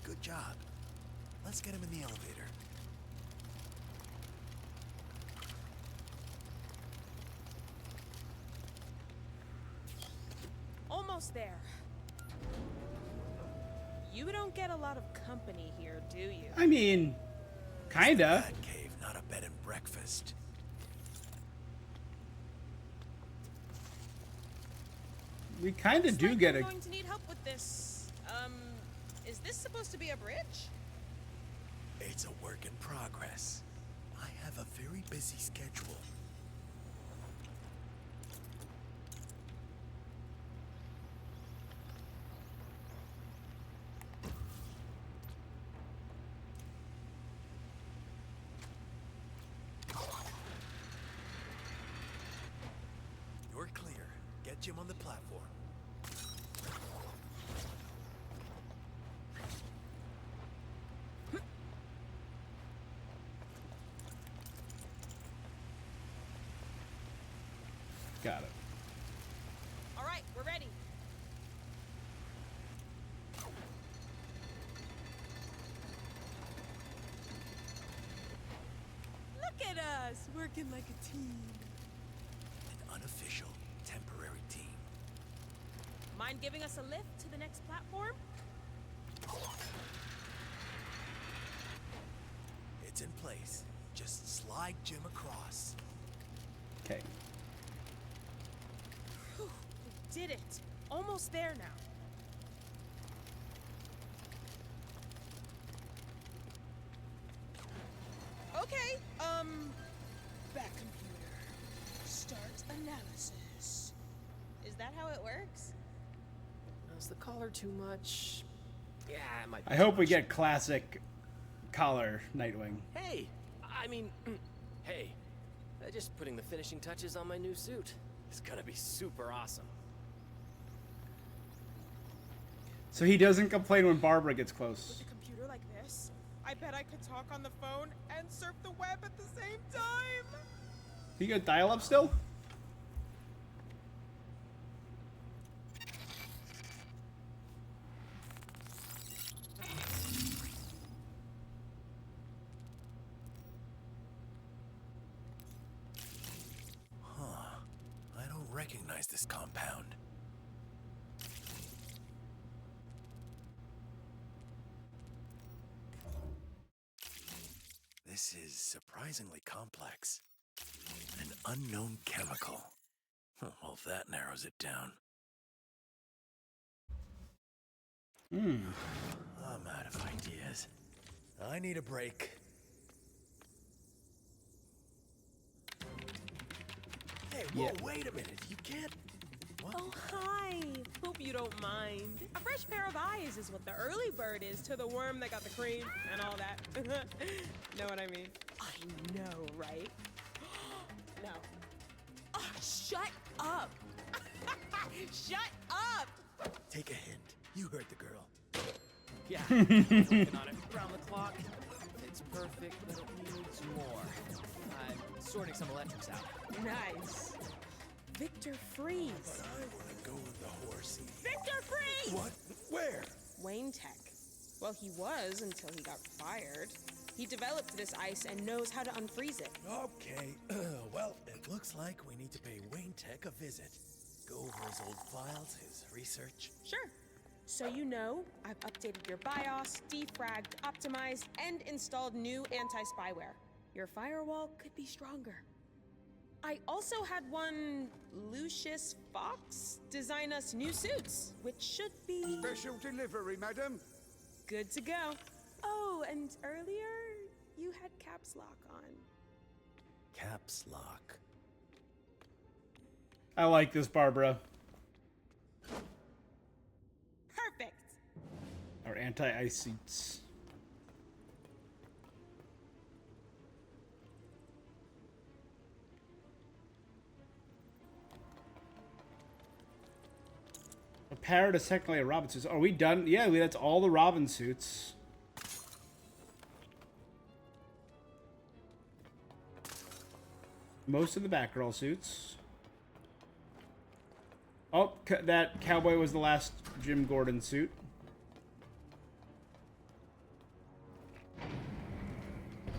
E: Good job. Let's get him in the elevator.
O: Almost there. You don't get a lot of company here, do you?
A: I mean, kinda.
E: Bat cave, not a bed and breakfast.
A: We kinda do get
O: I'm
A: a...
O: going to need help with this. Is this supposed to be a bridge?
E: It's a work in progress. I have a very busy schedule. You're clear. Get Jim on the platform.
A: Got it.
O: All right, we're ready. Look at us, working like a team.
E: An unofficial, temporary team.
O: Mind giving us a lift to the next platform?
E: It's in place. Just slide Jim across.
A: Okay.
O: Whew, we did it. Almost there now. Okay, back computer. Start analysis. Is that how it works?
V: Is the collar too much? Yeah, it might be
A: I hope we get classic collar Nightwing.
V: Hey! I mean, hey. Just putting the finishing touches on my new suit. It's gonna be super awesome.
A: So he doesn't complain when Barbara gets close.
O: With a computer like this, I bet I could talk on the phone and surf the web at the same time.
A: You got dial-up still?
E: recognize this compound. This is surprisingly complex. An unknown chemical. Well, that narrows it down. I'm out of ideas. I need a break. Hey, whoa, wait a minute. You can't... What?
O: Oh, hi. Hope you don't mind. A fresh pair of eyes is what the early bird is to the worm that got the cream and all that. Know what I mean? I know, right? No. Oh, shut up. Shut up.
E: Take a hint. You heard the girl.
V: Yeah, working on it round the clock. It's perfect, but it needs more. I'm sorting some electrics out.
O: Nice. Victor Freeze.
E: But I want to go with the horsey.
O: Victor Freeze!
E: What? Where?
O: Wayne Tech. Well, he was until he got fired. He developed this ice and knows how to unfreeze it.
E: Okay. Well, it looks like we need to pay Wayne Tech a visit. Go over his old files, his research.
O: Sure. So you know, I've updated your BIOS, defragged, optimized, and installed new anti-spyware. Your firewall could be stronger. I also had one Lucius Fox design us new suits, which should be...
S: Special delivery, madam.
O: Good to go. Oh, and earlier, you had caps lock on.
E: Caps lock.
A: I like this, Barbara.
O: Perfect.
A: Our anti-ice suits. A parrot is technically a Robin suit. Are we done? Yeah, that's all the Robin suits. Most of the Batgirl suits. Oh, that cowboy was the last Jim Gordon suit.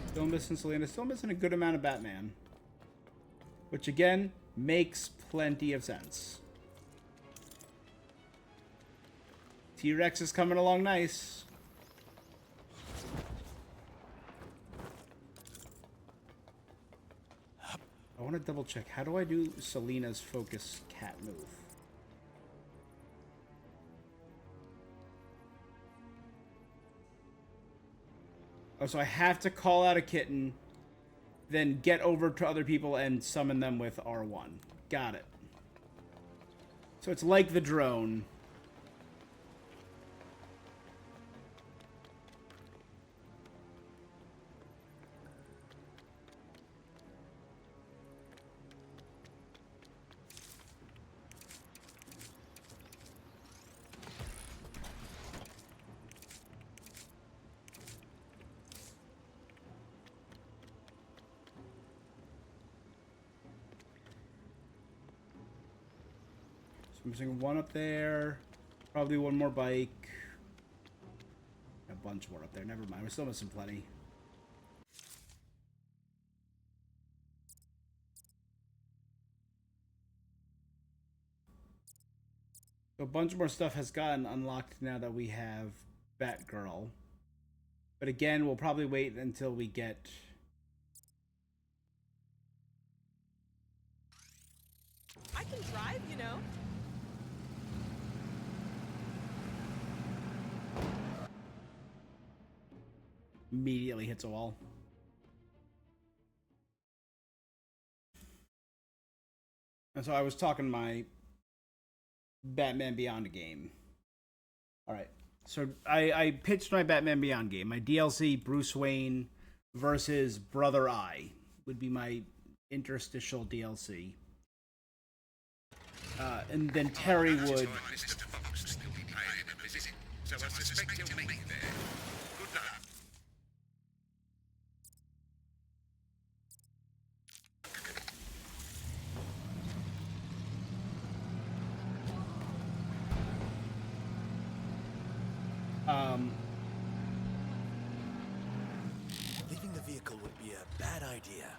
A: Still missing Selena. Still missing a good amount of Batman. Which, again, makes plenty of sense. T-Rex is coming along nice. I want to double check. How do I do Selena's focus cat move? Oh, so I have to call out a kitten, then get over to other people and summon them with R1. Got it. So it's like the drone. I'm missing one up there. Probably one more bike. A bunch more up there. Never mind. We're still missing plenty. So a bunch more stuff has gotten unlocked now that we have Batgirl. But again, we'll probably wait until we get...
O: I can drive, you know.
A: Immediately hits a wall. And so I was talking my Batman Beyond game. Alright. So I pitched my Batman Beyond game. My DLC, Bruce Wayne versus Brother Eye, would be my interstitial DLC. And then Terry would...
F: Mr. Fox will be paying a visit, so I suspect he'll meet there. Good luck.
E: Leaving the vehicle would be a bad idea.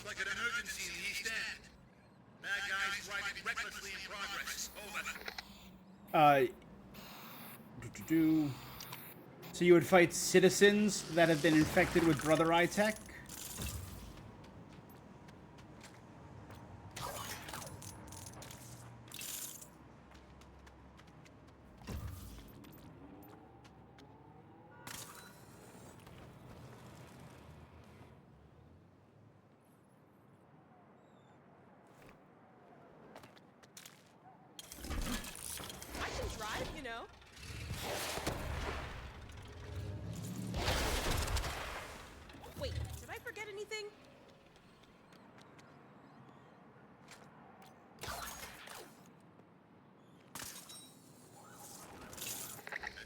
F: like an emergency in the East End. Bad guys driving recklessly in progress. Over.
A: So you would fight citizens that have been infected with Brother Eye tech?
O: I can drive, you know. Wait, did I forget anything?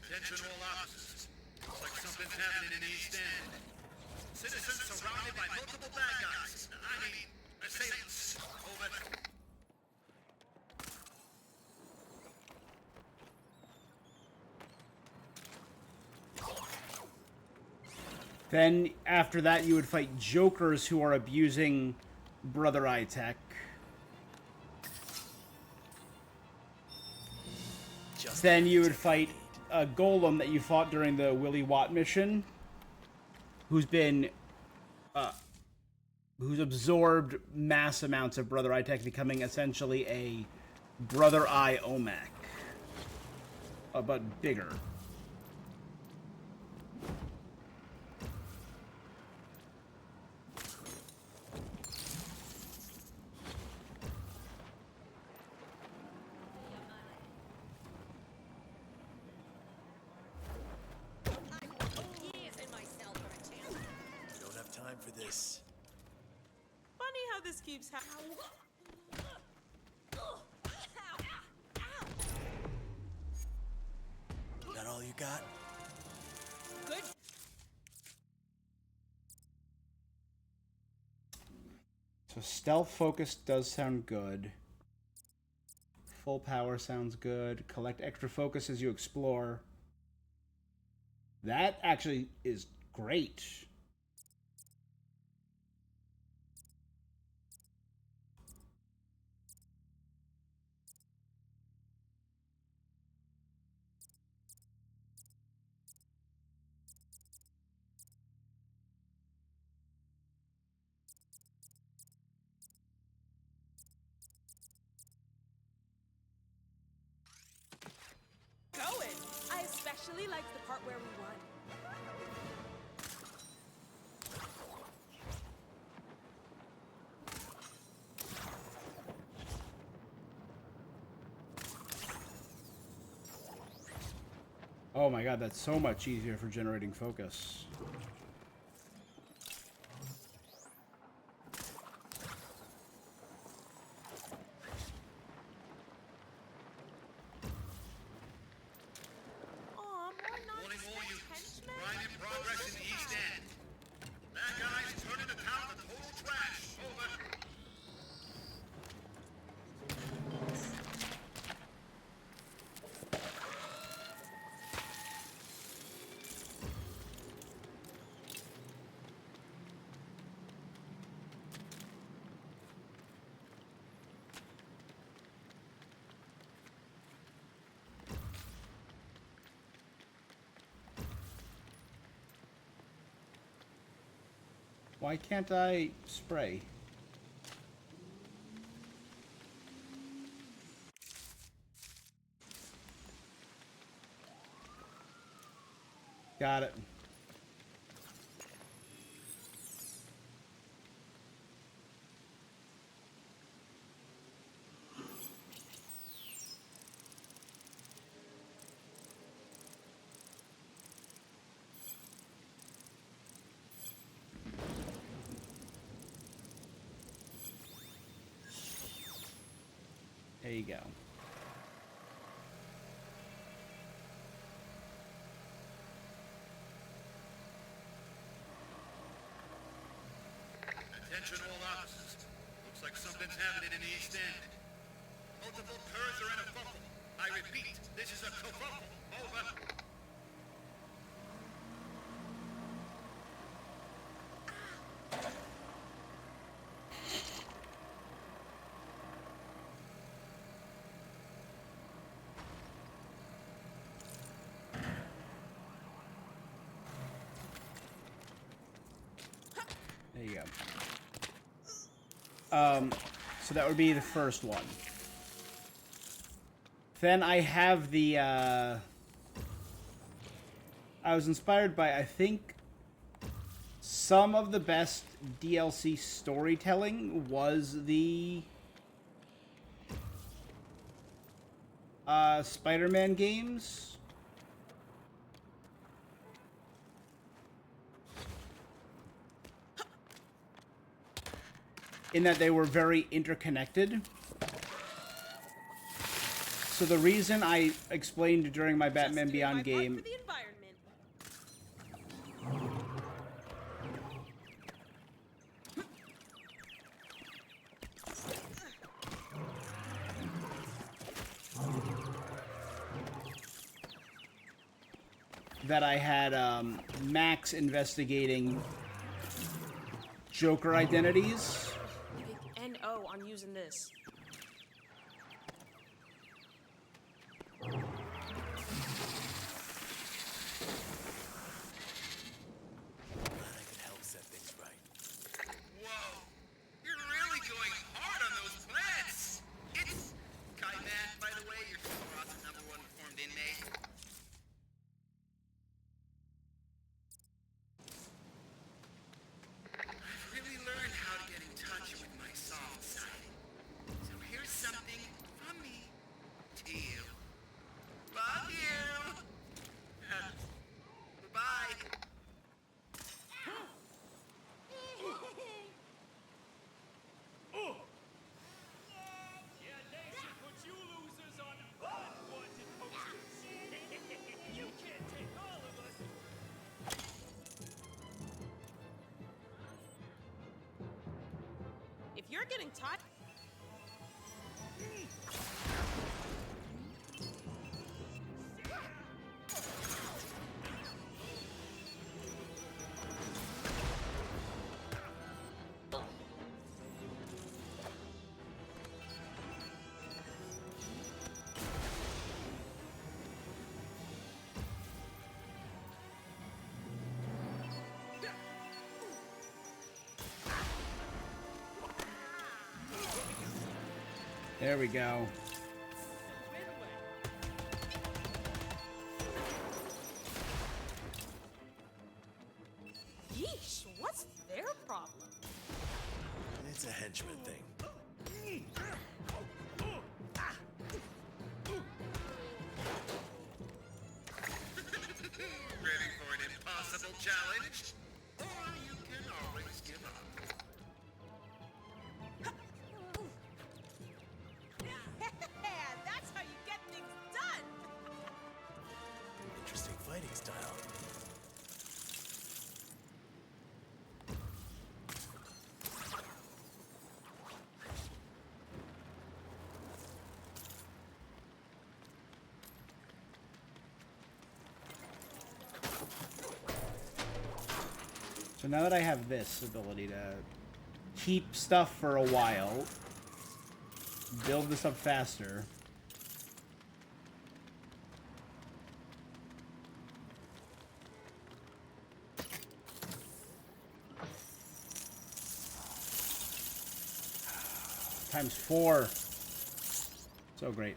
F: Attention all officers. Looks like something's happening in the East End. Citizens surrounded by multiple bad guys. I mean, assailants. Over.
A: Then, after that, you would fight Jokers who are abusing Brother Eye tech. Then you would fight a Golem that you fought during the Willy Watt mission, who's been, who's absorbed mass amounts of Brother Eye tech, becoming essentially a Brother Eye OMAC, but bigger.
E: Don't have time for this.
O: Funny how this keeps happening.
E: That all you got?
O: Good.
A: So stealth focus does sound good. Full power sounds good. Collect extra focus as you explore. That actually is great.
O: Going. I especially liked the part where we won.
A: Oh my god, that's so much easier for generating focus.
F: Warning all units. Crime in progress in the East End. Bad guys turning the town to total trash. Over.
A: Why can't I spray? Got it. There you go.
F: Attention all officers. Looks like something's happening in the East End. Multiple curs are in a fumble. I repeat, this is a kerfuffle. Over.
A: There you go. So that would be the first one. Then I have the, I was inspired by, I think, some of the best DLC storytelling was the Spider-Man games. In that they were very interconnected. So the reason I explained during my Batman Beyond game that I had Max investigating Joker identities.
O: N-O on using this.
C: Whoa! You're really going hard on those plants! It's... Kite-Man, by the way, you're Ross's #1 reformed inmate. I've really learned how to get in touch with my soft side. So here's something from me to you. Love you! Bye-bye!
P: Yeah, Nation put you losers on unwanted posters. You can't take all of us.
O: If you're getting tired...
A: There we go.
O: Yeesh, what's their problem?
E: It's a henchman thing.
C: Ready for an impossible challenge? Or you can always give up.
O: That's how you get things done!
E: Interesting fighting style.
A: So now that I have this ability to keep stuff for a while, build this up faster. Times 4. So great.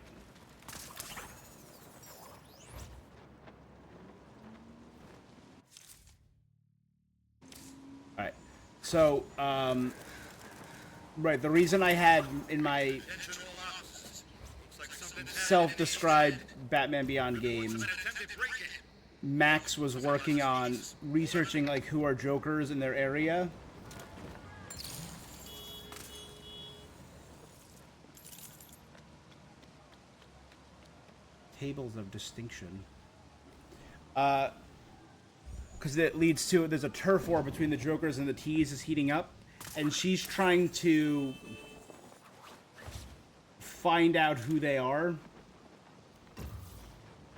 A: Alright. So, right, the reason I had in my self-described Batman Beyond game, Max was working on researching, like, who are Jokers in their area. Tables of distinction. Because it leads to, there's a turf war between the Jokers and the T's is heating up, and she's trying to find out who they are.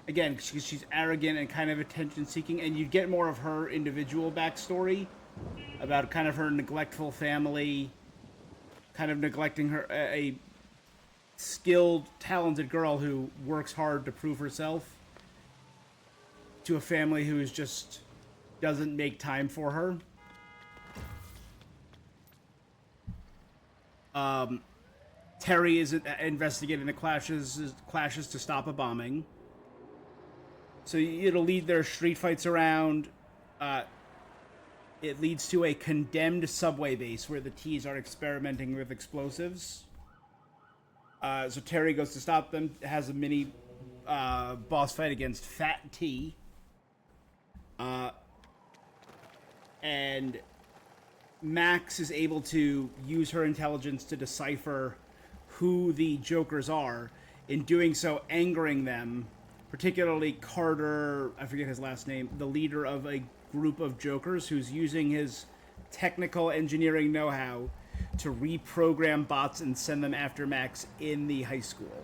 A: Again, because she's arrogant and kind of attention-seeking, and you get more of her individual backstory about kind of her neglectful family, kind of neglecting her, a skilled, talented girl who works hard to prove herself to a family who is just doesn't make time for her. Terry is investigating the clashes to stop a bombing. So it'll lead their street fights around. It leads to a condemned subway base where the T's are experimenting with explosives. So Terry goes to stop them, has a mini boss fight against Fat T. And Max is able to use her intelligence to decipher who the Jokers are, in doing so angering them, particularly Carter, I forget his last name, the leader of a group of Jokers who's using his technical engineering know-how to reprogram bots and send them after Max in the high school.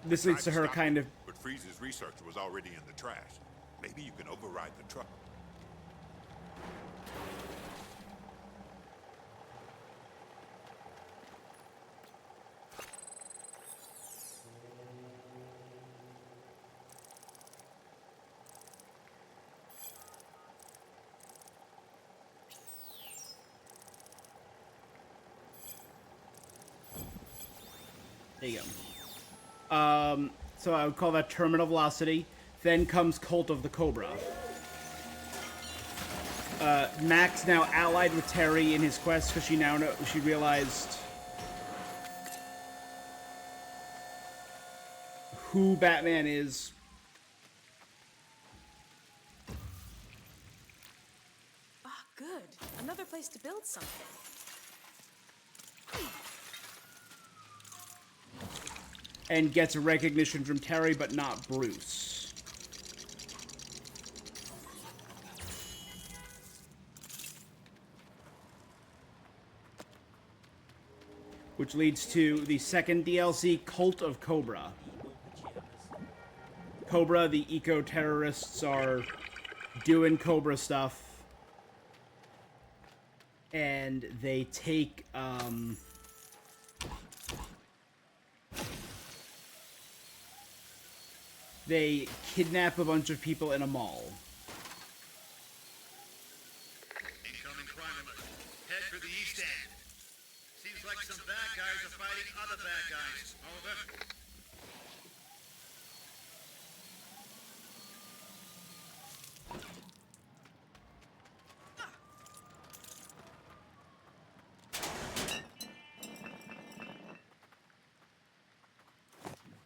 A: This leads to her kind of...
D: But Freeze's research was already in the trash. Maybe you can override the truck.
A: There you go. So I would call that Terminal Velocity. Then comes Cult of the Cobra. Max now allied with Terry in his quest because she realized who Batman is.
O: Ah, good. Another place to build something.
A: And gets recognition from Terry, but not Bruce. Which leads to the second DLC, Cult of Cobra. Cobra, the eco-terrorists, are doing Cobra stuff. And they take, they kidnap a bunch of people in a mall.
C: Incoming crime alert. Head for the east end. Seems like some bad guys are fighting other bad guys. Over.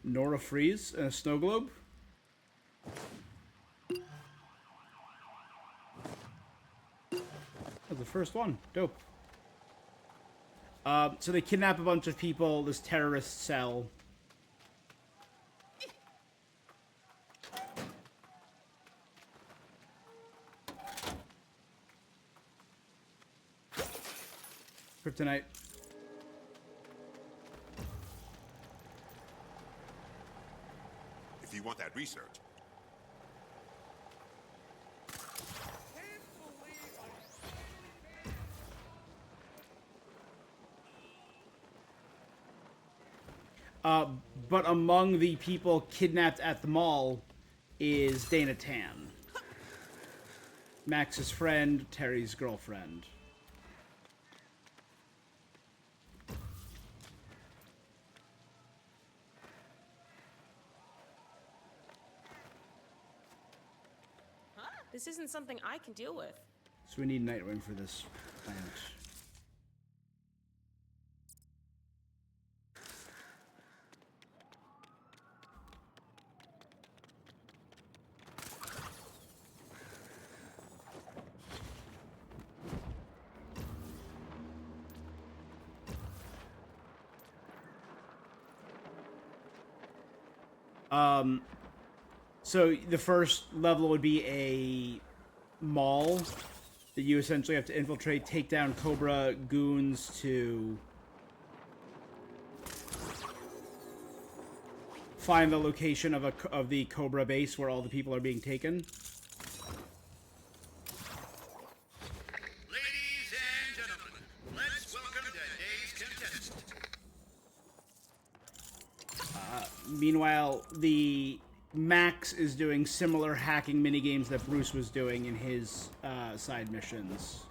A: Nora Freeze and a snow globe. That's the first one. Dope. So they kidnap a bunch of people, this terrorist cell. Kryptonite.
D: If you want that research.
A: But among the people kidnapped at the mall is Dana Tan. Max's friend, Terry's girlfriend.
O: This isn't something I can deal with.
A: So we need Nightwing for this planet. So the first level would be a mall that you essentially have to infiltrate, take down Cobra goons to find the location of the Cobra base where all the people are being taken.
C: Ladies and gentlemen, let's welcome today's contestant.
A: Meanwhile, the Max is doing similar hacking minigames that Bruce was doing in his side missions.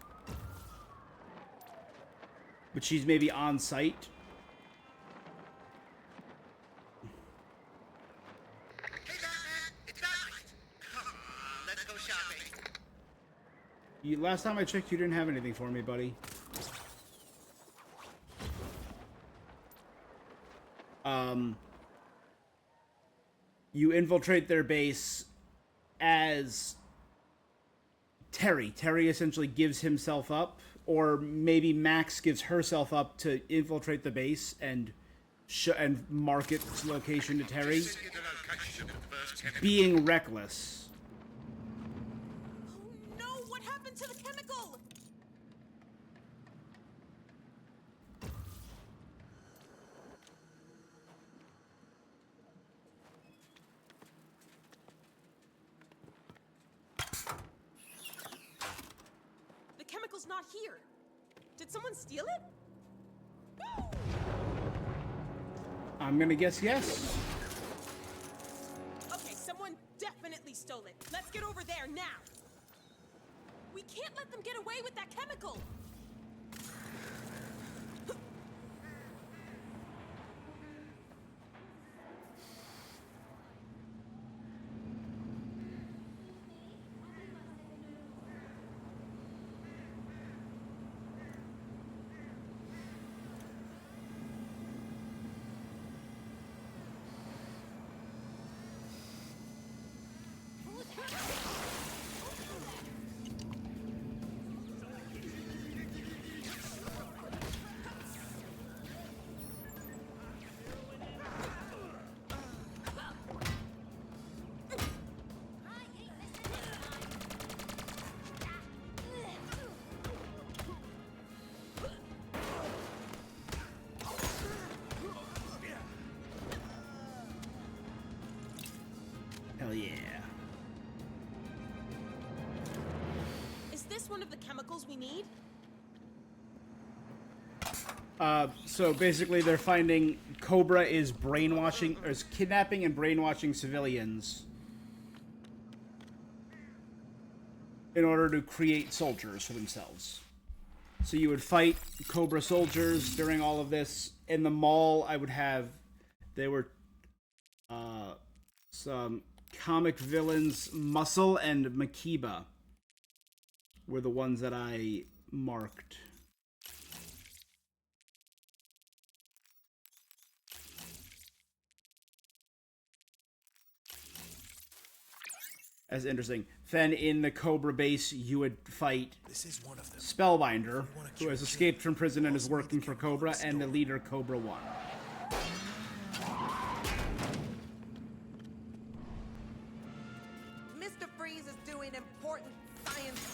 A: but she's maybe on site.
C: Let's go shopping.
A: Last time I checked, you didn't have anything for me, buddy. You infiltrate their base as Terry. Terry essentially gives himself up, or maybe Max gives herself up to infiltrate the base and market its location to Terry. Being reckless.
O: No, what happened to the chemical? The chemical's not here. Did someone steal it?
A: I'm gonna guess yes.
O: Okay, someone definitely stole it. Let's get over there now. We can't let them get away with that chemical.
A: Hell yeah.
O: Is this one of the chemicals we need?
A: So basically they're finding Cobra is brainwashing, or is kidnapping and brainwashing civilians in order to create soldiers for themselves. So you would fight Cobra soldiers during all of this. In the mall, I would have, they were some comic villains, Muscle and Makiba were the ones that I marked. As interesting. Then in the Cobra base, you would fight Spellbinder, who has escaped from prison and is working for Cobra, and the leader, Cobra 1.
J: Mr. Freeze is doing important science.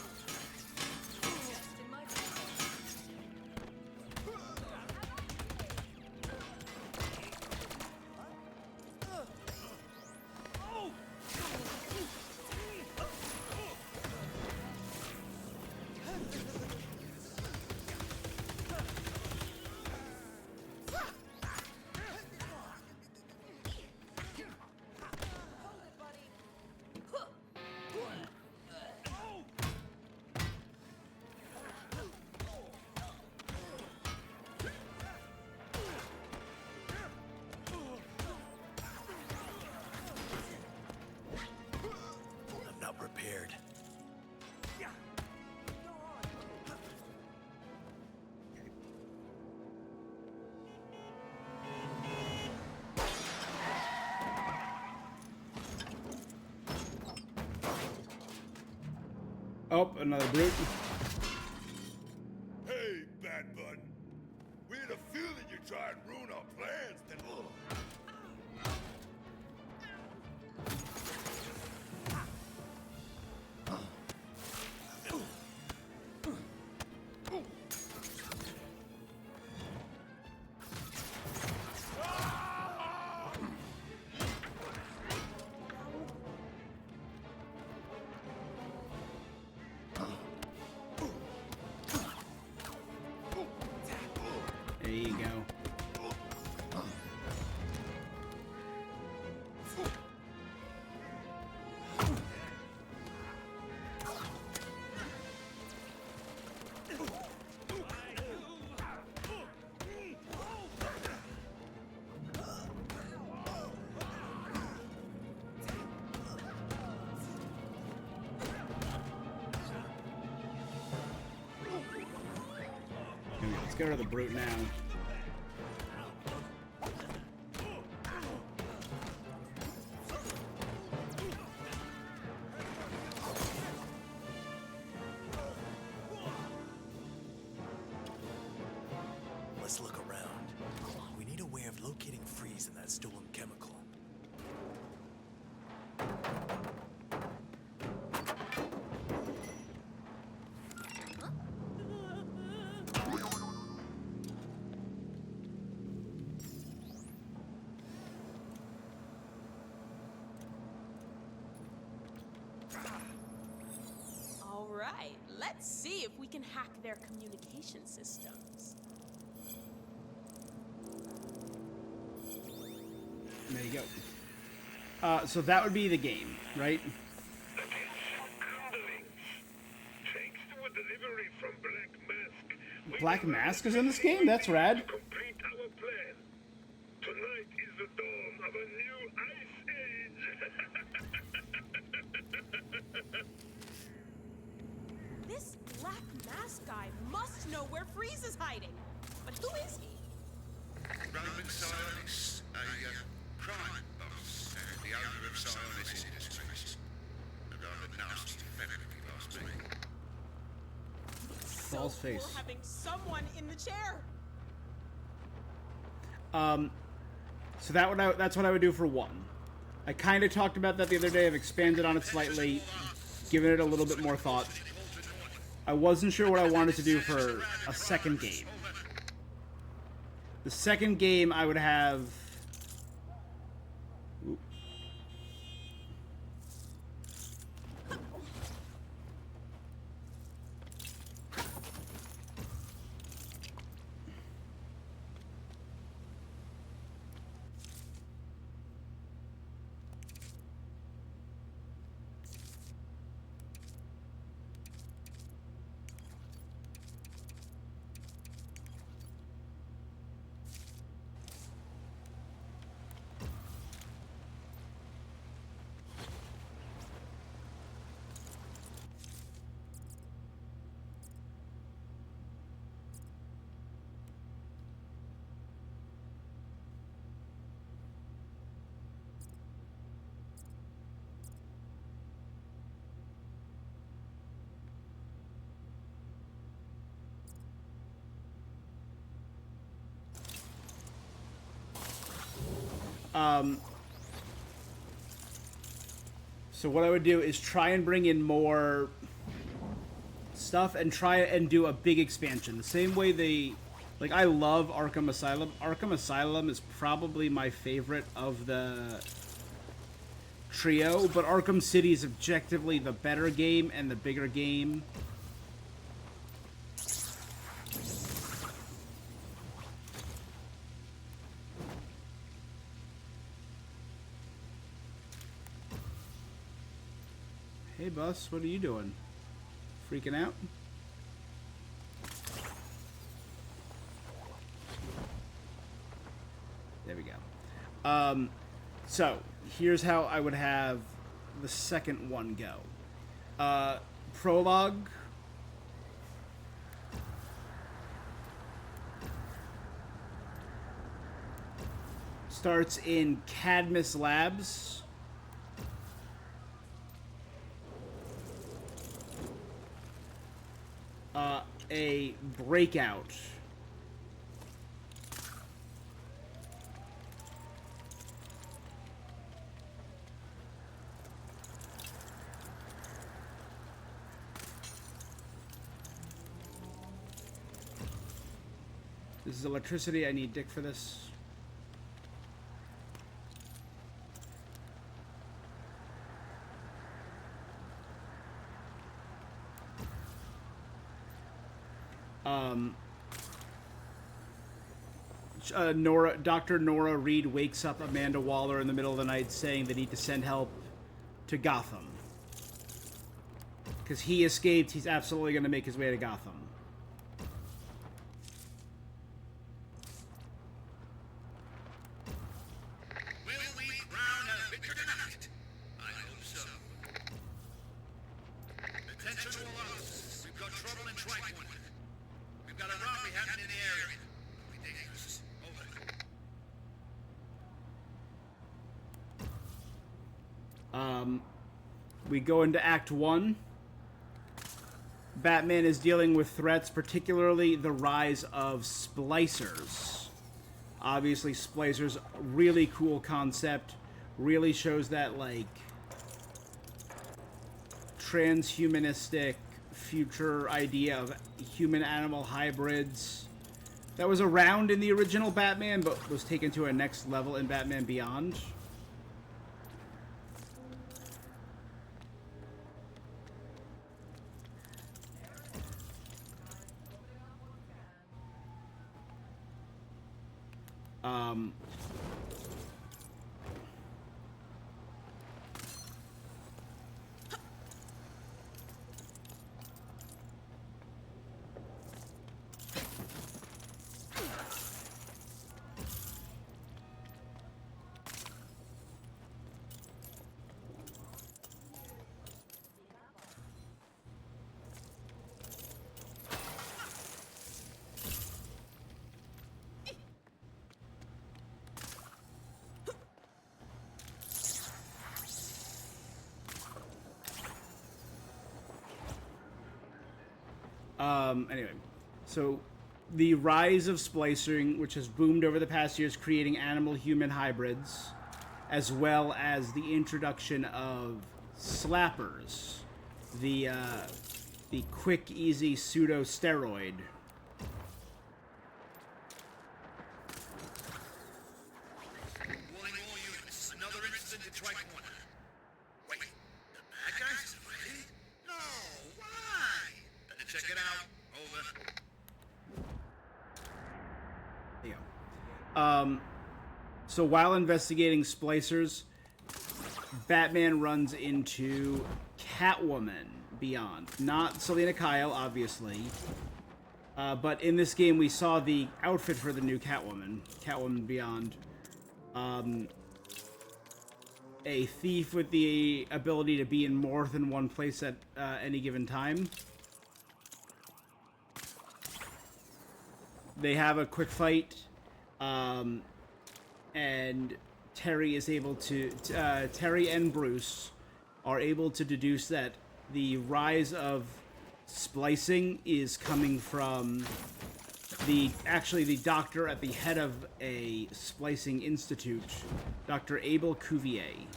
E: I'm not prepared.
A: Oh, another brute.
I: Hey, Bad Bud. We had a feeling you'd try and ruin our plans, then.
A: There you go. Let's get rid of the brute now.
E: Let's look around. We need a way of locating Freeze in that stolen chemical.
O: All right, let's see if we can hack their communication systems.
A: There you go. So that would be the game, right?
I: Thanks to a delivery from Black Mask, we
A: Black Mask is in this game? That's rad.
I: complete our plan. Tonight is the dawn of a new ice age.
O: This Black Mask guy must know where Freeze is hiding. But who is he?
F: Roman Sionis, a crime boss, and the owner of Sionis Industries. A rather nasty fellow, if you ask me.
A: False face.
O: We're having someone in the chair.
A: So that's what I would do for 1. I kind of talked about that the other day. I've expanded on it slightly, given it a little bit more thought. I wasn't sure what I wanted to do for a second game. The second game I would have... Oop. So what I would do is try and bring in more stuff and try and do a big expansion. The same way like, I love Arkham Asylum. Arkham Asylum is probably my favorite of the trio, but Arkham City is objectively the better game and the bigger game. Hey, Bus, what are you doing? Freaking out? There we go. So, here's how I would have the second one go. Prologue. Starts in Cadmus Labs. A breakout. This is electricity. I need Dick for this. Dr. Nora Reed wakes up Amanda Waller in the middle of the night saying they need to send help to Gotham. Because he escaped, he's absolutely going to make his way to Gotham.
C: Will we crown a victor tonight? I hope so. Attention all officers. We've got trouble in Tripoint. We've got a robbery happening in the
A: We go into Act 1. Batman is dealing with threats, particularly the rise of splicers. Obviously, splicers, really cool concept. Really shows that, like, transhumanistic future idea of human-animal hybrids that was around in the original Batman, but was taken to a next level in Batman Beyond. Anyway, so the rise of splicing, which has boomed over the past years, creating animal-human hybrids, as well as the introduction of slappers, the quick, easy pseudo-steroid.
C: Warning all units. Another incident at Tri Corner. Wait, the bad guys are ready? No, why? Better check it out. Over.
A: There you go. So while investigating splicers, Batman runs into Catwoman Beyond. Not Selena Kyle, obviously. But in this game, we saw the outfit for the new Catwoman. Catwoman Beyond. A thief with the ability to be in more than one place at any given time. They have a quick fight, and Terry is able to... Terry and Bruce are able to deduce that the rise of splicing is coming from the doctor at the head of a splicing institute, Dr. Abel Cuvier.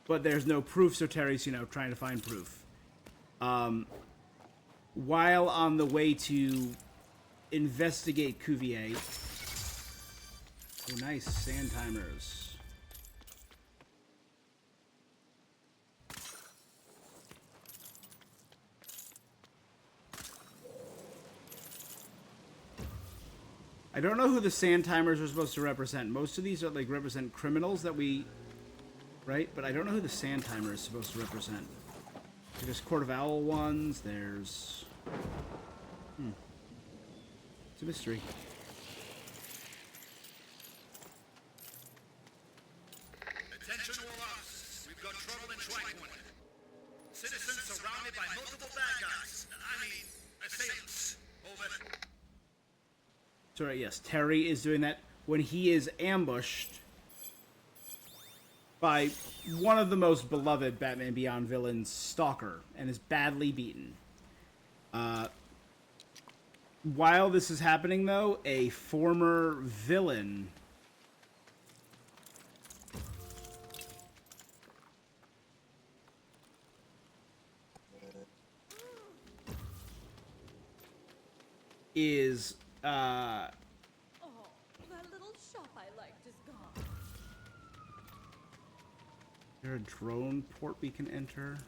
A: But there's no proof, so Terry's, trying to find proof. While on the way to investigate Cuvier... Oh, nice. Sand timers. I don't know who the sand timers are supposed to represent. Most of these are represent criminals that we... Right? But I don't know who the sand timer is supposed to represent. There's Court of Owl ones. There's... It's a mystery.
C: Attention all officers. We've got trouble in Tri Corner. Citizens surrounded by multiple bad guys. I mean, assailants. Over.
A: Sorry, yes. Terry is doing that when he is ambushed by one of the most beloved Batman Beyond villains, Stalker, and is badly beaten. While this is happening, though, a former villain is
H: Oh, that little shop I liked is gone.
A: Is there a drone port we can enter?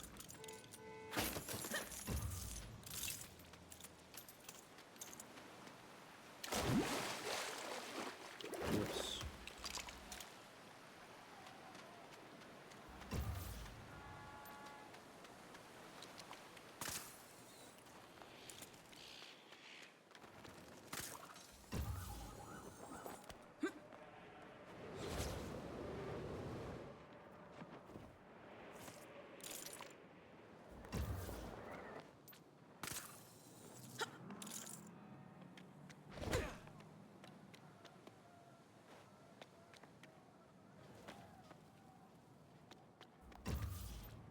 A: Whoops.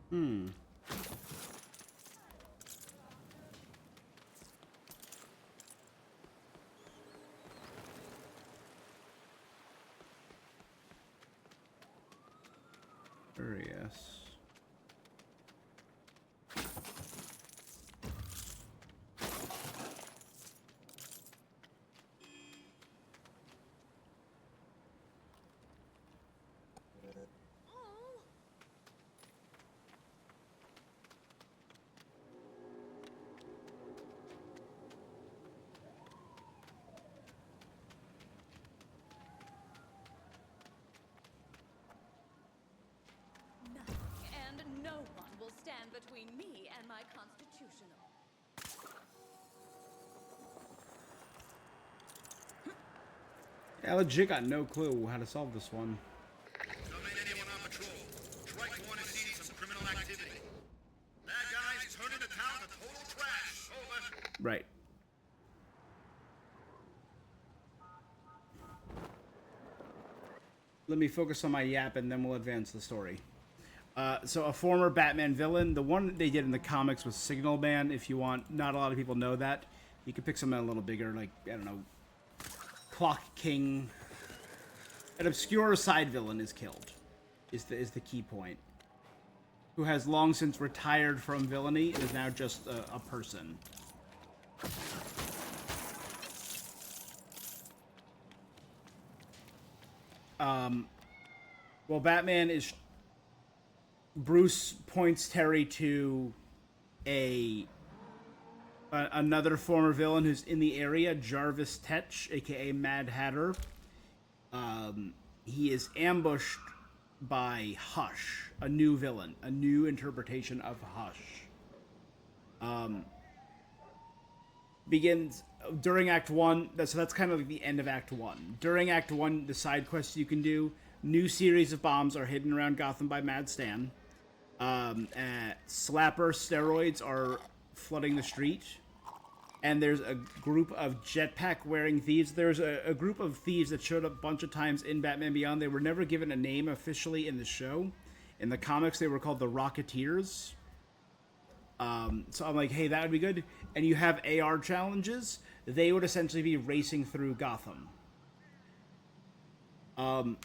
A: Hmm. Yes.
H: Nothing and no one will stand between me and my constitutional.
A: I legit got no clue how to solve this one.
F: Come in, anyone on patrol. Strike one is seeing some criminal activity. Bad guys turning the town to total trash. Over.
A: Right. Let me focus on my yap and then we'll advance the story. So a former Batman villain, the one they did in the comics was Signal Man. If you want, not a lot of people know that. You could pick something a little bigger, like, I don't know, Clock King. An obscure side villain is killed, is the key point. Who has long since retired from villainy and is now just a person. Well, Batman is... Bruce points Terry to another former villain who's in the area, Jarvis Tetch, aka Mad Hatter. He is ambushed by Hush, a new villain, a new interpretation of Hush. Begins during Act 1, so that's kind of like the end of Act 1. During Act 1, the side quests you can do, new series of bombs are hidden around Gotham by Mad Stan. Slapper steroids are flooding the street. And there's a group of jetpack-wearing thieves. There's a group of thieves that showed up a bunch of times in Batman Beyond. They were never given a name officially in the show. In the comics, they were called the Rocketeers. So I'm like, hey, that would be good. And you have AR challenges. They would essentially be racing through Gotham. And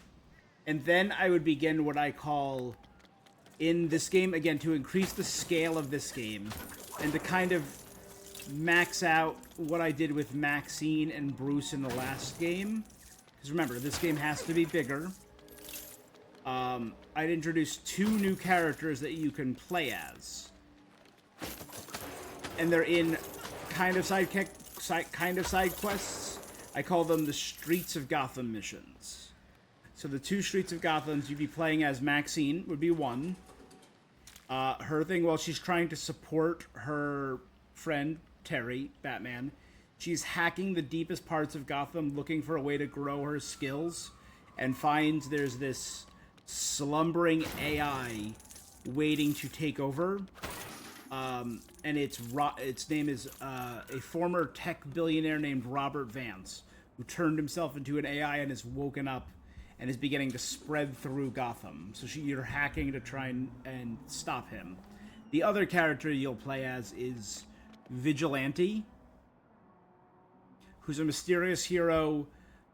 A: then I would begin what I call, in this game, again, to increase the scale of this game, and to kind of max out what I did with Maxine and Bruce in the last game. Because remember, this game has to be bigger. I'd introduce 2 new characters that you can play as. And they're in kind of side quests. I call them the Streets of Gotham missions. So the 2 Streets of Gotham you'd be playing as Maxine would be one. Her thing, while she's trying to support her friend, Terry, Batman, she's hacking the deepest parts of Gotham, looking for a way to grow her skills, and finds there's this slumbering AI waiting to take over. And its name is a former tech billionaire named Robert Vance, who turned himself into an AI and is woken up and is beginning to spread through Gotham. So you're hacking to try and stop him. The other character you'll play as is Vigilante, who's a mysterious hero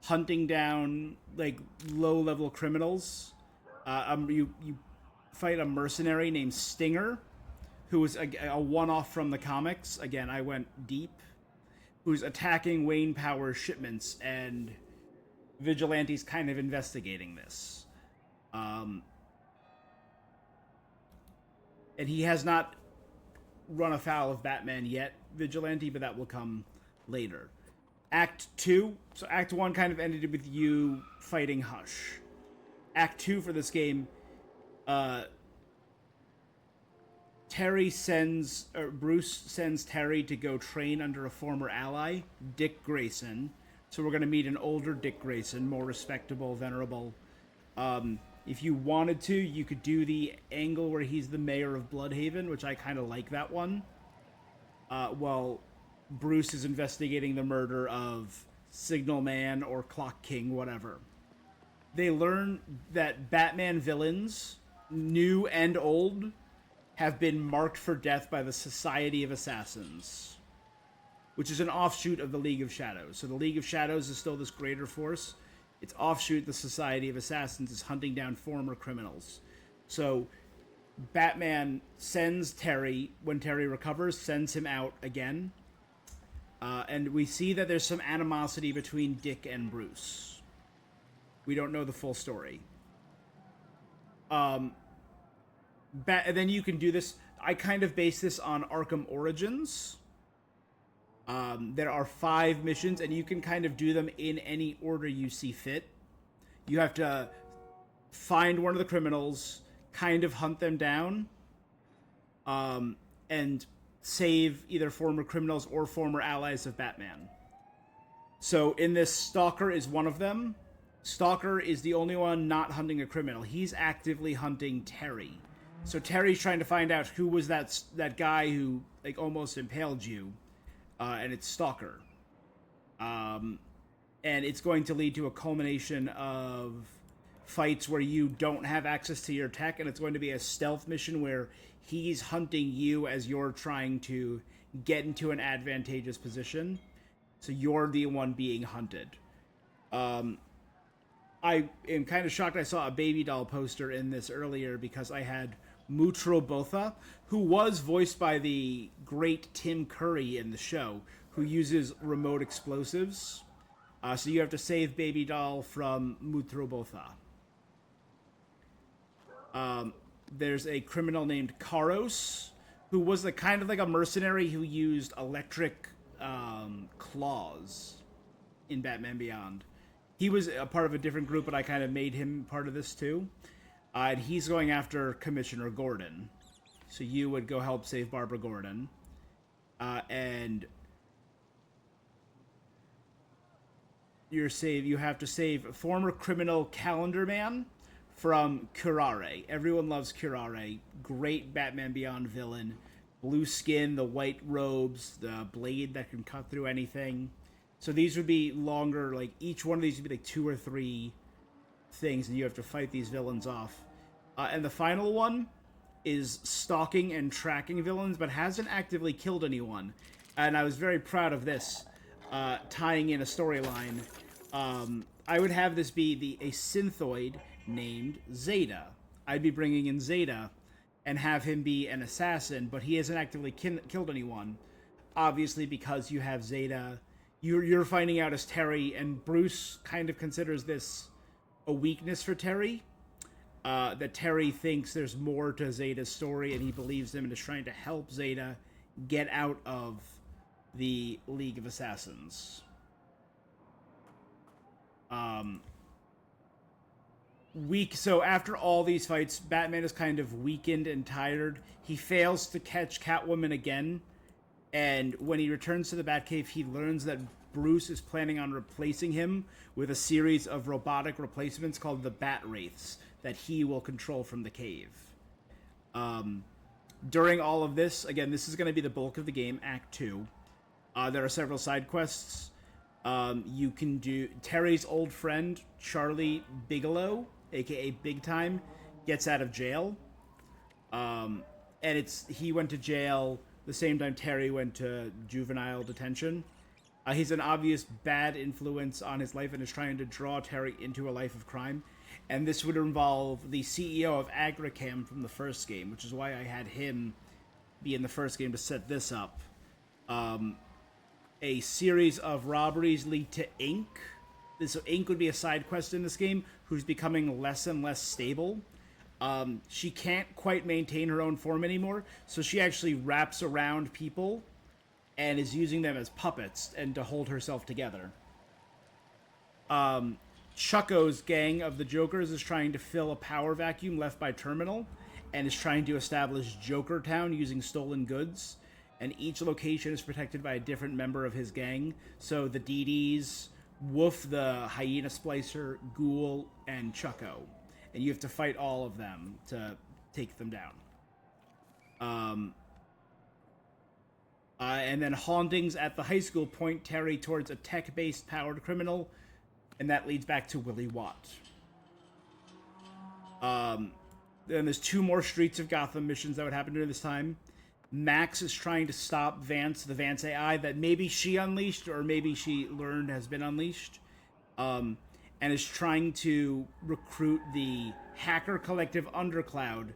A: hunting down, like, low-level criminals. You fight a mercenary named Stinger, who is a one-off from the comics. Again, I went deep. Who's attacking Wayne Power's shipments, and Vigilante's kind of investigating this. And he has not run afoul of Batman yet, Vigilante, but that will come later. Act 2. So Act 1 kind of ended with you fighting Hush. Act 2 for this game, Bruce sends Terry to go train under a former ally, Dick Grayson. So we're going to meet an older Dick Grayson, more respectable, venerable. If you wanted to, you could do the angle where he's the mayor of Bloodhaven, which I kind of like that one. While Bruce is investigating the murder of Signal Man or Clock King, whatever. They learn that Batman villains, new and old, have been marked for death by the Society of Assassins, which is an offshoot of the League of Shadows. So the League of Shadows is still this greater force. Its offshoot, the Society of Assassins, is hunting down former criminals. So Batman sends Terry, when Terry recovers, sends him out again. And we see that there's some animosity between Dick and Bruce. We don't know the full story. And then you can do this. I kind of base this on Arkham Origins. There are 5 missions, and you can kind of do them in any order you see fit. You have to find one of the criminals, kind of hunt them down, and save either former criminals or former allies of Batman. So in this, Stalker is one of them. Stalker is the only one not hunting a criminal. He's actively hunting Terry. So Terry's trying to find out who was that guy who like almost impaled you. And it's Stalker. And it's going to lead to a culmination of fights where you don't have access to your tech, and it's going to be a stealth mission where he's hunting you as you're trying to get into an advantageous position. So you're the one being hunted. I am kind of shocked I saw a baby doll poster in this earlier, because I had Mutro Botha, who was voiced by the great Tim Curry in the show, who uses remote explosives. So you have to save Baby Doll from Mutro Botha. There's a criminal named Karos, who was kind of like a mercenary who used electric claws in Batman Beyond. He was a part of a different group, but I kind of made him part of this too. And he's going after Commissioner Gordon. So you would go help save Barbara Gordon. And you have to save former criminal Calendar Man from Curare. Everyone loves Curare. Great Batman Beyond villain. Blue skin, the white robes, the blade that can cut through anything. So these would be longer, like each one of these would be like 2 or 3 things, and you have to fight these villains off. And the final one is stalking and tracking villains, but hasn't actively killed anyone. And I was very proud of this, tying in a storyline. I would have this be a synthoid named Zeta. I'd be bringing in Zeta and have him be an assassin, but he hasn't actively killed anyone. Obviously, because you have Zeta, you're finding out as Terry, and Bruce kind of considers this a weakness for Terry. That Terry thinks there's more to Zeta's story, and he believes him and is trying to help Zeta get out of the League of Assassins. So after all these fights, Batman is kind of weakened and tired. He fails to catch Catwoman again, and when he returns to the Batcave, he learns that Bruce is planning on replacing him with a series of robotic replacements called the Bat Wraiths that he will control from the cave. During all of this, again, this is going to be the bulk of the game, Act 2. There are several side quests. You can do Terry's old friend, Charlie Bigelow, aka Big Time, gets out of jail. And he went to jail the same time Terry went to juvenile detention. He's an obvious bad influence on his life and is trying to draw Terry into a life of crime. And this would involve the CEO of Agricam from the first game, which is why I had him be in the first game to set this up. A series of robberies lead to Ink. So Ink would be a side quest in this game, who's becoming less and less stable. She can't quite maintain her own form anymore, so she actually wraps around people and is using them as puppets and to hold herself together. Chucko's gang of the Jokers is trying to fill a power vacuum left by Terminal and is trying to establish Joker Town using stolen goods. And each location is protected by a different member of his gang. So the DDs, Wolf the Hyena Splicer, Ghoul, and Chucko. And you have to fight all of them to take them down. And then hauntings at the high school point Terry towards a tech-based powered criminal, and that leads back to Willie Watt. then there's 2 more Streets of Gotham missions that would happen during this time. Max is trying to stop Vance, the Vance AI that maybe she unleashed or maybe she learned has been unleashed, and is trying to recruit the hacker collective Undercloud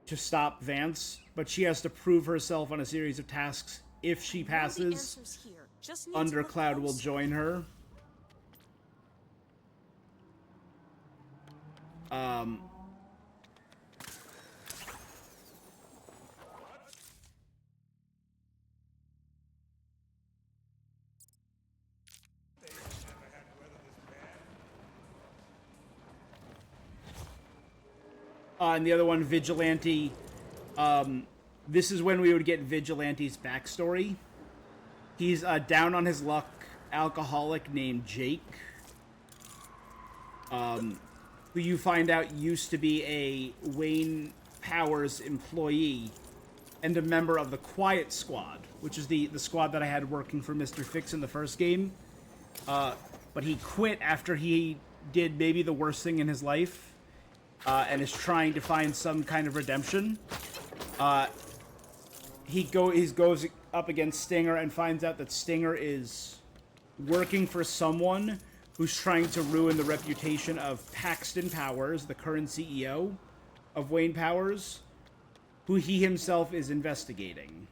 A: to stop Vance, but she has to prove herself on a series of tasks. If she passes, Undercloud will join her. And the other one, Vigilante. This is when we would get Vigilante's backstory. He's a down on his luck alcoholic named Jake, who you find out used to be a Wayne Powers employee and a member of the Quiet Squad, which is the squad that I had working for Mr. Fix in the first game. But he quit after he did maybe the worst thing in his life, and is trying to find some kind of redemption. He goes up against Stinger and finds out that Stinger is working for someone who's trying to ruin the reputation of Paxton Powers, the current CEO of Wayne Powers, who he himself is investigating.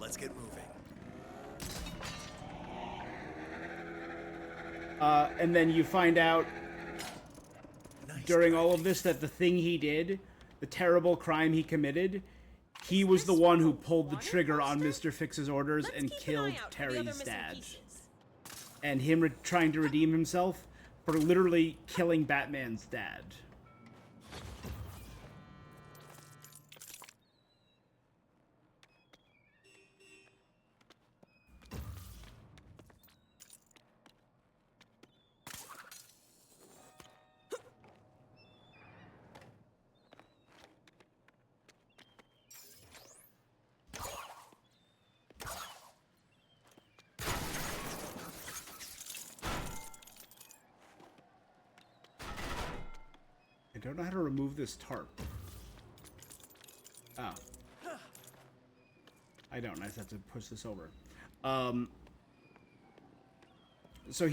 E: Let's get moving.
A: And then you find out during all of this that the thing he did, the terrible crime he committed, he was the one who pulled the trigger on Mr. Fix's orders and killed Terry's dad. And him trying to redeem himself for literally killing Batman's dad. I don't know how to remove this tarp. Oh. I don't. I just have to push this over. So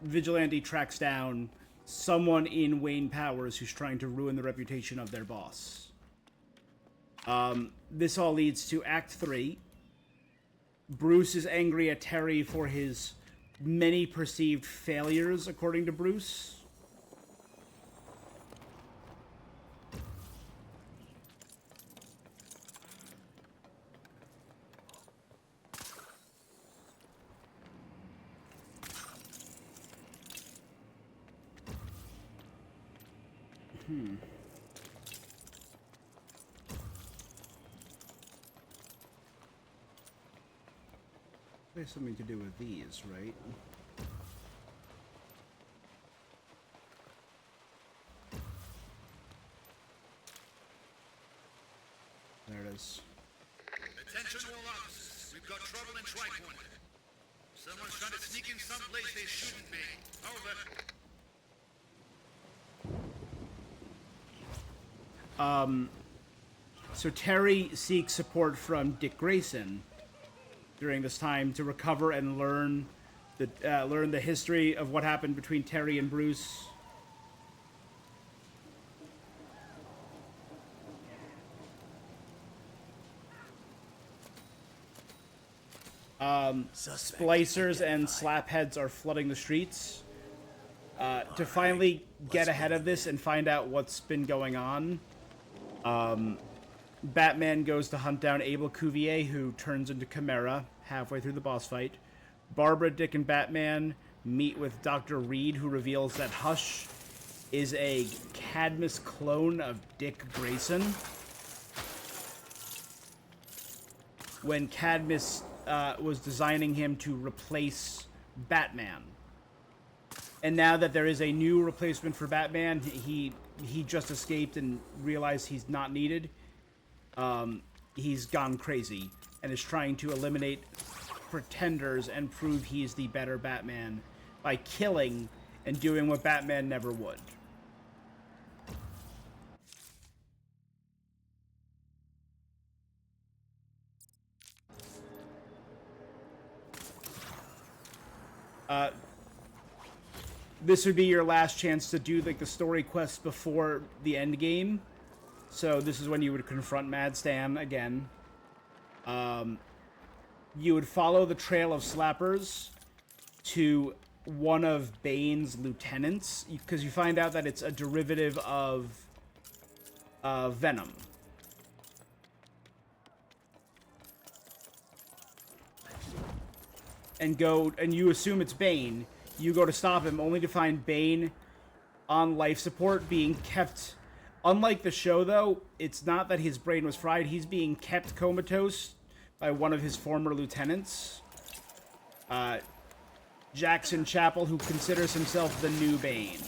A: Vigilante tracks down someone in Wayne Powers who's trying to ruin the reputation of their boss. This all leads to Act 3. Bruce is angry at Terry for his many perceived failures, according to Bruce. There's something to do with these, right? There it is.
F: Attention all officers. We've got trouble in Tri-Point. Someone's trying to sneak in someplace they shouldn't be. Over.
A: So Terry seeks support from Dick Grayson during this time to recover and learn the history of what happened between Terry and Bruce. Splicers and slapheads are flooding the streets. To finally get ahead of this and find out what's been going on, Batman goes to hunt down Abel Cuvier, who turns into Chimera halfway through the boss fight. Barbara, Dick, and Batman meet with Dr. Reed, who reveals that Hush is a Cadmus clone of Dick Grayson. When Cadmus was designing him to replace Batman. And now that there is a new replacement for Batman, he just escaped and realized he's not needed. He's gone crazy and is trying to eliminate pretenders and prove he's the better Batman by killing and doing what Batman never would. This would be your last chance to do like the story quests before the end game. So this is when you would confront Mad Stan again. You would follow the trail of slappers to one of Bane's lieutenants, because you find out that it's a derivative of Venom. And you assume it's Bane. You go to stop him, only to find Bane on life support, being kept... Unlike the show, though, it's not that his brain was fried. He's being kept comatose by one of his former lieutenants, Jackson Chapel, who considers himself the new Bane.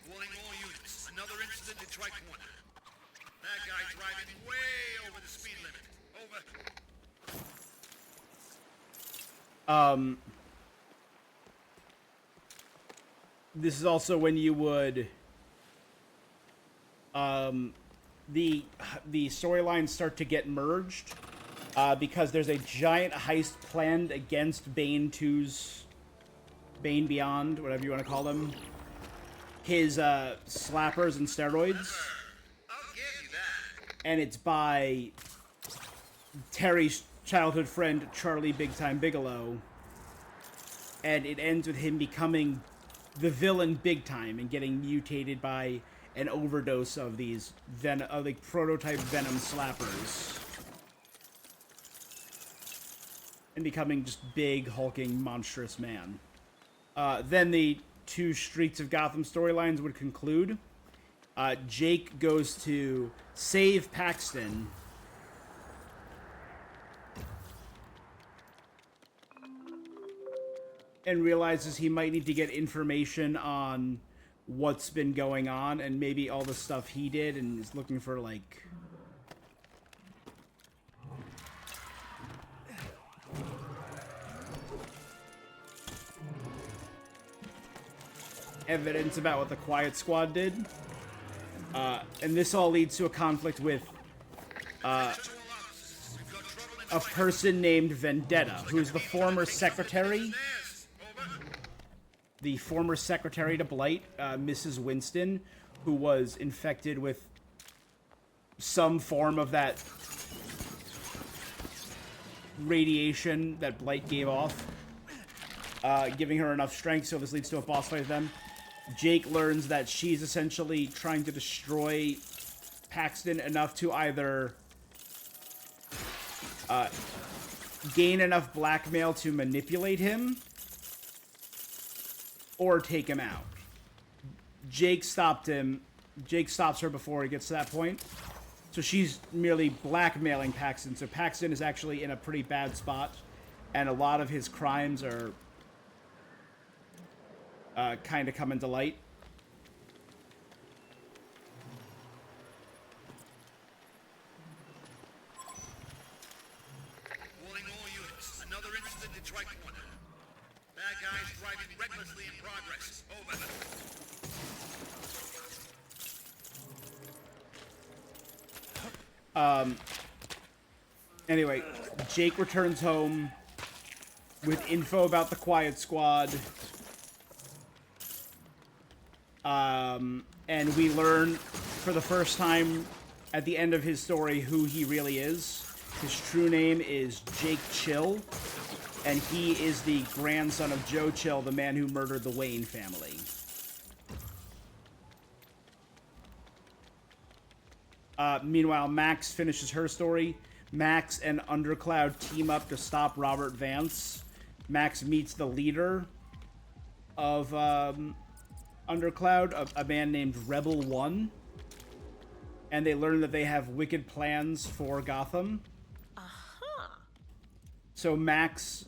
F: Warning all units. Another incident in Tri-Corner. That guy driving way over the speed limit. Over.
A: This is also when you would... the storylines start to get merged, because there's a giant heist planned against Bane 2's... Bane Beyond, whatever you want to call them. His slappers and steroids. And it's by Terry's childhood friend, Charlie Big Time Bigelow. And it ends with him becoming the villain Big Time and getting mutated by an overdose of these like prototype Venom slappers. And becoming just big, hulking, monstrous man. Then the two Streets of Gotham storylines would conclude. Jake goes to save Paxton. And realizes he might need to get information on what's been going on and maybe all the stuff he did, and is looking for, like... evidence about what the Quiet Squad did. And this all leads to a conflict with a person named Vendetta, who's the former secretary. The former secretary to Blight, Mrs. Winston, who was infected with some form of that radiation that Blight gave off, giving her enough strength, so this leads to a boss fight with them. Jake learns that she's essentially trying to destroy Paxton enough to either gain enough blackmail to manipulate him or take him out. Jake stopped him. Jake stops her before he gets to that point. So she's merely blackmailing Paxton. So Paxton is actually in a pretty bad spot, and a lot of his crimes are kind of coming to light.
F: Warning all units. Another incident in Tri-Corner. Bad guys driving recklessly in progress. Over.
A: Anyway, Jake returns home with info about the Quiet Squad. And we learn for the first time at the end of his story who he really is. His true name is Jake Chill, and he is the grandson of Joe Chill, the man who murdered the Wayne family. Meanwhile, Max finishes her story. Max and Undercloud team up to stop Robert Vance. Max meets the leader of Undercloud, a man named Rebel One, and they learn that they have wicked plans for Gotham. So Max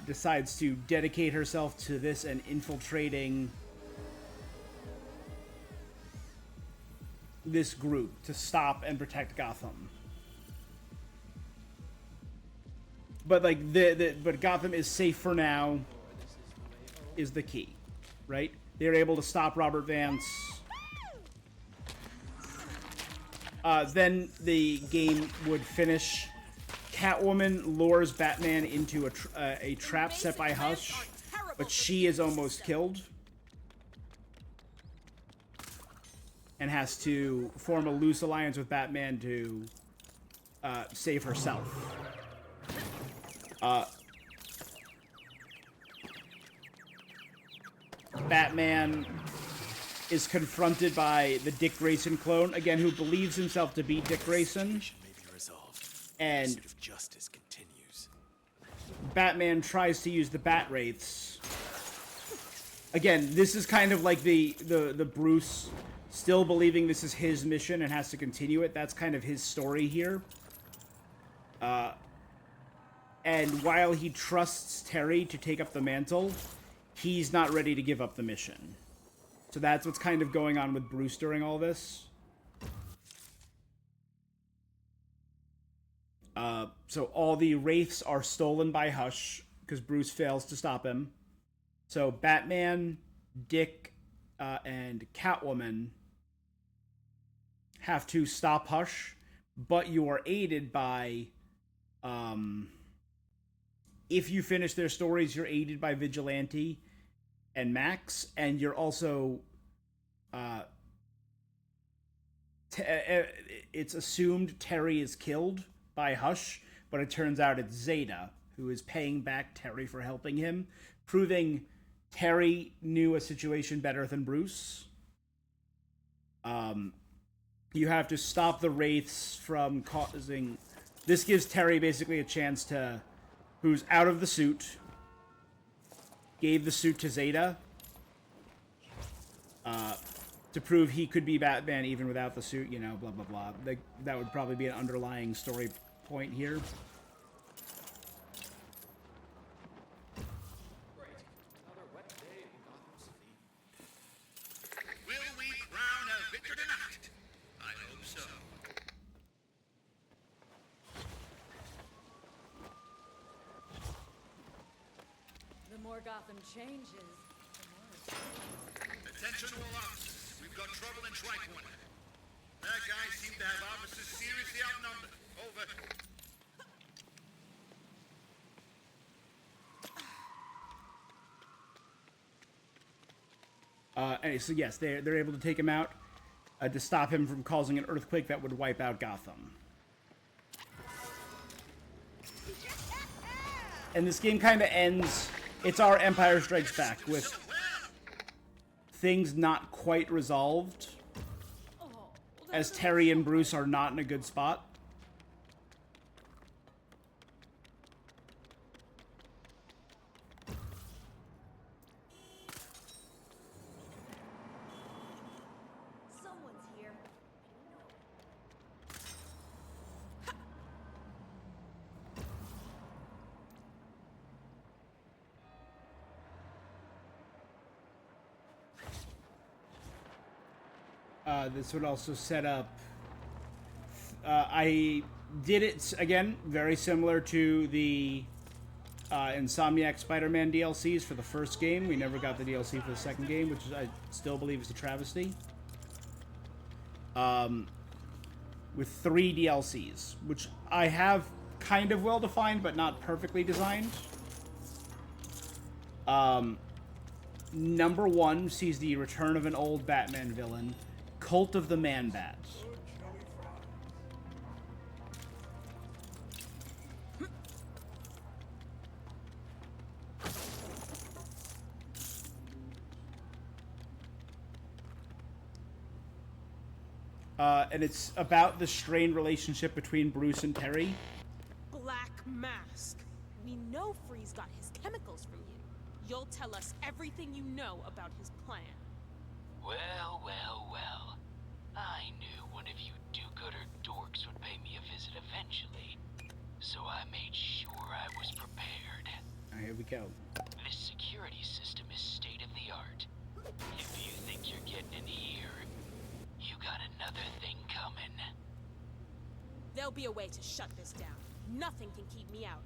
A: decides to dedicate herself to this and infiltrating this group to stop and protect Gotham. But like but Gotham is safe for now is the key, right? They're able to stop Robert Vance. Then the game would finish. Catwoman lures Batman into a trap set by Hush, but she is almost killed and has to form a loose alliance with Batman to save herself. Batman is confronted by the Dick Grayson clone, again, who believes himself to be Dick Grayson. And
E: justice continues.
A: Batman tries to use the Bat Wraiths. Again, this is kind of like the Bruce still believing this is his mission and has to continue it. That's kind of his story here. And while he trusts Terry to take up the mantle, he's not ready to give up the mission. So that's what's kind of going on with Bruce during all this. So all the Wraiths are stolen by Hush because Bruce fails to stop him. So Batman, Dick, and Catwoman have to stop Hush, but you are aided by... if you finish their stories, you're aided by Vigilante and Max, and you're also... it's assumed Terry is killed by Hush, but it turns out it's Zeta who is paying back Terry for helping him, proving Terry knew a situation better than Bruce. You have to stop the Wraiths from causing... This gives Terry basically a chance to... Who's out of the suit, gave the suit to Zeta, to prove he could be Batman even without the suit, you know, blah, blah, blah. That would probably be an underlying story point here.
C: Will we crown a victor tonight? I hope so.
H: The more Gotham changes, the more it's...
C: Attention all officers. We've got trouble in Tricorner. Bad guys seem to have officers seriously outnumbered. Over.
A: Anyway, so yes, they're able to take him out to stop him from causing an earthquake that would wipe out Gotham. And this game kind of ends... It's our Empire Strikes Back, with things not quite resolved, as Terry and Bruce are not in a good spot.
H: Someone's here.
A: This would also set up... I did it, again, very similar to the Insomniac Spider-Man DLCs for the first game. We never got the DLC for the second game, which I still believe is a travesty. With 3 DLCs, which I have kind of well-defined, but not perfectly designed. Number 1 sees the return of an old Batman villain, Cult of the Man-Bat. and it's about the strained relationship between Bruce and Terry.
O: Black Mask. We know Freeze got his chemicals from you. You'll tell us everything you know about his plan.
L: Well, well, well. I knew one of you do-gooder dorks would pay me a visit eventually, so I made sure I was prepared.
A: Alright, here we go.
L: This security system is state-of-the-art. If you think you're getting in here, you got another thing coming.
O: There'll be a way to shut this down. Nothing can keep me out.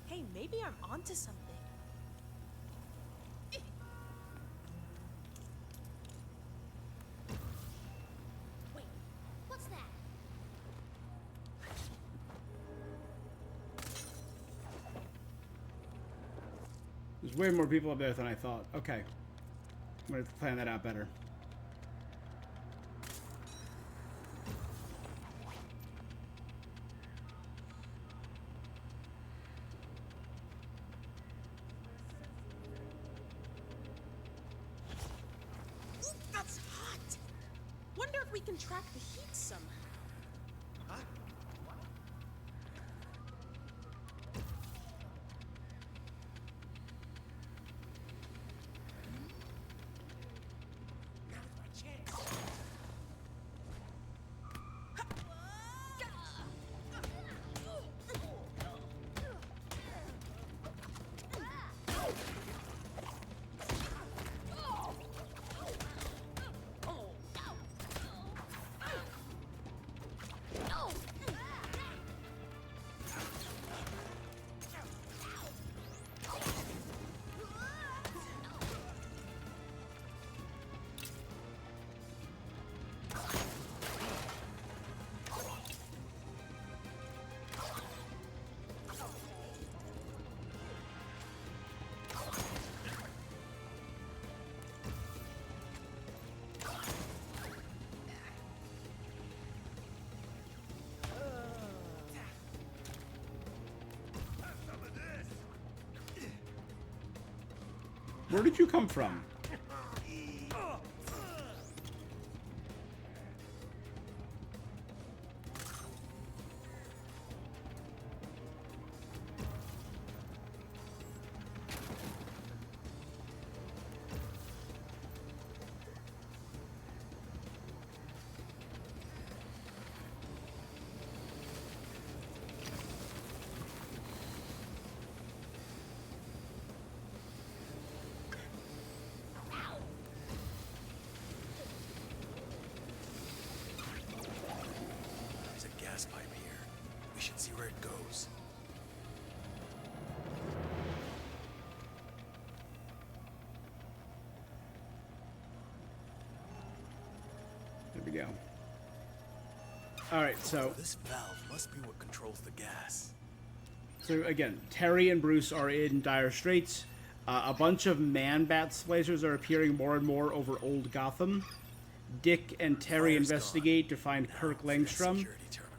O: Hey, maybe I'm onto something.
R: Wait, what's that?
A: There's way more people up there than I thought. Okay. I'm gonna have to plan that out better.
O: Ooh, that's hot! Wonder if we can track the heat somehow.
I: Huh?
J: Now's my chance.
A: Where did you come from?
E: There's a gas pipe here. We should see where it goes.
A: There we go. Alright, so
E: This valve must be what controls the gas.
A: So again, Terry and Bruce are in dire straits. A bunch of man-bat splicers are appearing more and more over Old Gotham. Dick and Terry investigate to find Kirk Langstrom,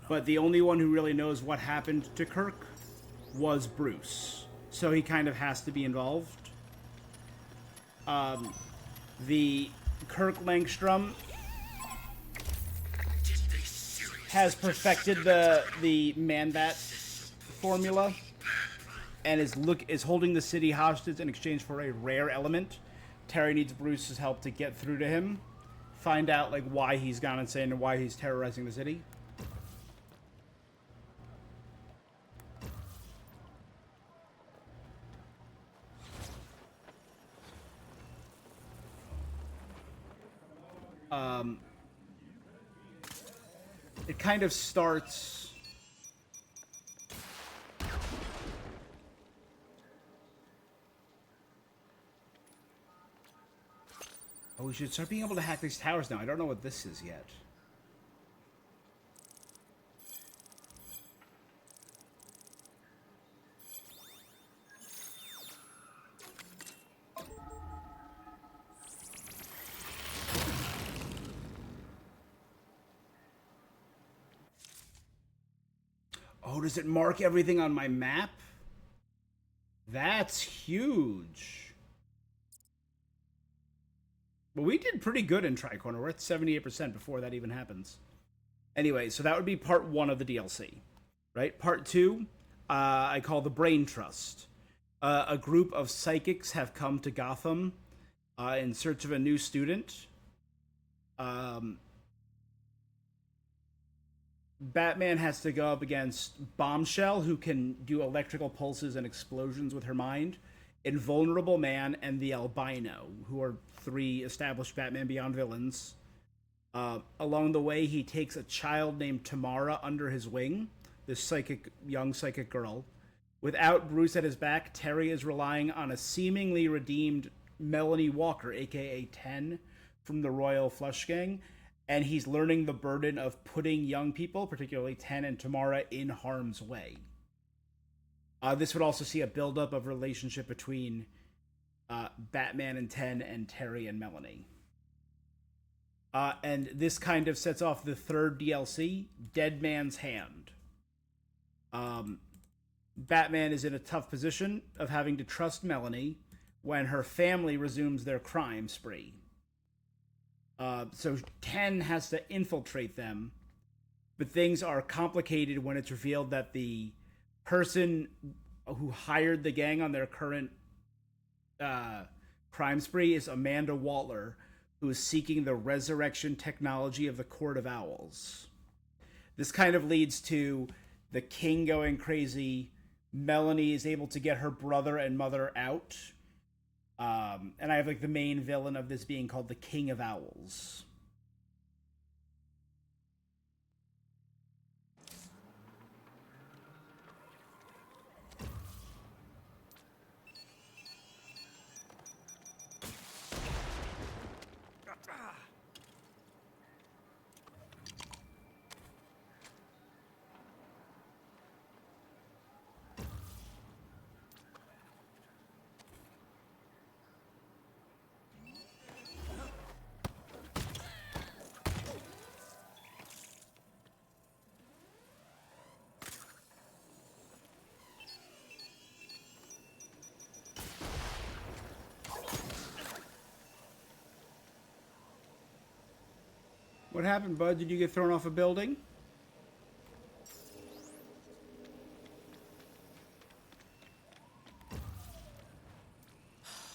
A: but the only one who really knows what happened to Kirk was Bruce. So he kind of has to be involved. The Kirk Langstrom has perfected the man-bat formula and is holding the city hostage in exchange for a rare element. Terry needs Bruce's help to get through to him, find out like why he's gone insane and why he's terrorizing the city. It kind of starts. Oh, we should start being able to hack these towers now. I don't know what this is yet. Oh, does it mark everything on my map? That's huge. But we did pretty good in Tricorner. We're at 78% before that even happens. Anyway, so that would be part 1 of the DLC, right? Part 2, I call the Brain Trust. A group of psychics have come to Gotham in search of a new student. Batman has to go up against Bombshell, who can do electrical pulses and explosions with her mind, Invulnerable Man, and the Albino, who are 3 established Batman Beyond villains. Along the way, he takes a child named Tamara under his wing, this young psychic girl. Without Bruce at his back, Terry is relying on a seemingly redeemed Melanie Walker, aka 10, from the Royal Flush Gang, and he's learning the burden of putting young people, particularly 10 and Tamara, in harm's way. This would also see a buildup of relationship between Batman and 10 and Terry and Melanie. And this kind of sets off the 3rd DLC, Dead Man's Hand. Batman is in a tough position of having to trust Melanie when her family resumes their crime spree. So 10 has to infiltrate them, but things are complicated when it's revealed that the person who hired the gang on their current crime spree is Amanda Waller, who is seeking the resurrection technology of the Court of Owls. This kind of leads to the king going crazy. Melanie is able to get her brother and mother out. And I have like the main villain of this being called the King of Owls. What happened, bud? Did you get thrown off a building?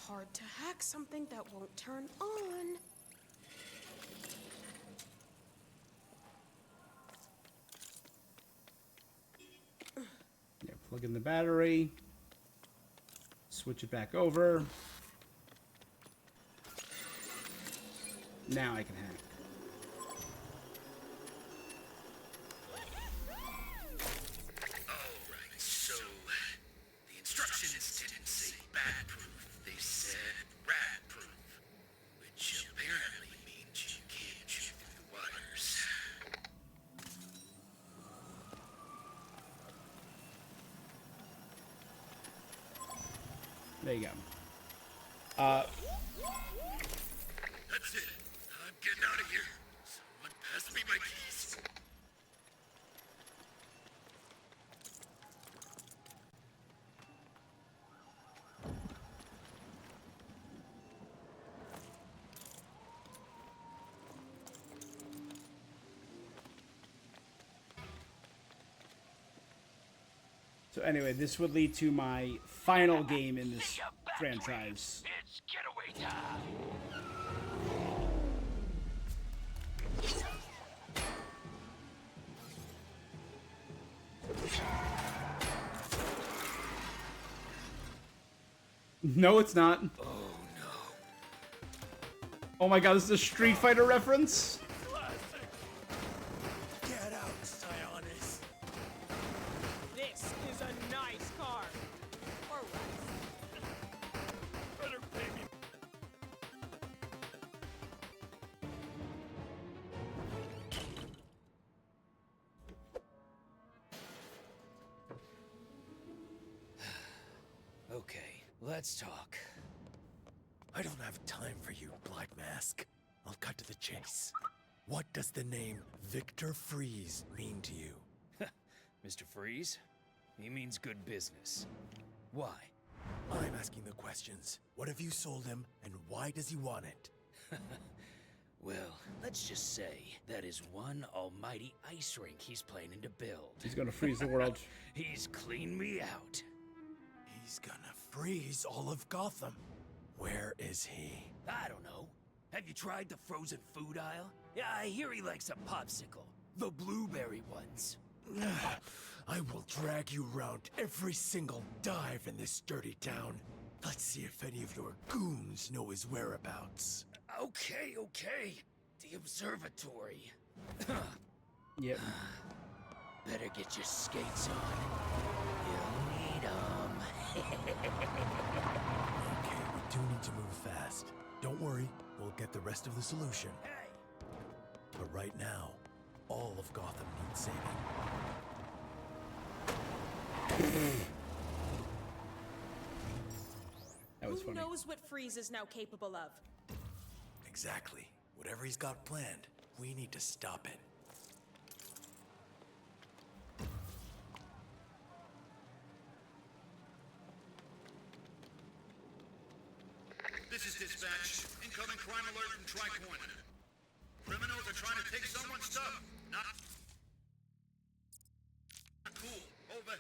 O: Hard to hack something that won't turn on.
A: Yeah, plug in the battery. Switch it back over. Now I can hack.
C: Alright, so the instructions didn't say bat-proof, they said rat-proof, which apparently means you can't chew through the wires.
A: There you go.
C: That's it. I'm getting out of here. Someone pass me my keys.
A: So anyway, this would lead to my final game in this franchise.
L: It's getaway time.
A: No, it's not. Oh, no. Oh my god, this is a Street Fighter reference?
E: Get out, Sionis.
O: This is a nice car. Or what?
E: Better pay me.
U: Okay, let's talk.
E: I don't have time for you, Black Mask. I'll cut to the chase. What does the name Victor Freeze mean to you?
L: Mr. Freeze? He means good business. Why?
E: I'm asking the questions. What have you sold him, and why does he want it?
L: Well, let's just say that is one almighty ice rink he's planning to build.
A: He's gonna freeze the world.
L: He's cleaned me out.
E: He's gonna freeze all of Gotham. Where is he?
L: I don't know. Have you tried the frozen food aisle? Yeah, I hear he likes a popsicle. The blueberry ones.
E: I will drag you around every single dive in this dirty town. Let's see if any of your goons know his whereabouts.
L: Okay. The observatory.
A: Yep.
L: Better get your skates on. You'll need 'em.
E: Okay, we do need to move fast. Don't worry, we'll get the rest of the solution. But right now, all of Gotham needs saving.
A: That was funny.
O: Who knows what Freeze is now capable of?
E: Exactly. Whatever he's got planned, we need to stop it.
F: This is dispatch. Incoming crime alert from Tri-Point. Criminals are trying to take someone's stuff. Not cool. Over.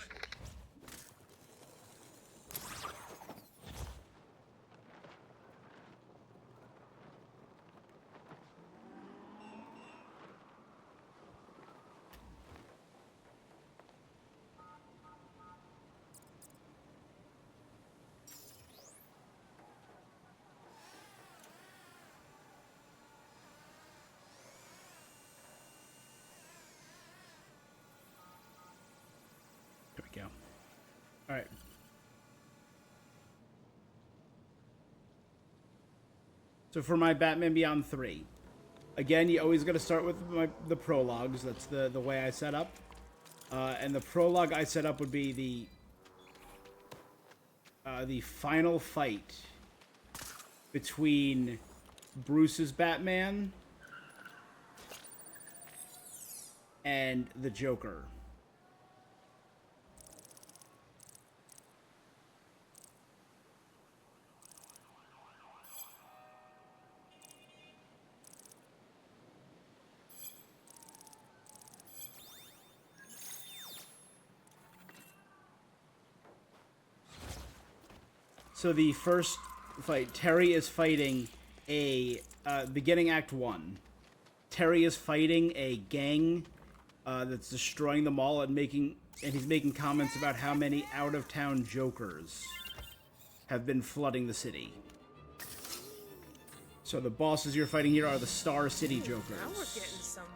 A: There we go. All right. So for my Batman Beyond 3, again, you always got to start with the prologues. That's the way I set up. And the prologue I set up would be the final fight between Bruce's Batman and the Joker. So the first fight, Terry is fighting a beginning Act 1. Terry is fighting a gang that's destroying the mall and he's making comments about how many out-of-town jokers have been flooding the city. So the bosses you're fighting here are the Star City Jokers.
O: Now we're getting somewhere.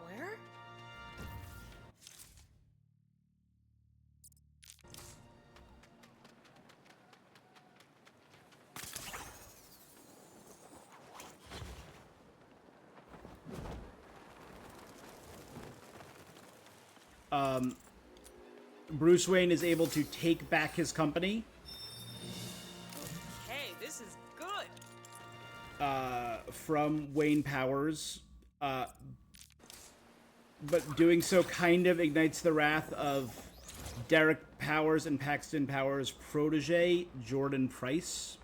A: Bruce Wayne is able to take back his company.
O: Okay, this is good.
A: From Wayne Powers. But doing so kind of ignites the wrath of Derek Powers and Paxton Powers' protege, Jordan Price.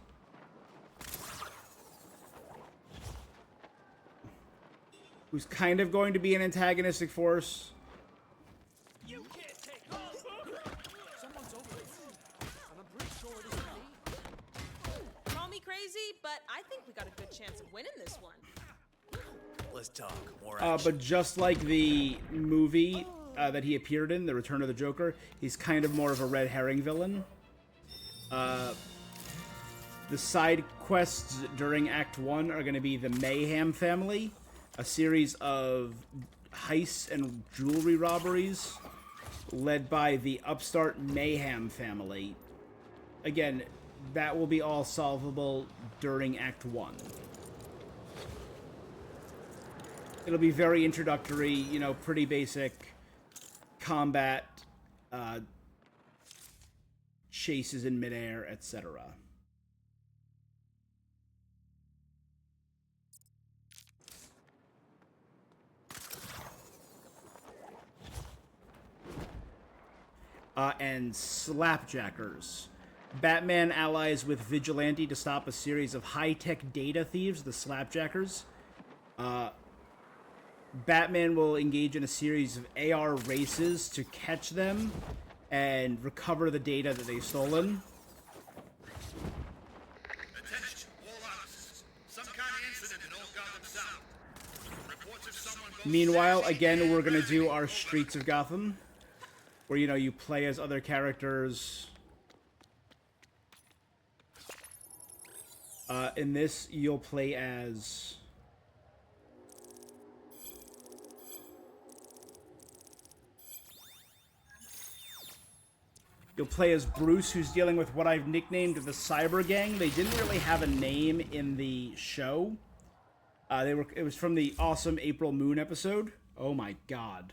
A: Who's kind of going to be an antagonistic force.
P: You can't take off. Someone's over there. I'm pretty sure it isn't me.
O: Call me crazy, but I think we got a good chance of winning this one.
E: Let's talk. More action.
A: But just like the movie that he appeared in, The Return of the Joker, he's kind of more of a red herring villain. The side quests during Act 1 are going to be the Mayhem family, a series of heists and jewelry robberies led by the upstart Mayhem family. Again, that will be all solvable during Act 1. It'll be very introductory, you know, pretty basic combat, chases in midair, etc. and Slapjackers. Batman allies with Vigilante to stop a series of high-tech data thieves, the Slapjackers. Batman will engage in a series of AR races to catch them and recover the data that they've stolen.
F: Attention, all officers. Some kind of incident in Old Gotham South. Reports of someone both
A: Meanwhile, again, we're going to do our Streets of Gotham, where, you know, you play as other characters. In this, you'll play as... You'll play as Bruce, who's dealing with what I've nicknamed the Cyber Gang. They didn't really have a name in the show. It was from the awesome April Moon episode. Oh my god.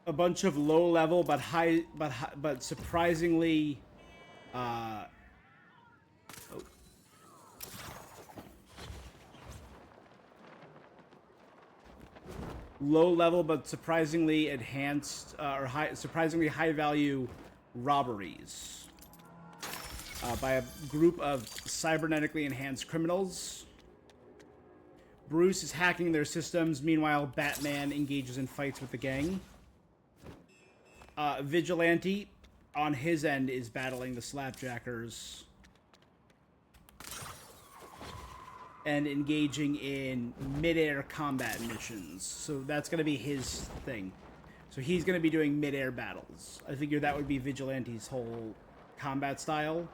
A: A bunch of low level but surprisingly low level but surprisingly enhanced surprisingly high value robberies by a group of cybernetically enhanced criminals. Bruce is hacking their systems. Meanwhile, Batman engages in fights with the gang. Vigilante, on his end, is battling the Slapjackers and engaging in mid-air combat missions. So that's going to be his thing. So he's going to be doing mid-air battles. I figure that would be Vigilante's whole combat style,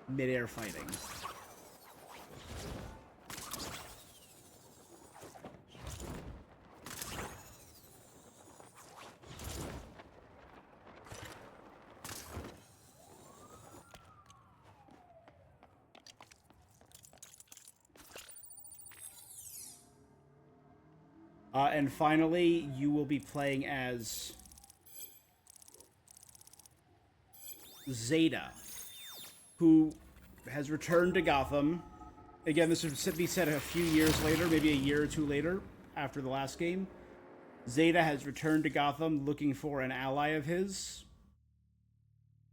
A: mid-air fighting. And finally, you will be playing as Zeta, who has returned to Gotham. Again, this would be set a few years later, maybe a year or two later, after the last game. Zeta has returned to Gotham looking for an ally of his,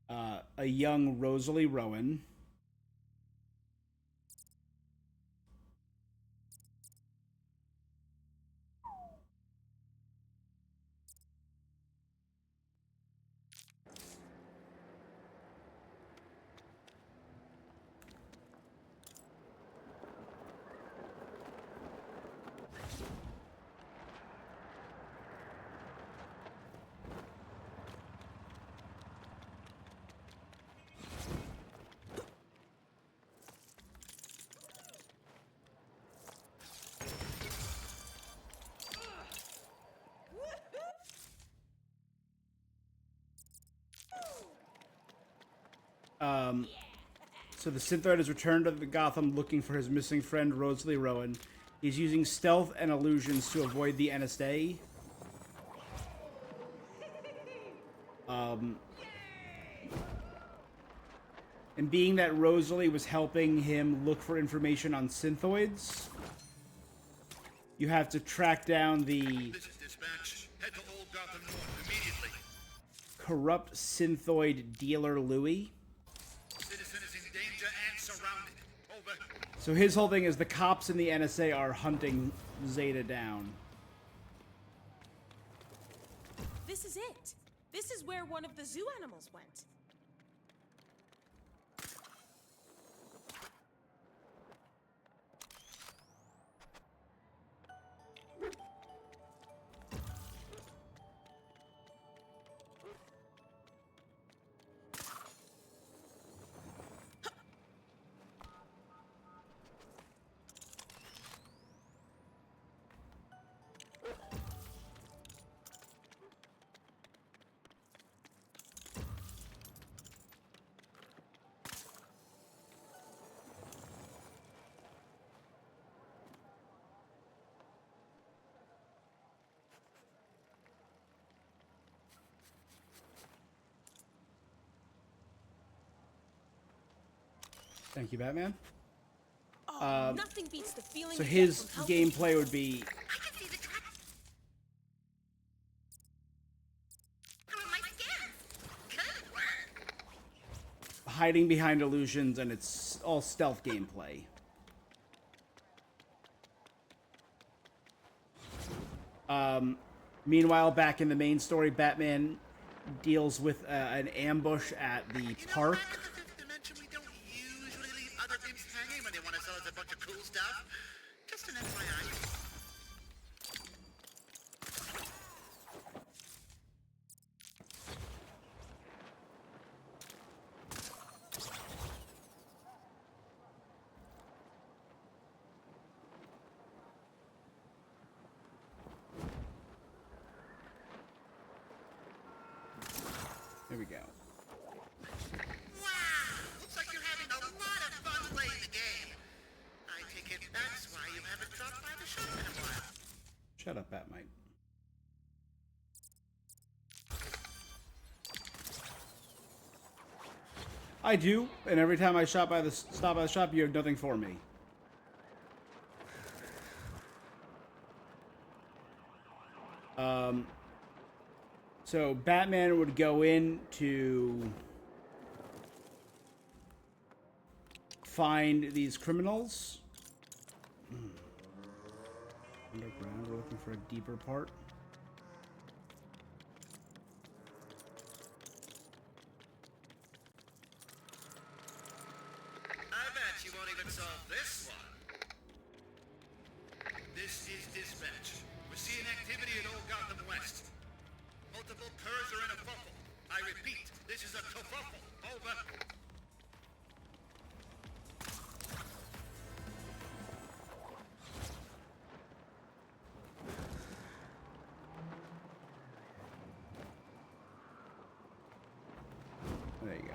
A: a young Rosalie Rowan. So the Synthoid has returned to the Gotham looking for his missing friend, Rosalie Rowan. He's using stealth and illusions to avoid the NSA. And being that Rosalie was helping him look for information on Synthoids, you have to track down the
F: This is dispatch. Head to Old Gotham North immediately.
A: corrupt Synthoid dealer Louis.
F: Citizen is in danger and surrounded. Over.
A: So his whole thing is the cops and the NSA are hunting Zeta down.
O: This is it. This is where one of the zoo animals went.
A: Thank you, Batman.
O: Nothing beats the feeling.
A: So
O: you
A: his
O: get from helping
A: gameplay would be hiding behind illusions, and it's all stealth gameplay. Meanwhile, back in the main story, Batman deals with an ambush at the park.
C: Usually leave other things hanging when they want to sell us a bunch of cool stuff. Just an FYI.
A: There we go.
C: Wow! Looks like you're having a lot of fun playing the game. I take it that's why you haven't dropped by the shop in a while.
A: Shut up, Batmite. I do, and every time I stop by the shop, you have nothing for me. So Batman would go in to find these criminals. Underground, we're looking for a deeper part.
C: I bet you won't even solve this one. This is dispatch. We're seeing activity in Old Gotham West. Multiple curs are in a fuffle. I repeat, this is a kerfuffle. Over.
A: There you go.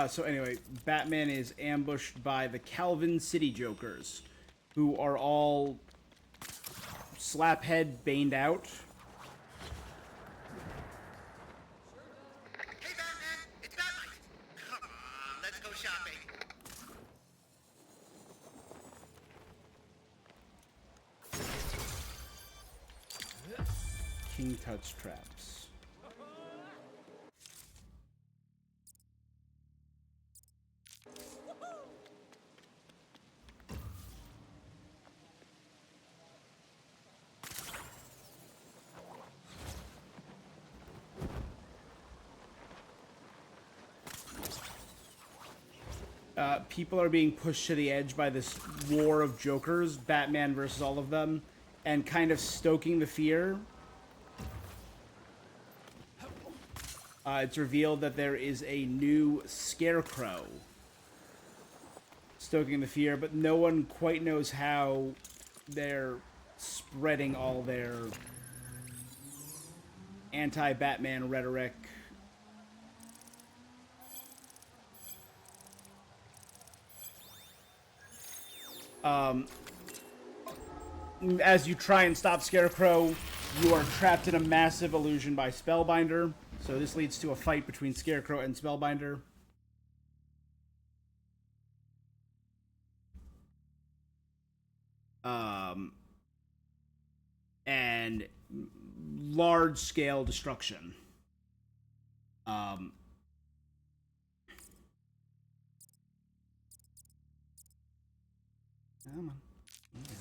A: So anyway, Batman is ambushed by the Calvin City Jokers, who are all slaphead baned out.
C: Hey Batman, it's Batmite. Come on, let's go shopping.
A: King Tut's traps. People are being pushed to the edge by this war of jokers, Batman versus all of them, and kind of stoking the fear. It's revealed that there is a new Scarecrow stoking the fear, but no one quite knows how they're spreading all their anti-Batman rhetoric. As you try and stop Scarecrow, you are trapped in a massive illusion by Spellbinder. So this leads to a fight between Scarecrow and Spellbinder. And large-scale destruction. Come on. Okay.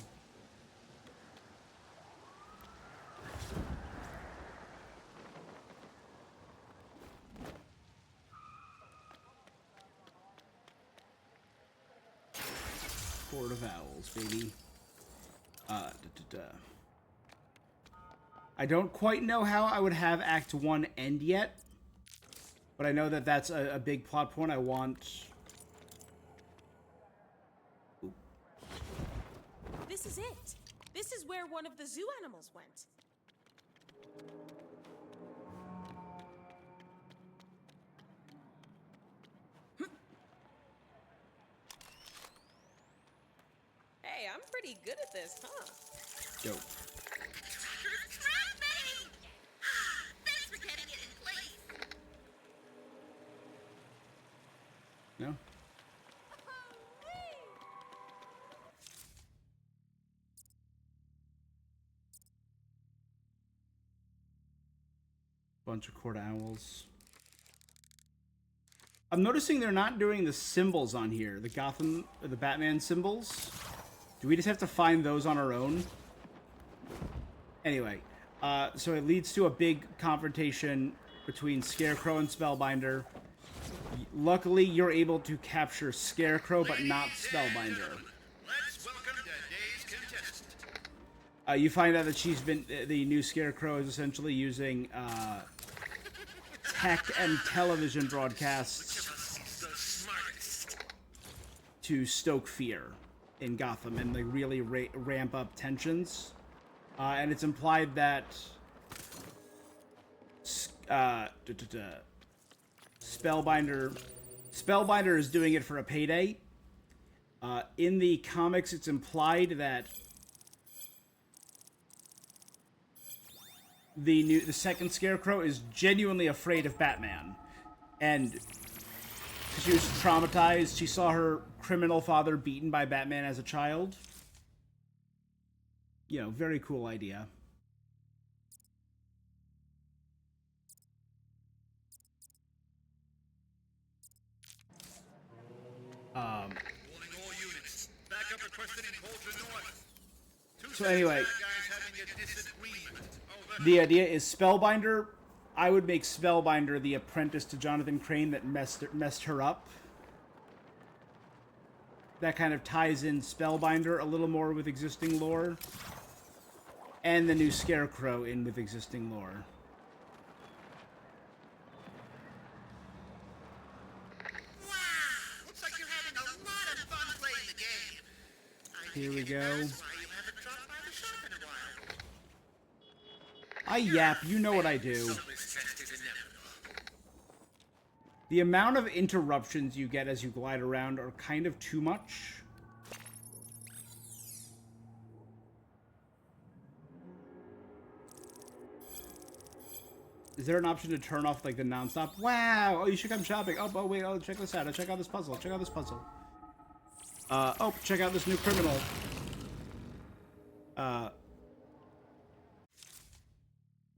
A: Court of Owls, baby. I don't quite know how I would have Act 1 end yet, but I know that that's a big plot point I want. Ooh.
O: This is it. This is where one of the zoo animals went. pretty good at this, huh?
A: Dope.
R: Tracker's tracking! Thanks for getting it in place.
A: No? Bunch of court owls. I'm noticing they're not doing the symbols on here. The Gotham, or the Batman symbols. Do we just have to find those on our own? Anyway, so it leads to a big confrontation between Scarecrow and Spellbinder. Luckily, you're able to capture Scarecrow, but not Spellbinder.
C: Let's welcome today's contestant.
A: You find out that she's been, the new Scarecrow is essentially using tech and television broadcasts to stoke fear in Gotham and like really ramp up tensions. And it's implied that Spellbinder is doing it for a payday. In the comics, it's implied that the second Scarecrow is genuinely afraid of Batman, and she was traumatized. She saw her criminal father beaten by Batman as a child. You know, very cool idea.
C: Warning all units. Backup requested in Cauldron North.
A: So anyway,
C: Guys having a disagreement. Over.
A: the idea is Spellbinder. I would make Spellbinder the apprentice to Jonathan Crane that messed her up. That kind of ties in Spellbinder a little more with existing lore. And the new Scarecrow in with existing lore.
C: Wow! Looks like you're having a lot of fun playing the game.
A: Here we go.
C: That's why you haven't dropped by the shop in a while.
A: I yap, you know what I do. The amount of interruptions you get as you glide around are kind of too much. Is there an option to turn off like the nonstop? Wow! Oh, you should come shopping. Oh, wait, oh, check this out. Oh, check out this puzzle. Check out this puzzle. Oh, check out this new criminal.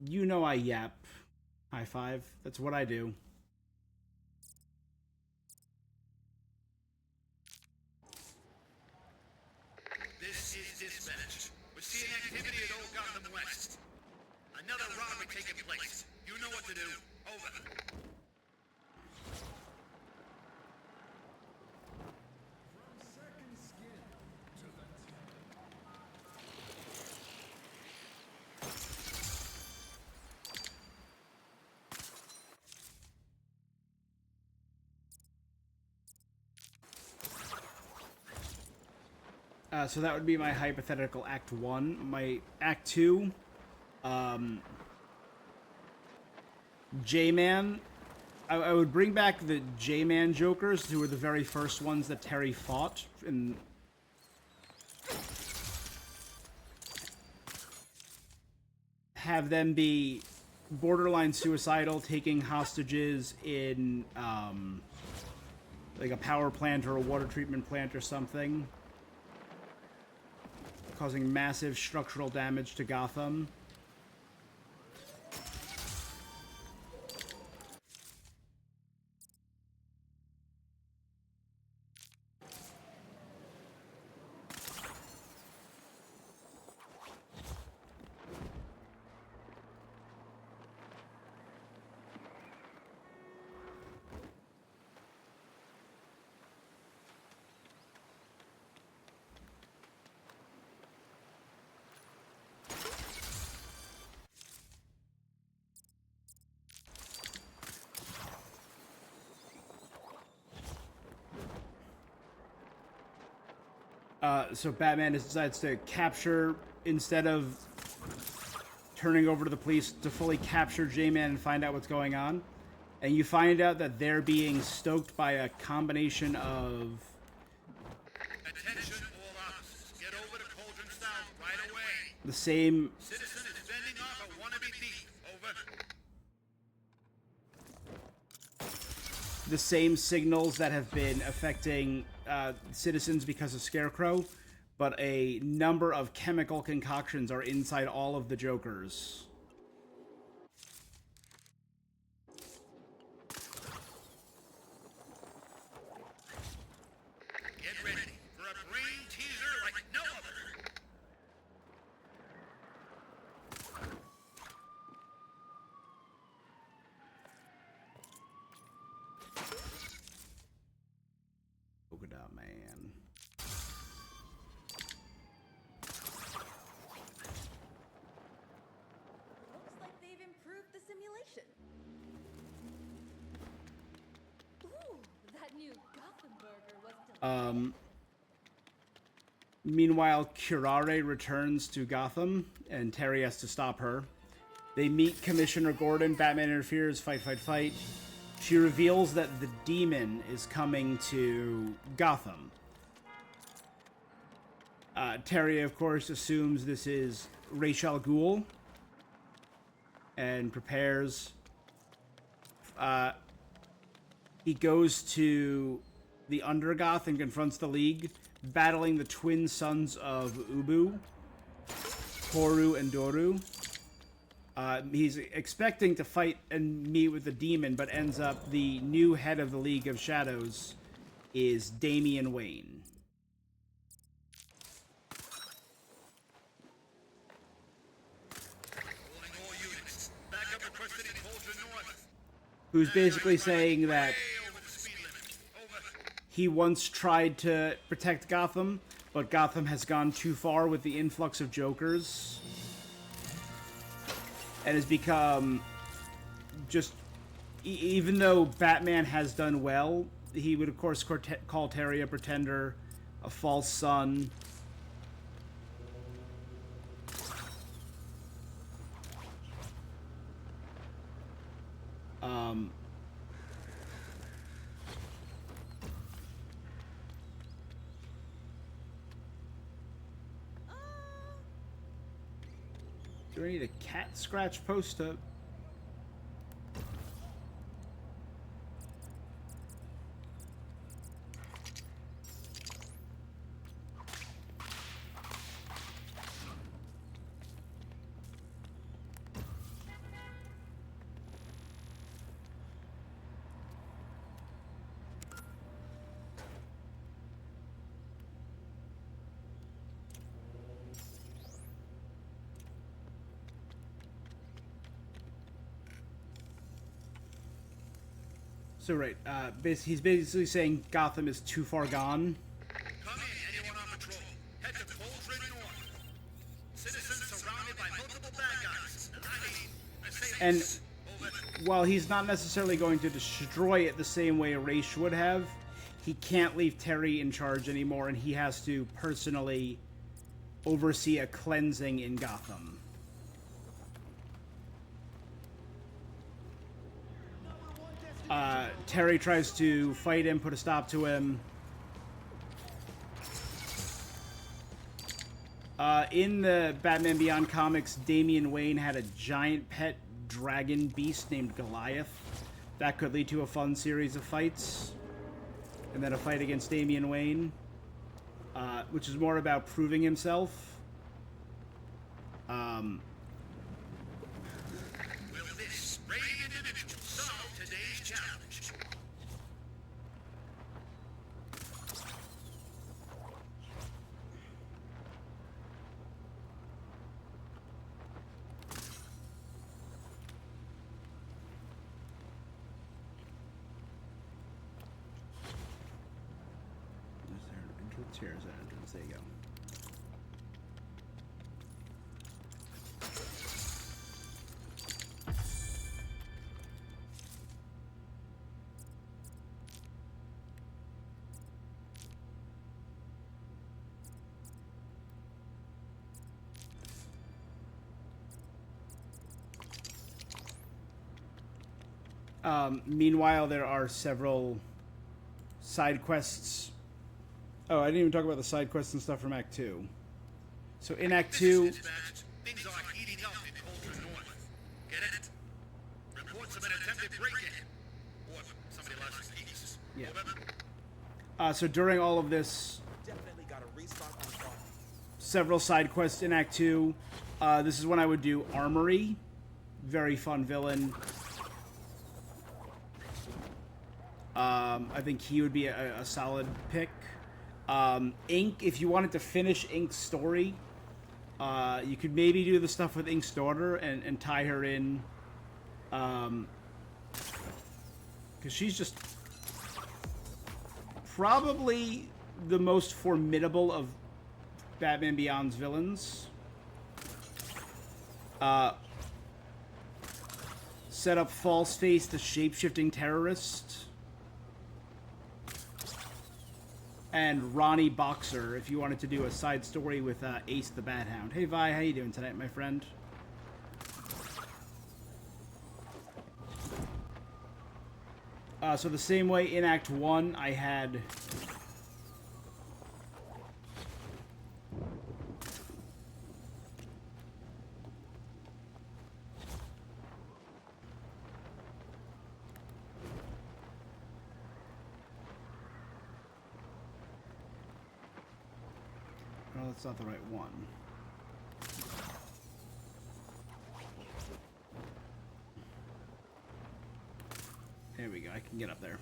A: You know I yap. High five. That's what I do.
C: This is dispatch. We're seeing activity at Old Gotham West. Another robbery taking place. You know what to do. Over.
A: So that would be my hypothetical Act 1. My Act 2, J-Man. I would bring back the J-Man Jokers, who were the very first ones that Terry fought. And have them be borderline suicidal, taking hostages in, like a power plant or a water treatment plant or something. Causing massive structural damage to Gotham. So Batman decides to capture, instead of turning over to the police, to fully capture J-Man and find out what's going on. And you find out that they're being stoked by a combination of...
C: Attention all officers. Get over to Cauldron
A: The same
F: Citizen is fending off a wannabe thief. Over.
A: the same signals that have been affecting citizens because of Scarecrow, but a number of chemical concoctions are inside all of the Jokers.
F: Get ready for a brain teaser like no other.
A: Polka dot man.
H: Looks like they've improved the simulation. Ooh, that new Gotham burger was delicious.
A: Meanwhile, Curare returns to Gotham, and Terry has to stop her. They meet Commissioner Gordon. Batman interferes. Fight, fight, fight. She reveals that the Demon is coming to Gotham. Terry, of course, assumes this is Ra's al Ghul and prepares. He goes to the Undergoth and confronts the League, battling the twin sons of Ubu, Toru and Doru. He's expecting to fight and meet with the Demon, but ends up the new head of the League of Shadows is Damian Wayne. Who's basically saying that he once tried to protect Gotham, but Gotham has gone too far with the influx of Jokers and has become just... even though Batman has done well, he would of course call Terry a pretender, a false son. Do I need a cat scratch post-up? So right, he's basically saying Gotham is too far gone.
F: Come in, anyone on patrol. Head to Cauldron North. Citizens surrounded by multiple bad guys.
A: And while he's not necessarily going to destroy it the same way Ra's would have, he can't leave Terry in charge anymore, and he has to personally oversee a cleansing in Gotham. Terry tries to fight him, put a stop to him. In the Batman Beyond comics, Damian Wayne had a giant pet dragon beast named Goliath. That could lead to a fun series of fights. And then a fight against Damian Wayne, which is more about proving himself.
F: Will this brave individual solve today's challenge?
A: Is there an entrance? Here is an entrance. There you go. Meanwhile, there are several side quests. Oh, I didn't even talk about the side quests and stuff from Act 2. So in Act 2,
F: Things are heating up in Ultra North. Get it? Reports of an attempted break-in. Or somebody lost the keys.
A: yeah. So during all of this,
B: Definitely got a restart on call.
A: several side quests in Act 2. This is when I would do Armory. Very fun villain. I think he would be a solid pick. Ink, if you wanted to finish Ink's story, you could maybe do the stuff with Ink's daughter and tie her in. Because she's just probably the most formidable of Batman Beyond's villains. Set up Falseface, the shape-shifting terrorist. And Ronnie Boxer, if you wanted to do a side story with Ace the Bat Hound. Hey Vi, how you doing tonight, my friend? So the same way in Act 1, I had... No, that's not the right one. There we go, I can get up there.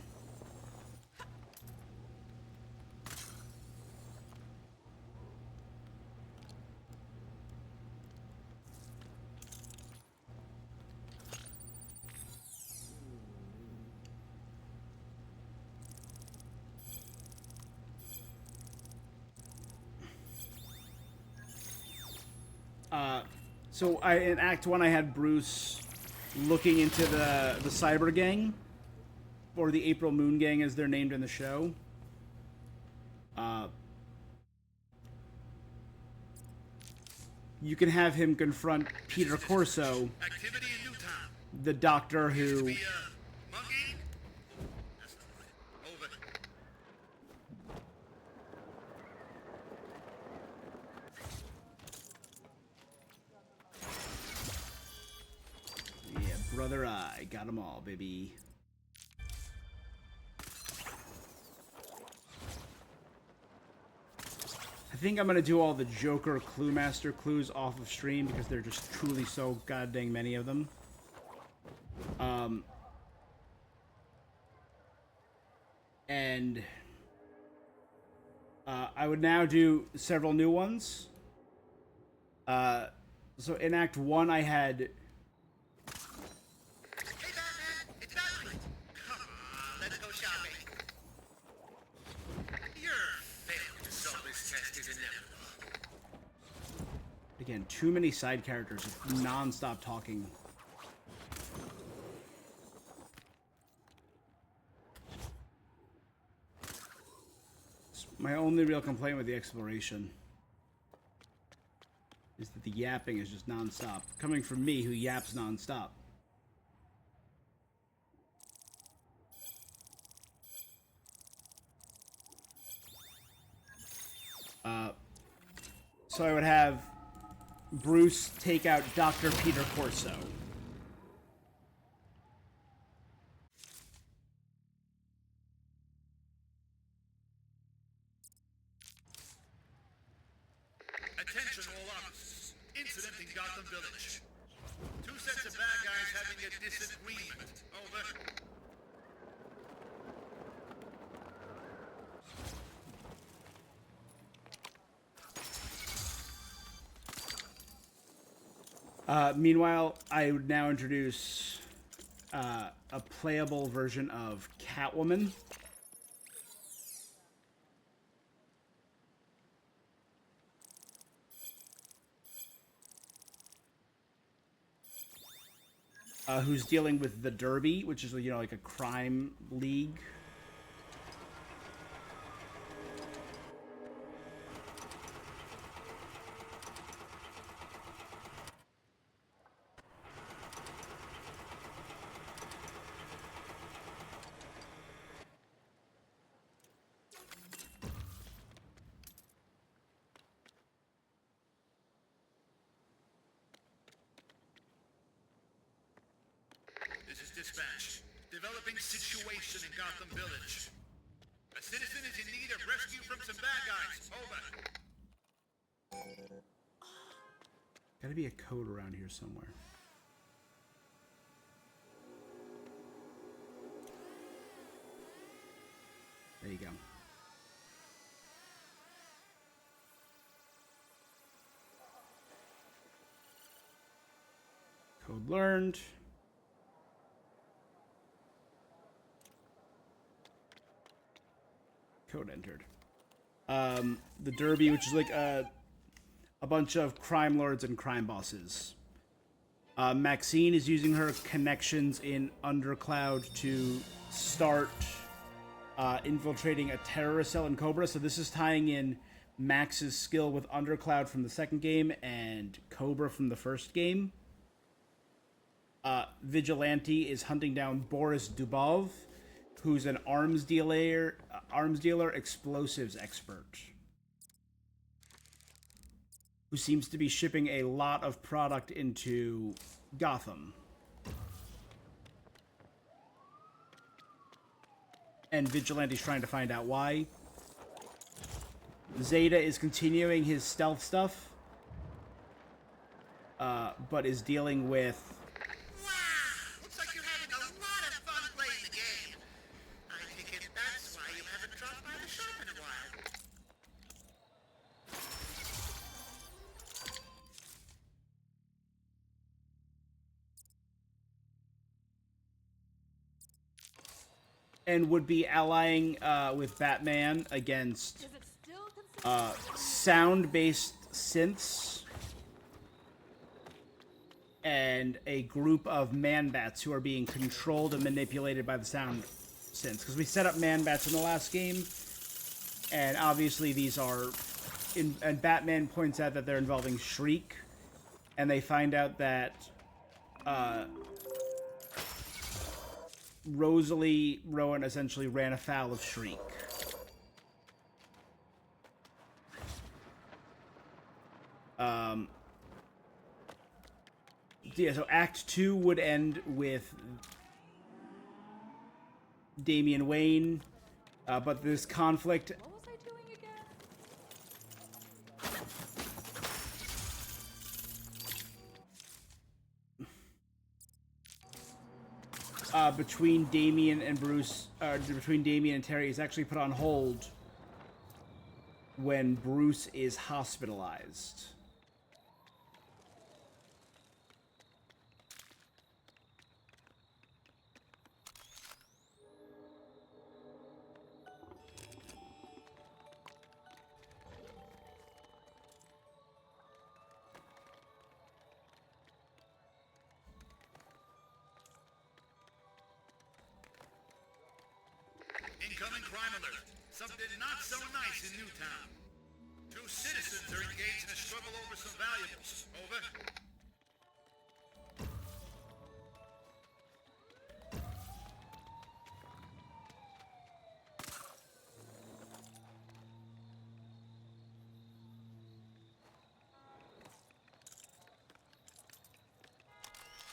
A: So in Act 1, I had Bruce looking into the Cyber Gang, or the April Moon Gang as they're named in the show. You can have him confront Peter Corso, the doctor who... Yeah, brother, I got them all, baby. I think I'm gonna do all the Joker Clue Master clues off of stream because they're just truly so goddamn many of them. And I would now do several new ones. So in Act 1, I had... Again, too many side characters with non-stop talking. It's my only real complaint with the exploration is that the yapping is just non-stop. Coming from me, who yaps non-stop. So I would have Bruce take out Dr. Peter Corso.
F: Attention all officers. Incident in Gotham Village. Two sets of bad guys having a disagreement. Over.
A: Meanwhile, I would now introduce a playable version of Catwoman. Who's dealing with the Derby, which is, you know, like a crime league.
F: This is dispatch. Developing situation in Gotham Village. A citizen is in need of rescue from some bad guys. Over.
A: Gotta be a code around here somewhere. There you go. Code learned. Code entered. The Derby, which is like a bunch of crime lords and crime bosses. Maxine is using her connections in Undercloud to start infiltrating a terrorist cell in Cobra. So this is tying in Max's skill with Undercloud from the second game and Cobra from the first game. Vigilante is hunting down Boris Dubov, who's an arms dealer, explosives expert, who seems to be shipping a lot of product into Gotham. And Vigilante's trying to find out why. Zeta is continuing his stealth stuff, but is dealing with...
C: Looks like you're having a lot of fun playing the game. I think that's why you haven't dropped by the shop in a while.
A: And would be allying with Batman against sound-based synths and a group of man-bats who are being controlled and manipulated by the sound synths. Because we set up man-bats in the last game, and obviously these are... and Batman points out that they're involving Shriek, and they find out that... Rosalie Rowan essentially ran afoul of Shriek. Yeah, so Act 2 would end with Damian Wayne, but this conflict...
H: What was I doing again?
A: Between Damian and Bruce, between Damian and Terry is actually put on hold when Bruce is hospitalized.
F: Incoming crime alert. Something not so nice in Newtown. 2 citizens are engaged in a struggle over some valuables. Over.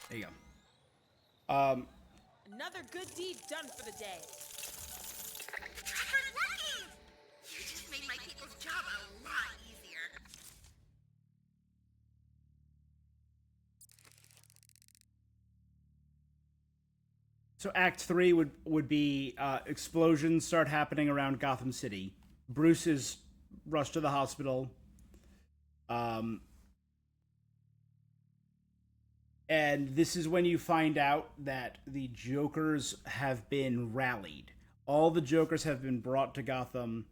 A: There you go.
O: Another good deed done for the day.
R: Tracker's working! You just made my people's job a lot easier.
A: So Act 3 would be explosions start happening around Gotham City. Bruce is rushed to the hospital. And this is when you find out that the Jokers have been rallied. All the Jokers have been brought to Gotham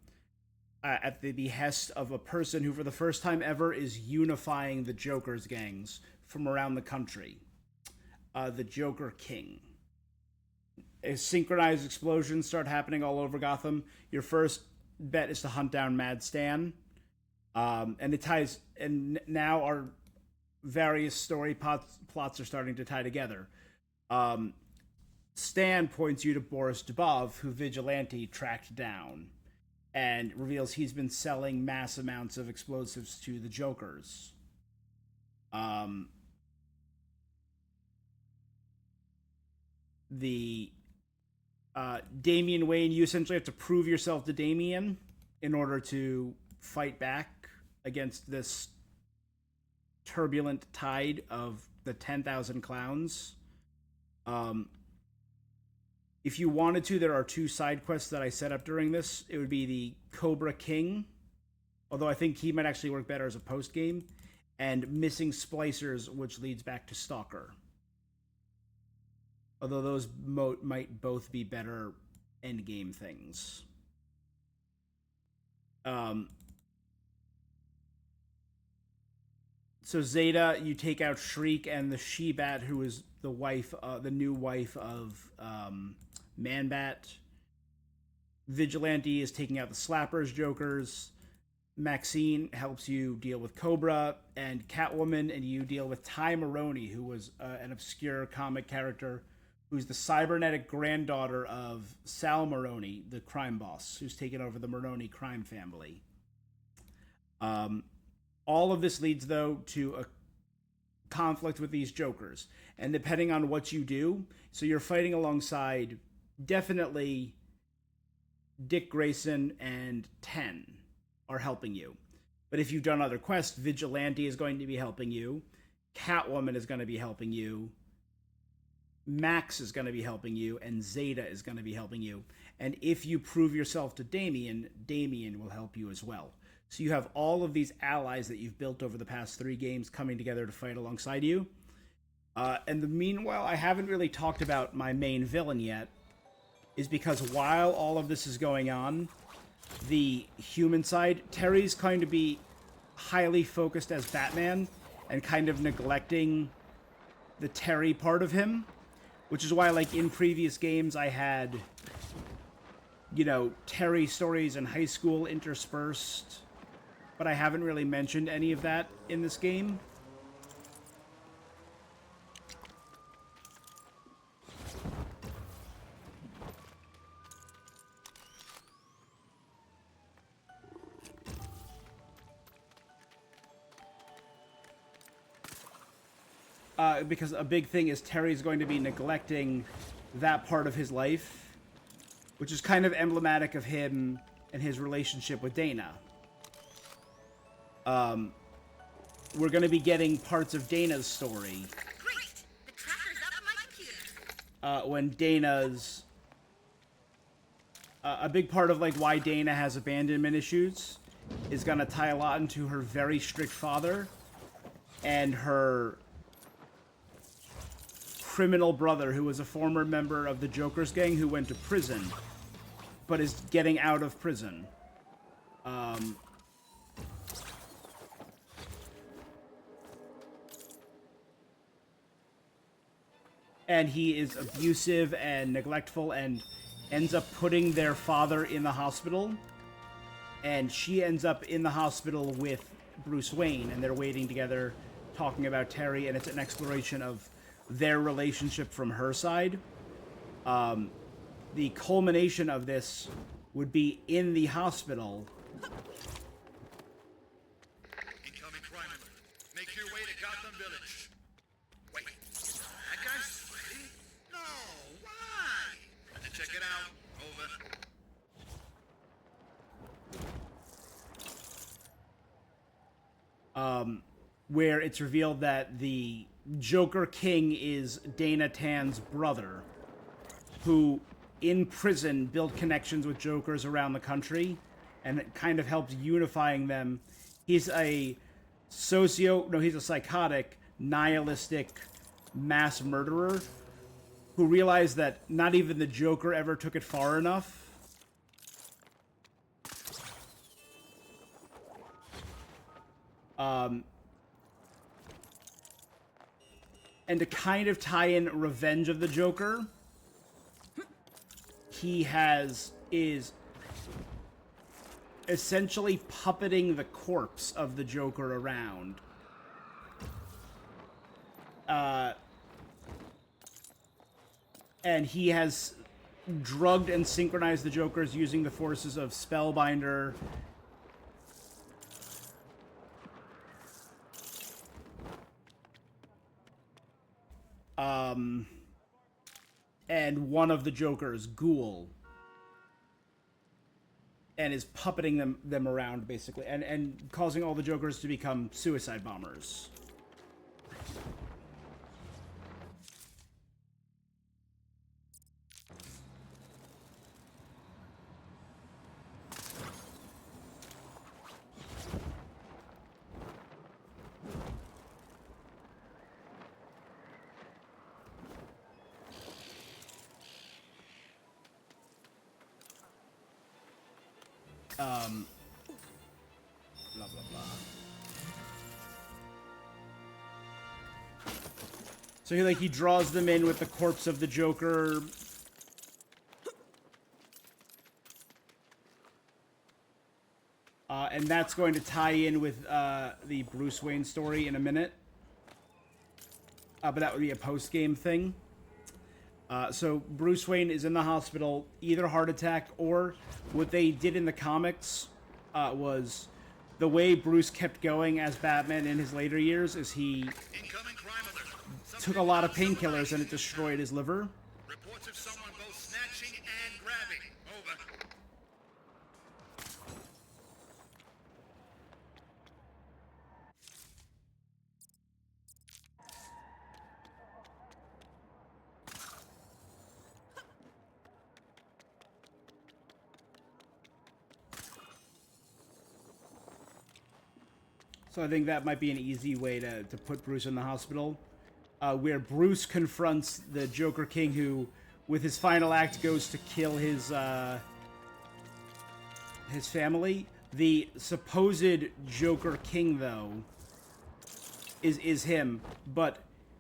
A: at the behest of a person who, for the first time ever, is unifying the Jokers gangs from around the country. The Joker King. Synchronized explosions start happening all over Gotham. Your first bet is to hunt down Mad Stan. And it ties... And now our... various story plots are starting to tie together. Stan points you to Boris Dubov, who Vigilante tracked down, and reveals he's been selling mass amounts of explosives to the Jokers. the Damian Wayne, you essentially have to prove yourself to Damian in order to fight back against this turbulent tide of the 10,000 clowns. If you wanted to, there are 2 side quests that I set up during this. It would be the Cobra King, although I think he might actually work better as a post game, and Missing Splicers, which leads back to Stalker. Although those might both be better end game things. So Zeta, you take out Shriek and the She-Bat, who is the wife, the new wife of Man-Bat. Vigilante is taking out the Slappers Jokers. Maxine helps you deal with Cobra and Catwoman, and you deal with Ty Maroney, who was an obscure comic character who's the cybernetic granddaughter of Sal Maroney, the crime boss, who's taken over the Maroney crime family. All of this leads, though, to a conflict with these Jokers. And depending on what you do, so you're fighting alongside definitely Dick Grayson and Ten are helping you. But if you've done other quests, Vigilante is going to be helping you. Catwoman is going to be helping you. Max is going to be helping you. And Zeta is going to be helping you. And if you prove yourself to Damian, Damian will help you as well. So you have all of these allies that you've built over the past 3 games coming together to fight alongside you. Meanwhile, I haven't really talked about my main villain yet, is because while all of this is going on, the human side, Terry's going to be highly focused as Batman and kind of neglecting the Terry part of him, which is why, like, in previous games I had, you know, Terry stories in high school interspersed, but I haven't really mentioned any of that in this game. Because a big thing is Terry's going to be neglecting that part of his life, which is kind of emblematic of him and his relationship with Dana. We're going to be getting parts of Dana's story.
R: Great! The tracker's up on my computer.
A: When Dana's... a big part of, like, why Dana has abandonment issues is going to tie a lot into her very strict father and her criminal brother, who was a former member of the Joker's gang who went to prison, but is getting out of prison. And he is abusive and neglectful and ends up putting their father in the hospital. And she ends up in the hospital with Bruce Wayne, and they're waiting together, talking about Terry, and it's an exploration of their relationship from her side. The culmination of this would be in the hospital.
F: Incoming crime alert. Make your way to Gotham Village. Wait, that guy's sweaty? No, why? Let's check it out. Over.
A: Where it's revealed that the Joker King is Dana Tan's brother, who in prison built connections with Jokers around the country, and it kind of helps unifying them. He's a he's a psychotic, nihilistic mass murderer who realized that not even the Joker ever took it far enough. And to kind of tie in Revenge of the Joker, he is essentially puppeting the corpse of the Joker around. And he has drugged and synchronized the Jokers using the forces of Spellbinder. and one of the Jokers, Ghoul, and is puppeting them around, basically, and causing all the Jokers to become suicide bombers. Blah, blah, blah. So he draws them in with the corpse of the Joker. And that's going to tie in with the Bruce Wayne story in a minute. But that would be a post-game thing. So Bruce Wayne is in the hospital, either heart attack or what they did in the comics was the way Bruce kept going as Batman in his later years is he took a lot of painkillers and it destroyed his liver.
F: Reports of someone both snatching and grabbing. Over.
A: So I think that might be an easy way to put Bruce in the hospital. Where Bruce confronts the Joker King, who, with his final act, goes to kill his family. The supposed Joker King, though, is him. But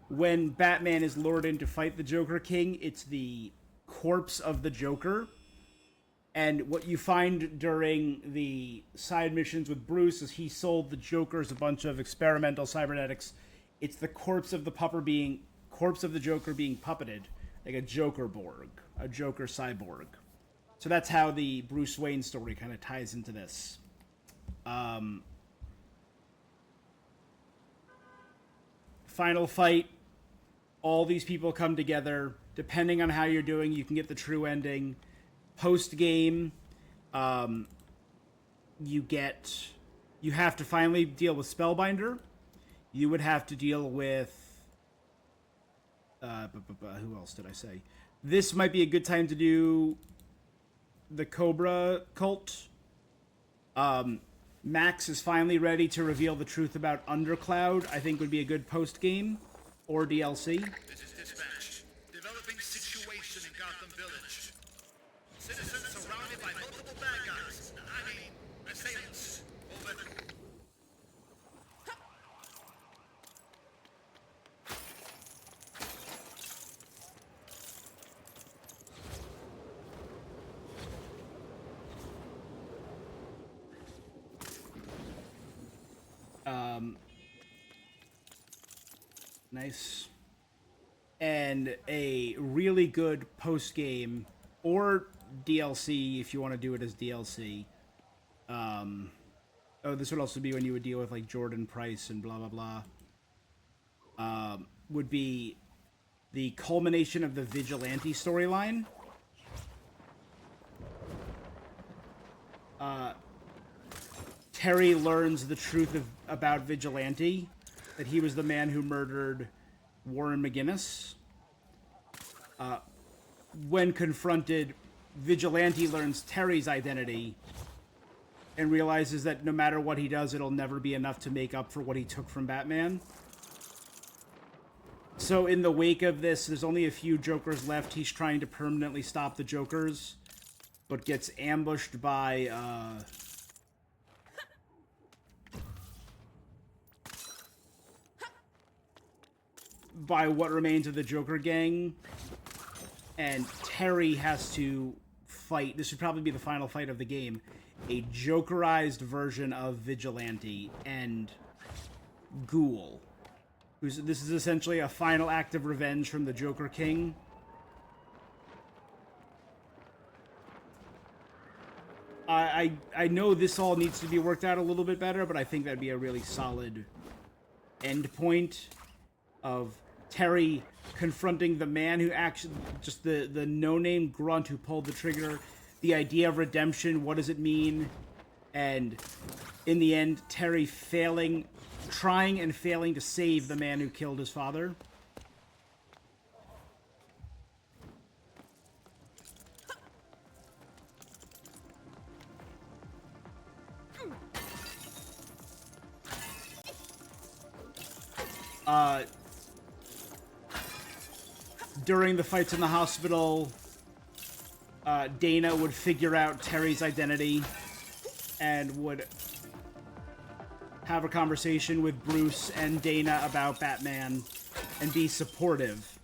A: when Batman is lured in to fight the Joker King, it's the corpse of the Joker. And what you find during the side missions with Bruce is he sold the Jokers a bunch of experimental cybernetics. It's the corpse of the Joker being puppeted, like a Joker Borg, a Joker cyborg. So that's how the Bruce Wayne story kind of ties into this. Final fight. All these people come together. Depending on how you're doing, you can get the true ending. Post game, you have to finally deal with Spellbinder. You would have to deal with who else did I say? This might be a good time to do the Cobra cult. Max is finally ready to reveal the truth about Undercloud. I think would be a good post game or DLC.
F: This is dispatch. Developing situation in Gotham Village. Citizens surrounded by multiple bad guys. I mean, assailants. Over.
A: Nice. And a really good post game or DLC if you want to do it as DLC. This would also be when you would deal with like Jordan Price and blah blah blah. Would be the culmination of the Vigilante storyline. Terry learns the truth about Vigilante, that he was the man who murdered Warren McGinnis. When confronted, Vigilante learns Terry's identity and realizes that no matter what he does, it'll never be enough to make up for what he took from Batman. So in the wake of this, there's only a few Jokers left. He's trying to permanently stop the Jokers, but gets ambushed by what remains of the Joker gang, and Terry has to fight. This would probably be the final fight of the game. A Jokerized version of Vigilante and Ghoul. This is essentially a final act of revenge from the Joker King. I know this all needs to be worked out a little bit better, but I think that'd be a really solid end point of Terry confronting the man who actually, just the no-name grunt who pulled the trigger, the idea of redemption, what does it mean? And in the end, Terry trying and failing to save the man who killed his father. During the fights in the hospital, Dana would figure out Terry's identity and would have a conversation with Bruce and Dana about Batman and be supportive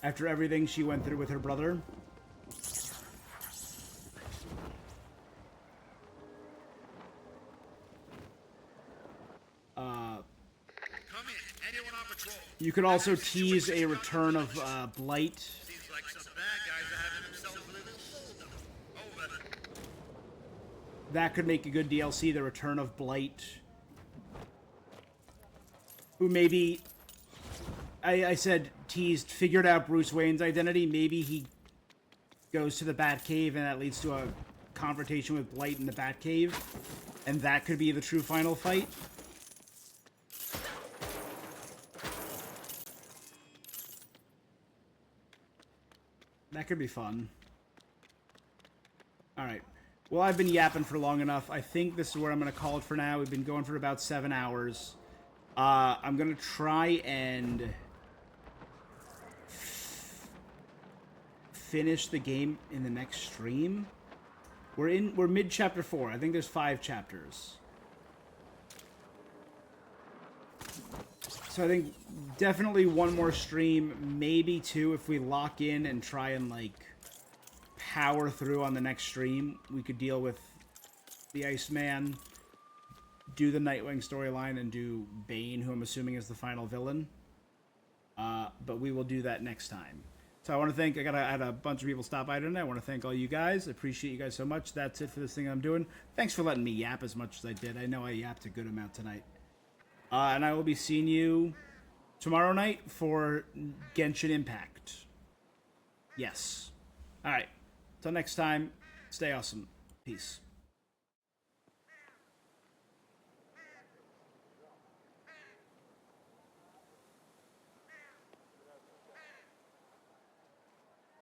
A: after everything she went through with her brother. You could also tease a return of Blight. That could make a good DLC, the return of Blight. Who maybe, I said teased, figured out Bruce Wayne's identity. Maybe he goes to the Batcave and that leads to a confrontation with Blight in the Batcave. And that could be the true final fight. That could be fun. Alright. Well, I've been yapping for long enough. I think this is where I'm going to call it for now. We've been going for about 7 hours. I'm going to try and finish the game in the next stream. We're mid chapter 4. I think there's 5 chapters. So I think definitely one more stream, maybe 2 if we lock in and try and like power through on the next stream. We could deal with the Iceman, do the Nightwing storyline, and do Bane, who I'm assuming is the final villain. But we will do that next time. So I want to thank, I had a bunch of people stop by tonight. I want to thank all you guys. I appreciate you guys so much. That's it for this thing I'm doing. Thanks for letting me yap as much as I did. I know I yapped a good amount tonight. And I will be seeing you tomorrow night for Genshin Impact. Yes. All right. Till next time, stay awesome. Peace.